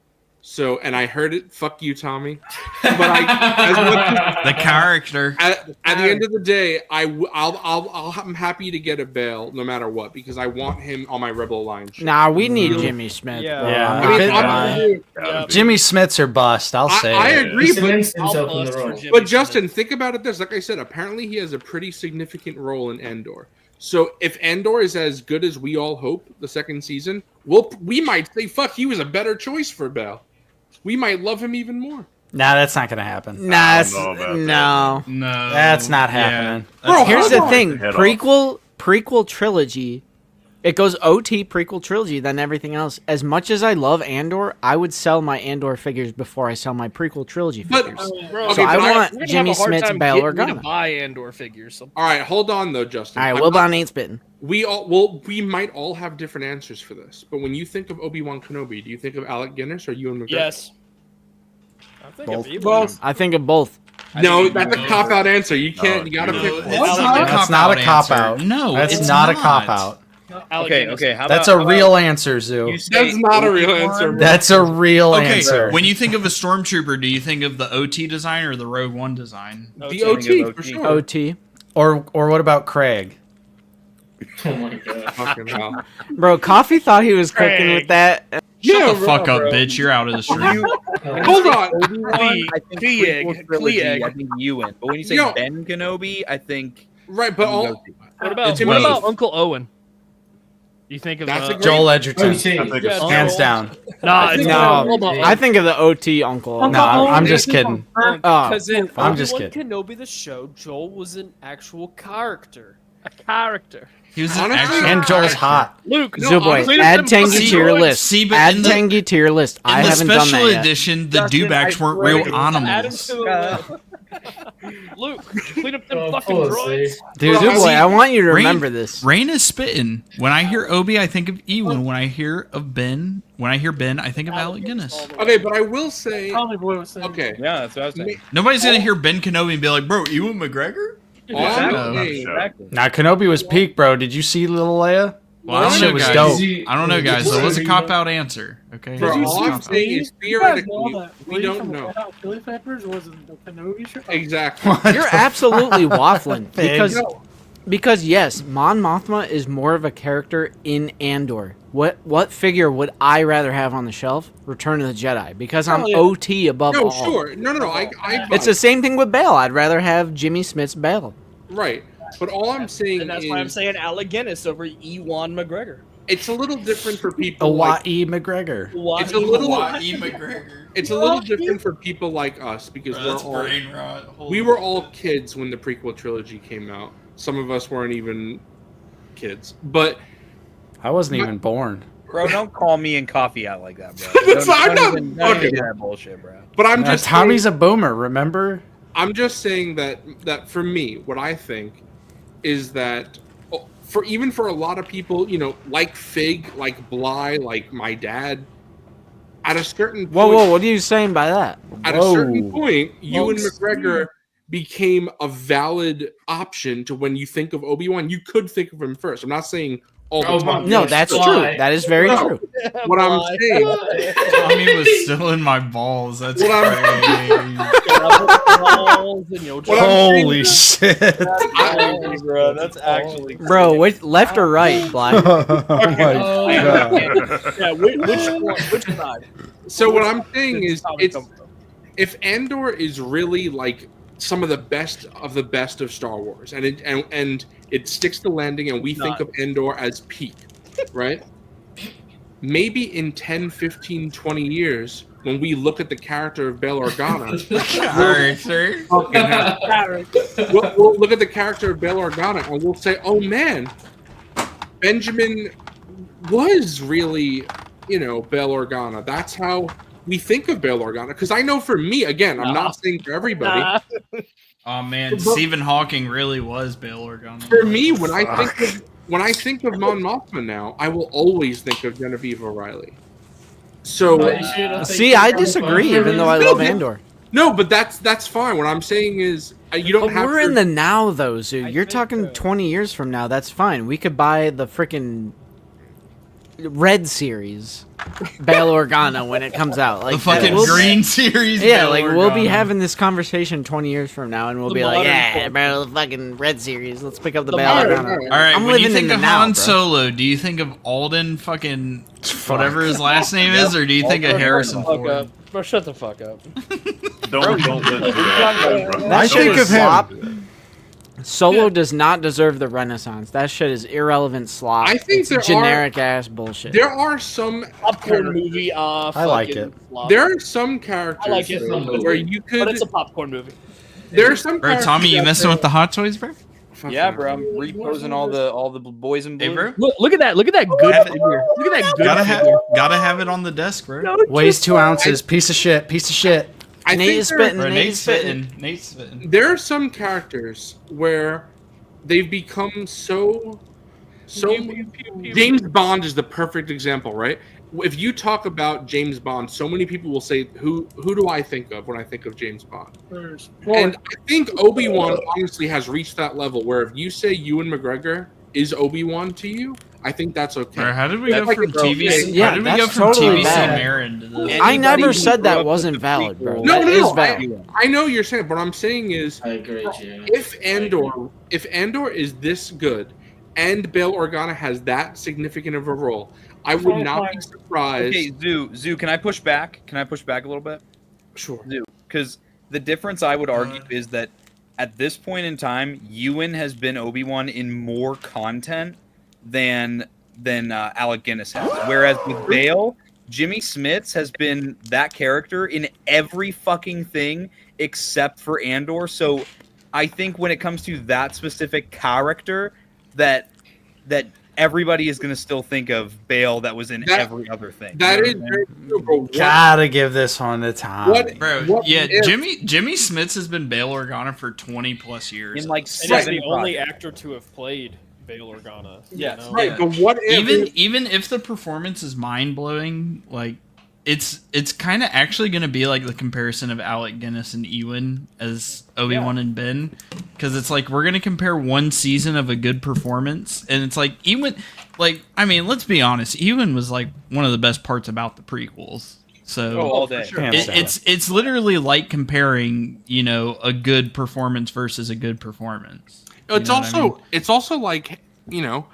So, and I heard it. Fuck you, Tommy. But as much The character. at the end of the day, I'm happy to get a Bale no matter what because I want him on my Rebel Alliance. Nah, we need Jimmy Smith. Yeah. Bro. Yeah. I'm I not mean, gonna lie. Jimmy Smith's or bust. I'll say. I it. agree, He cements himself in the bust for role. Jimmy but Justin, Smith. think about it this. Like I said, apparently he has a pretty significant role in Andor. So if Andor is as good as we all hope the second season, we might say, fuck, he was a better choice for Bale. We might love him even more. Nah, that's not gonna happen. Nah, No. That's not happening. Bro, Here's the hold on. thing: Head prequel trilogy. It goes OT prequel trilogy, then everything else. As much as I love Andor, I would sell my Andor figures before I sell my prequel trilogy But- figures. Bro, So I we're want gonna Jimmy have a hard Smith's time Bail getting me to Organa. buy Andor figures. So All right, hold on though, Justin. All right, I'm Wilbon not- ain't spitting. we might all have different answers for this. But when you think of Obi-Wan Kenobi, do you think of Alec Guinness or Ewan McGregor? yes, I think Both. of Ewan. Both. I think of both. No, that's a cop out answer. You can't. No, you gotta no. pick It's one. not a That's not a cop answer. out. No, That's it's not a cop out. Alec Okay, Guinness. okay. How That's about, a real answer, Zoo. You say That's not a real Obi-Wan? answer. bro. That's a real Okay, answer. when you think of a stormtrooper, do you think of the OT design or the Rogue One design? The OT for sure. OT. Or what about Craig? Oh my god. Fucking hell. Bro, Coffee thought he was cooking with that. Shut Yeah, the fuck up, bro. bitch. You're out of the stream. Hold on. Obi-Wan, I think Klieg, prequel trilogy, Klieg. I think you win. But when you say Yo. Ben Kenobi, I think Right, but all What about It's both. Uncle Owen? You think of That's a great- Joel Edgerton. OT. I think Yeah, it's Hands down. No, I think of the OT uncle. No, I'm just kidding. Oh, Because in I'm just Obi-Wan kidding. Kenobi the show, Joel was an actual character. A character. He was an Honestly, actual And Joel's hot. Luke, Zoo boy, honestly, add them Tengi fucking to your droids. list. See, but Add in the- Tengi to your list. I In the haven't done special that yet. edition, the Justin, dewbacks I weren't pray real add him animals. to the Luke, clean up them Oh, fucking honestly. droids. Dude, Zoo boy, I want you to remember this. Rain is spitting. When I hear Obi, I think of Ewan. When I hear Ben, I think of Alec Guinness. Okay, but I will say. Tommy Boy was saying. Okay. yeah, that's what I was saying. Nobody's gonna hear Ben Kenobi and be like, "Bro, Ewan McGregor." All I'm Yeah. saying- Exactly. Now Kenobi was peak, bro. Did you see Little Leia? Well, I don't That know, shit was guys. dope. I don't know, guys. So what's a cop out answer? Okay. Bro, Did you all see I'm saying is You guys know theoretically, that we lady don't from the know. Red Hot Chili Peppers was in the Kenobi show? Exactly. You're absolutely waffling Fig. because yes, Mon Mothma is more of a character in Andor. What figure would I rather have on the shelf? Return of the Jedi, because I'm Oh, yeah. OT above No, all. sure. No. I It's the same thing with Bale. I'd rather have Jimmy Smith's Bale. right. But all I'm saying And that's is why I'm saying Alec Guinness over Ewan McGregor. it's a little different for people. Like, Hawaii McGregor. it's a little. McGregor. It's a little different for people like us because That's we're all. brain rot. Holy We were all kids when the prequel trilogy came out. Some of us weren't even kids, but I wasn't even born. Bro, don't call me and Coffee out like that, bro. That's Don't- I'm don't not even- don't fucking- even do that bullshit, bro. but I'm just Tommy's saying, a boomer. Remember? I'm just saying that for me, what I think is that for a lot of people, like Fig, like Bly, like my dad, at a certain point, Whoa! What are you saying by that? at a certain point, Ewan McGregor became a valid option to when you think of Obi-Wan. You could think of him first. I'm not saying all the time. No, that's Why? true. That is very No. true. What I'm saying, Tommy was still in my balls. That's What Holy shit. Bro, that's actually Bro, left or right, Black? Oh my god. Yeah, which side? so what I'm saying Did is, Tommy it's come from? if Andor is really like some of the best of Star Wars, and it sticks the landing, and we think of Andor as peak, right? Maybe in 10, 15, 20 years, when we look at the character of Bail Organa, we'll look at the character of Bail Organa, and we'll say, "Oh man, Benjamin was really, Bail Organa." That's how we think of Bail Organa. Because I know for me, again, I'm not saying for everybody. Oh man, Stephen Hawking really was Bail Organa. For me, when I think of Mon Mothma now, I will always think of Genevieve O'Reilly. So See, I disagree, even though I love Andor. no, but that's fine. What I'm saying is you don't But have. we're to, in the now, though, Zoo. You're talking 20 years from now. That's fine. We could buy the freaking Red series Bail Organa when it comes out. Like The fucking green series. Yeah, Bail like we'll be Organa. having this conversation 20 years from now, and we'll be like, yeah, bro, the fucking Red series. Let's pick up the Bail Organa. All right, I'm when you living think in the of now, Han bro. Solo, do you think of Alden fucking whatever his last name is, or do you think of Harrison Ford? Bro, shut the fuck up. Don't listen to that. Bro. That shit think is of him. slop. Solo does not deserve the Renaissance. That shit is irrelevant slop. I think It's there generic ass bullshit. There are some popcorn movie. I like it. There are some characters I like it. where you could. But it's a popcorn movie. There are some. Bro, Tommy, you messing with the hot toys, bro? Yeah, bro. I'm reposing all the boys in blue. Hey, bro. Look at that. Look at that good figure. Look at that good figure. Gotta have it on the desk, bro. Weighs 2 ounces. Piece of shit. Piece of shit. I Nate think is spitting. Bro, Nate Nate's is spitting. spitting. Nate's spitting. there are some characters where they've become so. James Bond is the perfect example, right? If you talk about James Bond, so many people will say, "Who do I think of when I think of James Bond?" And I think Obi-Wan honestly has reached that level where if you say Ewan McGregor is Obi-Wan to you, I think that's okay. Bro, how did we go Like, from TVC? Yeah, how did we that's go from totally TVC bad. Marin to this? I never Anybody said who grew that up wasn't with the valid, bro. prequel- No, That no, is no. valid. I know you're saying, but what I'm saying is, I agree, Jimmy. if Andor is this good, and Bail Organa has that significant of a role, I would not be surprised. Okay, Zoo, can I push back? Can I push back a little bit? Sure. Zoo, because the difference I would argue is that at this point in time, Ewan has been Obi-Wan in more content than Alec Guinness has. Whereas with Bail, Jimmy Smits has been that character in every fucking thing except for Andor. So I think when it comes to that specific character, that everybody is going to still think of Bail that was in every other thing. That You is know what I very mean? true, but what- Gotta give this one to Tommy. Bro, yeah, Jimmy Smits has been Bail Organa for 20 plus years. In like And he's 7 the only projects. actor to have played Bail Organa. Yes. You know? Right, but what if even if the performance is mind blowing, like it's kind of actually going to be like the comparison of Alec Guinness and Ewan as Obi-Wan and Ben, because it's like we're going to compare one season of a good performance, and it's like Ewan, like I mean, let's be honest, Ewan was like one of the best parts about the prequels. So all day. it's literally like comparing, you know, a good performance versus a good performance. It's You know what I mean? also like, you know,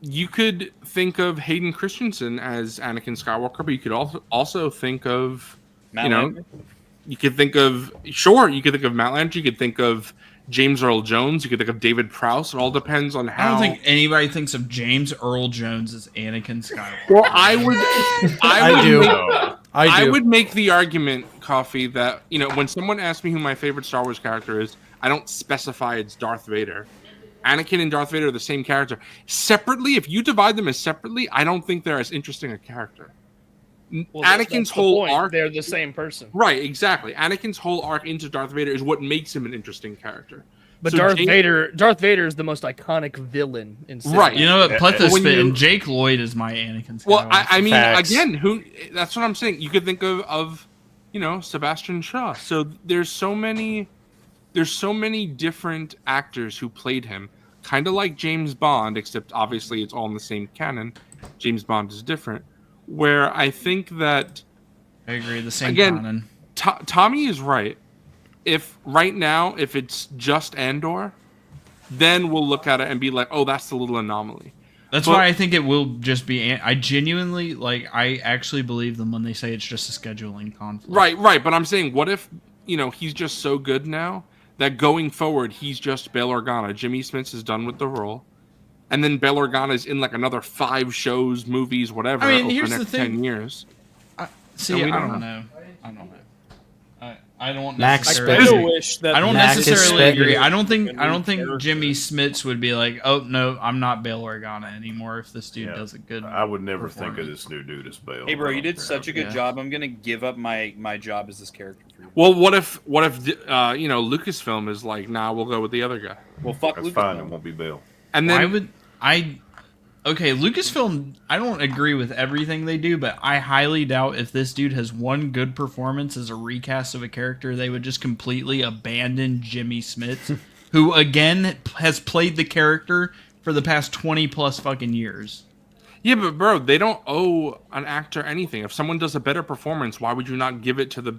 you could think of Hayden Christensen as Anakin Skywalker, but you could also think of Matt you know, Lanter? you could think of Matt Lanter, you could think of James Earl Jones, you could think of David Prowse. It all depends on how. I don't think anybody thinks of James Earl Jones as Anakin Skywalker. Well, I would make the argument, Coffee, that, you know, when someone asks me who my favorite Star Wars character is, I don't specify it's Darth Vader. Anakin and Darth Vader are the same character. Separately, if you divide them as separately, I don't think they're as interesting a character. Well, Anakin's that's the whole point. arc. They're the same person. Right, exactly. Anakin's whole arc into Darth Vader is what makes him an interesting character. But So Darth James- Vader is the most iconic villain in cinema. Right. You know what? Plethys When spit, you- and Jake Lloyd is my Anakin Skywalker. Well, I mean, Facts. again, that's what I'm saying. You could think of you know, Sebastian Shaw. So there's so many different actors who played him, kind of like James Bond, except obviously it's all in the same canon. James Bond is different. Where I think that I agree. The same again, canon. Tommy is right. If right now, if it's just Andor, then we'll look at it and be like, oh, that's the little anomaly. That's why I think it will just be. I genuinely I actually believe them when they say it's just a scheduling conflict. Right. But I'm saying, what if, you know, he's just so good now that going forward, he's just Bail Organa. Jimmy Smits is done with the role. And then Bail Organa is in like another 5 shows, movies, whatever, I mean, over here's the the next thing. 10 years. See, And we I don't don't know. know. I don't know. I don't Max necessarily. spitting. wish that I don't Max is necessarily agree. spitting. I don't think character. Jimmy Smits would be like, oh no, I'm not Bail Organa anymore if this dude Yeah. does a good. I would never think of performance. this new dude as Bale. Hey, bro, I you don't did care. such a good Yeah. job. I'm gonna give up my job as this character for you. Well, what if you know, Lucasfilm is like, nah, we'll go with the other guy. Well, fuck That's Lucas. fine. It won't be Bale. And Why then would I? Okay, Lucasfilm. I don't agree with everything they do, but I highly doubt if this dude has one good performance as a recast of a character, they would just completely abandon Jimmy Smits, who again has played the character for the past 20 plus fucking years. Yeah, but bro, they don't owe an actor anything. If someone does a better performance, why would you not give it to the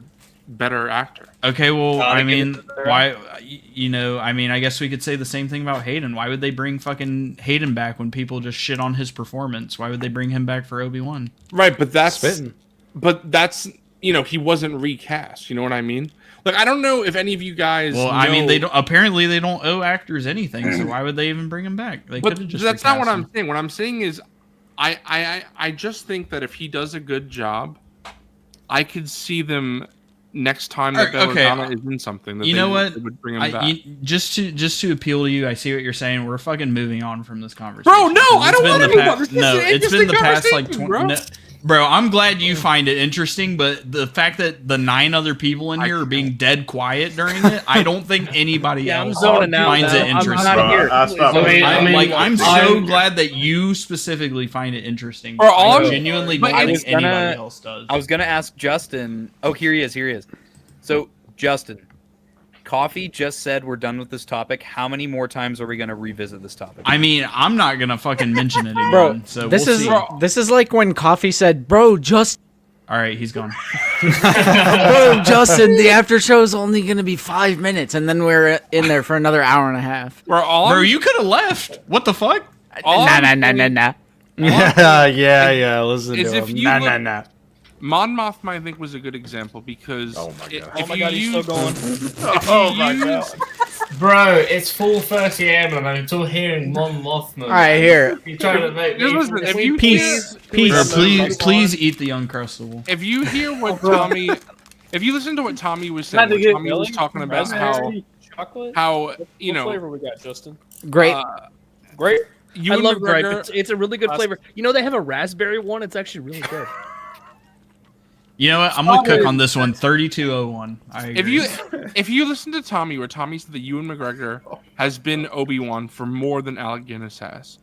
better actor? Okay, well, Gotta I give it mean, to the why? You know, I mean, I guess we could say the same thing about Hayden. Why would they bring fucking Hayden back when people just shit on his performance? Why would they bring him back for Obi-Wan? Right, but that's Spitting. But that's he wasn't recast. You know what I mean? Like, I don't know if any of you guys. Well, I mean, they don't. Apparently, they don't owe actors anything. So why would they even bring him back? They But could have just. that's not what recast I'm him. saying. What I'm saying is, I just think that if he does a good job, I could see them next time that Okay, Belladonna is in something. That You know what? they would bring him back. Just to appeal to you, I see what you're saying. We're fucking moving on from this conversation. Bro, no, I It's don't been want the to move pa- on. This is No, an it's been the interesting past like conversation, 20. bro. Bro, I'm glad you find it interesting, but the fact that the 9 other people in here are being dead quiet during it, I don't think anybody Yeah, I'm else zoning out finds now. it I'm interesting. not here. I stopped. I'm so glad that you specifically find it interesting. Bro, all I I'm- genuinely but don't I think was gonna- anybody else does. I was gonna ask Justin. Oh, here he is. Here he is. So, Justin, Coffee just said we're done with this topic. How many more times are we gonna revisit this topic? I mean, I'm not gonna fucking mention it again. Bro, so this we'll is see. this is like when Coffee said, "Bro, just All right, he's gone. bro, Justin, the after show is only gonna be 5 minutes, and then we're in there for another hour and a half." Bro, you could have left. What the fuck? Nah. Yeah. Listen Is to if him. you Nah, look- nah, nah. Mon Mothma, I think, was a good example because Oh my God. if Oh my you God, he's use, still going. if Oh you my use- God. Bro, it's 4:30 a.m. and I'm still hearing Mon Mothma. All right, here. You're trying to make me. Listen, if you Peace. Bro, please eat the Uncrustable. If you hear what Tommy, if you listen to what Tommy was saying, Had to what get Tommy was Billy, talking about raspberry, chocolate. how What you know, flavor we got, Justin? Great. Great. you I and love McGregor, grape. It's a really good flavor. You know they have a raspberry one. It's actually really good. You know what? I'm with Cook on this one. 3201. I agree. if you listen to Tommy, where Tommy said that Ewan McGregor has been Obi-Wan for more than Alec Guinness has,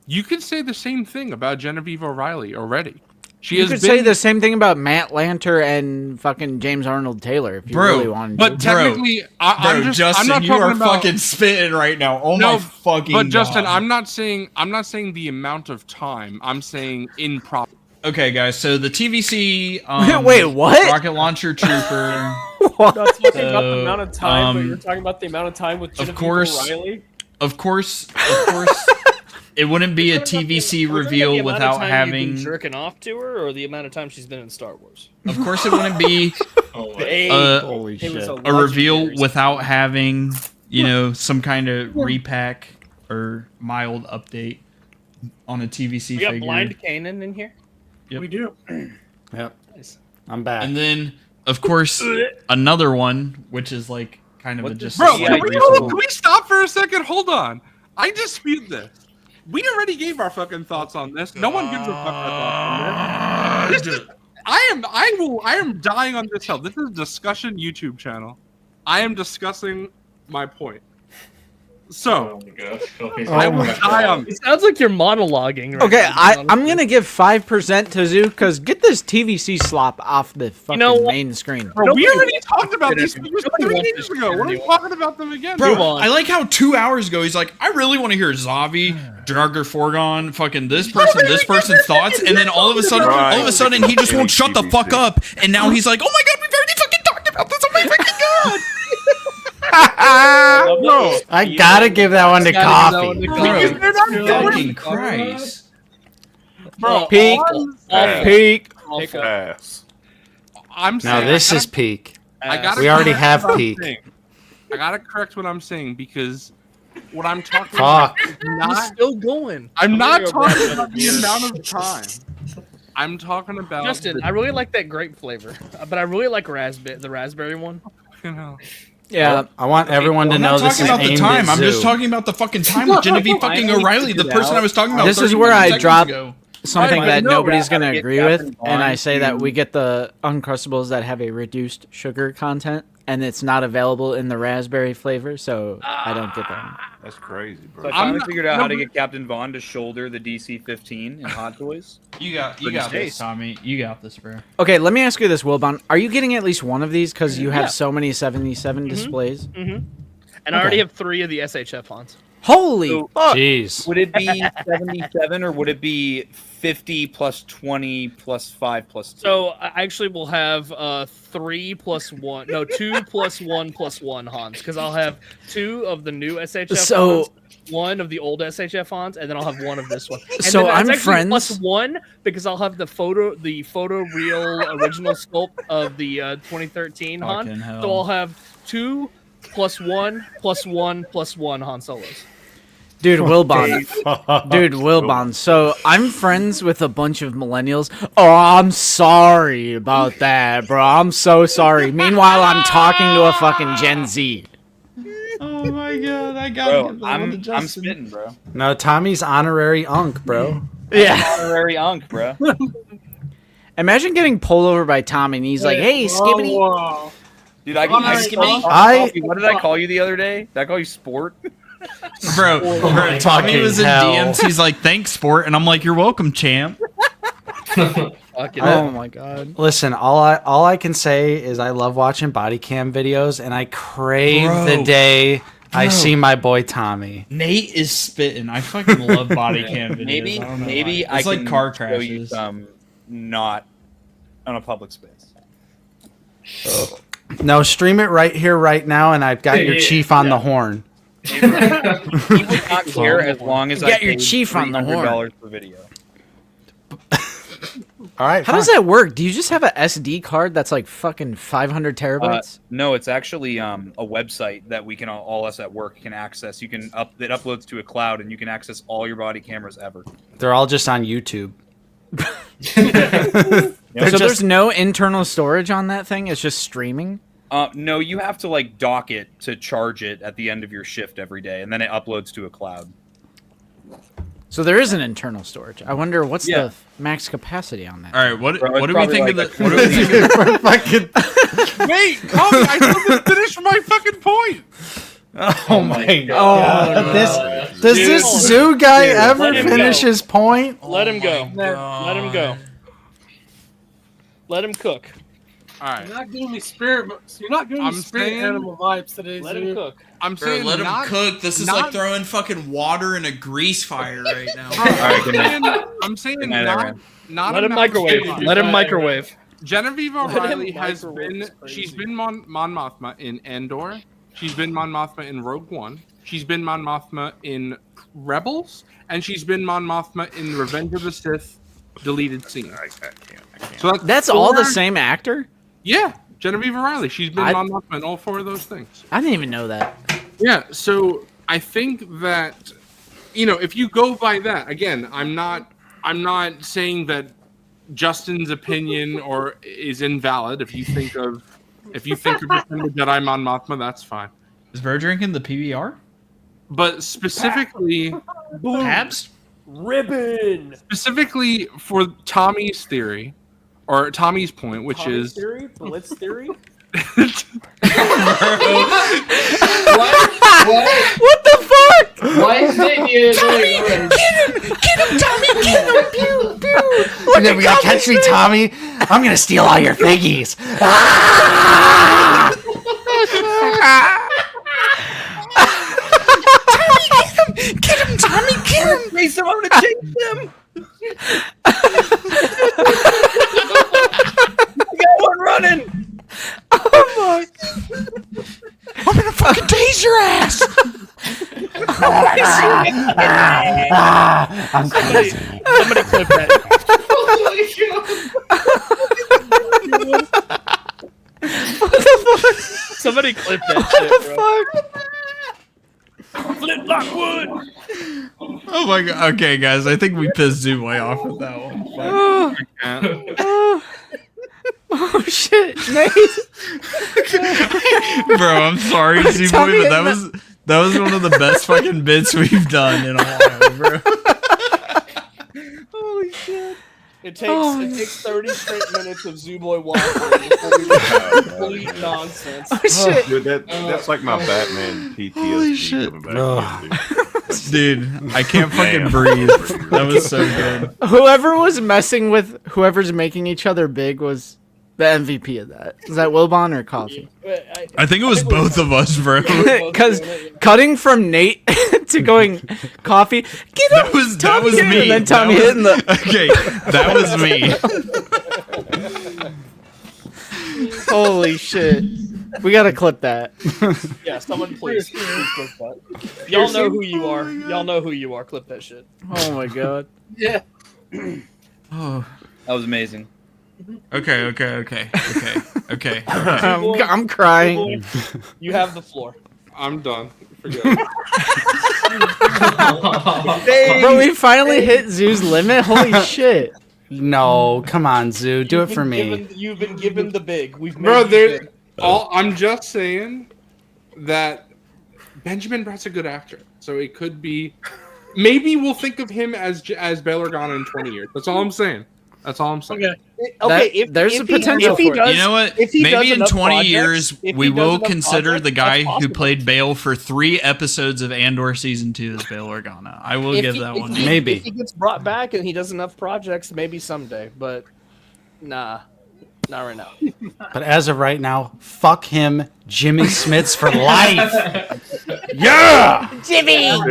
you could say the same thing about Genevieve O'Reilly already. She You has could been, say the same thing about Matt Lanter and fucking James Arnold Taylor if you Bro, really wanted but to. technically, I'm Bro, just, Justin, I'm not you talking are about, fucking spitting right now. Oh my fucking But Justin, God. I'm not saying the amount of time. I'm saying in prop. Okay, guys. So the TVC. Wait, what? Rocket launcher trooper. Not talking about the So, amount of time, but um, you're talking about the amount of time with Genevieve course. O'Reilly. Of course. It wouldn't be a TVC reveal without having. jerking off to her, or the amount of time she's been in Star Wars. Of course, it wouldn't be Holy It shit. was a reveal without having, some kind of repack or mild update on a TVC We got figure. blind Kanan in here. Yep. We do. Yep. I'm back. And then, of course, another one, which is like kind of a just. Bro, a can slight we stop for a second? Hold on. I dispute this. We already gave our fucking thoughts on this. No one gives a fuck about this. This is- I am dying on this hill. This is a discussion YouTube channel. I am discussing my point. So, I will die on It sounds like you're monologuing. Right Okay, now, I'm gonna give 5% to Zoo because get this TVC slop off the fucking main screen. Bro, we already talked about these figures Nobody 3 wants days this ago. We're anymore. talking about them again. Bro, I like how 2 hours ago he's like, I really want to hear Zavi, Dragar Forgon, fucking this person's thoughts, and then all of a sudden he just won't shut the fuck up, and now he's like, oh my god, we've already fucking talked about this. Oh my fucking god. Bro, I gotta give that one to Coffee. Fucking Christ. Bro, Peak. Peak. Ass. I'm Now saying this is peak. I gotta We already correct have what I'm peak. saying. I gotta correct what I'm saying because what I'm talking Fuck. about is He's not. still going. I'm not gonna go talking back about the amount of time. I'm talking about Justin, I really like that grape flavor, but I really like the raspberry one. Yeah. I want everyone to I'm know not this talking is about the aimed time. at I'm just Zoo. talking about the fucking time with Genevieve fucking O'Reilly, the person I was talking about. This is 30 where I seconds drop ago. something Right, that no, nobody's Brad, gonna get agree Captain with, Bond and I say that to- we get the Uncrustables that have a reduced sugar content, and it's not available in the raspberry flavor, so I don't get that. That's crazy, So bro. I finally figured out how to get Captain Vaughn to shoulder the DC-15 in Hot Toys. You got Pretty this, space. Tommy. You got this, bro. Okay, let me ask you this, Wilbon. Are you getting at least one of these because you have Yeah. so many 77 displays? Mm-hmm. And I already have 3 of the SHF Hans. Holy fuck! Jeez. Would it be 77 or would it be 50 plus 20 plus 5 plus 2? So I actually will have 3 plus 1. No, 2 plus 1 plus 1 Hans, because I'll have 2 of the new SHF So- Hans, 1 of the old SHF Hans, and then I'll have 1 of this one. And So then that's I'm actually friends- plus 1 because I'll have the photo real original sculpt of the 2013 Han. Fucking hell. So I'll have 2 plus 1 plus 1 plus 1 Han Solos. Dude, Wilbon. Dude, Wilbon. So I'm friends with a bunch of millennials. Oh, I'm sorry about that, bro. I'm so sorry. Meanwhile, I'm talking to a fucking Gen Z. Oh my god, I gotta Bro, give that one to I'm Justin. spitting, bro. No, Tommy's honorary unk, bro. Yeah. Honorary unk, bro. Imagine getting pulled over by Tommy and he's like, "Hey, Skibbity." Whoa. Dude, I- what did I call you the other day? Did I call you sport? Bro, my Tommy was in hell. DMs. He's like, "Thanks, sport," and I'm like, "You're welcome, champ." Oh my god. Listen, all I can say is I love watching body cam videos, and I crave the day I see my boy Tommy. Nate is spitting. I fucking love body cam videos. Maybe I don't know maybe why. It's I like can car show you crashes. some not on a public space. No, stream it right here, right now, and I've got your chief on the horn. He would not care as long as You I got your paid chief on the horn. $300 per video. All right. How does that work? Do you just have a SD card that's like fucking 500 terabytes? No, it's actually a website that we can all us at work can access. You can it uploads to a cloud, and you can access all your body cameras ever. They're all just on YouTube. So there's no internal storage on that thing? It's just streaming? No, you have to like dock it to charge it at the end of your shift every day, and then it uploads to a cloud. So there is an internal storage. I wonder what's Yeah. the max capacity on that. All right, what Bro, it's do we probably think like of the? What do we think of the? Wait, Coffee, I still didn't finish my fucking point. Oh my god. Does this zoo guy ever let him finish go. his point? Let him go. Let him go. Let him cook. All right. You're not giving me spirit. You're not giving me I'm spirit saying- animal vibes today. Let Zoo. him cook. I'm Bro, saying let him not, cook. This is not- like throwing fucking water in a grease fire right now. I'm saying Good night, not, Aaron. not Let him enough microwave. shit. Let him microwave. Genevieve Let him O'Reilly has microwave been. is crazy. She's been Mon Mothma in Andor. She's been Mon Mothma in Rogue One. She's been Mon Mothma in Rebels, and she's been Mon Mothma in Revenge of the Sith deleted scene. So That's all the four- same actor? Yeah, Genevieve O'Reilly. She's been I- Mon Mothma in all 4 of those things. I didn't even know that. Yeah, so I think that if you go by that, again, I'm not saying that Justin's opinion or is invalid. If you think of Return of the Jedi Mon Mothma, that's fine. Is Ver drinking the PBR? But specifically Tabs? Ribbon. specifically for Tommy's theory or Tommy's point, which Tommy is theory, Blitz theory. What? What the fuck? Why is it you? Get him, Tommy! Get him! Pew! Pew! And then we gotta catch me, Tommy. I'm gonna steal all your figgies. Ah! Get him, Tommy! Get him! Chase him! I'm gonna chase him! I got one running! Oh my! I'm gonna fucking tase your ass! I'm Somebody clip that. Somebody clip that shit, bro. Flip Lockwood. Oh my god. Okay, guys, I think we pissed Zoom way off with that one. Oh shit, Nate! Bro, I'm sorry, Zoom Tell boy, me but that was one of the best fucking bits we've done in a while, bro. Holy shit. It takes 30 straight minutes of Zooboy waffling before we get complete nonsense. Oh shit! Dude, that's like my Batman PTSD Holy shit. coming back. Dude, I can't fucking Damn. breathe. That was so good. Whoever was messing with whoever's making each other big was the MVP of that? Is that Wilbon or Coffee? I think it was both of us, bro. Because cutting from Nate to going Coffee, get up, that was me. and then Tommy hitting the. Okay, that was me. Holy shit! We gotta clip that. Yeah, someone please clip that. Y'all know who you are. Y'all know who you are. Clip that shit. Oh my god. Yeah. Oh, That was amazing. okay. I'm crying. You have the floor. I'm done. Forget Bro, we finally hit Zoo's limit. Holy shit! No, come on, Zoo, do it for me. You've been given the big. We've made Bro, you there. big. I'm just saying that Benjamin Bratt's a good actor, so it could be. Maybe we'll think of him as Bail Organa in 20 years. That's all I'm saying. That's all I'm saying. Okay, there's a potential for it. You know what? Maybe in 20 years, we will consider the guy who played Bale for 3 episodes of Andor season 2 as Bail Organa. I will give that one. Maybe. If he gets brought back and he does enough projects, maybe someday. But nah, not right now. But as of right now, fuck him, Jimmy Smits for life. Yeah, Jimmy. All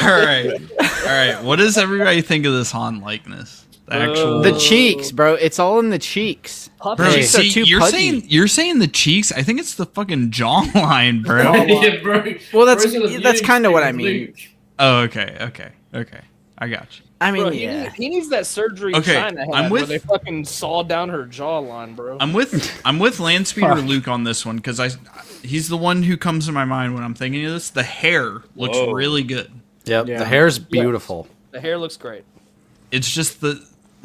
right. What does everybody think of this Han likeness? The actual The cheeks, bro. It's all in the cheeks. Bro, Cheeks are see, too you're pudgy. saying the cheeks. I think it's the fucking jawline, bro. Yeah, bro. Well, that's Bro's gonna that's use kind of what it I as mean. luge. Oh, okay. I got you. I mean, Bro, yeah. he needs that surgery Okay, China had I'm where with- they fucking sawed down her jawline, bro. I'm with Landspeeder Luke on this one because he's the one who comes to my mind when I'm thinking of this. The hair looks Whoa. really good. Yep, Yeah. the hair's beautiful. The hair looks great. It's just the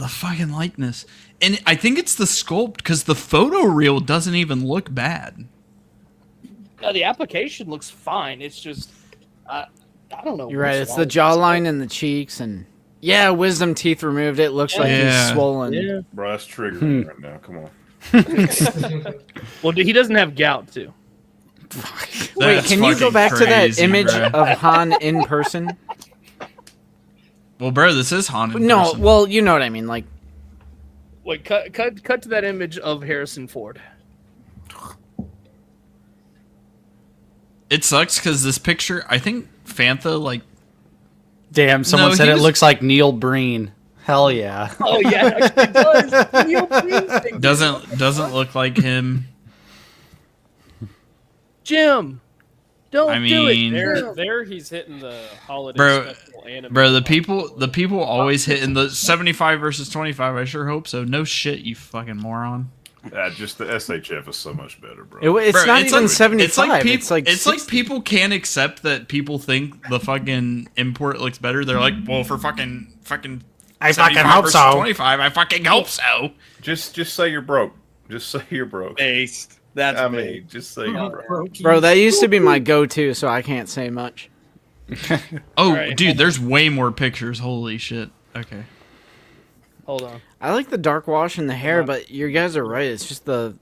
fucking likeness, and I think it's the sculpt because the photo reel doesn't even look bad. No, the application looks fine. It's just, I don't know. You're right. what's It's the wrong with jawline and the cheeks, and yeah, wisdom teeth removed. It looks like Yeah. he's swollen. Yeah. Bro, that's triggering right now. Come on. Well, dude, he doesn't have gout too. Wait, That's can you go fucking back to that crazy, image bro. of Han in person? Well, bro, this is Han. In No, person. well, you know what I mean. Like, Wait, cut to that image of Harrison Ford. It sucks because this picture. I think Fantha like. Damn, someone No, said he it was- looks like Neil Breen. Hell yeah. Oh yeah, it actually does. Neil Breen's thing. doesn't look like him. Jim, don't I do mean- it. There he's hitting the holiday Bro, special anime. Bro, the people always hit in the 75 versus 25. I sure hope so. No shit, you fucking moron. Just the SHF is so much better, bro. it's Bro, not even like, 75. It's like people, it's like it's like 60. people can't accept that people think the fucking import looks better. They're like, well, for fucking I 75 fucking hope versus so. 25, I fucking hope so. Just say you're broke. Just say you're broke. Based. That's I big. mean, just say you're broke. Bro, that used to be my go-to, so I can't say much. Oh, Alright, dude, there's way more pictures. Holy shit. Okay. Hold on. I like the dark wash in the hair, but you guys are right. It's just the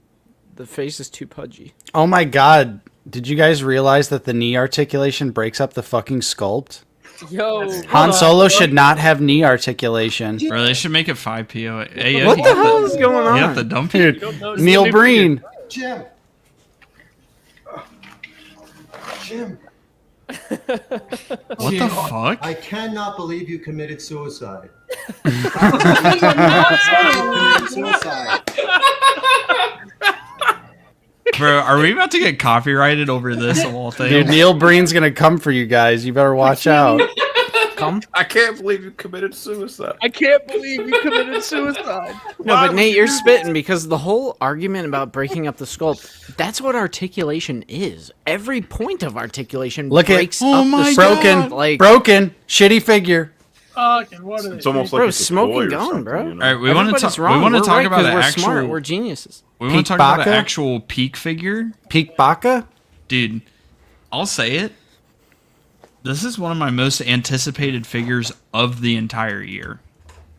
face is too pudgy. Oh my god. Did you guys realize that the knee articulation breaks up the fucking sculpt? Yo, Han Solo should not have knee articulation. Bro, they should make it 5 PO. Hey, What the hell is going on? You have the dump Dude, notice Neil the Breen. Jim. Jim. What the fuck? I cannot believe you committed suicide. Suicide. Bro, are we about to get copyrighted over this of all things? Dude, Neil Breen's gonna come for you guys. You better watch out. Come. I can't believe you committed suicide. I can't believe you committed suicide. No, but Nate, you're spitting because the whole argument about breaking up the sculpt, that's what articulation is. Every point of articulation Look breaks at up the broken, sculpt. Like, Broken, shitty figure. Fucking what are they? It's almost bro, like it's a toy smoking or gun, something, bro. you know? All right, we want to Everybody's talk. wrong. We want to We're talk right about 'cause an we're actual. smart. We're geniuses. We want Peak to talk about an Baka? actual peak figure, Peak Baka? dude. I'll say it. This is one of my most anticipated figures of the entire year.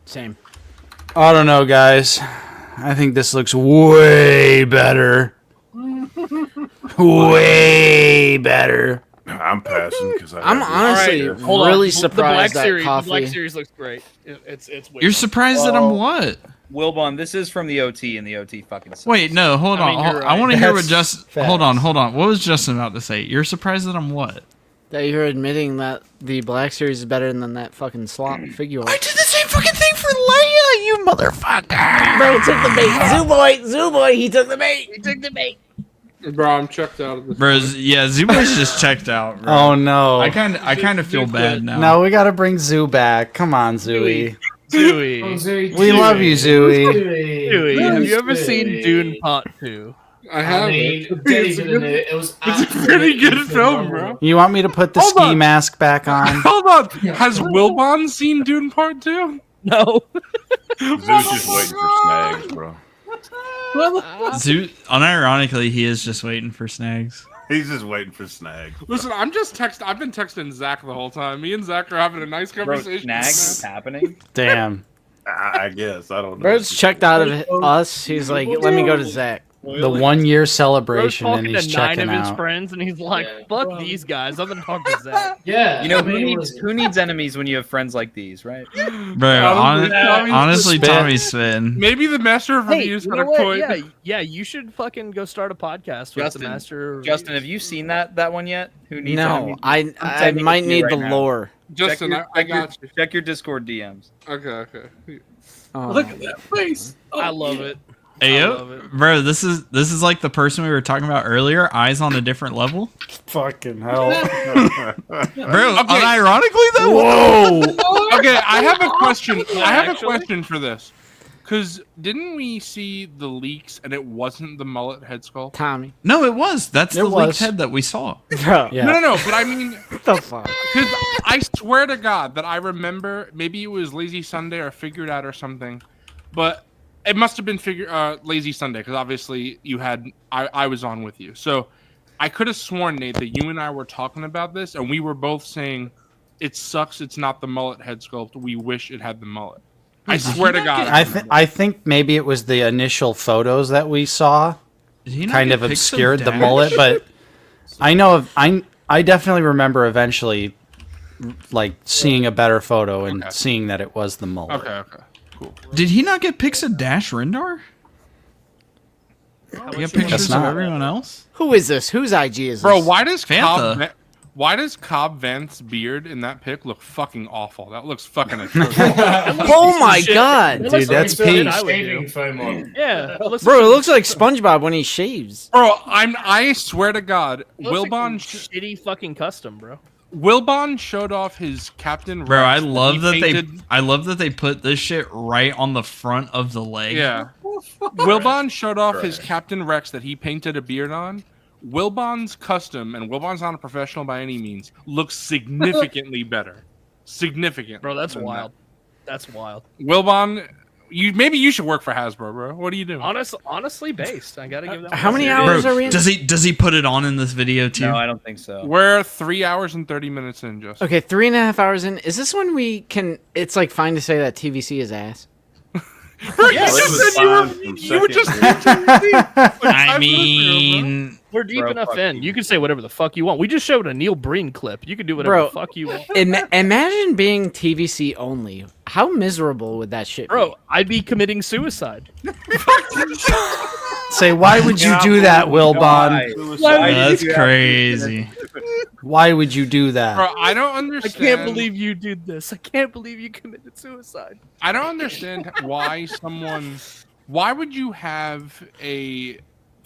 Same. I don't know, guys. I think this looks way better. Way better. I'm passing because I'm honestly Hold on. really The Black surprised that Series. The coffee. Black Series looks great. It's weird. You're surprised that I'm what? Wilbon, this is from the OT, and the OT fucking sucks. Wait, no, hold on. mean, you're I want to hear what That's Justin. Hold on. What was Justin about to say? You're surprised that I'm what? That you're admitting that the Black Series is better than that fucking slot figure. I did the same fucking thing for Leia, you motherfucker. Bro took the bait. Zoo boy, he took the bait. He took the bait. Bro, I'm checked out of this. Bro, yeah, Zubo's just checked out. Bro. Oh no. I kind of feel bad now. No, we gotta bring Zoo back. Come on, Zooey. Zooey. Oh, Zooey, We love you, Zooey. Zooey. Have you ever seen Dune Part 2? I have mean, it. it was It's a pretty good film, bro. You want me to put the Hold ski on. mask back on? Hold on. Has Wilbon seen Dune Part 2? No. Zeus just waiting for snags, bro. Unironically, he is just waiting for snags. He's just waiting for snags. Listen, I've been texting Zach the whole time. Me and Zach are having a nice Bro, conversation. snags happening. Damn. I guess. I don't know. Bro's checked out of us. He's like, let me go to Zach. The 1 year Bro's celebration, and talking he's to 9 checking of his out. friends, and he's like, fuck these guys. I'm going to talk to Zach. Yeah. You know, I mean, who needs enemies when you have friends like these, right? Bro, honestly, Spit. Tommy's spitting. Maybe the Master of Hey, Reviews you had know a what? coin. Yeah, you should fucking go start a podcast with the Master. Justin, have you seen that one yet? Who needs No, enemies? I sending it might to you need right the now. lore. Justin, I got you. Check your Discord DMs. Okay. Oh. Look at that face. Oh, I love it. Hey, I love yo, it. bro, this is like the person we were talking about earlier. Eyes on a different level. Fucking hell. Bro, unironically though. Whoa. Okay, I have a question. I have a question for this. Because didn't we see the leaks and it wasn't the mullet head skull? Tommy. No, it was. That's It the was. leaked head that we saw. Bro. Yeah. No, but I mean, What the fuck? because I swear to God that I remember, maybe it was Lazy Sunday or Figured Out or something, but it must have been Lazy Sunday because obviously I was on with you. So I could have sworn, Nate, that you and I were talking about this and we were both saying it sucks it's not the mullet head sculpt. We wish it had the mullet. I swear to God. I think maybe it was the initial photos that we saw Did he not kind get of pics obscured the Dash? mullet, but I know I definitely remember eventually like seeing a better photo and seeing that it was the mullet. Okay, cool. Did he not get pics of Dash Rendar? You got pictures of not. everyone else? Who is this? Whose IG is this? Bro, why does Fantha. Cobb Vanth's beard in that pic look fucking awful? That looks fucking atrocious. Oh my god. Dude, that's peach. shaving foam on. Yeah. Bro, it looks like SpongeBob when he shaves. Bro, I swear to God, Wilbon shitty fucking custom, bro. Wilbon showed off his Captain Bro, I Rex love he that painted- I love that they put this shit right on the front of the leg. Yeah. Wilbon showed off his Captain Rex that he painted a beard on. Wilbon's custom, and Wilbon's not a professional by any means, looks significantly better. Significant. Bro, that's wild. That's wild. Wilbon, maybe you should work for Hasbro, bro. What are you doing? Honestly based. I gotta give that. How many one. hours Bro, are we in? does he put it on in this video too? No, I don't think so. We're 3 hours and 30 minutes in, Justin. Okay, 3.5 hours in. Is this when we can? It's like fine to say that TVC is ass. Bro, Yes. you just said you were just. I mean, We're deep Bro, enough fuck in. You can say whatever the fuck you want. We just showed a Neil Breen clip. You can do whatever Bro, the fuck you want. Imagine being TVC only. How miserable would that shit be? Bro, I'd be committing suicide. Say, why would you do that, Wilbon? that's crazy. Why would you do that? Bro, I don't I understand. can't believe you did this. I can't believe you committed suicide. I don't understand why someone. Why would you have a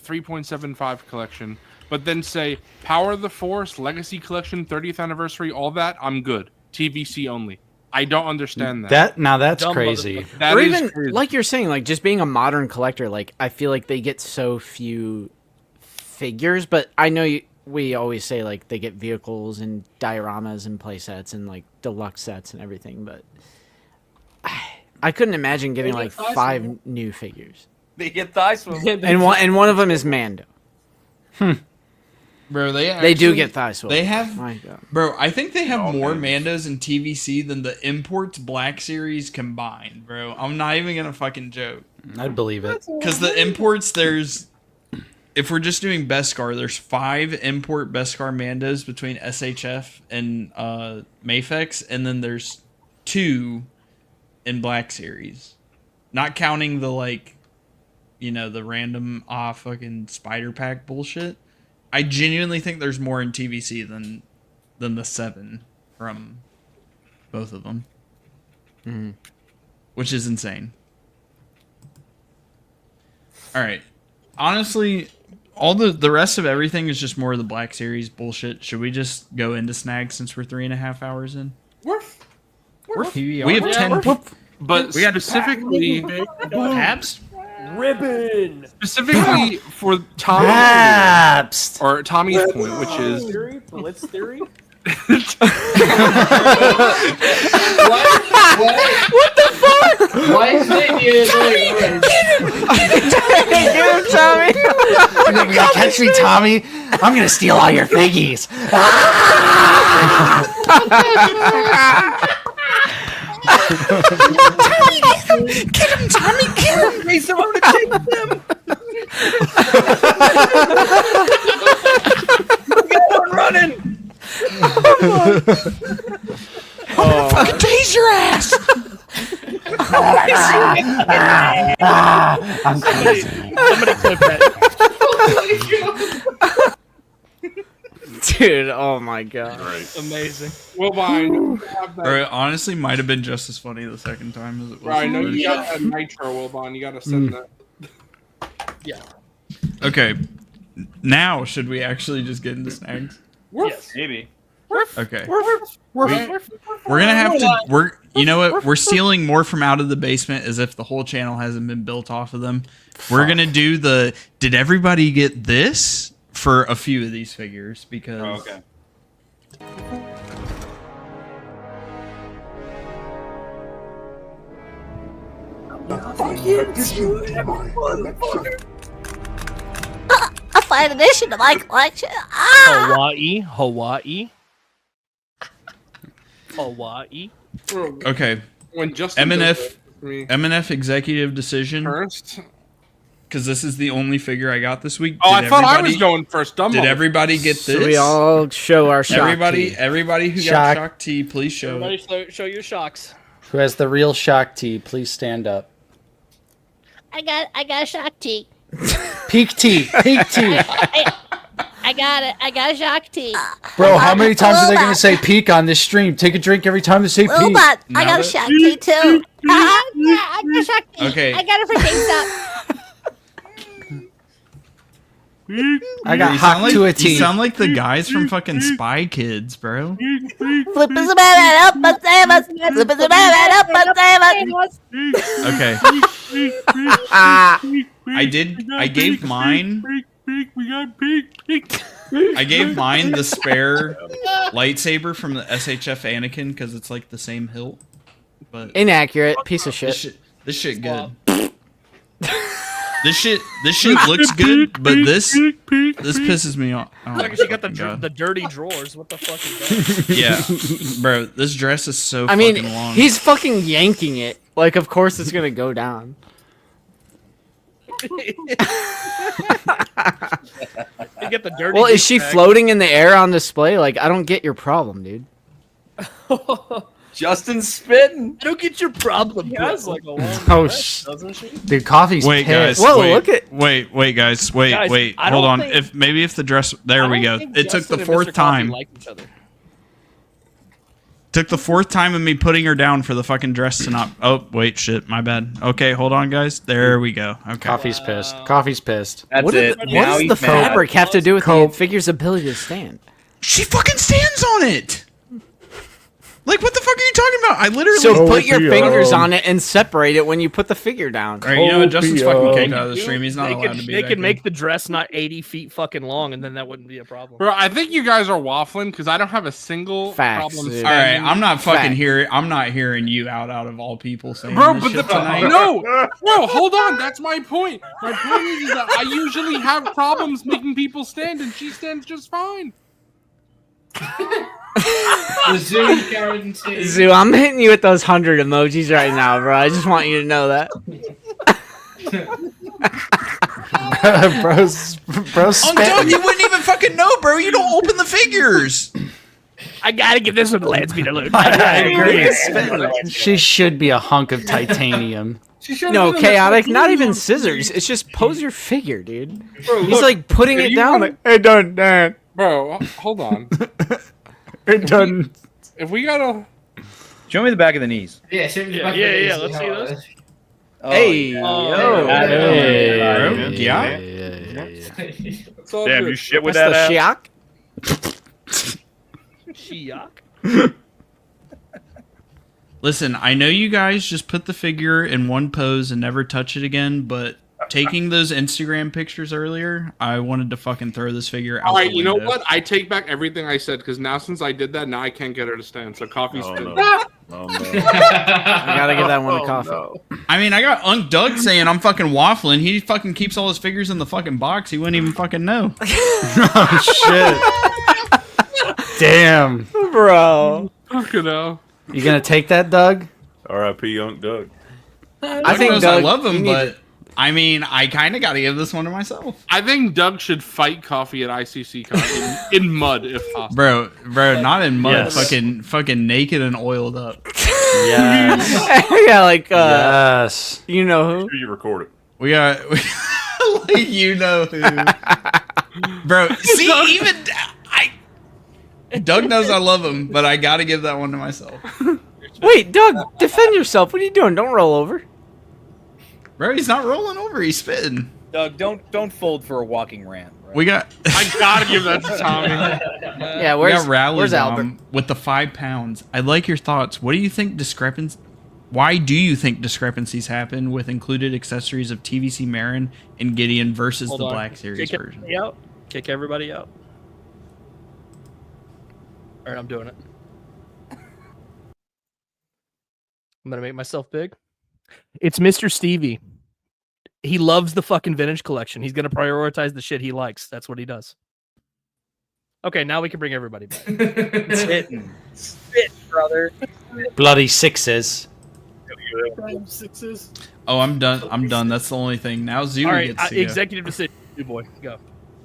3.75 collection, but then say Power of the Force, Legacy Collection, 30th Anniversary, all that? I'm good. TVC only. I don't understand that. That's Dumb crazy. That or is even crazy. like you're saying, like just being a modern collector. Like I feel like they get so few figures, but I know we always say like they get vehicles and dioramas and play sets and like deluxe sets and everything, but I couldn't imagine getting like 5 new figures. They get thigh swim. And one of them is Mando. Bro, They do get thigh swell. They have, My God. bro. I think they have more Mandos in TVC than the imports Black Series combined, bro. I'm not even gonna fucking joke. I'd believe it. Because the imports, there's if we're just doing Beskar, there's 5 import Beskar Mandos between SHF and Mafex, and then there's 2 in Black Series. Not counting the, like, you know, the random fucking spider pack bullshit. I genuinely think there's more in TVC than the 7 from both of them. Mm-hmm. Which is insane. Alright. Honestly, all the rest of everything is just more of the Black Series bullshit. Should we just go into snags since we're 3.5 hours in? We have 10 But we got specifically, Habs? Ribbon. Specifically for Tommy or Tommy's point, which is Blitz theory. What the fuck? Why is it you doing Get him, Tommy! You're gonna catch me, Tommy. I'm gonna steal all your figgies. Tommy, get him, Tommy, get him! Raise them, I'm gonna take them! Get one running! Oh, fucking tase your ass! I'm crazy. Somebody clip that. Dude, oh my god. Amazing. Well, fine. Or it honestly might have been just as funny the second time as it was. Right, I know the you first. got that nitro, Wilbon. You got to send that. Yeah. Okay. Now, should we actually just get into snags? Yes. Maybe. Okay. We're gonna have to. You know what? We're stealing more from out of the basement as if the whole channel hasn't been built off of them. We're gonna do the. Did everybody get this for a few of these figures? Because. Oh, okay. A fine addition to my collection. Ah! Hawaii. Okay. When Justin MNF executive decision first. Because this is the only figure I got this week. Oh, I thought I was going first. Dumb Did everybody get this? So we all show our shock tee. Everybody who Shock. got shock tee, please show it. Everybody show your shocks. Who has the real shock tee? Please stand up. I got a shock tea. Peak tea. Peak tea. I got it. I got a shock tea. Bro, how many times are they going to say peak on this stream? Take a drink every time they say peak. Wilbot, I got a shock tea too. I got a shock tea. Okay. I got it for GameStop. I got You hot sound like- to a T. You sound like the guys from fucking Spy Kids, bro. Flipping the man up, but save us. Flipping the man up, but save us. Okay. I gave mine. I gave mine the spare lightsaber from the SHF Anakin because it's like the same hilt. But Inaccurate. Piece of shit. This shit good. This shit looks good, but this pisses me off. Oh, Like she got fucking God. the dirty drawers. What the fuck is that? Yeah, bro, this dress is so I mean, fucking long. he's fucking yanking it. Like, of course it's gonna go down. You get the dirty. Well, is she douchebag. floating in the air on display? Like, I don't get your problem, dude. Justin's spitting. I don't get your problem. He has like a long Oh, dress, doesn't she? Dude, coffee's Wait, guys. pissed. Whoa, wait, look at- Wait, guys. Wait. I Hold don't on. think- If the dress. There we go. It took the Justin and fourth Mr. Coffee time. like each other. Took the fourth time of me putting her down for the fucking dress to not. Oh wait, shit. My bad. Okay, hold on, guys. There we go. Okay. Coffee's pissed. Coffee's pissed. That's What it. does Now the he's mad. fabric have to do with the figure's ability to stand? She fucking stands on it. Like, what the fuck are you talking about? I literally. So put your fingers on it and separate it when you put the figure down. All right, you know what? Justin's fucking kicked out of the stream. He's not allowed to be. They that could good. make the dress not 80 feet fucking long, and then that wouldn't be a problem. Bro, I think you guys are waffling because I don't have a single Facts, problem. dude. All right, standing. I'm not fucking Fact. hearing. I'm not hearing you out of all people saying Bro, this but shit tonight. no, hold on. That's my point. My point is that I usually have problems making people stand, and she stands just fine. The Zoom guarantee. Zoo, I'm hitting you with those 100 emojis right now, bro. I just want you to know that. Bro's Doug, spitting. you wouldn't even fucking know, bro. You don't open the figures. I gotta give this one to Landspeeder Luke. I agree. She should be a hunk of titanium. No, chaotic. Not even scissors. It's just pose your figure, dude. Bro, He's look, like putting if it you down. want- Like, it done that. Bro, hold on. It done. If we gotta. Show me the back of the knees. Yeah, show me the Yeah, back of yeah, the yeah, knees, let's see how it this. is. Hey, yo. Yeah. It's all Damn, good. you shit with That's that the ass? shiak. Shiak. Listen, I know you guys just put the figure in one pose and never touch it again, but taking those Instagram pictures earlier, I wanted to fucking throw this figure out. All right, the you know window. what? I take back everything I said because now since I did that, now I can't get her to stand. So coffee's Oh, spinning. no. Oh, no. I gotta give that one a coffee. I mean, I got Unc Doug saying I'm fucking waffling. He fucking keeps all his figures in the fucking box. He wouldn't even fucking know. Oh shit! Damn, Bro. Fucking hell. you gonna take that, Doug? R.I.P. Young Doug. I think knows Doug, I love you him, need but I mean, I kind of got to give this one to myself. I think Doug should fight Coffee at ICC in mud if possible. Bro, not in mud. Yes. Fucking naked and oiled up. Yes. yeah, like Yes. you know who? Sure you record it. We got, like, you know who, bro. See, even Doug knows I love him, but I got to give that one to myself. Wait, Doug, defend yourself. What are you doing? Don't roll over. Bro, he's not rolling over. He's spitting. Doug, don't fold for a walking rant. Bro. We got. I gotta give that to Tommy. Yeah, We got Rally where's Dom Albert? with the 5 pounds. I'd like your thoughts. What do you think Why do you think discrepancies happen with included accessories of TVC Marin and Gideon versus Hold the on. Black Series Kick version? everybody out. Kick everybody out. All right, I'm doing it. I'm gonna make myself big. It's Mr. Stevie. He loves the fucking vintage collection. He's gonna prioritize the shit he likes. That's what he does. Okay, now we can bring everybody back. Spit, brother. Bloody sixes. Sixes. Oh, I'm done. That's the only thing. Now Zooey All right, gets to go. executive decision. You boy, go.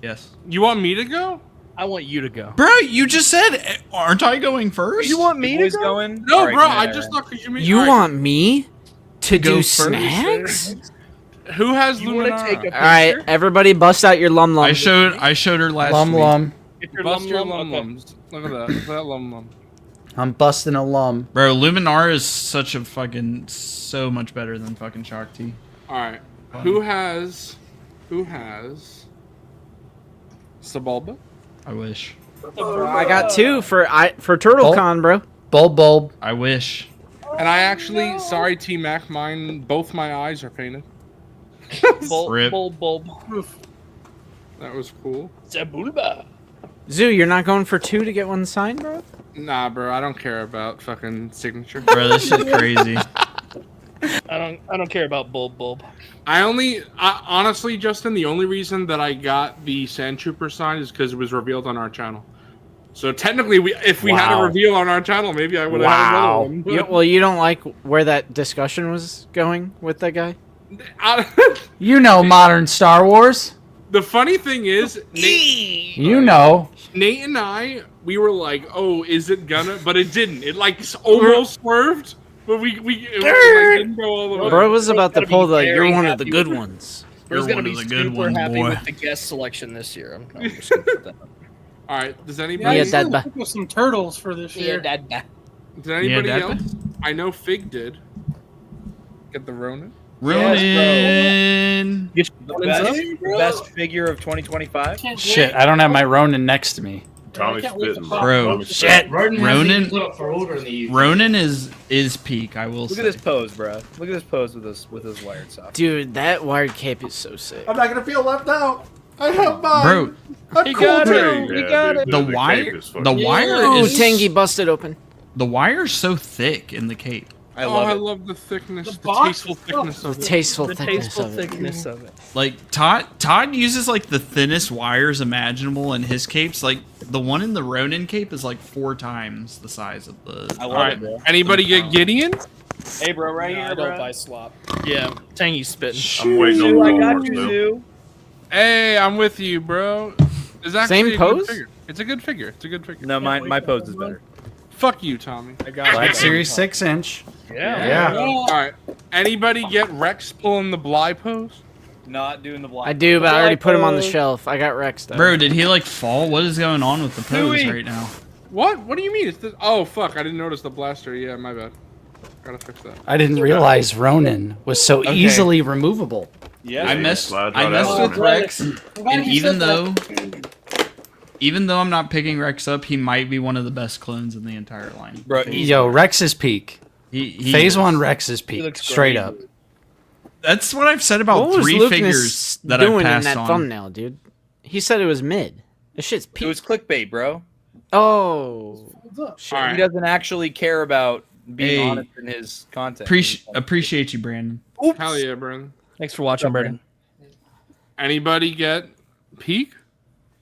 Yes. You want me to go? I want you to go. Bro, you just said, aren't I going first? You want me to Who's go? going? No, All right, bro. go ahead, I just thought because you made. You all right, want me to Go do first. snacks? Who has You want to take Luminara? a All right, picture? everybody, bust out your lum lum. I showed her last Lum week. lum. Get your Bust your lum lum. lum-lums. Look at that. Look at that lum-lum. I'm busting a lum. Bro, Luminar is such a fucking so much better than fucking Shock T. All right. Who has Sebulba? I wish. I got 2 for TurtleCon, bro. Bulb. I wish. And I actually, sorry T Mac, both my eyes are painted. Rip. Bulb. That was cool. Zabulba. Zoo, you're not going for 2 to get one signed, bro? Nah, bro, I don't care about fucking signature. Bro, this shit's crazy. I don't care about bulb. Honestly, Justin, the only reason that I got the Sand Trooper sign is because it was revealed on our channel. So technically, if we had a reveal on our channel, maybe I would have had another one. Well, you don't like where that discussion was going with that guy? You know modern Star Wars. The funny thing is, Nate, You know. Nate and I, we were like, "Oh, is it gonna?" But it didn't. It like almost swerved, but it didn't go all the way. Bro was about to Gotta pull be the very "you're one of the happy good with- ones." Bro's You're gonna one be of the good super ones, happy boy. with the guest selection this year. I'm just gonna put that up. All right. Does Yeah, anybody? Yeah, I Dad. still with some turtles for this year. Does anybody Dad. else? I know Fig did. Get the Ronin. Ronin. Get The best figure of 2025. Can't Shit, wait. I don't have my Ronin next to me. Tommy's I can't wait to spitting, pop Bro, Tommy's shit. Ronan Ronan- hasn't even put up for order in the UK. Ronin is peak, I will Look say. at this pose, bro. Look at this pose with this wired sock. Dude, that wired cape is so sick. I'm not gonna feel left out. I have mine. Bro, He got it. Yeah, He got dude, it. the cape wire is fucking- the wire Ooh, is Tangy busted open. the wire's so thick in the cape. I love I it. love the thickness, the box tasteful is thickness of it. Tasteful The thickness tasteful of it. thickness of it. Like Todd uses like the thinnest wires imaginable in his capes. Like the one in the Ronin cape is like 4 times the size of the. I love All right. it, bro. Anybody get Gideon? Hey, bro, right Nah, here, I don't bro. buy slop. Yeah, Tangy's spitting. I'm waiting on Zoo, I the got Lord, you, though. Zoo. Hey, I'm with you, bro. It's actually Same a good pose? figure. It's a good figure. It's a good figure. No, my pose is better. Fuck you, Tommy. I got Black Series 6-inch. Yeah. All right. Anybody get Rex pulling the Bly pose? Not doing the blind. I do, but I already put him on the shelf. I got Rex though. Bro, did he like fall? What is going on with the pose Huey. right now? What? What do you mean? It's the... Oh, fuck. I didn't notice the blaster. Yeah, my bad. Gotta fix that. I didn't realize Ronin was so Okay. easily removable. Yeah, I messed with Rex, and even though I'm not picking Rex up, he might be one of the best clones in the entire line. Bro, yo, Rex is peak. He Phase is. 1 Rex is peak. Straight up. That's what I've said about What was 3 Lucas figures that I doing in passed that on. thumbnail, dude? He said it was mid. This shit's peak. It was clickbait, bro. Oh. He doesn't actually care about being Hey. honest in his content. Appreciate you, Brandon. Hell yeah, Brandon. Thanks for watching, Brandon. Anybody get Peak?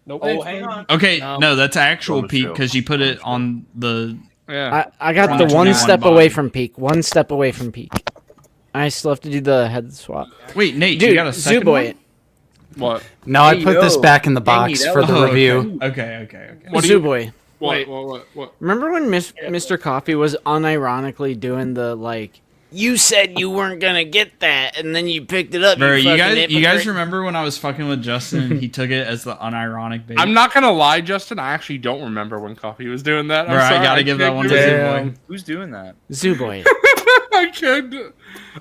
Nope. Oh, hang on. Okay, no, that's actual On the peak show. because you put it on the. Yeah. I got the 2021 one step body. away from peak. One step away from peak. I still have to do the head swap. Wait, Nate, dude, you got a second Zooboy. one? What? No, I put this back in the box for the review. Okay. Zooboy. What? Remember when Mr. Coffee was unironically doing the like, you said you weren't gonna get that, and then you picked it up. Bro, you fucking guys hypocrite." remember when I was fucking with Justin and he took it as the unironic bait? I'm not gonna lie, Justin. I actually don't remember when Coffee was doing that. I'm Bro, I sorry, gotta give that can't one to give it- Zooboy. Who's doing that? Zooboy. I can't.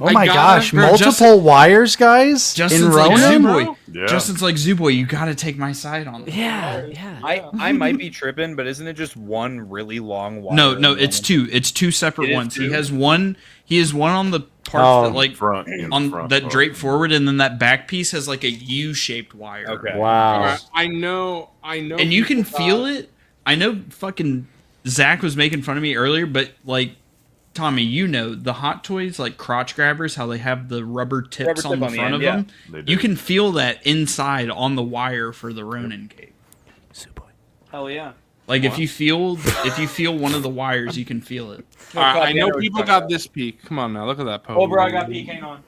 Oh my gosh, Bro, multiple Justin- wires, guys? Justin's in like Ronin? Zooboy. Yeah. Justin's like Zooboy. You gotta take my side on this. Yeah. I might be tripping, but isn't it just one really long wire? No, it's two. It's two separate It is ones. two? He has one on the parts Oh. that like Front, in on front that part. drape forward, and then that back piece has like a U-shaped wire. Okay. Wow. Alright, I know. And you can people feel thought- it. I know fucking Zach was making fun of me earlier, but like Tommy, you know the Hot Toys like crotch grabbers, how they have the rubber tips Rubber on tip the on the front end, of them. They do. You can feel that inside on the wire for the Ronin cape. Hell yeah. Like if you feel one of the wires, you can feel it. Alright, I know what people you're got talking this peak. Come on now, look at that pose. Oh, bro, I got peek. Hang on.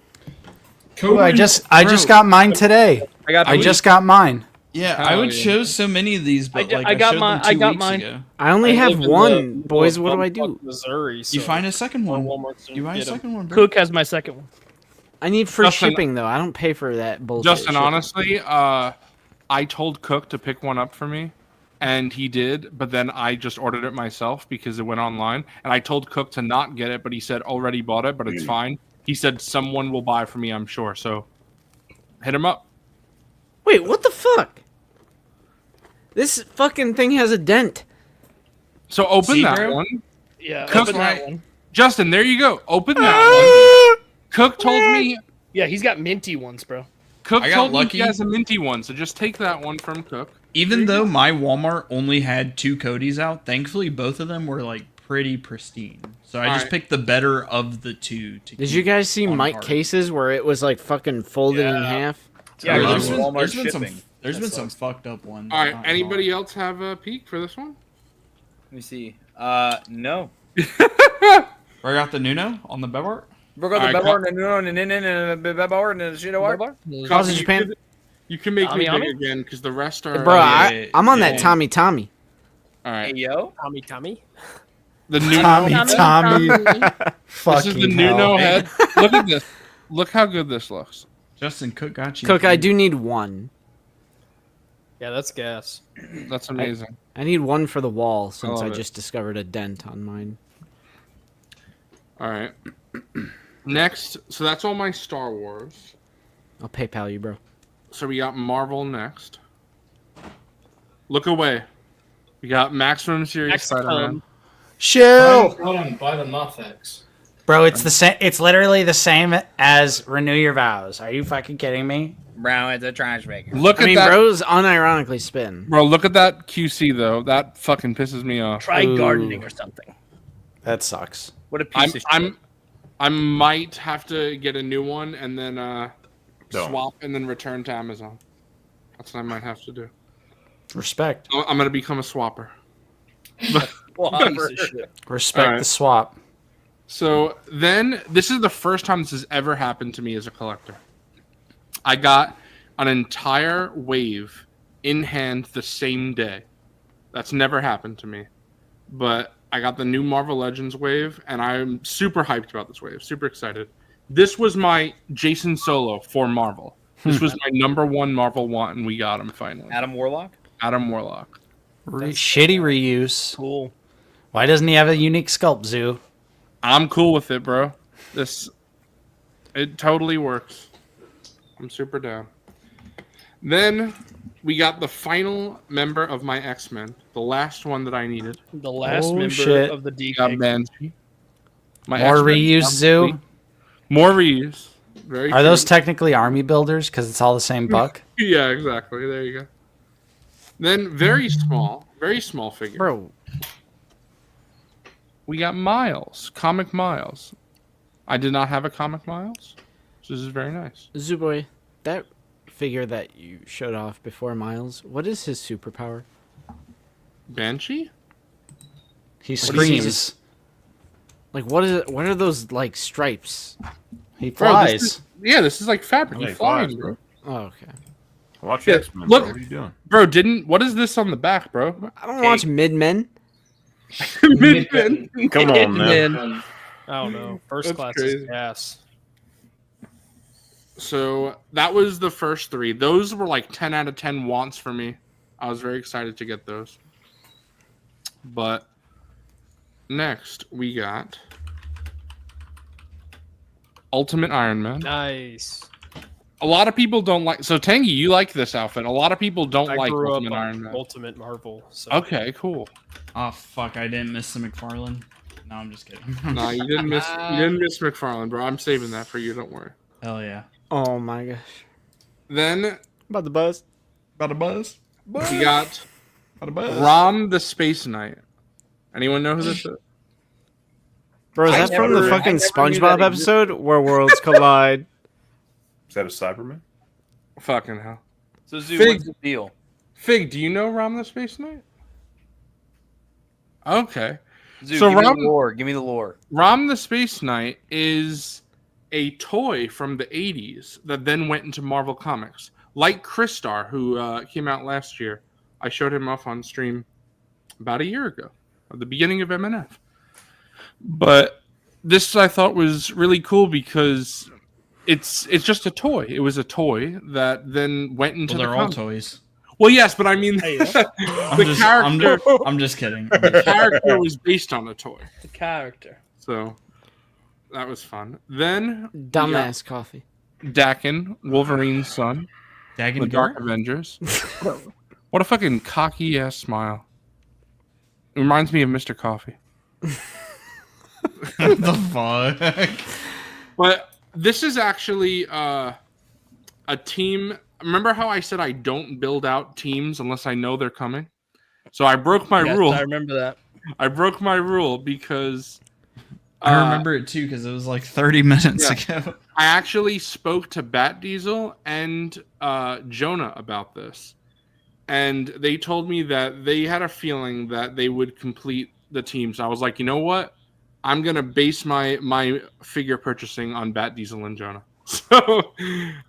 Ooh, I just got mine today. I just got mine. Yeah, Hell I would yeah. show so many of these, but I like I got showed mine- them 2 I got weeks mine. ago. I only have live in one, the boys. What do I bumfuck do? Missouri. You So find a second one. Walmart soon You buy a get 'em. second one, bro. Cook has my second one. I need free Justin- shipping though. I don't pay for that bullshit. Justin, shipping. honestly, I told Cook to pick one up for me, and he did. But then I just ordered it myself because it went online. And I told Cook to not get it, but he said already bought it, but it's fine. He said someone will buy for me, I'm sure. So hit him up. Wait, what the fuck? This fucking thing has a dent. So open See, that bro? one. Yeah, Cook open that one. Justin, there you go. Open that one. Cook told me. Yeah, he's got minty ones, bro. Cook I got told me lucky. he has a minty one, so just take that one from Cook. Even though my Walmart only had 2 Codys out, thankfully both of them were like pretty pristine. So I just Alright. picked the better of the 2. To Did keep you guys see on Mike card. cases where it was like fucking folded in Yeah. half? Yeah, Bro, there's Walmart there's been shipping. there's been some fucked up ones. All right. not Anybody else have a peek for this one? Let me see. No. wrong. I got the Nuno on the Bebart. We're going to Alright, Bebbar and Shino Bar. Cause of Japan. You can make me Tommy, big again because the rest are. Bro, yeah, I'm on yeah. that Tommy. All right. Hey, yo. Tommy. The new. Tommy. This is the Fucking Nuno hell. head. Look at this. Look how good this looks. Justin Cook got you. Cook, I do need one. Yeah, that's gas. That's amazing. I need one for the wall since love I it. just discovered a dent on mine. All right. Next, so that's all my Star Wars. I'll PayPal you, bro. So we got Marvel next. Look away. We got Maximum Series Spider-Man. Chill. Hold on, buy the Muffex. Bro, it's the same. It's literally the same as Renew Your Vows. Are you fucking kidding me? Bro, it's a trash maker. Look I at mean, that. bro's unironically spin. Bro, look at that QC though. That fucking pisses me off. Try Ooh. gardening or something. That sucks. What a piece of shit. I might have to get a new one and then Don't. swap and then return to Amazon. That's what I might have to do. Respect. I'm gonna become a swapper. Whatever. Respect Alright. the swap. So then, this is the first time this has ever happened to me as a collector. I got an entire wave in hand the same day. That's never happened to me. But I got the new Marvel Legends wave, and I'm super hyped about this wave. Super excited. This was my Jason Solo for Marvel. This was my number one Marvel want, and we got him finally. Adam Warlock? Adam Warlock. Shitty reuse. Cool. Why doesn't he have a unique sculpt, Zoo? I'm cool with it, bro. It totally works. I'm super down. Then we got the final member of my X-Men, the last one that I needed. The last member of the DK. Got Banshee. More reuse, Zoo? More reuse. Very Are those technically army builders? Because it's all the same buck? Yeah, exactly. There you go. Then very small figure. Bro. We got Miles, Comic Miles. I did not have a Comic Miles. So this is very nice. Zuboy, that figure that you showed off before Miles, what is his superpower? Banshee? He screams. Like, what is it? What are those, like, stripes? He Bro, flies. this is like fabric. Yeah, He he flies, flies, bro. Oh, okay. Watch Yeah, X-Men, look, bro. What are you doing? Bro, what is this on the back, bro? I don't watch Mid-Men. Mid-Men. Come on, man. I don't know. First That's class crazy. is gas. So that was the first three. Those were like 10 out of 10 wants for me. I was very excited to get those. But next we got Ultimate Iron Man. Nice. A lot of people don't like. So Tangy, you like this outfit. A lot of people don't I like grew Ultimate up Iron on Man. Ultimate Marvel. So. Okay, cool. Oh fuck! I didn't miss the McFarlane. No, I'm just kidding. No, you didn't miss. You didn't miss McFarlane, bro. I'm saving that for you. Don't worry. Hell yeah. Oh my gosh. Then About the buzz. About a buzz. we got About a buzz. Rom the Space Knight. Anyone know who this is? Bro, is that from the fucking SpongeBob episode where worlds collide? Is that a Cyberman? Fucking hell. So, Zoo, Fig, what's the deal? Fig, do you know Rom the Space Knight? Okay. Zoo, So give me Rom, the lore. Give me the lore. Rom the Space Knight is a toy from the 80s that then went into Marvel Comics. Like Crystar, who came out last year. I showed him off on stream about a year ago, at the beginning of MNF. But this I thought was really cool because it's just a toy. It was a toy that then went into Well, the they're all comics. toys. Well, yes, but I mean character. I'm just kidding. The character was based on a toy, The character. so that was fun. Then we Dumbass coffee. got Dakin, Wolverine's son, Dakin the Dark Gert? Avengers. What a fucking cocky ass smile! It reminds me of Mr. Coffee. What the fuck? But this is actually a team. Remember how I said I don't build out teams unless I know they're coming? So I broke my Yes, rule. I remember that. I broke my rule because I remember it too because it was like 30 minutes ago. I actually spoke to Bat Diesel and Jonah about this. And they told me that they had a feeling that they would complete the team. So I was like, you know what? I'm going to base my figure purchasing on Bat Diesel and Jonah. So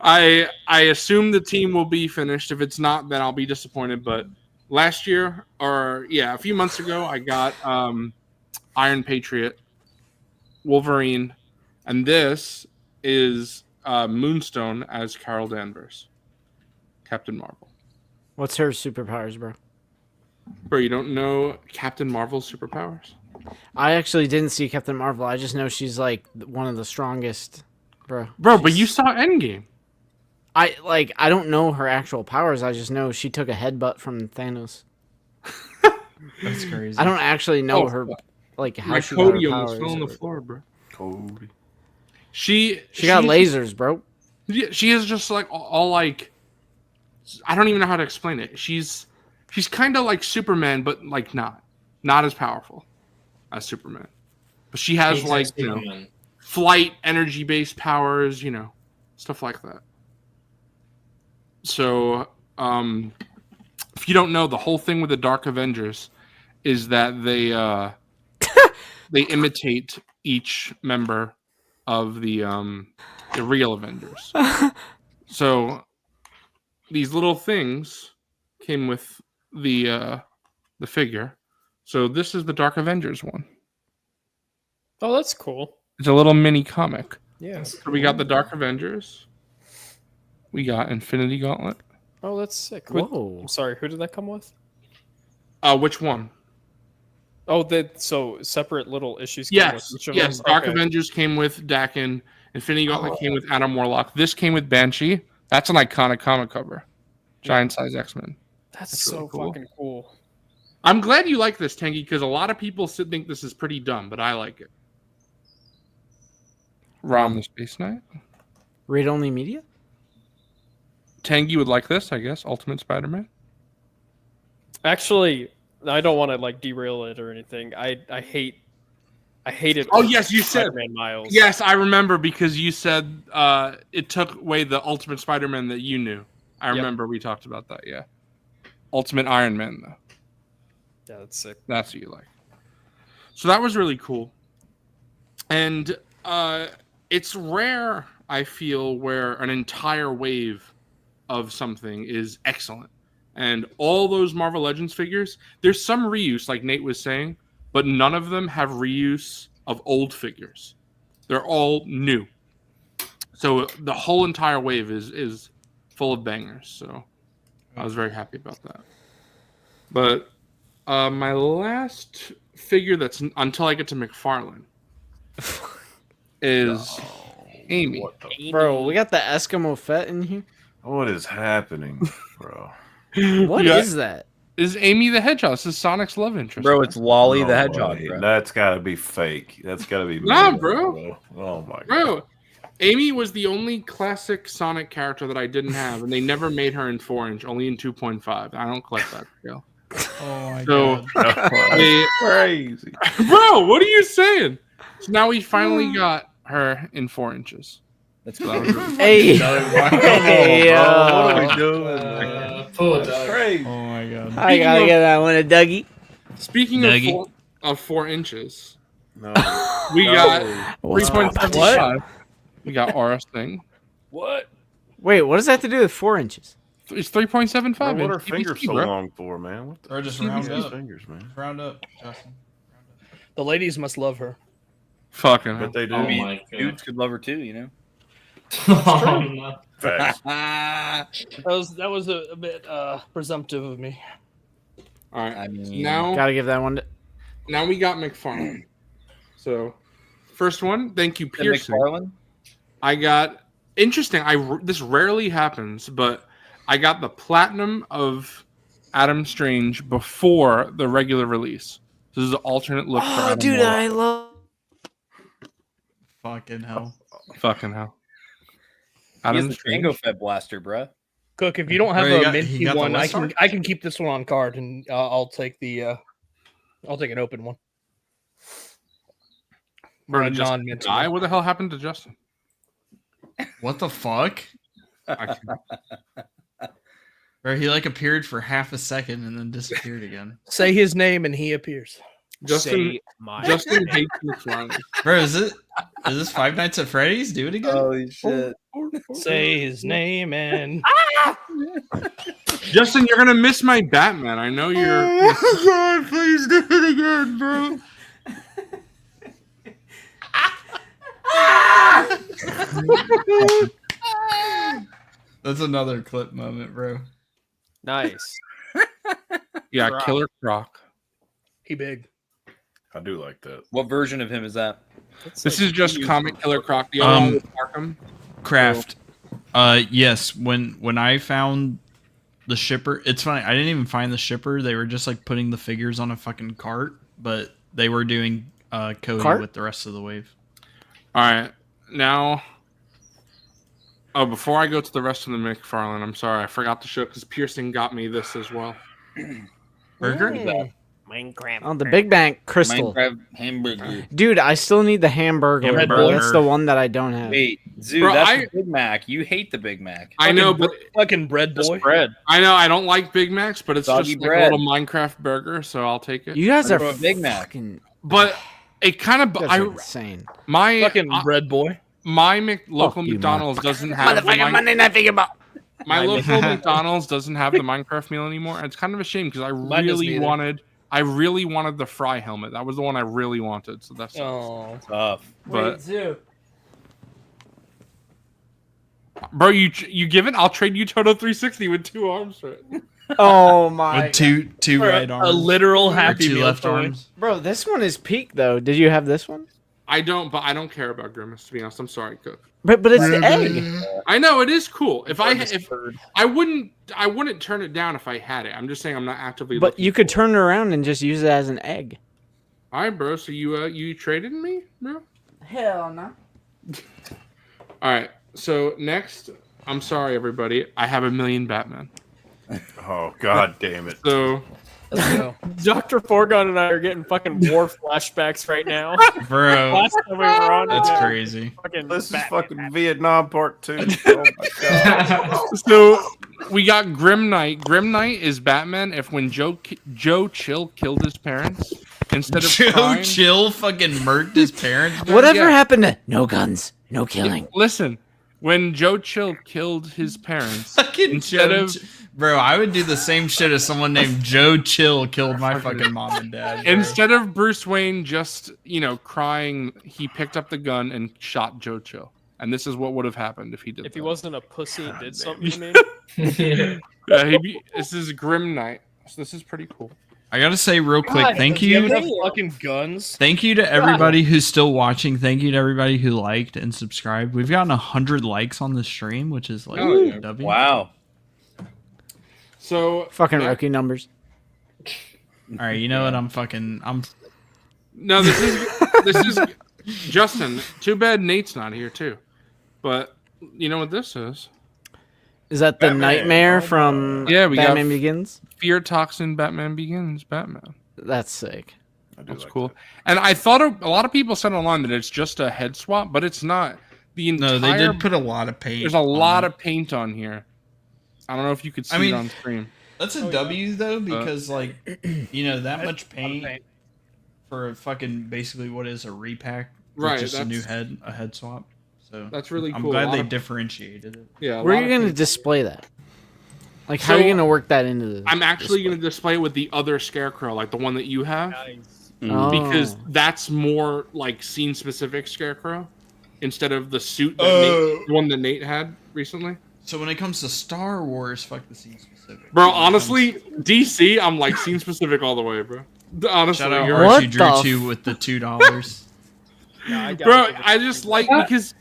I assume the team will be finished. If it's not, then I'll be disappointed. But last year, a few months ago, I got Iron Patriot, Wolverine, and this is Moonstone as Carol Danvers, Captain Marvel. What's her superpowers, bro? Bro, you don't know Captain Marvel's superpowers? I actually didn't see Captain Marvel. I just know she's like one of the strongest, bro. Bro, but you saw Endgame. I don't know her actual powers. I just know she took a headbutt from Thanos. That's crazy. I don't actually know her, like how she got her Cody almost powers. fell on the floor, bro. Cody. She got lasers, bro. Yeah, she is just like all like. I don't even know how to explain it. She's kind of like Superman, but like not as powerful as Superman. But she has He's like like Superman. flight, energy based powers, stuff like that. So, if you don't know, the whole thing with the Dark Avengers is that they they imitate each member of the real Avengers. So these little things came with the figure. So this is the Dark Avengers one. Oh, that's cool. It's a little mini comic. Yeah. So we got the Dark Avengers. We got Infinity Gauntlet. Oh, that's sick. Whoa. I'm sorry, who did that come with? Which one? Oh, so separate little issues. Came Yes, with each of yes. them? Dark Okay. Avengers came with Dakin. Infinity Gauntlet came with Adam Warlock. This came with Banshee. That's an iconic comic cover. Giant size X-Men. That's really so fucking cool. I'm glad you like this, Tangy, because a lot of people think this is pretty dumb, but I like it. Rom the Space Knight. Read only media? Tangy would like this, I guess. Ultimate Spider-Man. Actually, I don't want to like derail it or anything. I hate it. Oh yes, you said Spider-Man Miles. Yes, I remember because you said it took away the Ultimate Spider-Man that you knew. I remember we talked about that. Yeah, Ultimate Iron Man though. Yeah, that's sick. That's what you like. So that was really cool, and it's rare. I feel where an entire wave of something is excellent, and all those Marvel Legends figures. There's some reuse, like Nate was saying, but none of them have reuse of old figures. They're all new. So the whole entire wave is full of bangers. So I was very happy about that. But my last figure that's until I get to McFarlane is Amy. Bro, we got the Eskimo Fett in here. What is happening, bro? What is that? Is Amy the Hedgehog? This is Sonic's love interest. Bro, it's Lolly the No Hedgehog, way. bro. That's gotta be fake. That's gotta be Nah, made, bro. Oh my god. Bro, Amy was the only classic Sonic character that I didn't have, and they never made her in 4-inch, only in 2.5. I don't collect that scale. Oh my So, god. Crazy. Bro, what are you saying? So now we finally got her in 4 inches. That's Hey. Hey, what are we doing? Poor That's dog. crazy. Oh my god. I gotta get that one, a Dougie. Speaking Dougie. of 4 inches, No. we No. got What's 3.75. We got Aura's thing. What? Wait, what does that have to do with 4 inches? It's 3.75. Bro, what in are fingers TBC, so bro. long for, man? What the Or just fuck round are these up. fingers, man? Round up, Justin. The ladies must love her. Fucking. But they do. Oh my god. Dudes could love her too, you know. Oh, no. Facts. That was a bit presumptive of me. All right. I mean, Now Gotta give that one to... Now we got McFarlane. So, first one, thank you, the Pearson. McFarlane? I got interesting. This rarely happens, but I got the platinum of Adam Strange before the regular release. This is an alternate look for Oh, Adam dude, Warlock. I love... Fucking hell. Fucking hell. He has Adam the Strange. Jango Fett blaster, bro. Cook, if you don't have Bro, a he minty got the one, what star? I can keep this one on card, and I'll take an open one. Bro, A did Justin non-minty die? one. What the hell happened to Justin? What the fuck? Bro, he like appeared for half a second and then disappeared again. Say his name, and he appears. Justin, Say my Justin hates McFarlane. Bro, is this Five Nights at Freddy's? Do it again. Holy shit. Say his name, and Justin, you're gonna miss my Batman. I know you're. God, please do it again, bro. That's another clip moment, bro. nice. Yeah, Croc. Killer Croc. he big. I do like that. What version of him is that? This is just comic Killer Croc. The other one with Arkham. Craft. Yes. When I found the shipper, it's funny. I didn't even find the shipper. They were just like putting the figures on a fucking cart, but they were doing Cody Cart? with the rest of the wave. All right, now. Oh, before I go to the rest of the McFarlane, I'm sorry, I forgot to show because Pearson got me this as well. Burger. Minecraft. Oh, the Big Bang Crystal. Minecraft hamburger. Dude, I still need the hamburger, Hamburger. bro. That's the one that I don't have. Wait, Zoo, Bro, that's I- the Big Mac. You hate the Big Mac. I know, but Fucking bread boy. Just bread. I know I don't like Big Macs, but it's Soggy just like bread. a little Minecraft burger, so I'll take it. You guys are Bro, Big Mac. fucking... But it kind of You guys are insane. my Fucking bread boy. my local you, McDonald's doesn't have the Motherfucking Monday Night Figureball. My local McDonald's doesn't have the Minecraft meal anymore, and it's kind of a shame because I Mine doesn't really either. wanted the Fry helmet. That was the one I really wanted. So that's tough. But Zoo. bro, you give it. I'll trade you Toto 360 with 2 arms for it. Oh my! With two Bro, right a arms, literal or Happy two Meal left toy. arms. Bro, this one is peak though. Did you have this one? I don't care about Grimace, to be honest. I'm sorry, Cook. But it's the egg. I know it is cool. If I wouldn't turn it down if I had it. I'm just saying I'm not actively. But you could turn it around and just use it as an egg. All right, bro. So you traded me, bro? Hell no. All right. So next, I'm sorry, everybody. I have a million Batman. Oh God damn it! So let's go. Dr. Forgon and I are getting fucking war flashbacks right now. Bro, Last time we were on, that's yeah, crazy. This is fucking Vietnam Part 2. Oh my God! So we got Grim Knight. Grim Knight is Batman. If when Joe Chill killed his parents, instead of Joe crying, Chill fucking murked his parents. bro? Whatever happened to no guns, no killing? Listen, when Joe Chill killed his parents, Fucking instead Joe of Bro, I would do the same shit if someone named Joe Chill killed my fucking mom and dad. bro. instead of Bruce Wayne just crying, he picked up the gun and shot Joe Chill. And this is what would have happened if he did. If he wasn't a pussy and did something, you mean? This is Grim Knight. So this is pretty cool. I gotta say real quick, God, thank do you you. have enough fucking guns. Thank you to everybody who's still watching. Thank you to everybody who liked and subscribed. We've gotten 100 likes on the stream, which is like yeah. W. Wow. So Fucking rookie numbers. All right, you know what? I'm. No, this is Justin. Too bad Nate's not here too. But you know what this is? Is that the nightmare from we Batman got Begins? Fear Toxin Batman Begins Batman. That's sick. That's cool. And I thought a lot of people said online that it's just a head swap, but it's not. No, they did put a lot of paint. There's a lot of paint on here. I don't know if you could see it on screen. That's a W though, because like, that much paint for a fucking basically what is a repack, with Right, Just a new that's- head swap. So That's really I'm cool. A glad lot they of- differentiated it. Yeah. Where are you going to display that? Like, how are you going to work that into the? I'm actually going to display it with the other Scarecrow, like the one that you have, Oh. because that's more like scene specific Scarecrow instead of the suit that the one that Nate had recently. So when it comes to Star Wars, fuck the scene specific. Bro, honestly, DC, I'm like scene specific all the way, bro. Honestly, Shout out you're R2 right. Drew 2 with the $2. Bro, I just like because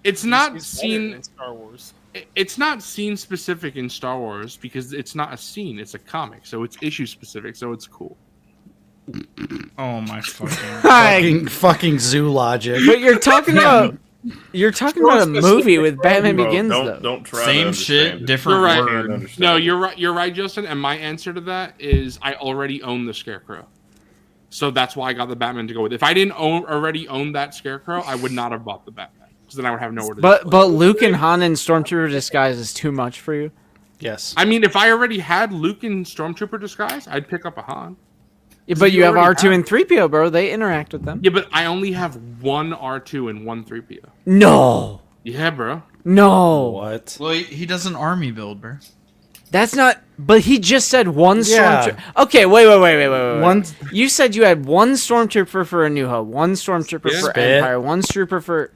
it's not better scene. than Star Wars. It's not scene specific in Star Wars because it's not a scene; it's a comic, so it's issue specific, so it's cool. Oh my fucking! fucking zoo logic. But you're talking about a movie with Batman Bro, Begins, don't- though. don't try to Same understand shit, it. different You're right. word. No, you're right. You're right, Justin. And my answer to that is I already own the Scarecrow, so that's why I got the Batman to go with. If I didn't already own that Scarecrow, I would not have bought the Batman because then I would have nowhere to. But Luke and Han in Stormtrooper disguise is too much for you. Yes. I mean, if I already had Luke in Stormtrooper disguise, I'd pick up a Han. Yeah, but you have R2 and 3PO, bro. They interact with them. Yeah, but I only have one R2 and one 3PO. No. Yeah, bro. No. What? Well, he does an army build, bro. That's not. But he just said one Yeah. stormtrooper. Okay, wait. One- You said you had one stormtrooper for A New Hope, one stormtrooper Yeah. for Spit. Empire, one stormtrooper for.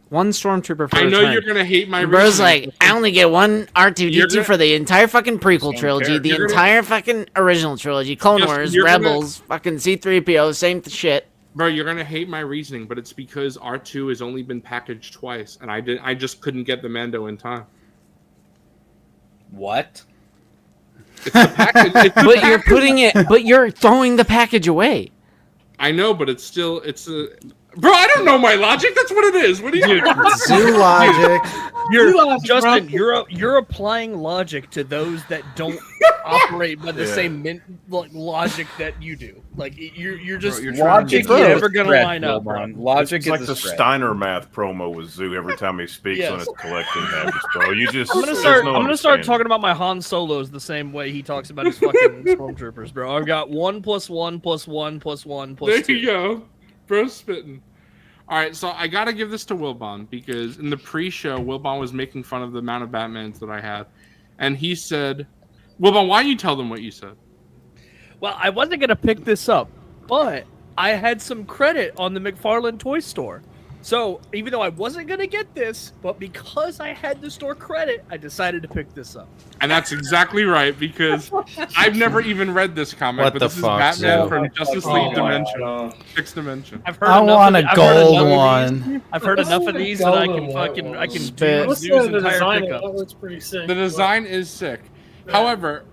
I know Return. you're gonna hate my. Bro's reasoning. like, I only get one R2D2 You're gonna- for the entire fucking prequel trilogy, the You're gonna- entire fucking original trilogy, Clone Yes, Wars, you're gonna- Rebels, fucking C3PO, same shit. Bro, you're gonna hate my reasoning, but it's because R2 has only been packaged twice, and I just couldn't get the Mando in time. What? It's the package. But you're putting it. But you're throwing the package away. I know, but it's a. Bro, I don't know my logic. That's what it is. What do you? Zoo logic. Justin, you're applying logic to those that don't operate by the Yeah. same logic that you do. Like you're just you're Logic it's never is gonna spread, line up. Bro. Wilbon. Logic It's is like a the spread. Steiner math promo with Zoo every time he speaks on Yes. his collecting habits, bro. You just I'm gonna there's start. no I'm gonna start understanding. talking about my Han Solos the same way he talks about his fucking stormtroopers, bro. I've got 1 + 1 + 1 + 1 + There 2. you go, bro. Spitting. All right, so I gotta give this to Wilbon because in the pre-show, Wilbon was making fun of the amount of Batmans that I had, and he said, "Well, but why don't you tell them what you said?" Well, I wasn't gonna pick this up, but I had some credit on the McFarlane toy store. So even though I wasn't gonna get this, but because I had the store credit, I decided to pick this up. And that's exactly right, because I've never even read this comic, What but the this fuck, is Batman Zoo? from Justice League Dimension, 6th Dimension. I've heard I enough want of a I've heard gold enough of one. these- I've heard enough of these that I can Spit. do Let's Zoo's say the entire design pickup. that looks pretty sick. The design is sick. However,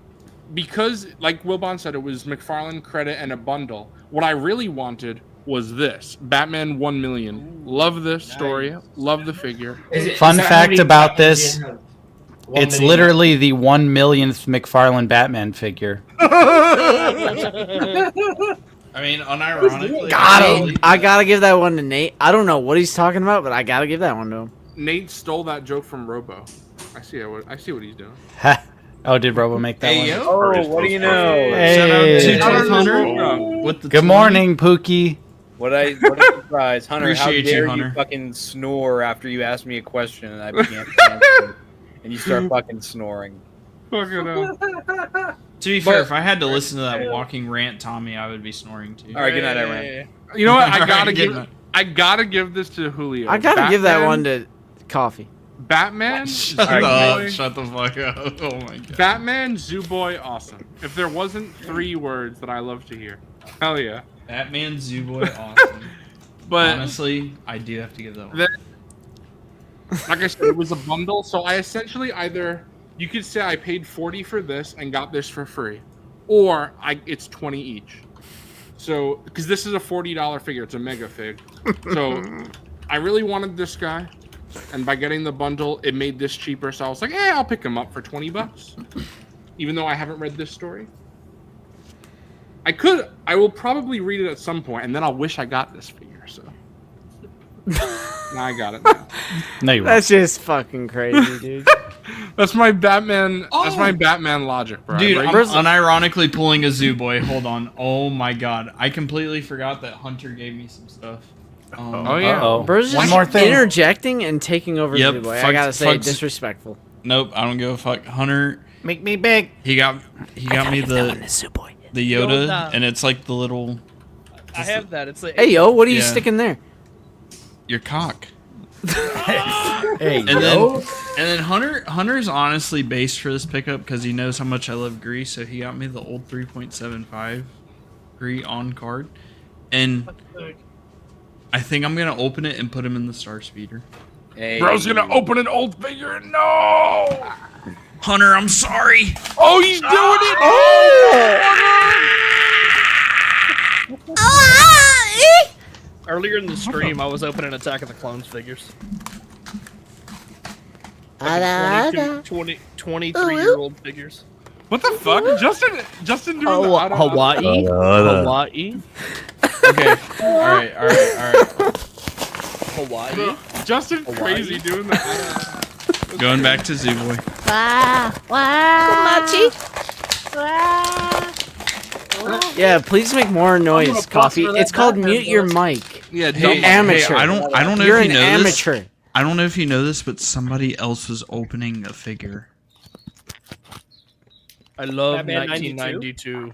because, like Wilbon said, it was McFarlane credit and a bundle, what I really wanted was this Batman 1 million. Love this story. Love the figure. Fun fact about this: it's literally the 1 millionth McFarlane Batman figure. I mean, unironically, Got him. I gotta give that one to Nate. I don't know what he's talking about, but I gotta give that one to him. Nate stole that joke from Robo. I see what he's doing. Oh, did Robo make that Hey, one? yo. Oh, what do you know? Hey. Shout out to Hunter with the Good morning, Pookie. What a surprise, Hunter! Appreciate how dare you, Hunter. fucking snore after you asked me a question and I began to answer, and you start fucking snoring. Fucking hell. To be fair, if I had to listen to that walking rant, Tommy, I would be snoring too. All right, good night, Iran. You know what? All right, I gotta give this to Julio. I gotta give that one to Coffee. Batman. Shut up! Shut the fuck up! Oh my god. Batman, Zoo Boy, awesome. If there wasn't 3 words that I love to hear, hell yeah. Batman, Zoo Boy, awesome. But honestly, I do have to give that one. Like I said, it was a bundle, so I essentially you could say I paid $40 for this and got this for free, or it's $20 each. So because this is a $40 figure, it's a mega fig. So I really wanted this guy, and by getting the bundle, it made this cheaper. So I was like, I'll pick him up for $20, even though I haven't read this story. I will probably read it at some point, and then I'll wish I got this figure. So now I got it. Now. No, you won't. That's just fucking crazy, dude. That's my Batman. That's my Batman logic, bro. Dude, I'm unironically pulling a Zoo Boy. Hold on. Oh my god, I completely forgot that Hunter gave me some stuff. Oh yeah. Bro's One just more thing. interjecting and taking over Yep, the boy. I fuck- gotta say, fuck- disrespectful. Nope, I don't give a fuck. Hunter, Make me big. he got me the Yoda, Yo, nah. and it's like the little I have that. It's like Hey yo, what are you Yeah. sticking there? your cock. Hey, And then Hunter's honestly based for this pickup because he knows how much I love Grease, so he got me the old 3.75 Grease on card, and I think I'm gonna open it and put him in the Star Speeder. Hey. Bro's gonna open an old figure. No. Hunter, I'm sorry. Oh, he's doing it. earlier in the stream, I was opening Attack of the Clones figures. 23-year-old figures. What the fuck, Justin doing the Hawaii. Hawaii. Okay. All right. Hawaii. Justin crazy doing that. Going back to Zoo Boy. Yeah, please make more noise, Coffee. It's called mute your mic. Yeah, You're amateur. Hey, I don't know You're if you an know amateur. this. I don't know if you know this, but somebody else was opening a figure. I love Batman 1992.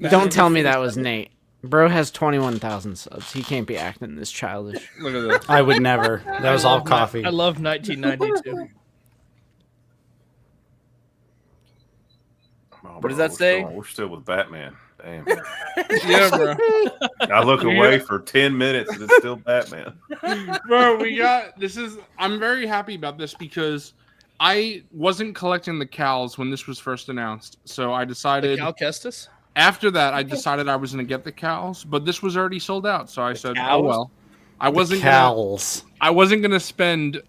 Don't tell me that was Nate. Bro has 21,000 subs. He can't be acting this childish. Look at this. I would never. That was all Coffee. I love 1992. What does that say? We're still with Batman. Damn. Yeah, bro. I look away for 10 minutes and it's still Batman. Bro, I'm very happy about this because I wasn't collecting the cows when this was first announced. So I decided Cal Kestis? after that I decided I was gonna get the cows, but this was already sold out. So I said, cows? oh well. I wasn't gonna spend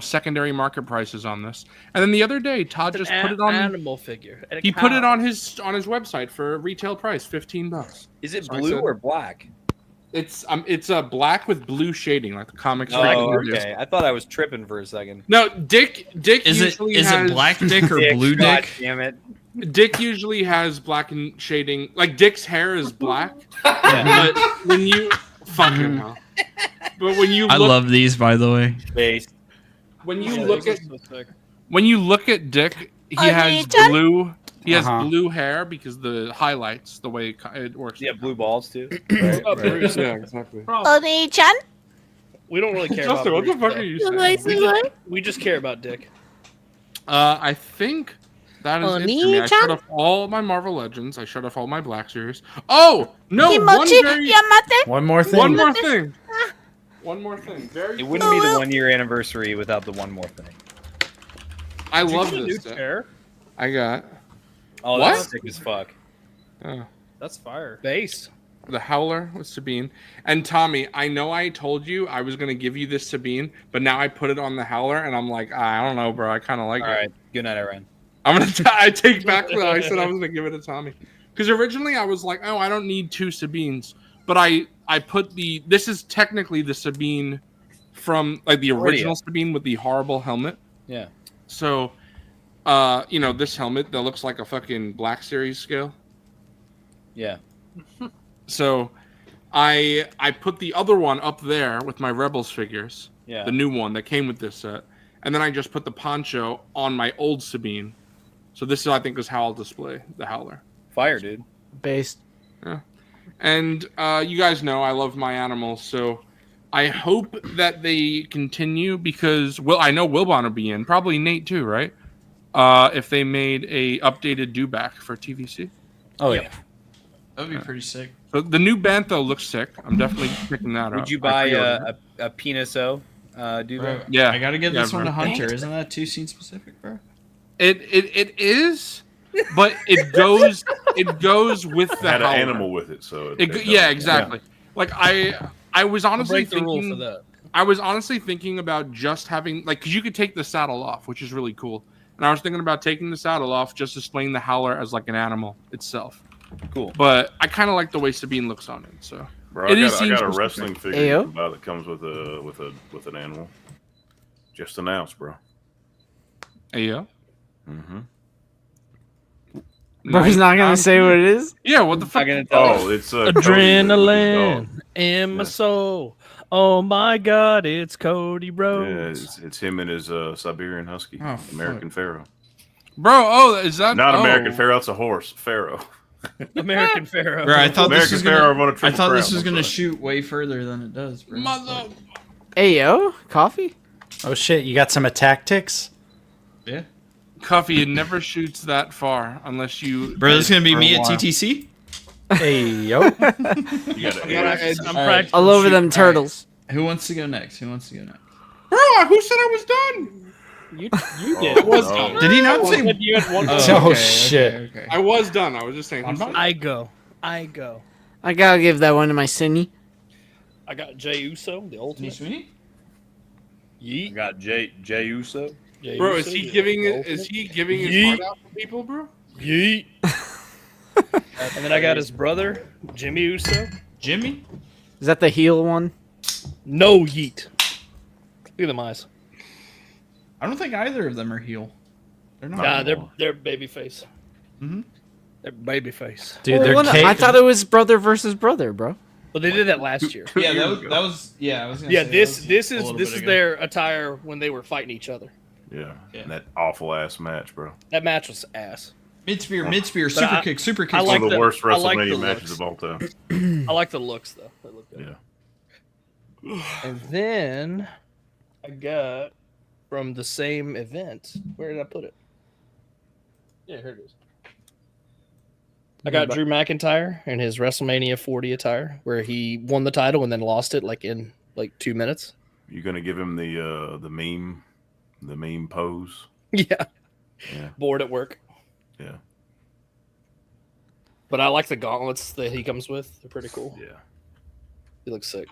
secondary market prices on this. And then the other day Todd just put it on animal figure. and a He put it cow. on his website for retail price, $15. Is it So I blue said- or black? It's a black with blue shading, like the comics. Oh, okay. I thought I was tripping for a second. No, Dick Is usually it black dick or blue God dick? damn it. Dick usually has black and shading. Like Dick's hair is black, but when you fucking hell. But when you I love these, by the way. Base. when Yeah, you those look are at so sick. when you look at Dick, He has blue. He has Uh-huh. blue hair because the highlights the way it works. Yeah, blue balls too. Right, Oh, Bruce. Yeah, exactly. Oni-chan? We don't really care Justin, about what the Bruce, fuck though. are you saying? We just care about Dick. I think that is it for me. I Oni-chan? shut off all my Marvel Legends. I shut off all my Black Series. Oh no! Kimochi Yamate? One more thing. One more thing. One more thing. Very. It wouldn't be the 1 year anniversary without the one more thing. I Did you love get a new this. set. chair? I got. Oh, What? that's sick as fuck. Oh. That's fire. Base. The Howler with Sabine. And Tommy, I know I told you I was going to give you this Sabine, but now I put it on the Howler, and I'm like, I don't know, bro. I kind of like it. All right. Good night, Aaron. I'm going to I take back what I said I was going to give it to Tommy. Because originally I was like, oh, I don't need 2 Sabines. But I put this is technically the Sabine from, like, the original Sabine with the horrible helmet. Yeah. So, this helmet that looks like a fucking Black Series scale. Yeah. So, I put the other one up there with my Rebels figures. Yeah. The new one that came with this set. And then I just put the poncho on my old Sabine. So this, I think, is how I'll display the Howler. Fire, dude. Based. Yeah. And you guys know I love my animals, so I hope that they continue because, I know Wilbon will be in. Probably Nate too, right? If they made a updated Dewback for TVC. Oh, yeah. That would be pretty sick. So the new Bantho looks sick. I'm definitely picking that up. Would you buy a Peniso Dewback? Bro, Yeah. I gotta give this one to bro. Hunter. Isn't that too scene specific, bro? It is, but it goes with the Had an Howler. animal with it, so Yeah, exactly. Like I was honestly break the rule thinking for that. I was honestly thinking about just having because you could take the saddle off, which is really cool. And I was thinking about taking the saddle off, just displaying the Howler as like an animal itself. Cool. But I kind of like the way Sabine looks on it. So Bro, it I is got a scene-specific. wrestling figure you can buy that comes with an animal. Just announced, bro. Ayo. Mm-hmm. Bro, he's not gonna say what it is. Yeah, what the fuck? Oh, it's Adrenaline in my soul. Oh my God, it's Cody Yeah, Rhodes. it's him and his Siberian Husky, Oh, American Pharaoh. Bro, oh, is that Not American Pharaoh? It's a horse, Pharaoh. American Pharaoh. Bro, I thought American this was Pharaoh gonna, won a I triple thought this crown, was I'm gonna sorry. shoot way further than it does, bro. Mother. Hey yo, coffee? Oh shit, you got some attack ticks? Yeah. Coffee, it never shoots that far unless you. Bro, this is gonna be for a me at while. TTC. Hey yo. You gotta I'm All practicing. All over shoot. them turtles. Who wants to go next? Who wants to go next? Bro, who said I was done? You Oh, did. I was no. done. Did he not You say? said you had one. Oh, shit. I was done. I was just saying. who said it? I go. I go. I gotta give that one to my Sydney. I got Jey Uso, the ultimate. Sweeney? Yeet. Got Jey Uso. Jey Bro, Uso, is he the giving it? ultimate. Is he giving his Yeet. heart out to people, bro? Yeet. And then I got his brother, Jimmy Uso. Jimmy? Is that the heel one? No yeet. Look at them eyes. I don't think either of them are heel. They're not. Nah, they're babyface. Mhm. They're babyface. Dude, they're I thought it was brother versus brother, bro. But they did that last year. Yeah, that was. Yeah, I was. Gonna Yeah, say this that was a is little this bit is ago. their attire when they were fighting each other. Yeah, Yeah. and that awful ass match, bro. That match was ass. Mid spear, super I- kick, super kick. I like One of the the- worst I like WrestleMania the matches looks. of all time. I like the looks though. They look good. Yeah. And then I got from the same event. Where did I put it? Yeah, here it is. I got Drew McIntyre in his WrestleMania 40 attire, where he won the title and then lost it like in like 2 minutes. You gonna give him the meme pose? Yeah. Yeah. Bored at work. Yeah. But I like the gauntlets that he comes with. They're pretty cool. Yeah. He looks sick.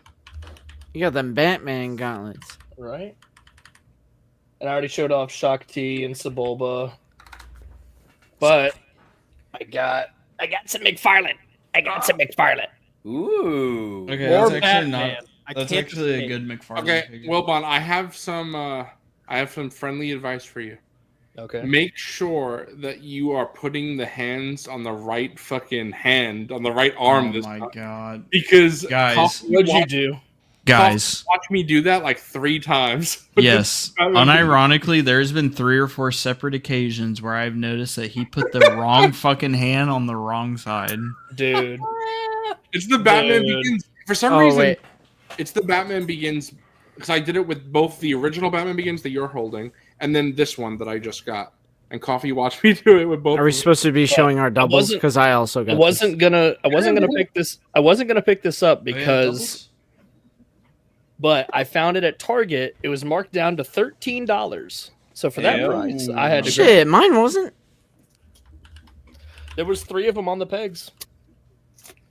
You got them Batman gauntlets. Right? And I already showed off Shakti and Sebulba. But I got some McFarlane. I got some McFarlane. Ooh. Okay, More that's actually Batman. not. I That's can't actually a just good McFarlane. Okay, figure. Wilbon, I have some friendly advice for you. Okay. Make sure that you are putting the hands on the right fucking hand, on the right arm Oh this my time. god, Because guys, Coffee What'd you watched- do? Guys. Watch me do that like 3 times. Yes. Unironically, there's been 3 or 4 separate occasions where I've noticed that he put the wrong fucking hand on the wrong side. Dude. It's the Batman Dude. Begins. For some reason, it's the Batman Begins because I did it with both the original Batman Begins that you're holding and then this one that I just got. And Coffee watched me do it with both. Are we supposed to be showing our doubles? Because I also got. I wasn't gonna pick this. I wasn't gonna pick this up because. But I found it at Target. It was marked down to $13. So for that price, I had to. Shit, mine wasn't. There was 3 of them on the pegs.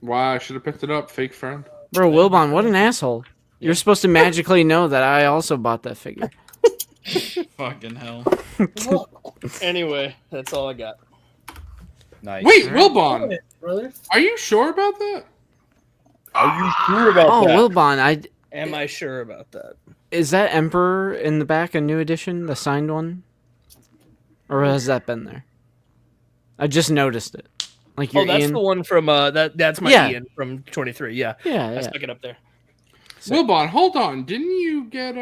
Wow, I should have picked it up, fake friend. Bro, Wilbon, what an asshole! You're supposed to magically know that I also bought that figure. Fucking hell. Anyway, that's all I got. Nice. Wait, Wilbon, brother. are you sure about that? Are you sure about Oh, that? Wilbon, Am I sure about that? is that Emperor in the back a new edition, the signed one, or has that been there? I just noticed it. Like Oh, you're that's Ian. the one from that's my Yeah. Ian from 23. Yeah. Yeah, I yeah. stuck it up there. Wilbon, hold on. Didn't you get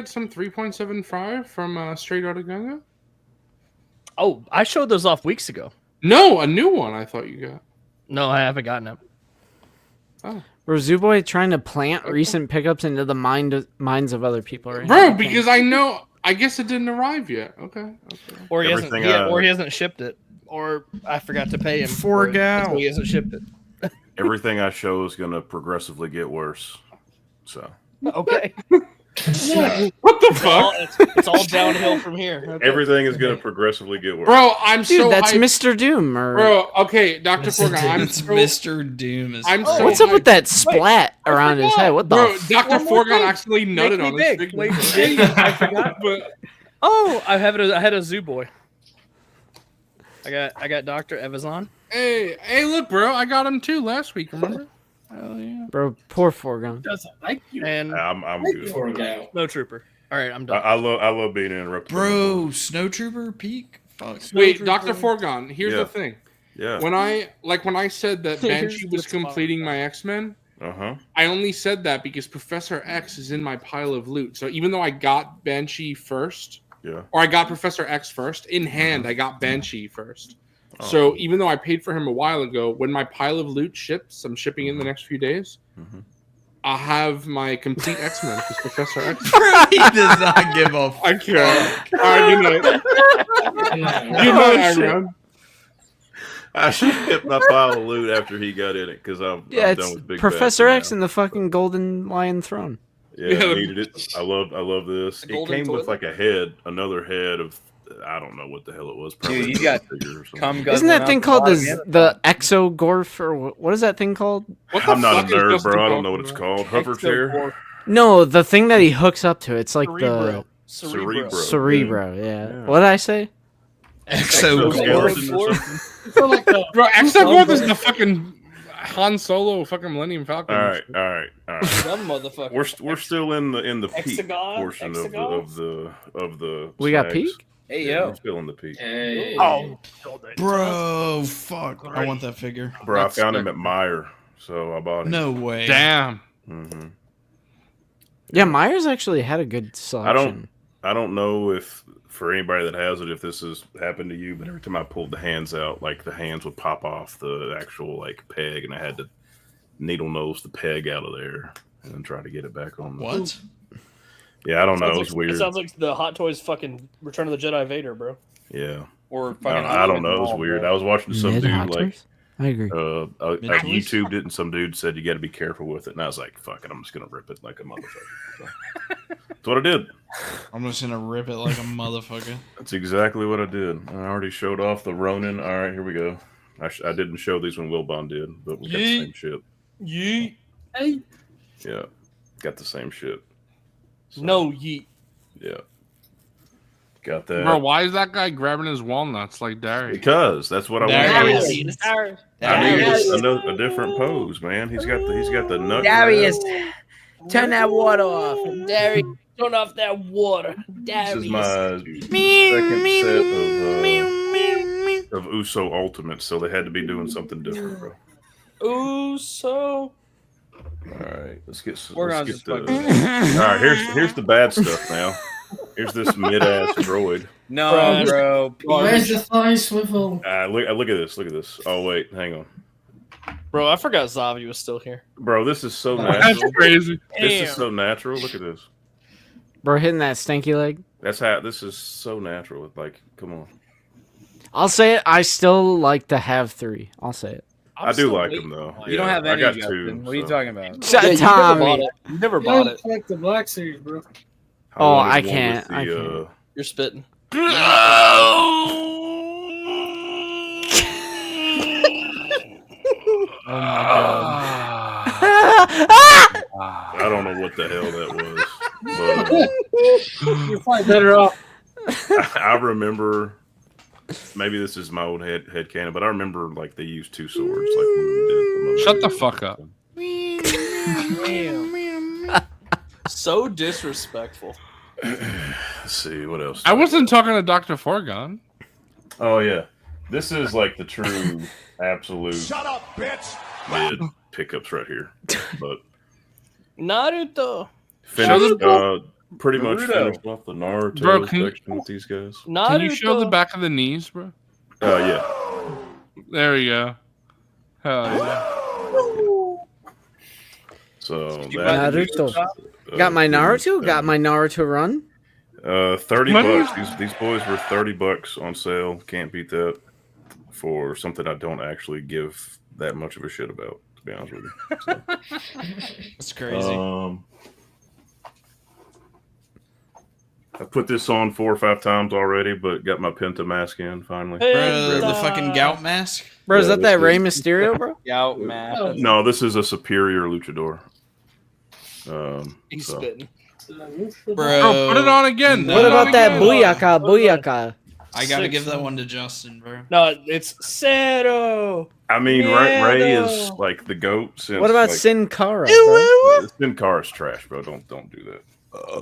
some 3.75 from Straight Outta Gunga? Oh, I showed those off weeks ago. No, a new one. I thought you got. No, I haven't gotten it. Oh. Bro, Zooboy trying to plant recent pickups into the minds of other people, right? Bro, because I know. I guess it didn't arrive yet. Okay. Or he hasn't. Or he hasn't shipped it. Or I forgot to pay him for it. That's why he hasn't shipped it. Everything I show is going to progressively get worse. So. Okay. What the fuck? It's all downhill from here. Okay. Everything is going to progressively get worse. Bro, I'm Dude, so. that's hyped. Mr. Doom. Or... Bro, okay, Dr. Mr. Forgan, Doom. I'm It's so. Mr. Doom. Is I'm so What's up with hyped. that splat around his head? What the? Bro, Dr. One more Forgan thing. actually Make nutted me on big. his Wait, figure. I forgot. But Oh, I had a Zoo Boy. I got Dr. Evazan. hey, look, bro, I got him too last week. Remember? Hell yeah. Bro, poor Foregone. Doesn't like you. And I'm good. Snow Trooper. All right, I'm done. I love being interrupted. Bro, Snow Trooper peak? Fuck. Wait, Dr. Forgan, here's Yeah. the thing. Yeah. When I said that Here's Banshee was what's fun. completing my X-Men, I only said that because Professor X is in my pile of loot. So even though I got Banshee first, Yeah. or I got Professor X first, in hand, I got Banshee first. So even though I paid for him a while ago, when my pile of loot ships, I'm shipping in the next few days, I'll have my complete X-Men because Professor X. He does not give a fuck. I can't. All right, good night. Good night, Iron. I should have hit my pile of loot after he got in it because I'm Yeah, done it's with Big Professor Bad X and the fucking Golden Lion Throne. Yeah, I needed it. I love this. It golden came with toilet? like a head, another head of I don't know what the hell it was. Probably Dude, you got figure or something. cum Isn't guzzling that out thing the called bottom the Exogorf or what is that thing called? What the I'm not a fuck is nerd, Justin bro. I don't talking know what it's about? called. Hover chair. No, the thing that he hooks up to. It's like Cerebro. Cerebro. the Cerebro. Yeah. What did I say? Exoskeleton or something. So like Bro, Exogorth is the fucking Han Solo fucking Millennium Falcon. All right. Dumb motherfucker. We're still in the peak Hexagon? portion of the. We got snags. peak? Hey, Yeah, yo. we're still in the peak. Hey. Oh, Bro, fuck. I want that figure. Bro, I found him at Meyer, so I bought him. No way. Damn. Yeah, Myers actually had a good selection. I don't know if for anybody that has it, if this has happened to you, but every time I pulled the hands out, like the hands would pop off the actual like peg, and I had to needle nose the peg out of there and then try to get it back on. What? Yeah, I don't know. It Sounds was like, weird. It sounds like the Hot Toys fucking Return of the Jedi Vader, bro. Yeah. Or I fucking. don't know. It was weird. I was watching some Mid dude Hot like Toys? I agree. I Mid- YouTubed it, and some dude said you got to be careful with it, and I was like, "Fuck it, I'm just gonna rip it like a motherfucker." So, that's what I did. I'm just gonna rip it like a motherfucker. That's exactly what I did. I already showed off the Ronin. All right, here we go. I didn't show these when Wilbon did, but we got the same shit. Yeet. Hey. Yeah, got the same shit. No yeet. Yeah, got that. Bro, why is that guy grabbing his walnuts like Darius? Because that's what I Darius. want. I need a different pose, man. He's got the nut. Darius, turn that water off. Darius, turn off that water. This is Darius. my second set of Uso Ultimates, so they had to be doing something different, bro. Ooh, so. All right, let's get Orgon's let's just get the. fucking- All right, here's the bad stuff now. Here's this mid-ass droid. No, bro. Where's the fly swivel? Look at this. Look at this. Oh wait, hang on, Bro, I forgot Zavi was still here. bro. This is so That's natural. crazy. This Damn. is so natural. Look at this. Bro, hitting that stanky leg. That's how. This is so natural. Like, come on. I'll say it. I still like to have 3. I'll say it. I do like them though. You don't have any, I got Justin. 2. What are you so. talking about? Shut Yeah, you Tommy. never bought it. You never You bought don't it. like the Black Series, bro. Oh, wanted I one with can't. I can't. You're spitting. Oh my god. I don't know what the hell that was, You're probably better off. but I remember. Maybe this is my old head canon, but I remember like they used 2 swords. Like one of them did. Shut the fuck up. Damn. So disrespectful. Let's see what else. I wasn't talking to Dr. Forgon. Oh yeah, this is like the true absolute. Shut up, bitch. Mid pickups right here, but Naruto. finished. Pretty much Naruto. finished off the Naruto Bro, can you- section with these guys. Can you show the back of the knees, bro? Yeah. There we go. Hell yeah. So Naruto. Got my Naruto. Got my Naruto run. $30 Money? bucks. These boys were $30 on sale. Can't beat that for something I don't actually give that much of a shit about, to be honest with you. So, That's crazy. I put this on 4 or 5 times already, but got my Penta mask in finally. Bro, the fucking gout mask. Bro, is Yeah, that that this Rey is- Mysterio, bro? Out, man. No, this is a superior luchador. He's so. spitting. Bro, put it on again. What about that booyaka? Booyaka. I gotta 6. give that one to Justin, bro. No, it's Zero. I mean, Ray is like the goat. Since, What about like, Sin Cara, bro? Sin Cara's trash, bro. Don't do that.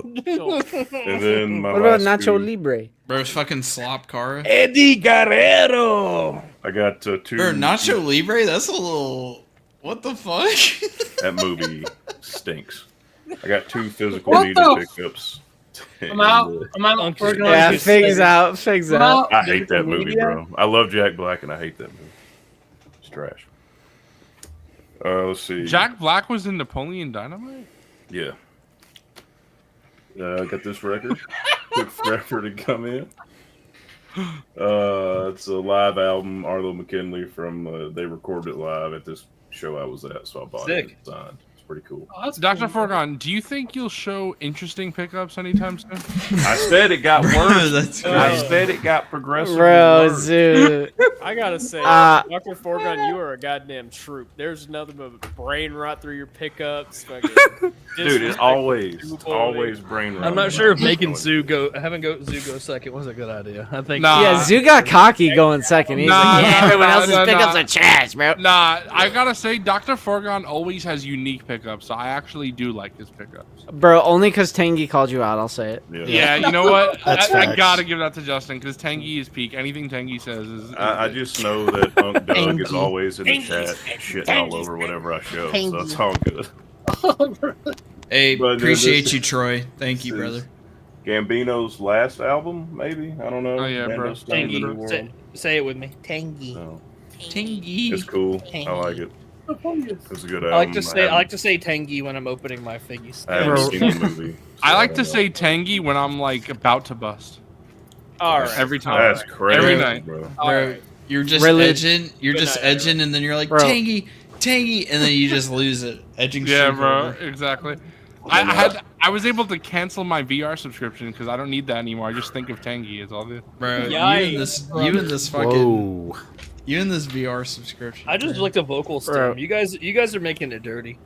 And then my What about last Nacho 2, Libre? Bro, fucking Slop Cara. Eddie Guerrero. I got 2. Bro, Nacho Libre, that's a little. What the fuck? That movie stinks. I got 2 physical What media the- pickups. I'm out. I'm out. Uncle We're Steve. going Yeah, to figs out. Figs I'm out. out. I hate that movie, bro. I love Jack Black, and I hate that movie. It's trash. Let's see. Jack Black was in Napoleon Dynamite? Yeah. I got this record. Took forever to come in. It's a live album. Arlo McKinley from. They recorded it live at this show I was at, so I bought it. Sick. It's signed. It's pretty cool. Oh, that's Dr. cool. Forgon, do you think you'll show interesting pickups anytime soon? I said it got worse. That's I crazy. said it got progressively Bro, worse. dude. I gotta say, Uh, Dr. Forgon, you are a goddamn troop. There's nothing but brain rot through your pickups. Fucking Dude, it's disrespectful always brain rot. I'm not sure if making Zoo go, having Zoo go second was a good idea. I think. Nah. Yeah, Zoo got cocky going second. He's like, yeah, everyone else's pickups are trash, bro. Nah, I gotta say, Dr. Forgon always has unique pickups, so I actually do like his pickups. Bro, only because Tangy called you out, I'll say it. Yeah, you know what? That's I facts. gotta give that to Justin, because Tangy is peak. Anything Tangy says is... I just know that Unc Doug is always in the chat shitting all over whatever I show, so it's all good. Hey, But, appreciate this- you, Troy. Thank you, this is brother. Gambino's last album, maybe? I don't know. Oh, yeah, bro. Bando's Time in the New World. Say it with me. Tangy. So, Tangy. it's cool. I like it. It's a good album. I like to say Tangy when I'm opening my figgies. I haven't seen the movie. I like so to don't say Tangy when I'm, like, about to bust. All right. Every time. That's crazy, Every night. bro. Bro, you're just Really? edging. You're Good just night, edging, and then you're like, Bro. Tangy, Tangy, and then you just lose it. Edging Yeah, streak bro. over. Exactly. I was able to cancel my VR subscription because I don't need that anymore. I just think of Tangy as all good. Bro, you Yikes, and this fucking, Whoa. you and this VR subscription. I just bro. looked at vocal Bro. stem. You guys are making it dirty.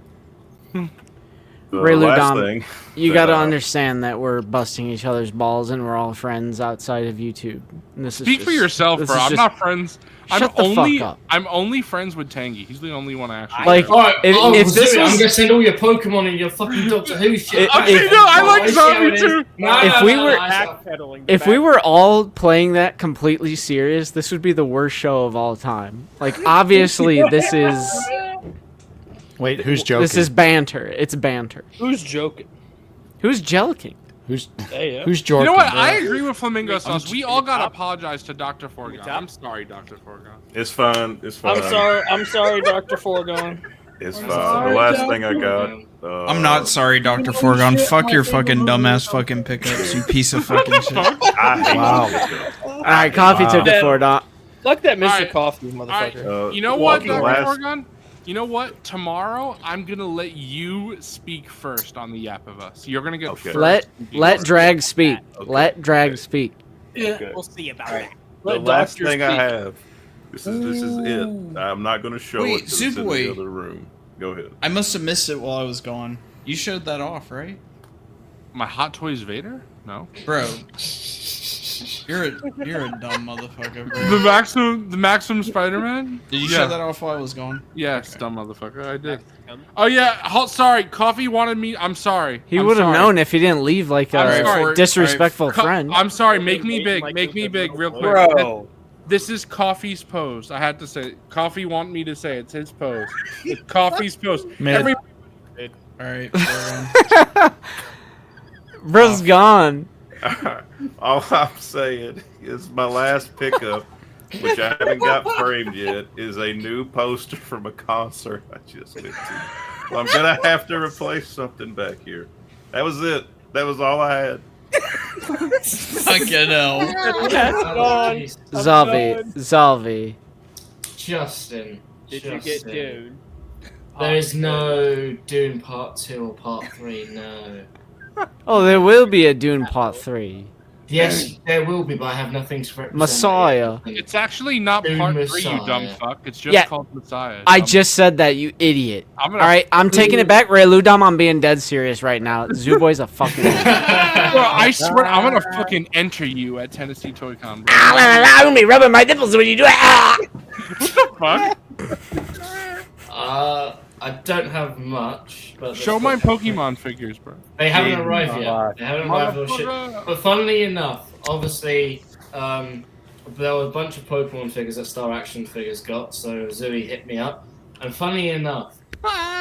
The Ray last Ludom, thing You that, got to uh, understand that we're busting each other's balls and we're all friends outside of YouTube. And this is Speak for just- yourself, this bro. is I'm just- not friends. Shut the fuck up. I'm only friends with Tangy. He's the only one I actually Like, know. Alright, if this I'm was- gonna send all your Pokemon and your fucking Doctor Who shit. If- no, I like see how Zombie it is. too. If we were- Backpedaling. If we were all playing that completely serious, this would be the worst show of all time. Like, obviously, this is. Wait, who's joking? This is banter. It's banter. Who's joking? Who's jellicking? Who's yeah. who's You Jordan? know what? I agree with Flamingo I'm Sauce. We all gotta apologize to Dr. Forgon. I'm sorry, Dr. Forgon. It's fine. It's fine. I'm sorry, Dr. Forgon. It's fine. The last thing I got. I'm not sorry, Dr. Forgon. Fuck your fucking dumbass fucking pickups, you piece of fucking shit. Wow. All right, Coffee took it for Doc. Fuck that Mr. Alright. Coffee, motherfucker. You know what, Dr. last- Forgon? You know what? Tomorrow, I'm gonna let you speak first on the Yap of Us. You're gonna get first. Let Drag speak. Let Drag speak. Yeah. We'll see about that. The last thing I have. This is it. I'm not gonna show Wait, it to in the Superboy. other room. Go ahead. I must have missed it while I was gone. You showed that off, right? My Hot Toys Vader? No. Bro. You're a dumb motherfucker, bro. The Maximum Spider-Man? Did you show that off while I was gone? Yes, dumb motherfucker. I did. Oh yeah. Sorry. Coffee wanted me. I'm sorry. He I'm would have sorry. known if he didn't leave like I'm sorry. a disrespectful friend. I'm sorry. Make me big. Make me big, real quick. Bro. This is Coffee's pose. I had to say it. Coffee want me to say it. It's his pose. It's Coffee's pose. Man. All right. Bro's gone. All I'm saying is my last pickup, which I haven't got framed yet, is a new poster from a concert I just went to. So I'm gonna have to replace something back here. That was it. That was all I had. Fucking hell. Zalvi. Justin. Did you get Dune? There is no Dune Part 2 or Part 3, no. Oh, there will be a Dune Part 3. Yes, there will be, but I have nothing to represent. Messiah. It's actually not Dune part 3, Messiah. you dumb fuck. It's just Yeah. called Messiah. I just said that, you idiot. I'm All gonna- right, I'm taking it back. Ray Ludum, I'm being dead serious right now. Zooboy's a fucking idiot. Bro, I swear, I'm gonna fucking enter you at Tennessee Toy Con. Bro. I'm gonna be rubbing my nipples when you do it. Fuck. I don't have much, but Show my Pokemon figures, bro. they haven't arrived yet. They haven't arrived or shit. But funnily enough, obviously, there were a bunch of Pokemon figures that Star Action Figures got, so Zooey hit me up. And funny enough,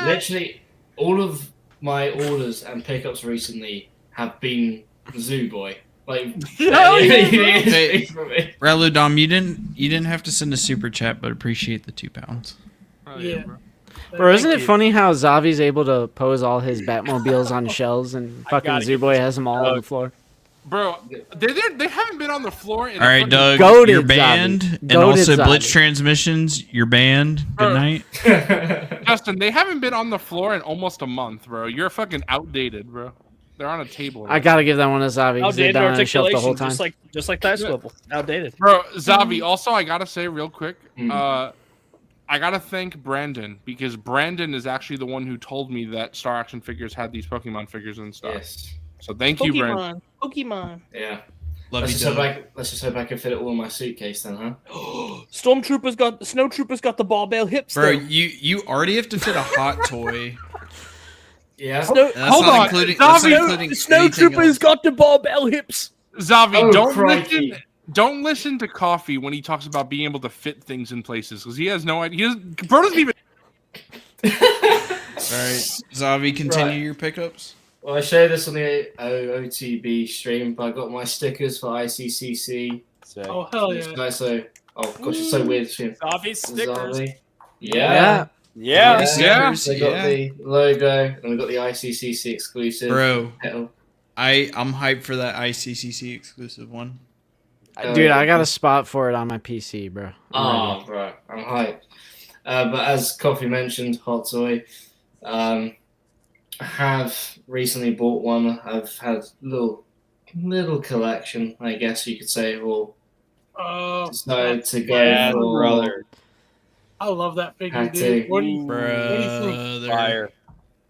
literally all of my orders and pickups recently have been Zoo Boy. Like, Hey, Raludom, you didn't have to send a super chat, but appreciate the £2. Yeah. Bro, isn't it funny how Zavi's able to pose all his Batmobiles on shelves and fucking gotta get Zooboy has them all on the floor? Bro, they haven't been on the floor in All right, Doug, Goated you're Zavi. banned, and Goated also Zavi. Blitz Transmissions, you're banned. Good night. Justin, they haven't been on the floor in almost a month, bro. You're fucking outdated, bro. They're on a table. I gotta give that one to Zavi because they've Outdated been on the shelf the whole articulation, time. just like that swivel. Outdated. Bro, Zavi, also, I gotta say real quick, I gotta thank Brandon, because Brandon is actually the one who told me that Star Action Figures had these Pokemon figures in stock. Yes. So thank you, Brandon. Pokemon. Yeah. Love Let's you, just hope I can fit it all in my suitcase then, huh? Snowtroopers got the ball bell hips. Bro, though. you already have to fit a hot toy. Yeah. Snow- That's not including anything Snowtroopers else. got the ball bell hips. Zavi, Oh, don't crikey. listen. Don't listen to Coffee when he talks about being able to fit things in places, because he has no idea. Bro doesn't even. All right, Zavi, continue Right. your pickups. Well, I showed this on the OTB stream, but I got my stickers for ICCC. Oh, hell yeah. So, oh gosh, it's so weird. Zavi's stickers. Zavi. Yeah. Yeah. Stickers, They got yeah. the logo, and we got the ICCC exclusive. Bro, Petal. I'm hyped for that ICCC exclusive one. Dude, I got a spot for it on my PC, bro. I'm Oh, ready. bro, I'm hyped. But as Coffee mentioned, Hot Toy, I have recently bought one. I've had little collection, I guess you could say, or decided to go for brother. I love that figure, Had dude. to. What do you think? Fire.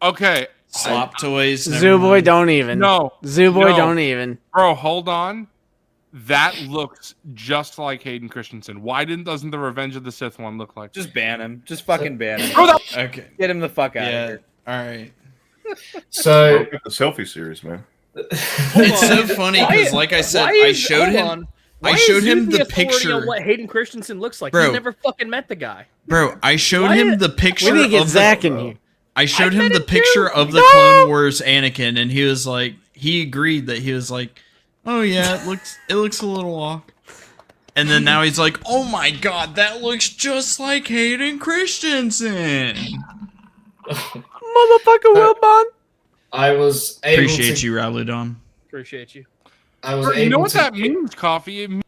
Okay. Slop toys. never Zooboy, mind. don't even. No. Zooboy, No. don't even. Bro, hold on. That looks just like Hayden Christensen. Why doesn't the Revenge of the Sith one look like? Just ban him. Just fucking ban him. Bro, that- Okay. Get him the fuck out Yeah. of here. All right. So The selfie series, man. It's so funny because, like I said, I showed him. I showed him the picture. On what Hayden Christensen looks like. Bro. He never fucking met the guy. Bro, I showed Why him is- the picture We need to get of Zach the, in here. I showed him the picture of the Clone Wars Anakin, and he was like, he agreed that he was like, oh yeah, it looks a little off. And then now he's like, oh my god, that looks just like Hayden Christensen. Motherfucker, Wilbon. I was able Appreciate to... you, Raludon. Appreciate you. I was You able know what to... that means, Coffee?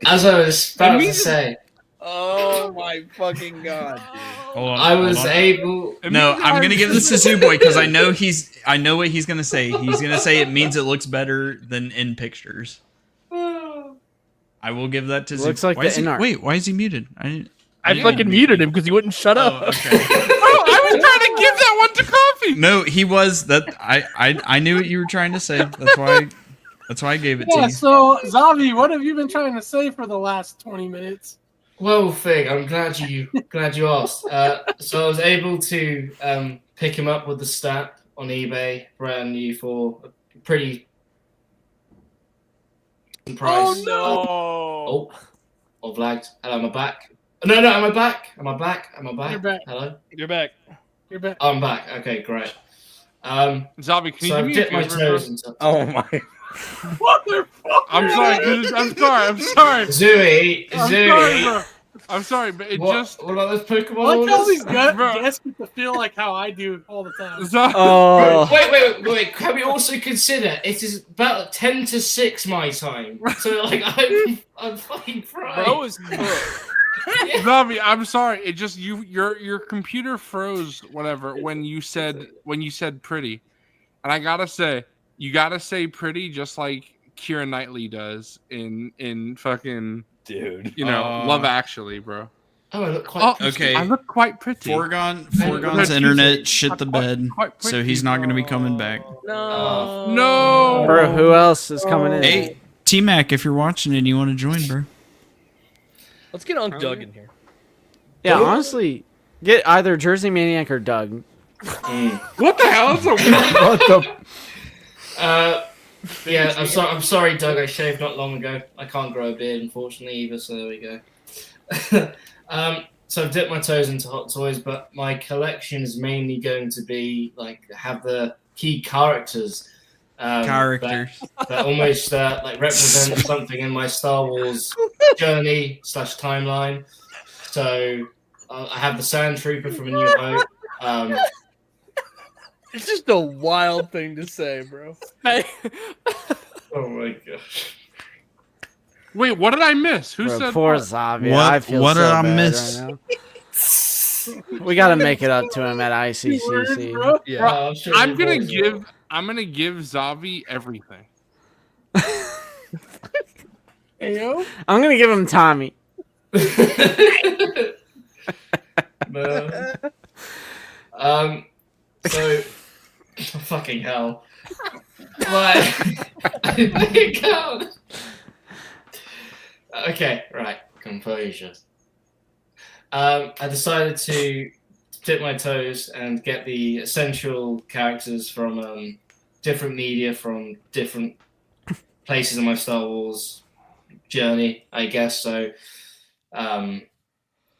As I was about to say... Oh my fucking god, dude. Hold on, I was hold on. able... No, I'm gonna give this to Zoo Boy because I know what he's gonna say. He's gonna say it means it looks better than in pictures. I will give that to Zoo. Looks like why the is he, in-art. Wait, why is he muted? I fucking muted him because he wouldn't shut up. Oh, okay. Oh, I was trying to give that one to Coffee. No, he was that. I knew what you were trying to say. That's why I gave it to Yeah, you. so Zavi, what have you been trying to say for the last 20 minutes? Well, Fig, I'm glad you asked. So I was able to pick him up with the stat on eBay, brand new for a pretty price. Oh no! Oh, I've lagged. Hello, am I back? No, am I back? Am I back? You're back. Hello? You're back. You're back. I'm back. Okay, great. Zavi, can so you I've do me a dipped my favor, toes bro? into... Oh my. I'm sorry. I'm sorry. Zooey, I'm sorry, but it what, just. What about those Pokemon I like how orders? these Bro. guests get to feel like how I do all the time. Oh. Wait. Can we also consider it is about 10 to 6 my time? So like I'm fucking fried. Bro is cooked. Zavi, I'm sorry. It just your computer froze whatever when you said pretty, and I gotta say you gotta say pretty just like Keira Knightley does in fucking dude. Love Actually, bro. Oh, I look quite pretty. Okay. I look quite pretty. Foregон's internet shit the bed, Quite pretty. so he's not going to be coming back. No. Bro, who else is coming in? Hey, T-Mac, if you're watching and you want to join, bro. Let's get Unc Doug in here. Yeah, honestly, get either Jersey Maniac or Doug. What the hell? That's a weird. What the? Yeah, I'm sorry, Doug. I shaved not long ago. I can't grow a beard, unfortunately, either. So there we go. So I've dipped my toes into Hot Toys, but my collection is mainly going to be have the key characters. That almost represent something in my Star Wars journey / timeline. So I have the Sand Trooper from A New Hope. It's just a wild thing to say, bro. Oh my gosh. Wait, what did I miss? Who Bro, said poor what? Zavi. I feel what so did I bad miss? right now. We got to make it up to him at ICCC. Yeah. Bro, I'm gonna give Zavi everything. Ayo? I'm gonna give him Tommy. No. So fucking hell. Okay, right. Composure. I decided to dip my toes and get the essential characters from different media from different places in my Star Wars journey, I guess. So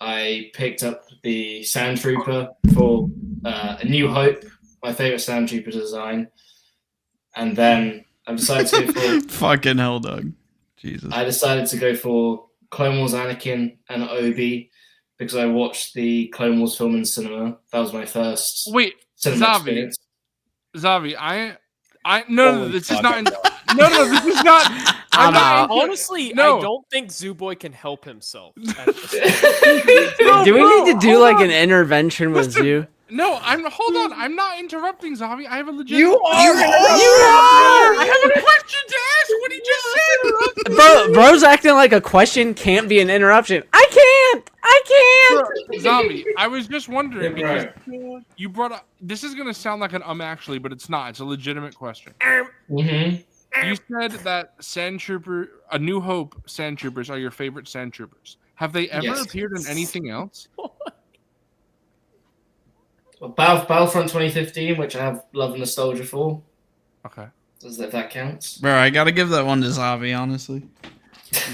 I picked up the Sand Trooper for A New Hope, my favorite Sand Trooper design. And then I decided to go for... Fucking hell, Doug. Jesus. I decided to go for Clone Wars Anakin and Obi because I watched the Clone Wars film in cinema. That was my first cinema experience. Zavi, no, this is not. No, this is not. Honestly, No. I don't think Zooboy can help himself. Do we need to do like an intervention with Zoo? No, hold on. I'm not interrupting, Zavi. I have a legit. You are! I have a question to ask. What he just said. Bro's acting like a question can't be an interruption. I can't. Zavi, I was just wondering because you brought up. This is gonna sound like an actually, but it's not. It's a legitimate question. Mm-hmm. You said that Sand Trooper, A New Hope Sand Troopers are your favorite Sand Troopers. Have they ever appeared in anything else? Well, Battlefront 2015, which I have love and nostalgia for. Okay. Does that counts? Bro, I gotta give that one to Zavi, honestly.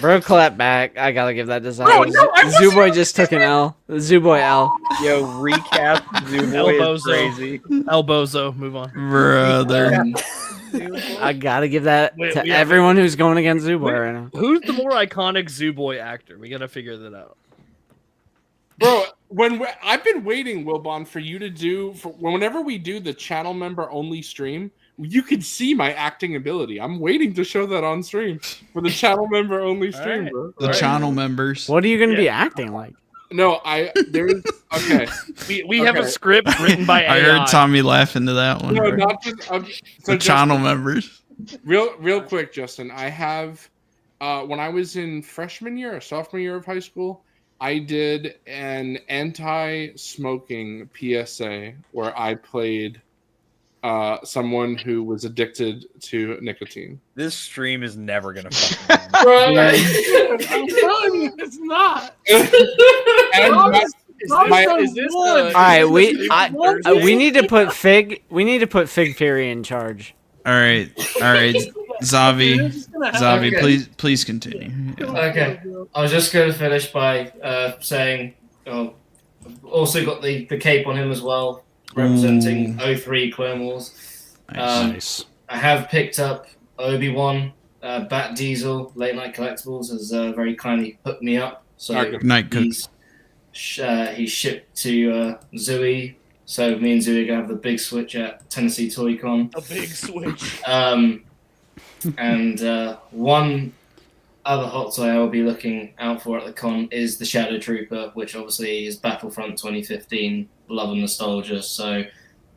Bro, clap back. I gotta give that to Zach. Bro, no, I wasn't- Zooboy just took an L. Zooboy L. Yo, recap Zooboy is crazy. Elbozo, move on. Brother. I gotta give that Wait, to we have- everyone who's going against Zooboy right now. Who's the more iconic Zooboy actor? We gotta figure that out. Bro, I've been waiting, Wilbon, for you to do whenever we do the channel member only stream, you could see my acting ability. I'm waiting to show that on stream for the channel member only stream, bro. The channel members. What are you gonna be acting like? No, there's okay. We have a script written by AI. I heard Tommy laugh into that one. No, bro. not just The channel members. Real quick, Justin. I have when I was in freshman year or sophomore year of high school, I did an anti-smoking PSA where I played someone who was addicted to nicotine. This stream is never gonna fucking end. I'm telling you, it's not. Is this All right, we need to put Fig. We need to put Fig Fury in charge. All right, Zavi, Okay. please continue. Yeah. Okay, I was just going to finish by saying, also got the cape on him as well, representing 03 Clone Wars. Nice. I have picked up Obi-Wan, Bat Diesel, Late Night Collectibles has very kindly hooked me up. So Good night, Cook. he's shipped to Zooey. So me and Zooey are gonna have the big switch at Tennessee Toy Con. A big switch. And one other hot toy I will be looking out for at the con is the Shadow Trooper, which obviously is Battlefront 2015, love and nostalgia. So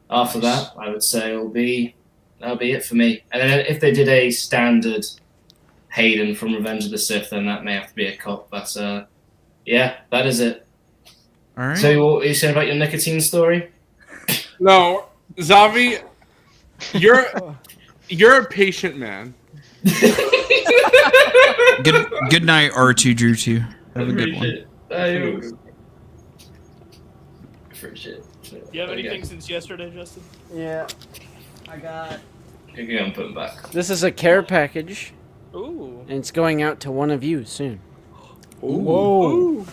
after that, I would say that'll be it for me. And then if they did a standard Hayden from Revenge of the Sith, then that may have to be a cop. But yeah, that is it. All right. So what are you saying about your nicotine story? No, Zavi, you're a patient man. Good night, R2 Drew 2. Have a good one. Appreciate it. Do you have anything since yesterday, Justin? Yeah, I got. You can put them back. This is a care package. Ooh. And it's going out to one of you soon. Whoa.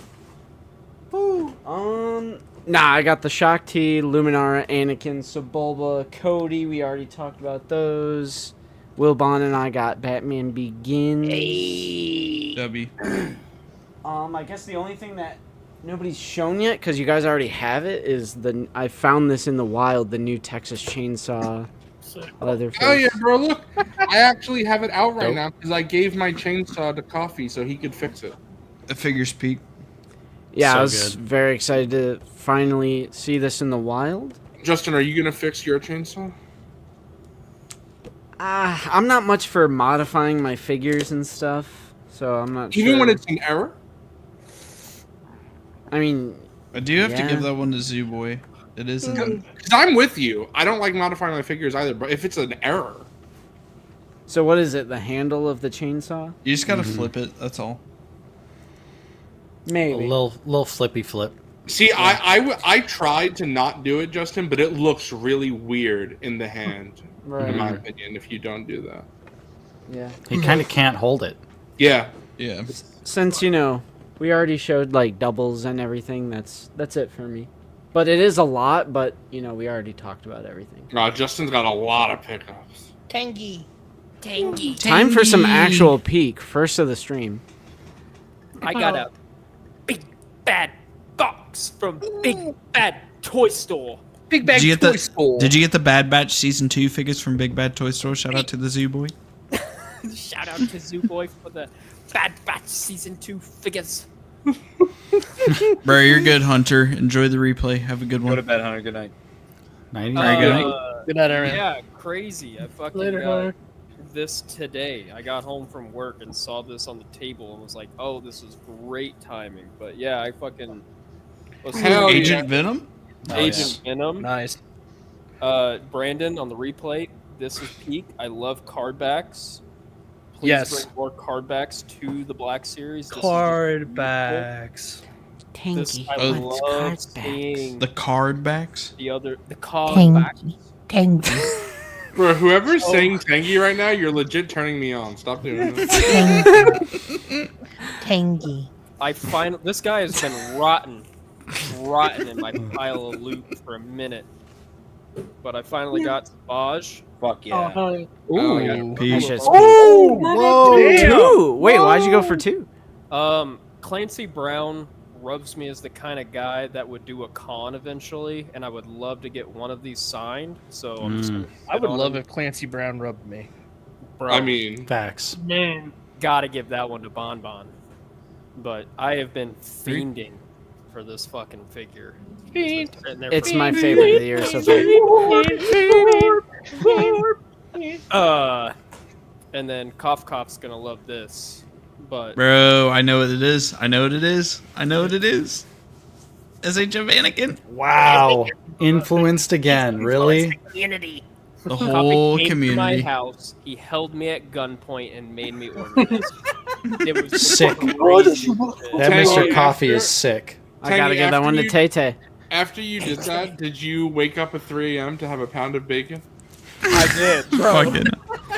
Nah, I got the Shock T, Luminara, Anakin, Sebulba, Cody. We already talked about those. Wilbon and I got Batman Begins. W. I guess the only thing that nobody's shown yet, because you guys already have it, is I found this in the wild, the new Texas Chainsaw Leatherface. Oh yeah, bro! Look, I actually have it out right now because I gave my chainsaw to Coffee so he could fix it. The figures peak. Yeah, So I was good. very excited to finally see this in the wild. Justin, are you gonna fix your chainsaw? I'm not much for modifying my figures and stuff, so I'm not Even sure. when it's an error? I mean, I do have to yeah. give that one to Zoo Boy. It is an Because I'm with you. I don't like modifying my figures either, but if it's an error. So what is it? The handle of the chainsaw? You just gotta flip it. That's all. Maybe. A little flippy flip. See, I tried to not do it, Justin, but it looks really weird in the hand, Right. in my opinion, if you don't do that. Yeah. He kind of can't hold it. Yeah. Yeah. Since we already showed like doubles and everything, that's it for me. But it is a lot, but we already talked about everything. No, Justin's got a lot of pickups. Tangy. Time for some actual peak. First of the stream. I got a big bad box from Big Bad Toy Store. Big Did you get the Bad Batch Season 2 figures from Big Bad Toy Store? Shout out to the Zoo Boy. Shout out to Zoo Boy for the Bad Batch Season 2 figures. Bro, you're good, Hunter. Enjoy the replay. Have a good one. Go to bed, Hunter. Good night. Very good. Good night, Aaron. Yeah, crazy. I fucking Later, got Hunter. this today. I got home from work and saw this on the table and was like, "Oh, this is great timing." But yeah, I fucking Agent Venom? Agent Venom. Nice. Brandon on the replay. This is peak. I love card backs. Please Yes. bring more card backs to the Black Series. This is just Card beautiful. backs. This, I wants love card seeing The card backs? the card backs. Bro, whoever's saying Tangy right now, you're legit turning me on. Stop doing this. Tangy. This guy has been rotten in my pile of loot for a minute, but I finally got Savage. Fuck yeah! Ooh, Peaches. Oh, whoa, Damn. 2. Wait, why'd you go for 2? Clancy Brown rubs me as the kind of guy that would do a con eventually, and I would love to get one of these signed. So I'm just gonna I would love if Clancy Brown rubbed me. Bro, I mean, facts. Man, gotta give that one to Bon Bon. But I have been fiending for this fucking figure. It's my favorite of the year so far. And then Cough Cough's gonna love this. But Bro, I know what it is. I know what it is. I know what it is. SH of Anakin. Wow. Influenced again, really? community. The whole Came to community. my house. He held me at gunpoint and made me order this. It was Sick. crazy. That Mr. Coffee is sick. I gotta give that one to Tay Tay. After you did that, did you wake up at 3 a.m. to have a pound of bacon? I did, bro. Fucking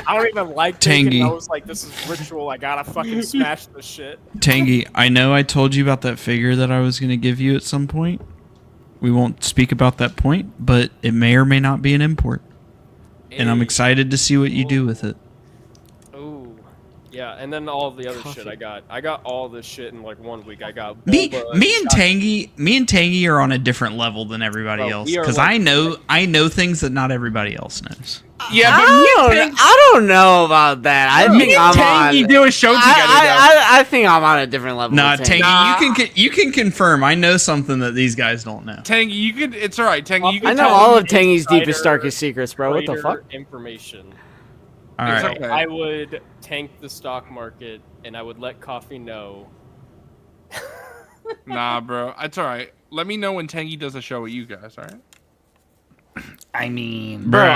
I don't even like Tangy. bacon. I was like, this is ritual. I gotta fucking smash this shit. Tangy, I know I told you about that figure that I was going to give you at some point. We won't speak about that point, but it may or may not be an import. And I'm excited to see what you do with it. Ooh. Yeah, and then all the other shit I got. I got all this shit in like 1 week. I got Me boba, and Tangy are on a different level than everybody Bro, else we are because like- I know things that not everybody else knows. Yeah, but I don't know about that. I think I'm Tangy on. do a show together. I think I'm on a different level. Nah, with Tangy, you can confirm. I know something that these guys don't know. Tangy, you could. It's all right, Tangy. You can I know tell all them of Tangy's insider deepest, darkest secrets, bro. What the trader fuck? Information. All It's right. okay. I would tank the stock market, and I would let Coffee know. Nah, bro. It's all right. Let me know when Tangy does a show with you guys. All right. I mean, Bro.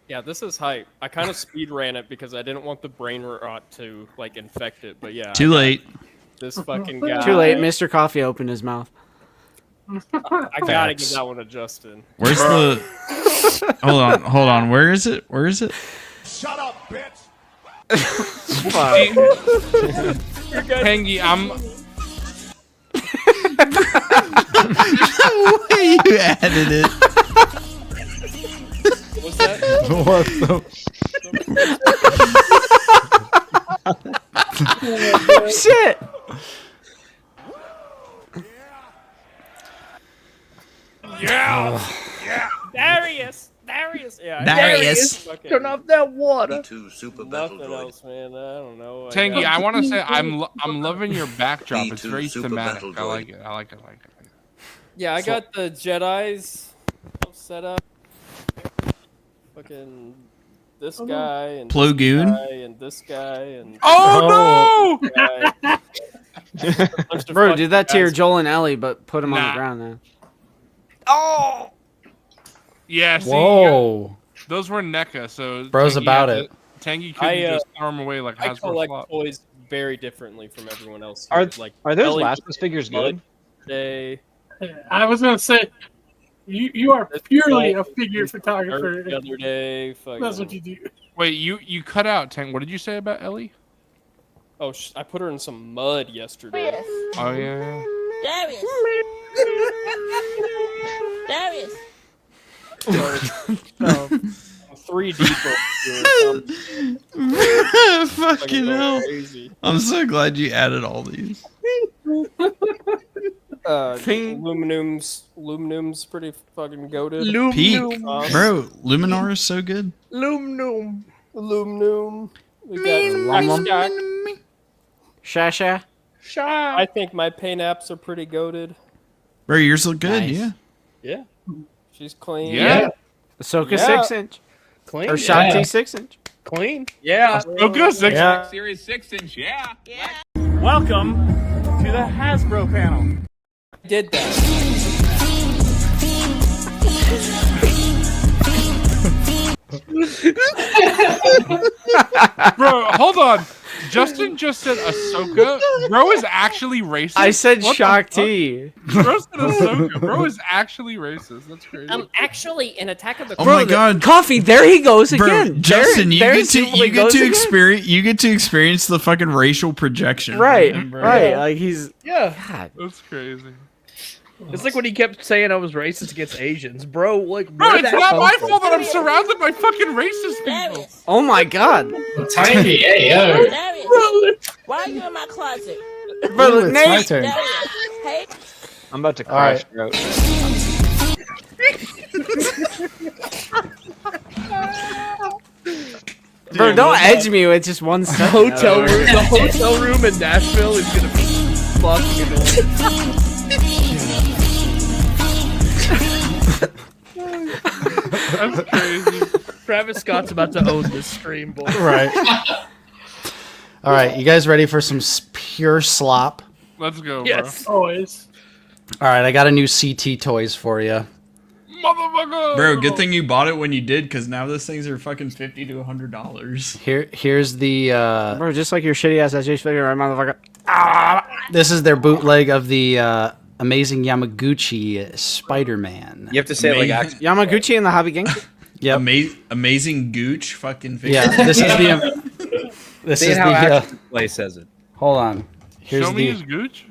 Yeah, this is hype. I kind of speed ran it because I didn't want the brain rot to like infect it, but yeah. Too late. This fucking guy. Too late. Mr. Coffee opened his mouth. I gotta give that one to Justin. Where's the? Hold on. Where is it? Shut up, bitch! Tangy, I'm. The way you added it. What's that? What the? Shit. Yeah. Darius. Yeah. Darius. Fucking Turn off that water. nothing else, man. I don't know. Tangy, I want to say I'm loving your backdrop. It's very thematic. I like it. Yeah, I got the Jedis all set up. Fucking this guy and Plogoon? this guy and this guy and Oh no! this guy. Bro, do that to your guys. Joel and Ellie, but put them on Nah. the ground now. Oh. Yeah. See, Whoa. those were NECA, so Bro's Tangy about had it. to- Tangy couldn't just throw them away like I Hasbro collect flop. toys very differently from everyone else. Are here. Like those Ellie Lasmus figures good? Day, I was gonna say, you are purely a figure photographer. the other day. Fucking, That's what you do. Wait, you cut out, Tank. What did you say about Ellie? Oh, I put her in some mud yesterday. Oh yeah. Darius. 3 deep over here. Fucking hell. Crazy. I'm so glad you added all these. Luminum's pretty fucking goated. Peak. Bro, Luminar is so good. Luminum. We Lum-lum. got Shasha. I think my paint apps are pretty goated. Bro, yours look good, Nice. yeah. Yeah. She's clean. Yeah. Ahsoka Yeah. 6-inch. Clean. Or Shanti 6-inch. Clean. Yeah. Okay, 6 Yeah. Series 6-inch, yeah. Welcome to the Hasbro panel. Did that. Bro, hold on. Justin just said Ahsoka. Bro is actually racist. I said What the Shakti. fuck? Bro said Ahsoka. Bro is actually racist. That's crazy. Actually, in Attack of the Oh my god, Coffee! There he goes bro, again. Justin, There you simply get goes to again. experience the fucking racial projection. Right, from him, bro. right. Like he's Yeah. God. That's crazy. It's like when he kept saying I was racist against Asians, bro. Like, Bro, where'd it's that not come my from? fault that I'm surrounded by fucking racist people. Oh my God. Tiny, hey, yo. Darius, why are you in my closet? Bro, Ooh, it's my Nate. turn. Darius, hey. I'm about to All right. crash throat. Bro, don't edge me with just one step. Hotel room, the hotel room in Nashville is gonna be fucking. That's crazy. Travis Scott's about to own this stream, boy. Right. All right, you guys ready for some pure slop? Let's go, Yes, always. All right, I got a new CT toys for you. Motherfucker. Bro, good thing you bought it when you did, because now those things are fucking $50 to $100. Here's the. Bro, just like your shitty ass SJ figure, right, motherfucker. This is their bootleg of the amazing Yamaguchi Spider-Man. You have to say it like actually. Yamaguchi and the Hobby Gang. Yep. Amazing Gooch fucking figure. Yeah, this is the. This Say is how the. Action Play says it. Hold on. Here's Show me the. his gooch.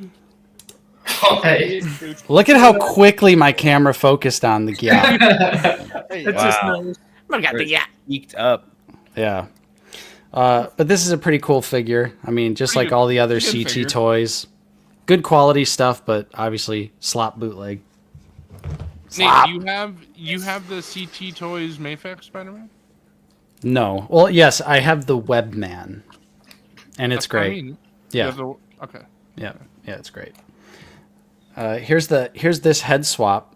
Hey. Look at how quickly my camera focused on the gap. It's just nice. Geeked up. Yeah. But this is a pretty cool figure. I mean, just like all the other Pretty good CT figure. toys. Good quality stuff, but obviously slop bootleg. Nate, you have the CT Toys Mayfair Spider-Man? No. Well, yes, I have the Webman. And it's That's what I great. mean. Yeah. You have the- okay. Yeah. Yeah, it's great. Here's this head swap.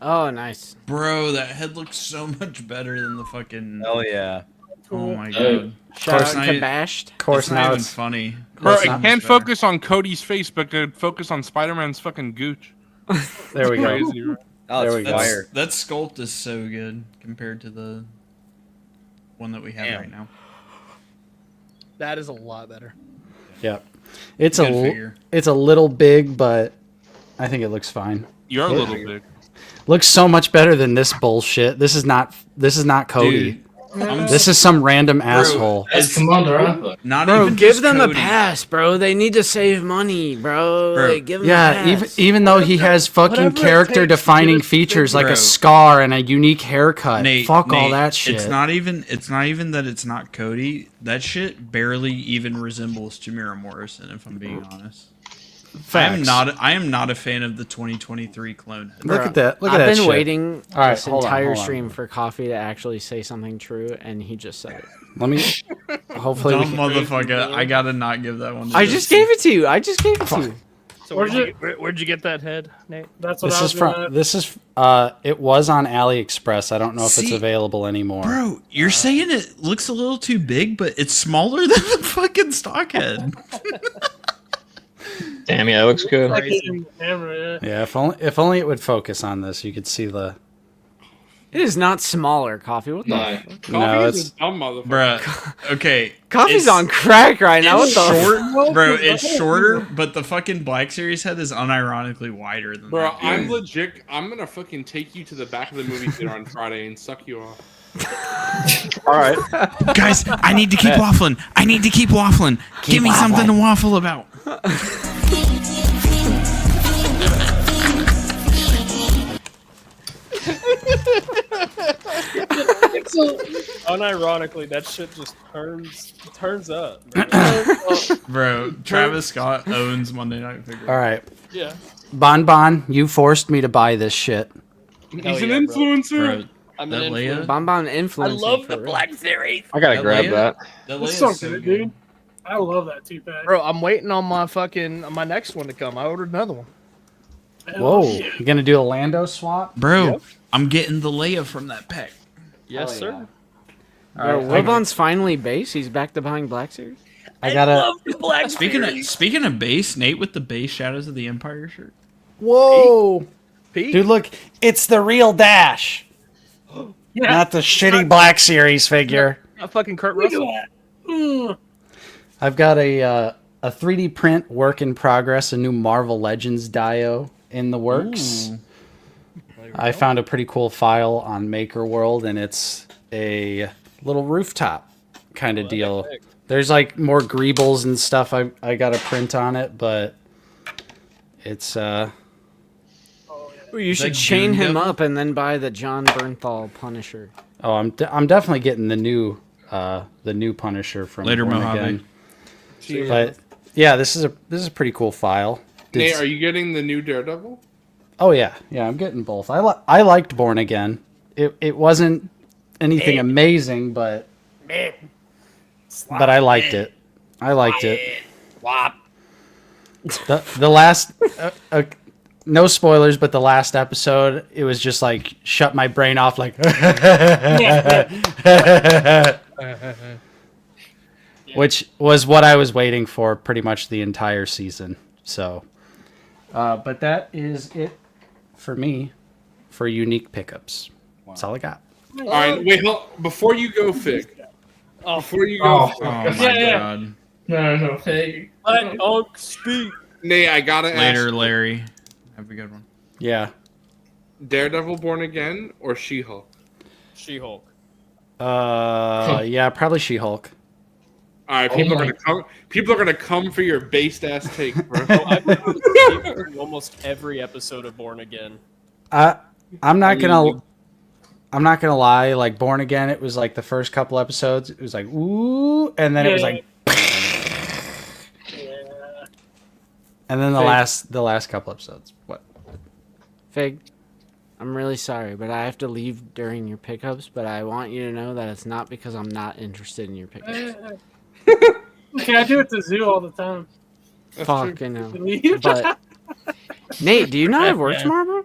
Oh, nice. Bro, that head looks so much better than the fucking. Hell yeah. Oh my god. Shout It's out not to Bashed. Of course, it's not now even it's funny. Bro, it's it not can't much better. focus on Cody's face, but could focus on Spider-Man's fucking gooch. There we go. Crazy, right? Oh, There it's we go. fire. That sculpt is so good compared to the one that we have Damn. right now. That is a lot better. Yep. It's Good a figure. it's a little big, but I think it looks fine. You're a little big. Looks so much better than this bullshit. This is not Cody. Dude, This is some random asshole. That's Commander Amber. not Bro, even give just them Cody. a pass, bro. They need to save money, bro. Bro. Like, give them a Yeah, pass. even though he has fucking Whatever it takes character to defining get it features like Bro. a scar and a unique haircut. Nate, Fuck all Nate, that shit. It's not even that it's not Cody. That shit barely even resembles Jamira Morrison, if I'm being honest. Facts. I am not a fan of the 2023 clone head. Look at that. Look at I've that been shit. waiting All right, this hold on, entire hold on. stream for Coffee to actually say something true, and he just said it. Let me. Hopefully, we Dumb can, motherfucker. I gotta not give that one to I just gave it to you. I just gave it to you. So where'd you get that head, Nate? That's what this I is was from. gonna- This is. It was on AliExpress. I don't know if it's See- available anymore. Bro, you're saying it looks a little too big, but it's smaller than the fucking stock head. Damn, yeah, it looks good. I can't even camera, yeah. Yeah, if only it would focus on this, you could see the. It is not smaller, Coffee. What the No. fuck? No, Coffee it's is a dumb motherfucker. Bruh. Okay. Coffee's it's- on crack right now. What It's the short, bro. It's shorter, but the fucking Black Series head is unironically wider than Bro, that. I'm legit. I'm gonna fucking take you to the back of the movie theater on Friday and suck you off. All right. Guys, I need to keep waffling. I need to keep waffling. Give me something to waffle about. Unironically, that shit just turns up. Bro, Travis Scott owns Monday Night Figure. All right, Yeah. Bon, you forced me to buy this shit. He's Hell an yeah, bro. influencer. Bro, I'm that an Leia, Bonbon I influence. love the Black Series. I gotta That grab Leia- that. that It's Leia's so so good, good. dude. I love that two-pack. Bro, I'm waiting on my next one to come. I ordered another one. Whoa, you gonna do a Lando swap? Bro, Yep. I'm getting the Leia from that pack. Yes, Hell sir. yeah. Bro, All right, Wilbon's finally base. He's back to buying Black Series. I gotta. love the Black Speaking Series. of base, Nate with the base Shadows of the Empire shirt. Whoa, Pete? dude, look, it's the real Dash, Yeah. not the shitty Black Series figure. Not fucking Kurt Look at Russell. that. Mm. I've got a 3D print work in progress, a new Marvel Legends dio in the works. Ooh. I found a pretty cool file on Maker World, and it's a little rooftop kind of deal. There's like more greebles and stuff I got to print on it, but it's You should chain him up and then buy the John Bernthal Punisher. Oh, I'm definitely getting the new Punisher from Later, Born Mojave. Again. But yeah, this is a pretty cool file. Nate, are you getting the new Daredevil? Oh yeah, I'm getting both. I liked Born Again. It wasn't anything amazing, but I liked it. I liked it. The last no spoilers, but the last episode, it was just like shut my brain off, like which was what I was waiting for pretty much the entire season. So, but that is it for me for unique pickups. That's all I got. All right, wait, before you go, Fig. Before you go, Fig. God. No, Fig. Let Unk speak. Nate, I gotta Later, ask. Larry. Have a good one. Yeah. Daredevil Born Again or She-Hulk? She-Hulk. Yeah, probably She-Hulk. All right, people are gonna come. People are gonna come for your based ass take, bro. I've been able to see through almost every episode of Born Again. I'm not gonna lie. Like Born Again, it was like the first couple episodes, it was like ooh, and then it was like, and then the last couple episodes. What? Fig, I'm really sorry, but I have to leave during your pickups. But I want you to know that it's not because I'm not interested in your pickups. Okay, I do it to Zoo all the time. Fuck, I know. But Nate, do you not have work tomorrow, bro?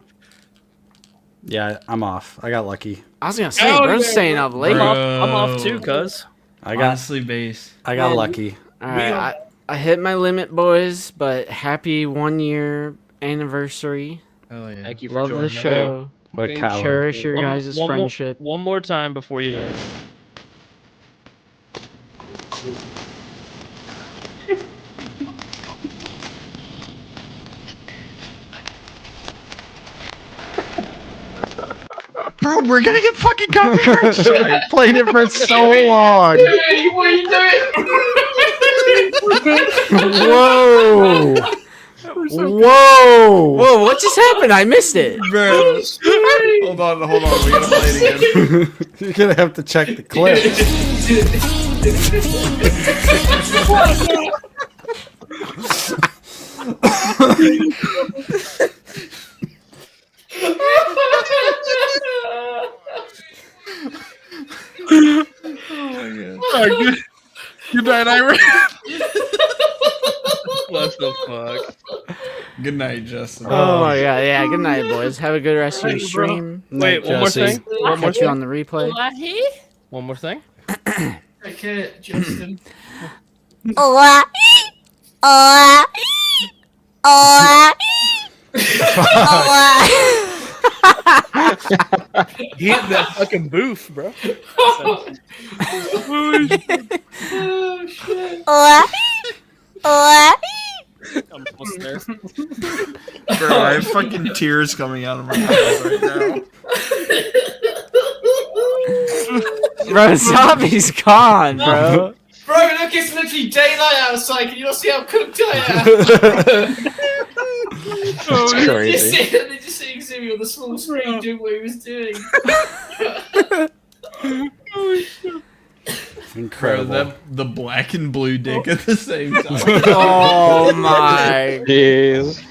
Yeah, I'm off. I got lucky. I was gonna say, bro's staying up late. I'm off too, cuz. Honestly, base. I got lucky. All right, I hit my limit, boys. But happy 1 year anniversary. Oh yeah. Thank you for Love joining the us. show. What a coward. Cherish your guys' friendship. One more time before you. Bro, we're gonna get fucking copyright. I played it for so long. Hey, what are you doing? Whoa! Whoa! Whoa! What just happened? I missed it, bro. Hold on. We gotta play it again. You're gonna have to check the clip. Good night, Ira. What the fuck? Good night, Justin. Oh my god! Yeah. Good night, boys. Have a good rest of your stream. Wait, one more thing. I'll catch you on the replay. One more thing. Okay, Justin. He hit that fucking booth, bro. Oh shit. I'm almost there. Bro, I have fucking tears coming out of my eyes right now. Bro, Zombie's gone, bro. Bro, look, it's literally daylight outside. Can you not see how cooked I am? That's crazy. They're just seeing Zimmy on the small screen doing what he was doing. Incredible. Bro, the black and blue dick at the same time. Oh my. Jeez.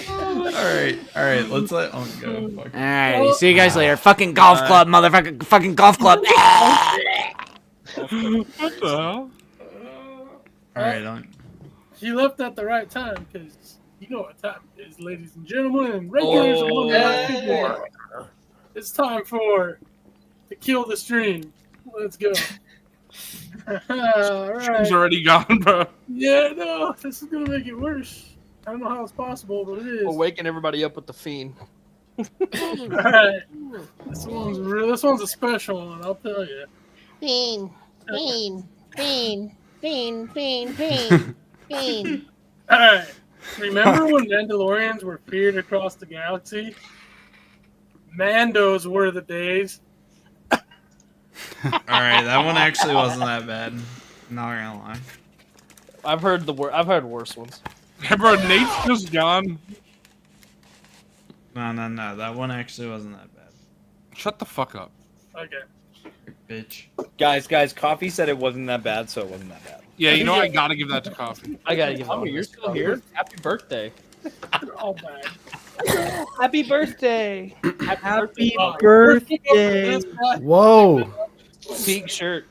All right. Let's let Unk go. Fuck. Alright, see you guys later. Fucking golf club, motherfucker. Fucking golf club. What the hell? All right, Unk. You left at the right time because you know what time it is, ladies and gentlemen. Regulars and Monday Night Football. It's time for to kill the stream. Let's go. All right. She's already gone, bro. Yeah, no, this is gonna make it worse. I don't know how it's possible, but it is. We're waking everybody up with the fiend. All right, this one's real. This one's a special one, I'll tell you. Bean. Fiend, fiend, fiend, fiend. All right. Remember when Mandalorians were feared across the galaxy? Mandos were the days. All right, that one actually wasn't that bad. Not gonna lie. I've heard worse ones. Bro, Nate's just gone. No. That one actually wasn't that bad. Shut the fuck up. Okay. Bitch. Guys, Coffee said it wasn't that bad, so it wasn't that bad. Yeah, you know I gotta give that to Coffee. I gotta give. Oh, you're still here? Happy birthday! All bad. Happy birthday! Happy birthday! Whoa. Pink shirt.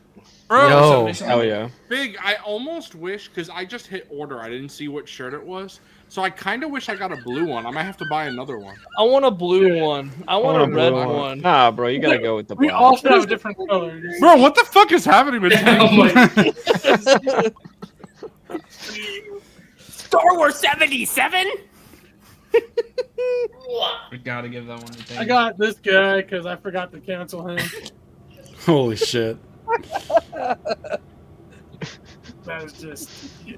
Bro, Yo. Hell yeah. Big, I almost wish, because I just hit order. I didn't see what shirt it was. So I kind of wish I got a blue one. I might have to buy another one. I want a blue one. I want a red one. Nah, bro, you gotta go with the We black. all have different colors. Bro, what the fuck is happening with Star Wars 77? We gotta give that one to Dave. I got this guy because I forgot to cancel him. Holy shit. That was just. Yeah.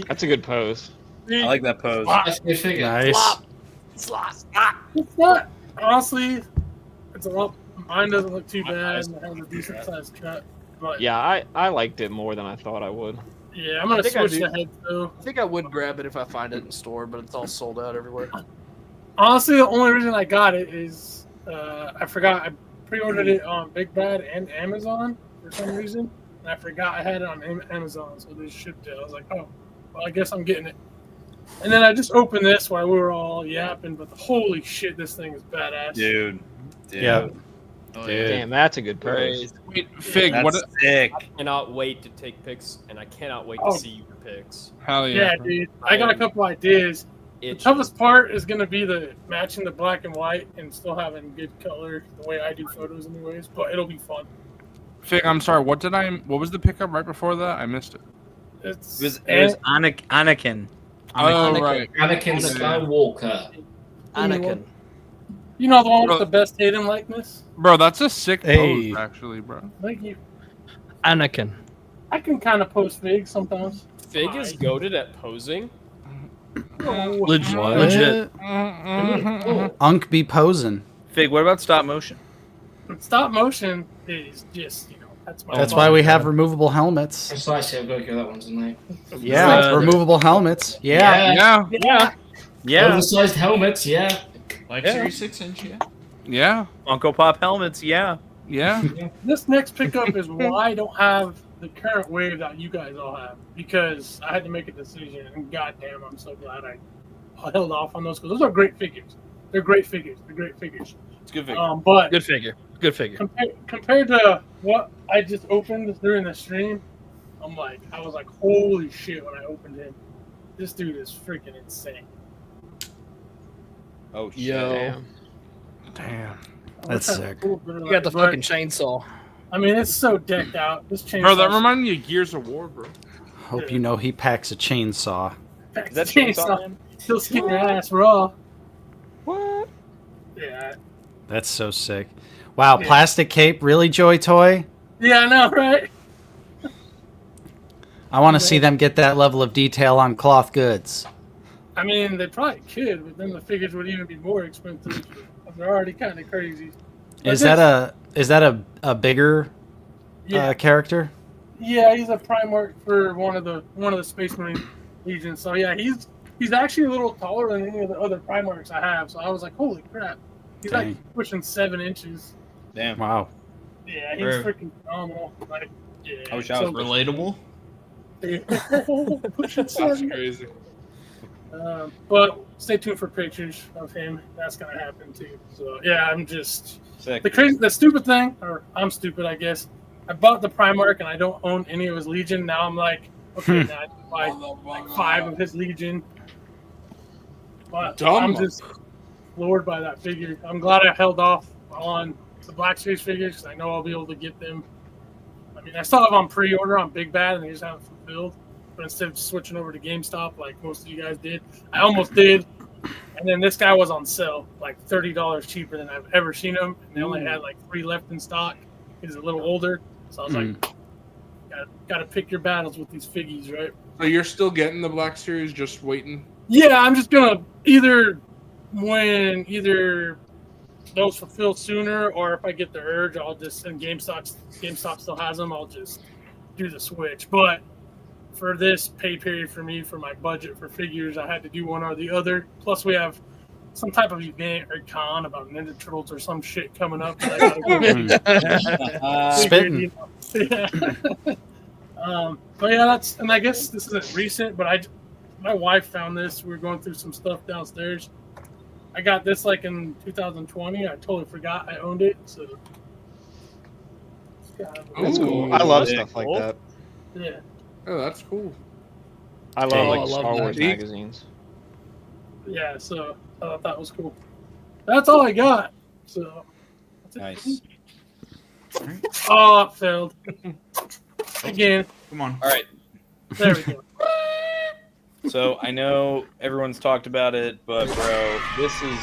That's a good pose. I like that pose. That's a good figure. Nice. It's not, honestly, it's a lot. Mine doesn't look too bad. And it has a decent sized cut. But Yeah, I liked it more than I thought I would. yeah, I'm gonna think I switch do. the head though. I think I would grab it if I find it in store, but it's all sold out everywhere. Honestly, the only reason I got it is I forgot I pre-ordered it on Big Bad and Amazon for some reason, and I forgot I had it on Amazon, so they shipped it. I was like, oh, well, I guess I'm getting it. And then I just opened this while we were all yapping, but holy shit, this thing is badass. Dude. Yeah. Oh, Dude. Damn, that's a good pose. Wait, Fig, That's what? sick. I cannot wait to take pics, and I cannot wait Oh. to see your pics. Hell Yeah, yeah. dude. I got a couple ideas. The Itchy. toughest part is going to be the matching the black and white and still having good color the way I do photos anyways, but it'll be fun. Fig, I'm sorry. What was the pickup right before that? I missed it. It was Anakin. Oh, right. Anakin Skywalker. Anakin. You know the one Bro. with the best Hayden likeness? Bro, that's a sick Hey. pose, actually, bro. Thank you. Anakin. I can kind of post figs sometimes. Fig is goaded at posing. Legit. What? Legit. Unk be posing. Fig, what about stop motion? Stop motion is just, that's my That's fault. why we have removable helmets. Precisely, I've got to go that one tonight. Yeah, removable helmets. Yeah. Yeah. Oversized helmets, yeah. Like Yeah. Series 6-inch, yeah. Yeah. Funko Pop helmets, yeah. Yeah. This next pickup is why I don't have the current wave that you guys all have, because I had to make a decision, and goddamn, I'm so glad I held off on those, because those are great figures. They're great figures. They're great figures. It's a good figure. But Good figure. Good figure. compared to what I just opened during the stream, I was like, holy shit when I opened him. This dude is freaking insane. Oh, shit. Yo. Damn. That's sick. You got the fucking chainsaw. I mean, it's so decked out. This chainsaw. Bro, that reminded me of Gears of War, bro. Hope you know he packs a chainsaw. Is that chainsaw, man? Still skin your ass raw. What? Yeah. That's so sick. Wow, Yeah. plastic cape, really, Joy Toy? Yeah, I know, right? I want to see them get that level of detail on cloth goods. I mean, they probably could, but then the figures would even be more expensive. They're already kind of crazy. But Is that a bigger Yeah. character? Yeah, he's a Primarch for one of the Space Marine legions. So yeah, he's actually a little taller than any of the other Primarchs I have. So I was like, holy crap, he's Dang. like pushing 7 inches. Damn. Wow. Yeah, he's Bro. freaking phenomenal. Like, yeah, I wish I was Relatable. pushing That's 7. crazy. But stay tuned for pictures of him. That's gonna happen too. So yeah, I'm just Sick. the stupid thing, or I'm stupid, I guess. I bought the Primarch and I don't own any of his Legion. Now I'm like, okay, now I can buy like 5 of his Legion. But Dumb. I'm just floored by that figure. I'm glad I held off on the Black Series figures because I know I'll be able to get them. I mean, I still have on pre-order on Big Bad and they just haven't fulfilled. But instead of switching over to GameStop like most of you guys did, I almost did. And then this guy was on sale, like $30 cheaper than I've ever seen him. And they only had like 3 left in stock. He's a little older, so I was like, got to pick your battles with these figgies, right? So you're still getting the Black Series, just waiting? Yeah, I'm just gonna either those fulfill sooner, or if I get the urge, I'll just, and GameStop still has them, I'll just do the switch. But for this pay period for me, for my budget for figures, I had to do one or the other. Plus, we have some type of event or con about Ninja Turtles or some shit coming up. So I gotta Spitting. Yeah. But yeah, and I guess this isn't recent, but my wife found this. We were going through some stuff downstairs. I got this like in 2020. I totally forgot I owned it. So That's cool. I love stuff like that. Yeah. Oh, that's cool. I love Star Wars magazines. Yeah, so I thought that was cool. That's all I got. So Nice. Oh, it failed. Again. Come on. All right. There we go. So I know everyone's talked about it, but bro, this is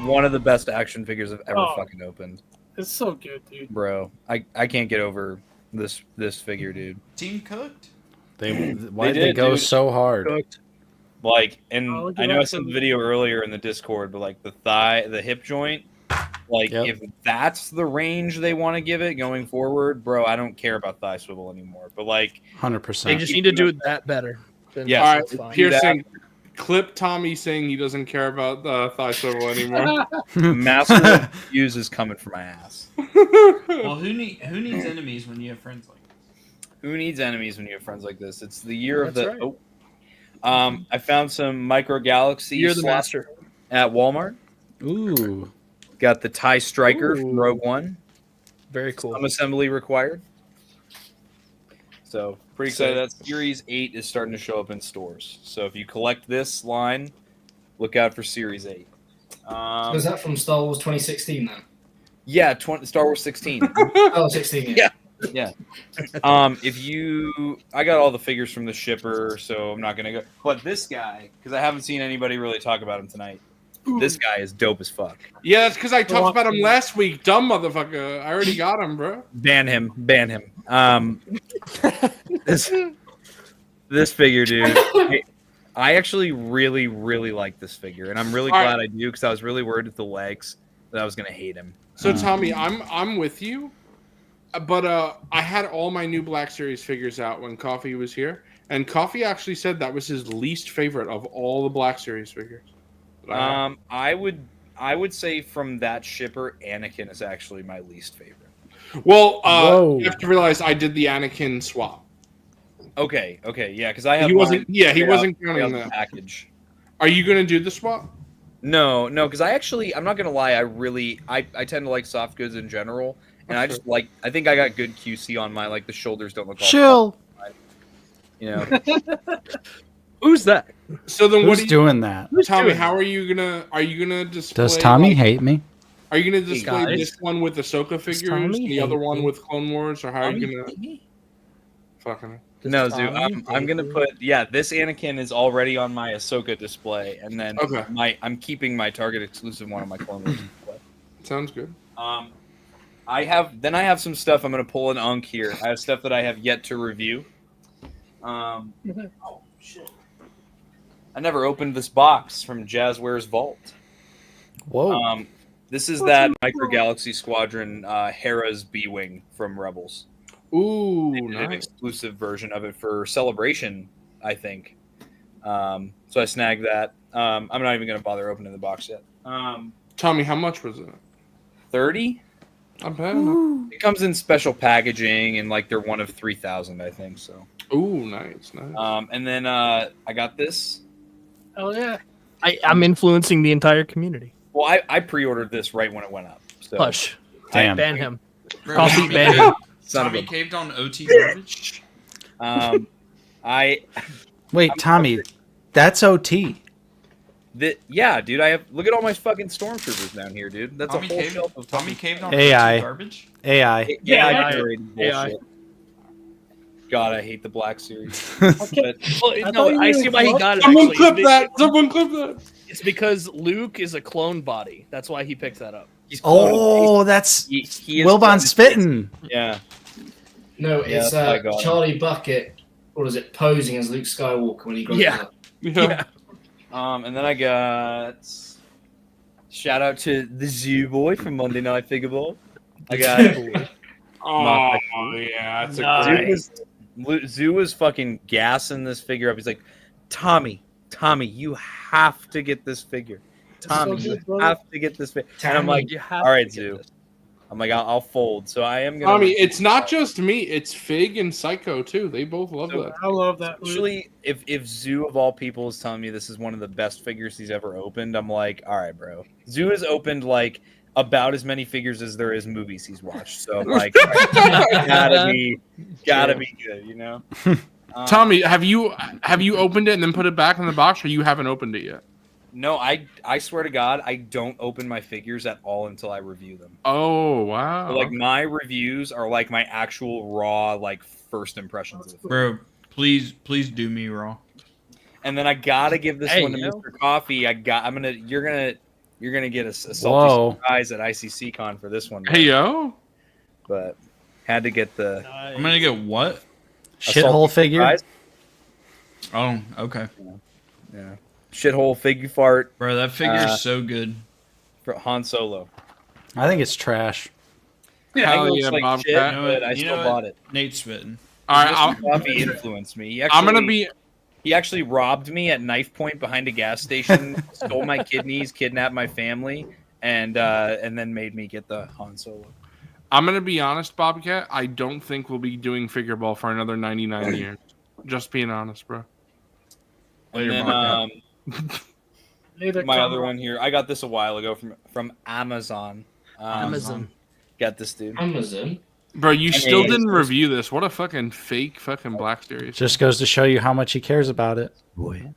one of the best action figures I've ever fucking opened. It's so good, dude. Bro, I can't get over this figure, dude. Team cooked. Why did they go so hard? Like, and I know I sent the video earlier in the Discord, but like the hip joint, like if that's the range they want to give it going forward, bro, I don't care about thigh swivel anymore. But like, 100%. They just need to do that better. Yeah. All right, Piercing. Clip Tommy saying he doesn't care about the thigh swivel anymore. Master Use is coming for my ass. Well, who needs enemies when you have friends like this? Who needs enemies when you have friends like this? It's the year of That's the. right. Oh. I found some Micro Galaxy. You're the master. At Walmart. Ooh. Got the TIE Striker from Rogue One. Very cool. Some assembly required. So pretty excited. That Series 8 is starting to show up in stores. So if you collect this line, look out for Series 8. Was that from Star Wars 2016 then? Yeah, Star Wars 16. Oh, 16. Yeah. Yeah. I got all the figures from the shipper, so I'm not gonna go. But this guy, because I haven't seen anybody really talk about him tonight. This guy is dope as fuck. Yeah, that's because I talked about him last week. Dumb motherfucker. I already got him, bro. Ban him. This figure, dude. I actually really, really like this figure, and I'm really glad I do because I was really worried with the legs that I was gonna hate him. So Tommy, I'm with you, but I had all my new Black Series figures out when Coffee was here, and Coffee actually said that was his least favorite of all the Black Series figures. I would say from that shipper, Anakin is actually my least favorite. Well, you have to realize I did the Anakin swap. Okay, yeah, because I have. He wasn't counting that package. Are you gonna do the swap? No, because I'm not gonna lie. I tend to like soft goods in general, and I just like. I think I got good QC on my like the shoulders don't look all chill. You know. Who's that? So then, who's doing that? Tommy, how are you gonna display? Does Tommy hate me? Are you gonna display this one with Ahsoka figures, and the other one with Clone Wars, or how are you gonna? Fucking. No, Zoo. I'm gonna put this Anakin is already on my Ahsoka display, and then I'm keeping my Target exclusive one on my Clone Wars display. Sounds good. I have some stuff I'm gonna pull an Unk here. I have stuff that I have yet to review. Oh shit! I never opened this box from Jazzware's vault. Whoa! This is that Micro Galaxy Squadron Hera's B-wing from Rebels. Ooh, they did an exclusive version of it for Celebration, I think. So I snagged that. I'm not even going to bother opening the box yet. Tommy, how much was it? 30? Not bad enough. It comes in special packaging, and like they're one of 3,000, I think. So. Ooh, nice. And then I got this. Oh yeah. I'm influencing the entire community. Well, I pre-ordered this right when it went up. So. Hush. Damn. Ban him. Tommy ban him. Tommy caved on OT garbage. Wait, Tommy, that's OT. Yeah, dude. I have look at all my fucking stormtroopers down here, dude. That's Tommy a whole caved, shelf of Tommy caved on AI. OT garbage. AI. Yeah, AI. God, I hate the Black Series. I see why he got it. Someone clip that. Someone clip that. It's because Luke is a clone body. That's why he picked that up. Oh, that's he is Wilbon clone. spitting. Yeah. No, Yeah, it's that's why I got him. Charlie Bucket, or is it posing as Luke Skywalker when he grows up? Yeah. And then I got shout out to the Zoo Boy from Monday Night Figureball. I got Oh, yeah, that's a Zoo was fucking gassing this figure up. He's like, Tommy, you have to get this figure. Tommy, you have to get this figure. And I'm like, all right, Zoo. I'm like, I'll fold. So I am gonna. Tommy, it's not just me. It's Fig and Psycho too. They both love that. I love that. Actually, if Zoo of all people is telling me this is one of the best figures he's ever opened, I'm like, all right, bro. Zoo has opened like about as many figures as there is movies he's watched. So I'm like, gotta be good, you know. Tommy, have you opened it and then put it back in the box, or you haven't opened it yet? No, I swear to God, I don't open my figures at all until I review them. Oh wow! So, like my reviews are like my actual raw, like first impressions of the figure. Bro, please do me raw. And then I gotta give this one to Mr. Coffee. You're gonna get a salty surprise at ICC Con for this one. Hey yo! But had to get the. I'm gonna get what? Shithole figure. Surprise. Oh, okay. Yeah. Shithole figure fart. Bro, that figure's so good. For Han Solo. I think it's trash. Yeah, Hell it looks yeah, like Bobcat. shit, You know but what- I you still know bought what? it. Nate's spitting. All right, Mr. Coffee influenced me. He actually robbed me at knife point behind a gas station, stole my kidneys, kidnapped my family, and then made me get the Han Solo. I'm gonna be honest, Bobcat. I don't think we'll be doing figure ball for another 99 years. Just being honest, bro. And then my other one here, I got this a while ago from Amazon. Amazon. Got this, dude. Amazon. Bro, you still didn't review this. What a fucking fake fucking Black Series. Just goes to show you how much he cares about it.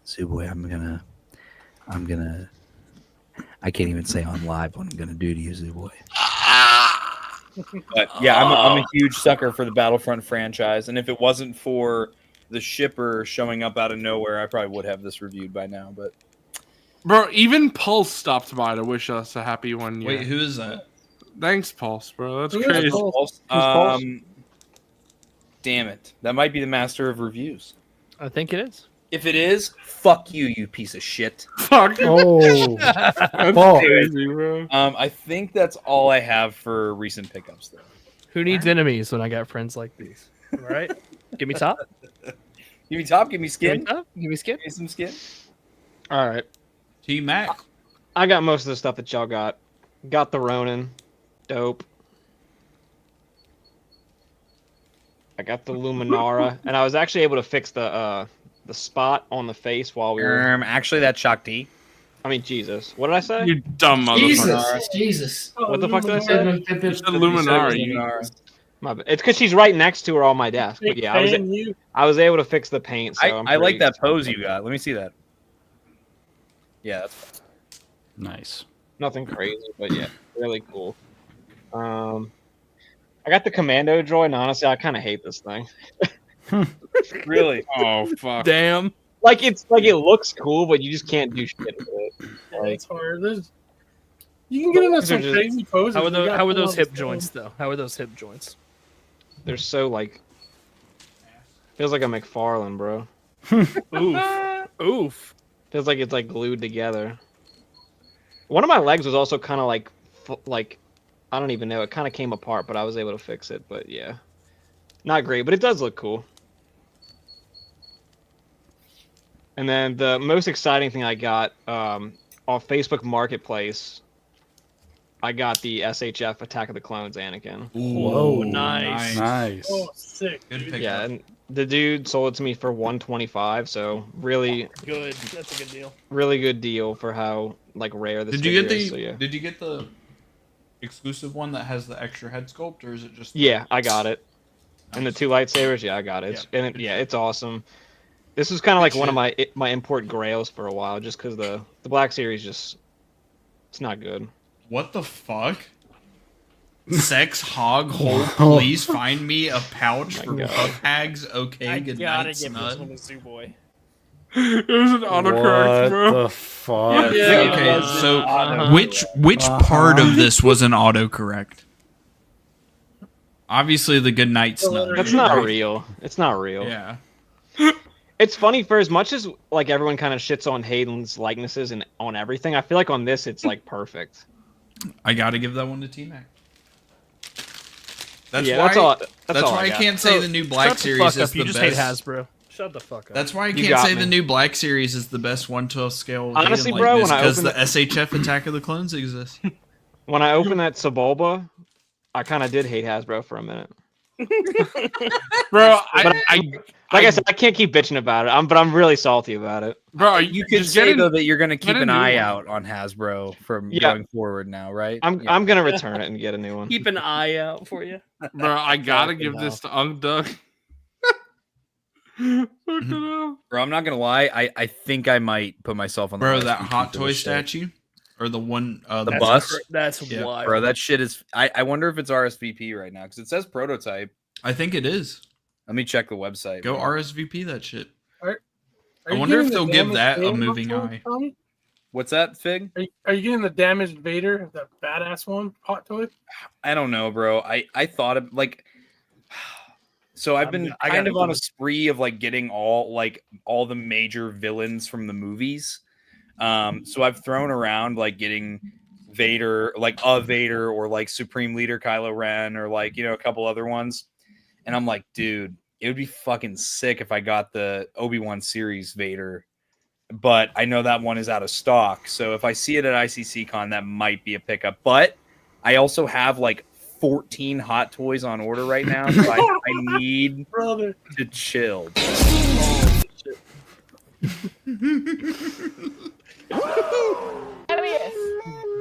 Zoo boy, I can't even say on live what I'm gonna do to you, Zoo boy. But yeah, I'm a huge sucker for the Battlefront franchise, and if it wasn't for the shipper showing up out of nowhere, I probably would have this reviewed by now. But Bro, even Pulse stopped by to wish us a happy 1 year. Wait, who is that? Thanks, Pulse, bro. That's Who is crazy. Pulse? Damn it, that might be the master of reviews. I think it is. If it is, fuck you, you piece of shit. Fuck. Oh. That's crazy, bro. I think that's all I have for recent pickups, though. Who needs enemies when I got friends like these? All right, give me top. Give me top. Give me skin. Give me top. Give me skin. Give me some skin. All right. T-Mac. I got most of the stuff that y'all got. Got the Ronin. Dope. I got the Luminara, and I was actually able to fix the spot on the face while we were. Actually, that's Shock D. I mean, Jesus. What did I say? You dumb motherfucker. Jesus. What the fuck did I say? You said Luminara. My bad. It's because she's right next to her on my desk. But yeah, I was able to fix the paint. So I like that pose you got. Let me see that. Yeah, that's nice. Nothing crazy, but yeah, really cool. I got the Commando droid, and honestly, I kind of hate this thing. Really? Oh fuck! Damn. Like it looks cool, but you just can't do shit with it. Like, It's hard. You can get into some crazy poses. How You got are pull those on hip the joints phone. though? How are those hip joints? they're so like. Feels like a McFarlane, bro. Oof. Oof. Feels like it's like glued together. One of my legs was also kind of like I don't even know. It kind of came apart, but I was able to fix it. But yeah, not great, but it does look cool. And then the most exciting thing I got off Facebook Marketplace, I got the SHF Attack of the Clones Anakin. Whoa, nice. Nice. Oh, sick. Good pick. Yeah, and the dude sold it to me for $125, so really Good. That's a good deal. really good deal for how like rare this Did you get figure the? is, so yeah. Did you get the exclusive one that has the extra head sculpt, or is it just? Yeah, I got it. And the two lightsabers, yeah, I got it. Yeah, it's awesome. This was kind of like one of my import grails for a while, just because the Black Series it's not good. What the fuck? Sex hog hole, please find me a pouch for God. puff hags. Okay, I good gotta night, give this snud. one to Zoo Boy. It was an autocorrect, bro. What the fuck? Okay, so which part of this was an autocorrect? Obviously, the good night snug. That's not real. It's not real. Yeah. It's funny for as much as like everyone kind of shits on Hayden's likenesses and on everything. I feel like on this, it's like perfect. I got to give that one to T-Mac. That's Yeah, why. that's all- That's all why I I got. can't say the new Black Shut the Series fuck is up. the You just best. hate Hasbro. Shut the fuck up. That's why I You can't got say me. the new Black Series is the best 1/12 scale. Honestly, bro, when I because opened the SHF Attack of the Clones exists. When I opened that Sebulba, I kind of did hate Hasbro for a minute. Bro, I said, I can't keep bitching about it. But I'm really salty about it. Bro, You could just say get though that you're gonna get keep a an new eye one. out on Hasbro from Yeah. going forward now, right? I'm gonna return it and get a new one. Keep an eye out for you. Bro, I gotta Fucking give this to Unk Duck. Fucking hell. Bro, I'm not gonna lie. I think I might put myself on the Bro, list that for Hot this Toy shit. statue, or the one, The bus. That's Yeah. wild. Bro, that shit is. I wonder if it's RSVP right now because it says prototype. I think it is. Let me check the website. Go bro. RSVP that shit. Are I you wonder if getting they'll the give damaged that a Vader moving hot toy, eye. Tommy? What's that, Fig? Are you getting the damaged Vader, the badass one, hot toy? I don't know, bro. I thought of like. So I've been I kind gotta of on do a spree of like getting all the major villains from the movies. So I've thrown around like getting Vader, like a Vader, or like Supreme Leader Kylo Ren, or like a couple other ones. And I'm like, dude, it would be fucking sick if I got the Obi-Wan series Vader. But I know that one is out of stock. So if I see it at ICC Con, that might be a pickup. But I also have like 14 Hot Toys on order right now. So I need to chill.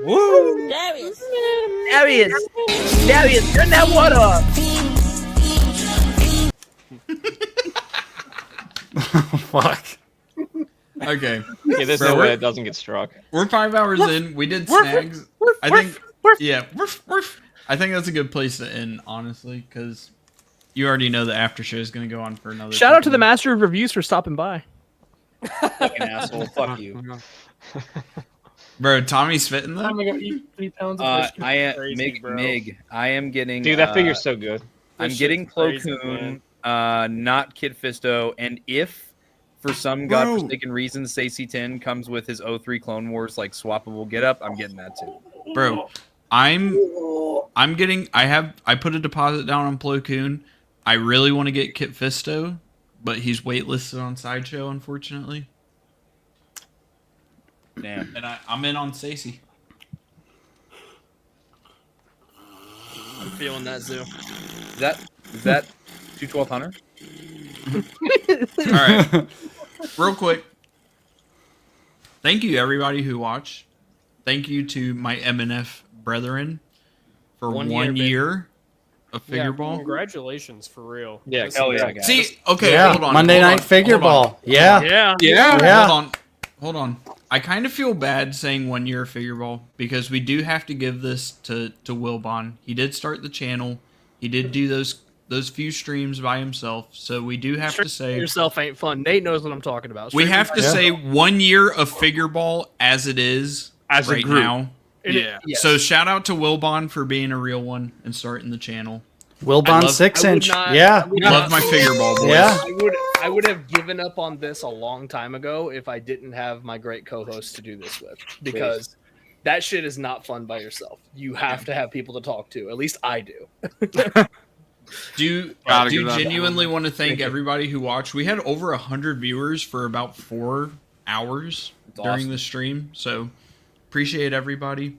Woo! Darius! Darius! Darius, turn that water off! Fuck. Okay. Yeah, there's Bro, no way we're- it doesn't get struck. We're 5 hours in. We did snags. I think. Yeah. I think that's a good place to end, honestly, because you already know the after show is going to go on for another. Shout out to the Master of Reviews for stopping by. Fucking asshole. Fuck you. Bro, Tommy's fitting I'm though. gonna go eat 3 pounds of fish. I am Crazy, bro. Mig. I am getting. Dude, that figure's so good. I'm This getting shit's crazy, Plo man. Koon, not Kit Fisto, and if for some godforsaken reason Stacey 10 comes with his 03 Clone Wars like swappable getup, I'm getting that too. Bro, I'm getting. I put a deposit down on Plo Koon. I really want to get Kit Fisto, but he's waitlisted on Sideshow, unfortunately. Damn. And I'm in on Stacy. I'm feeling that, Zoo. Is that 212 Hunter? All right. Real quick. Thank you, everybody who watched. Thank you to my MNF brethren for 1 one year, year of Yeah, Figureball. congratulations, for real. Yeah, This hell is- yeah, guys. See, okay, Yeah, hold on. Monday hold Night on, Figure hold on, Ball. Yeah. Yeah. Hold on. I kind of feel bad saying 1 year of Figureball because we do have to give this to Wilbon. He did start the channel. He did do those few streams by himself. So we do have to say yourself ain't fun. Nate knows what I'm talking about. we Streaming have to by say yourself. 1 year of Figureball as it is As a right group. now. Yeah. Yes. So shout out to Wilbon for being a real one and starting the channel. Wilbon love- 6 I would inch. not- Yeah. I would Love not- my Figureball boys. Yeah. I would have given up on this a long time ago if I didn't have my great co-host to do this with, because that shit is not fun by yourself. You have to have people to talk to. At least I do. Do Gotta give that genuinely want to thank Thank you. everybody who watched. We had over 100 viewers for about 4 hours during awesome. the stream. So appreciate everybody.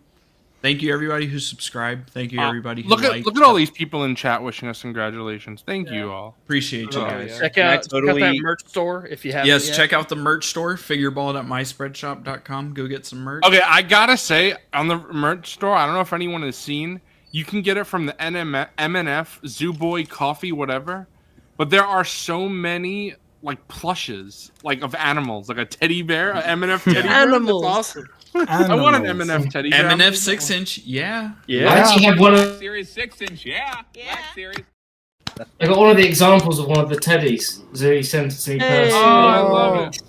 Thank you everybody who subscribed. Thank you everybody who Look liked. at all these people in chat wishing us congratulations. Thank you all. Appreciate you Oh, guys. Check I out, check out that totally- merch store if you haven't. Yes, yet. check out the merch store, figureball.myspreadshop.com. Go get some merch. Okay, I gotta say on the merch store, I don't know if anyone has seen. You can get it from the MNF, Zoo Boy, Coffee, whatever. But there are so many like plushes, like of animals, like a teddy bear, an MNF teddy bear. Animals. That's awesome. I want an Animals. MNF teddy bear. MNF 6-inch, yeah. I actually have one of. Series 6-inch, yeah. Black series. I got one of the examples of one of the teddies. Zoe sent it to me personally. Oh, I love it.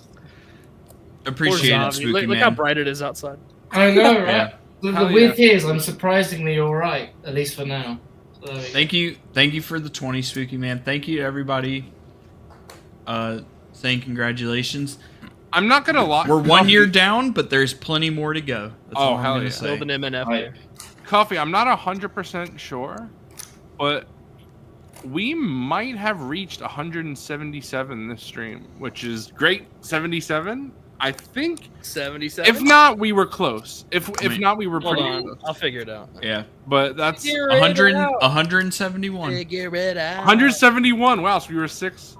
Appreciate Poor it, Zavi. Spooky Look Man. how bright it is outside. I know, right? Yeah. The Hell weird yeah. thing is, I'm surprisingly all right, at least for now. So, Thank you for the 20, Spooky Man. Thank you to everybody. Saying congratulations. I'm not gonna lie. We're 1 year down, but there's plenty more to go. That's all I'm hell gonna yeah. say. Build an MNF there. Coffee, I'm not 100% sure, but we might have reached 177 this stream, which is great. 77, I think. 77. If not, we were close. If not, we were Hold pretty on, close. I'll figure it out. Yeah, but that's Figure it 100, out. 171. Figure it out. 171. Wow, so we were 6.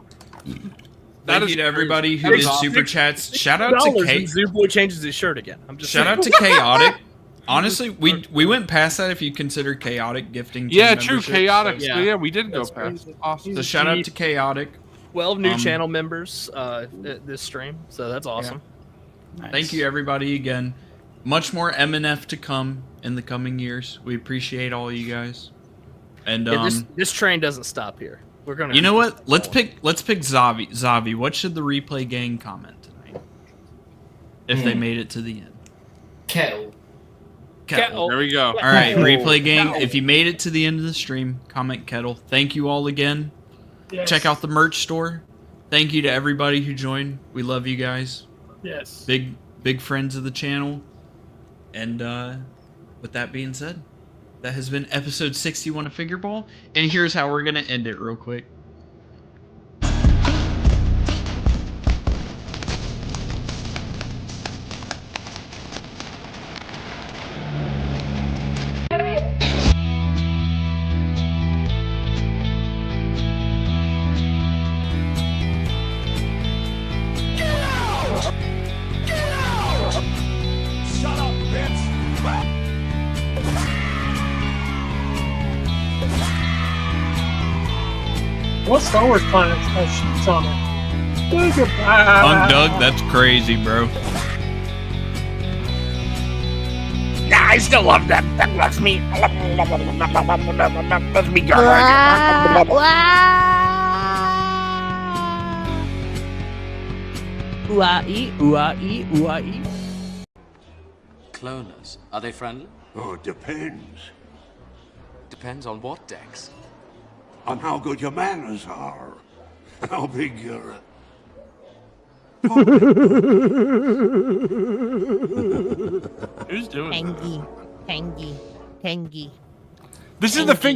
Thank you to everybody who did super chats. Shout out to K. Zooboy changes his shirt again. I'm just Shout saying. out to Chaotic. Honestly, we went past that if you consider Chaotic gifting. team Yeah, true. membership, Chaotic. so- So yeah, we did go That's past. crazy. Awesome. So shout out to Chaotic. 12 new Um, channel members this stream, so that's awesome. Thank you everybody again. Much more MNF to come in the coming years. We appreciate all you guys. And Yeah, this train doesn't stop here. We're gonna. you know what? Let's pick Zavi. Zavi, what should the replay gang comment tonight? If they made it to the end. Kettle. Kettle. There we go. All right, Kettle. replay gang. Kettle. If you made it to the end of the stream, comment Kettle. Thank you all again. Yes. Check out the merch store. Thank you to everybody who joined. We love you guys. Yes. Big friends of the channel. And with that being said, that has been episode 61 of Figureball. And here's how we're gonna end it real quick. Shut up, bitch! What Star Wars planet has sheets on it? Goodbye. Doug, that's crazy, bro. Nah, I still love that. That loves me. Loves me, Ooh-ah-ee, ooh-ah-ee, ooh-ah-ee. Cloners, are they friendly? Oh, it depends. Depends on what, Dex. On how good your manners are. How big you're... Who's doing that? Tangy, tangy, tangy. This is the thing.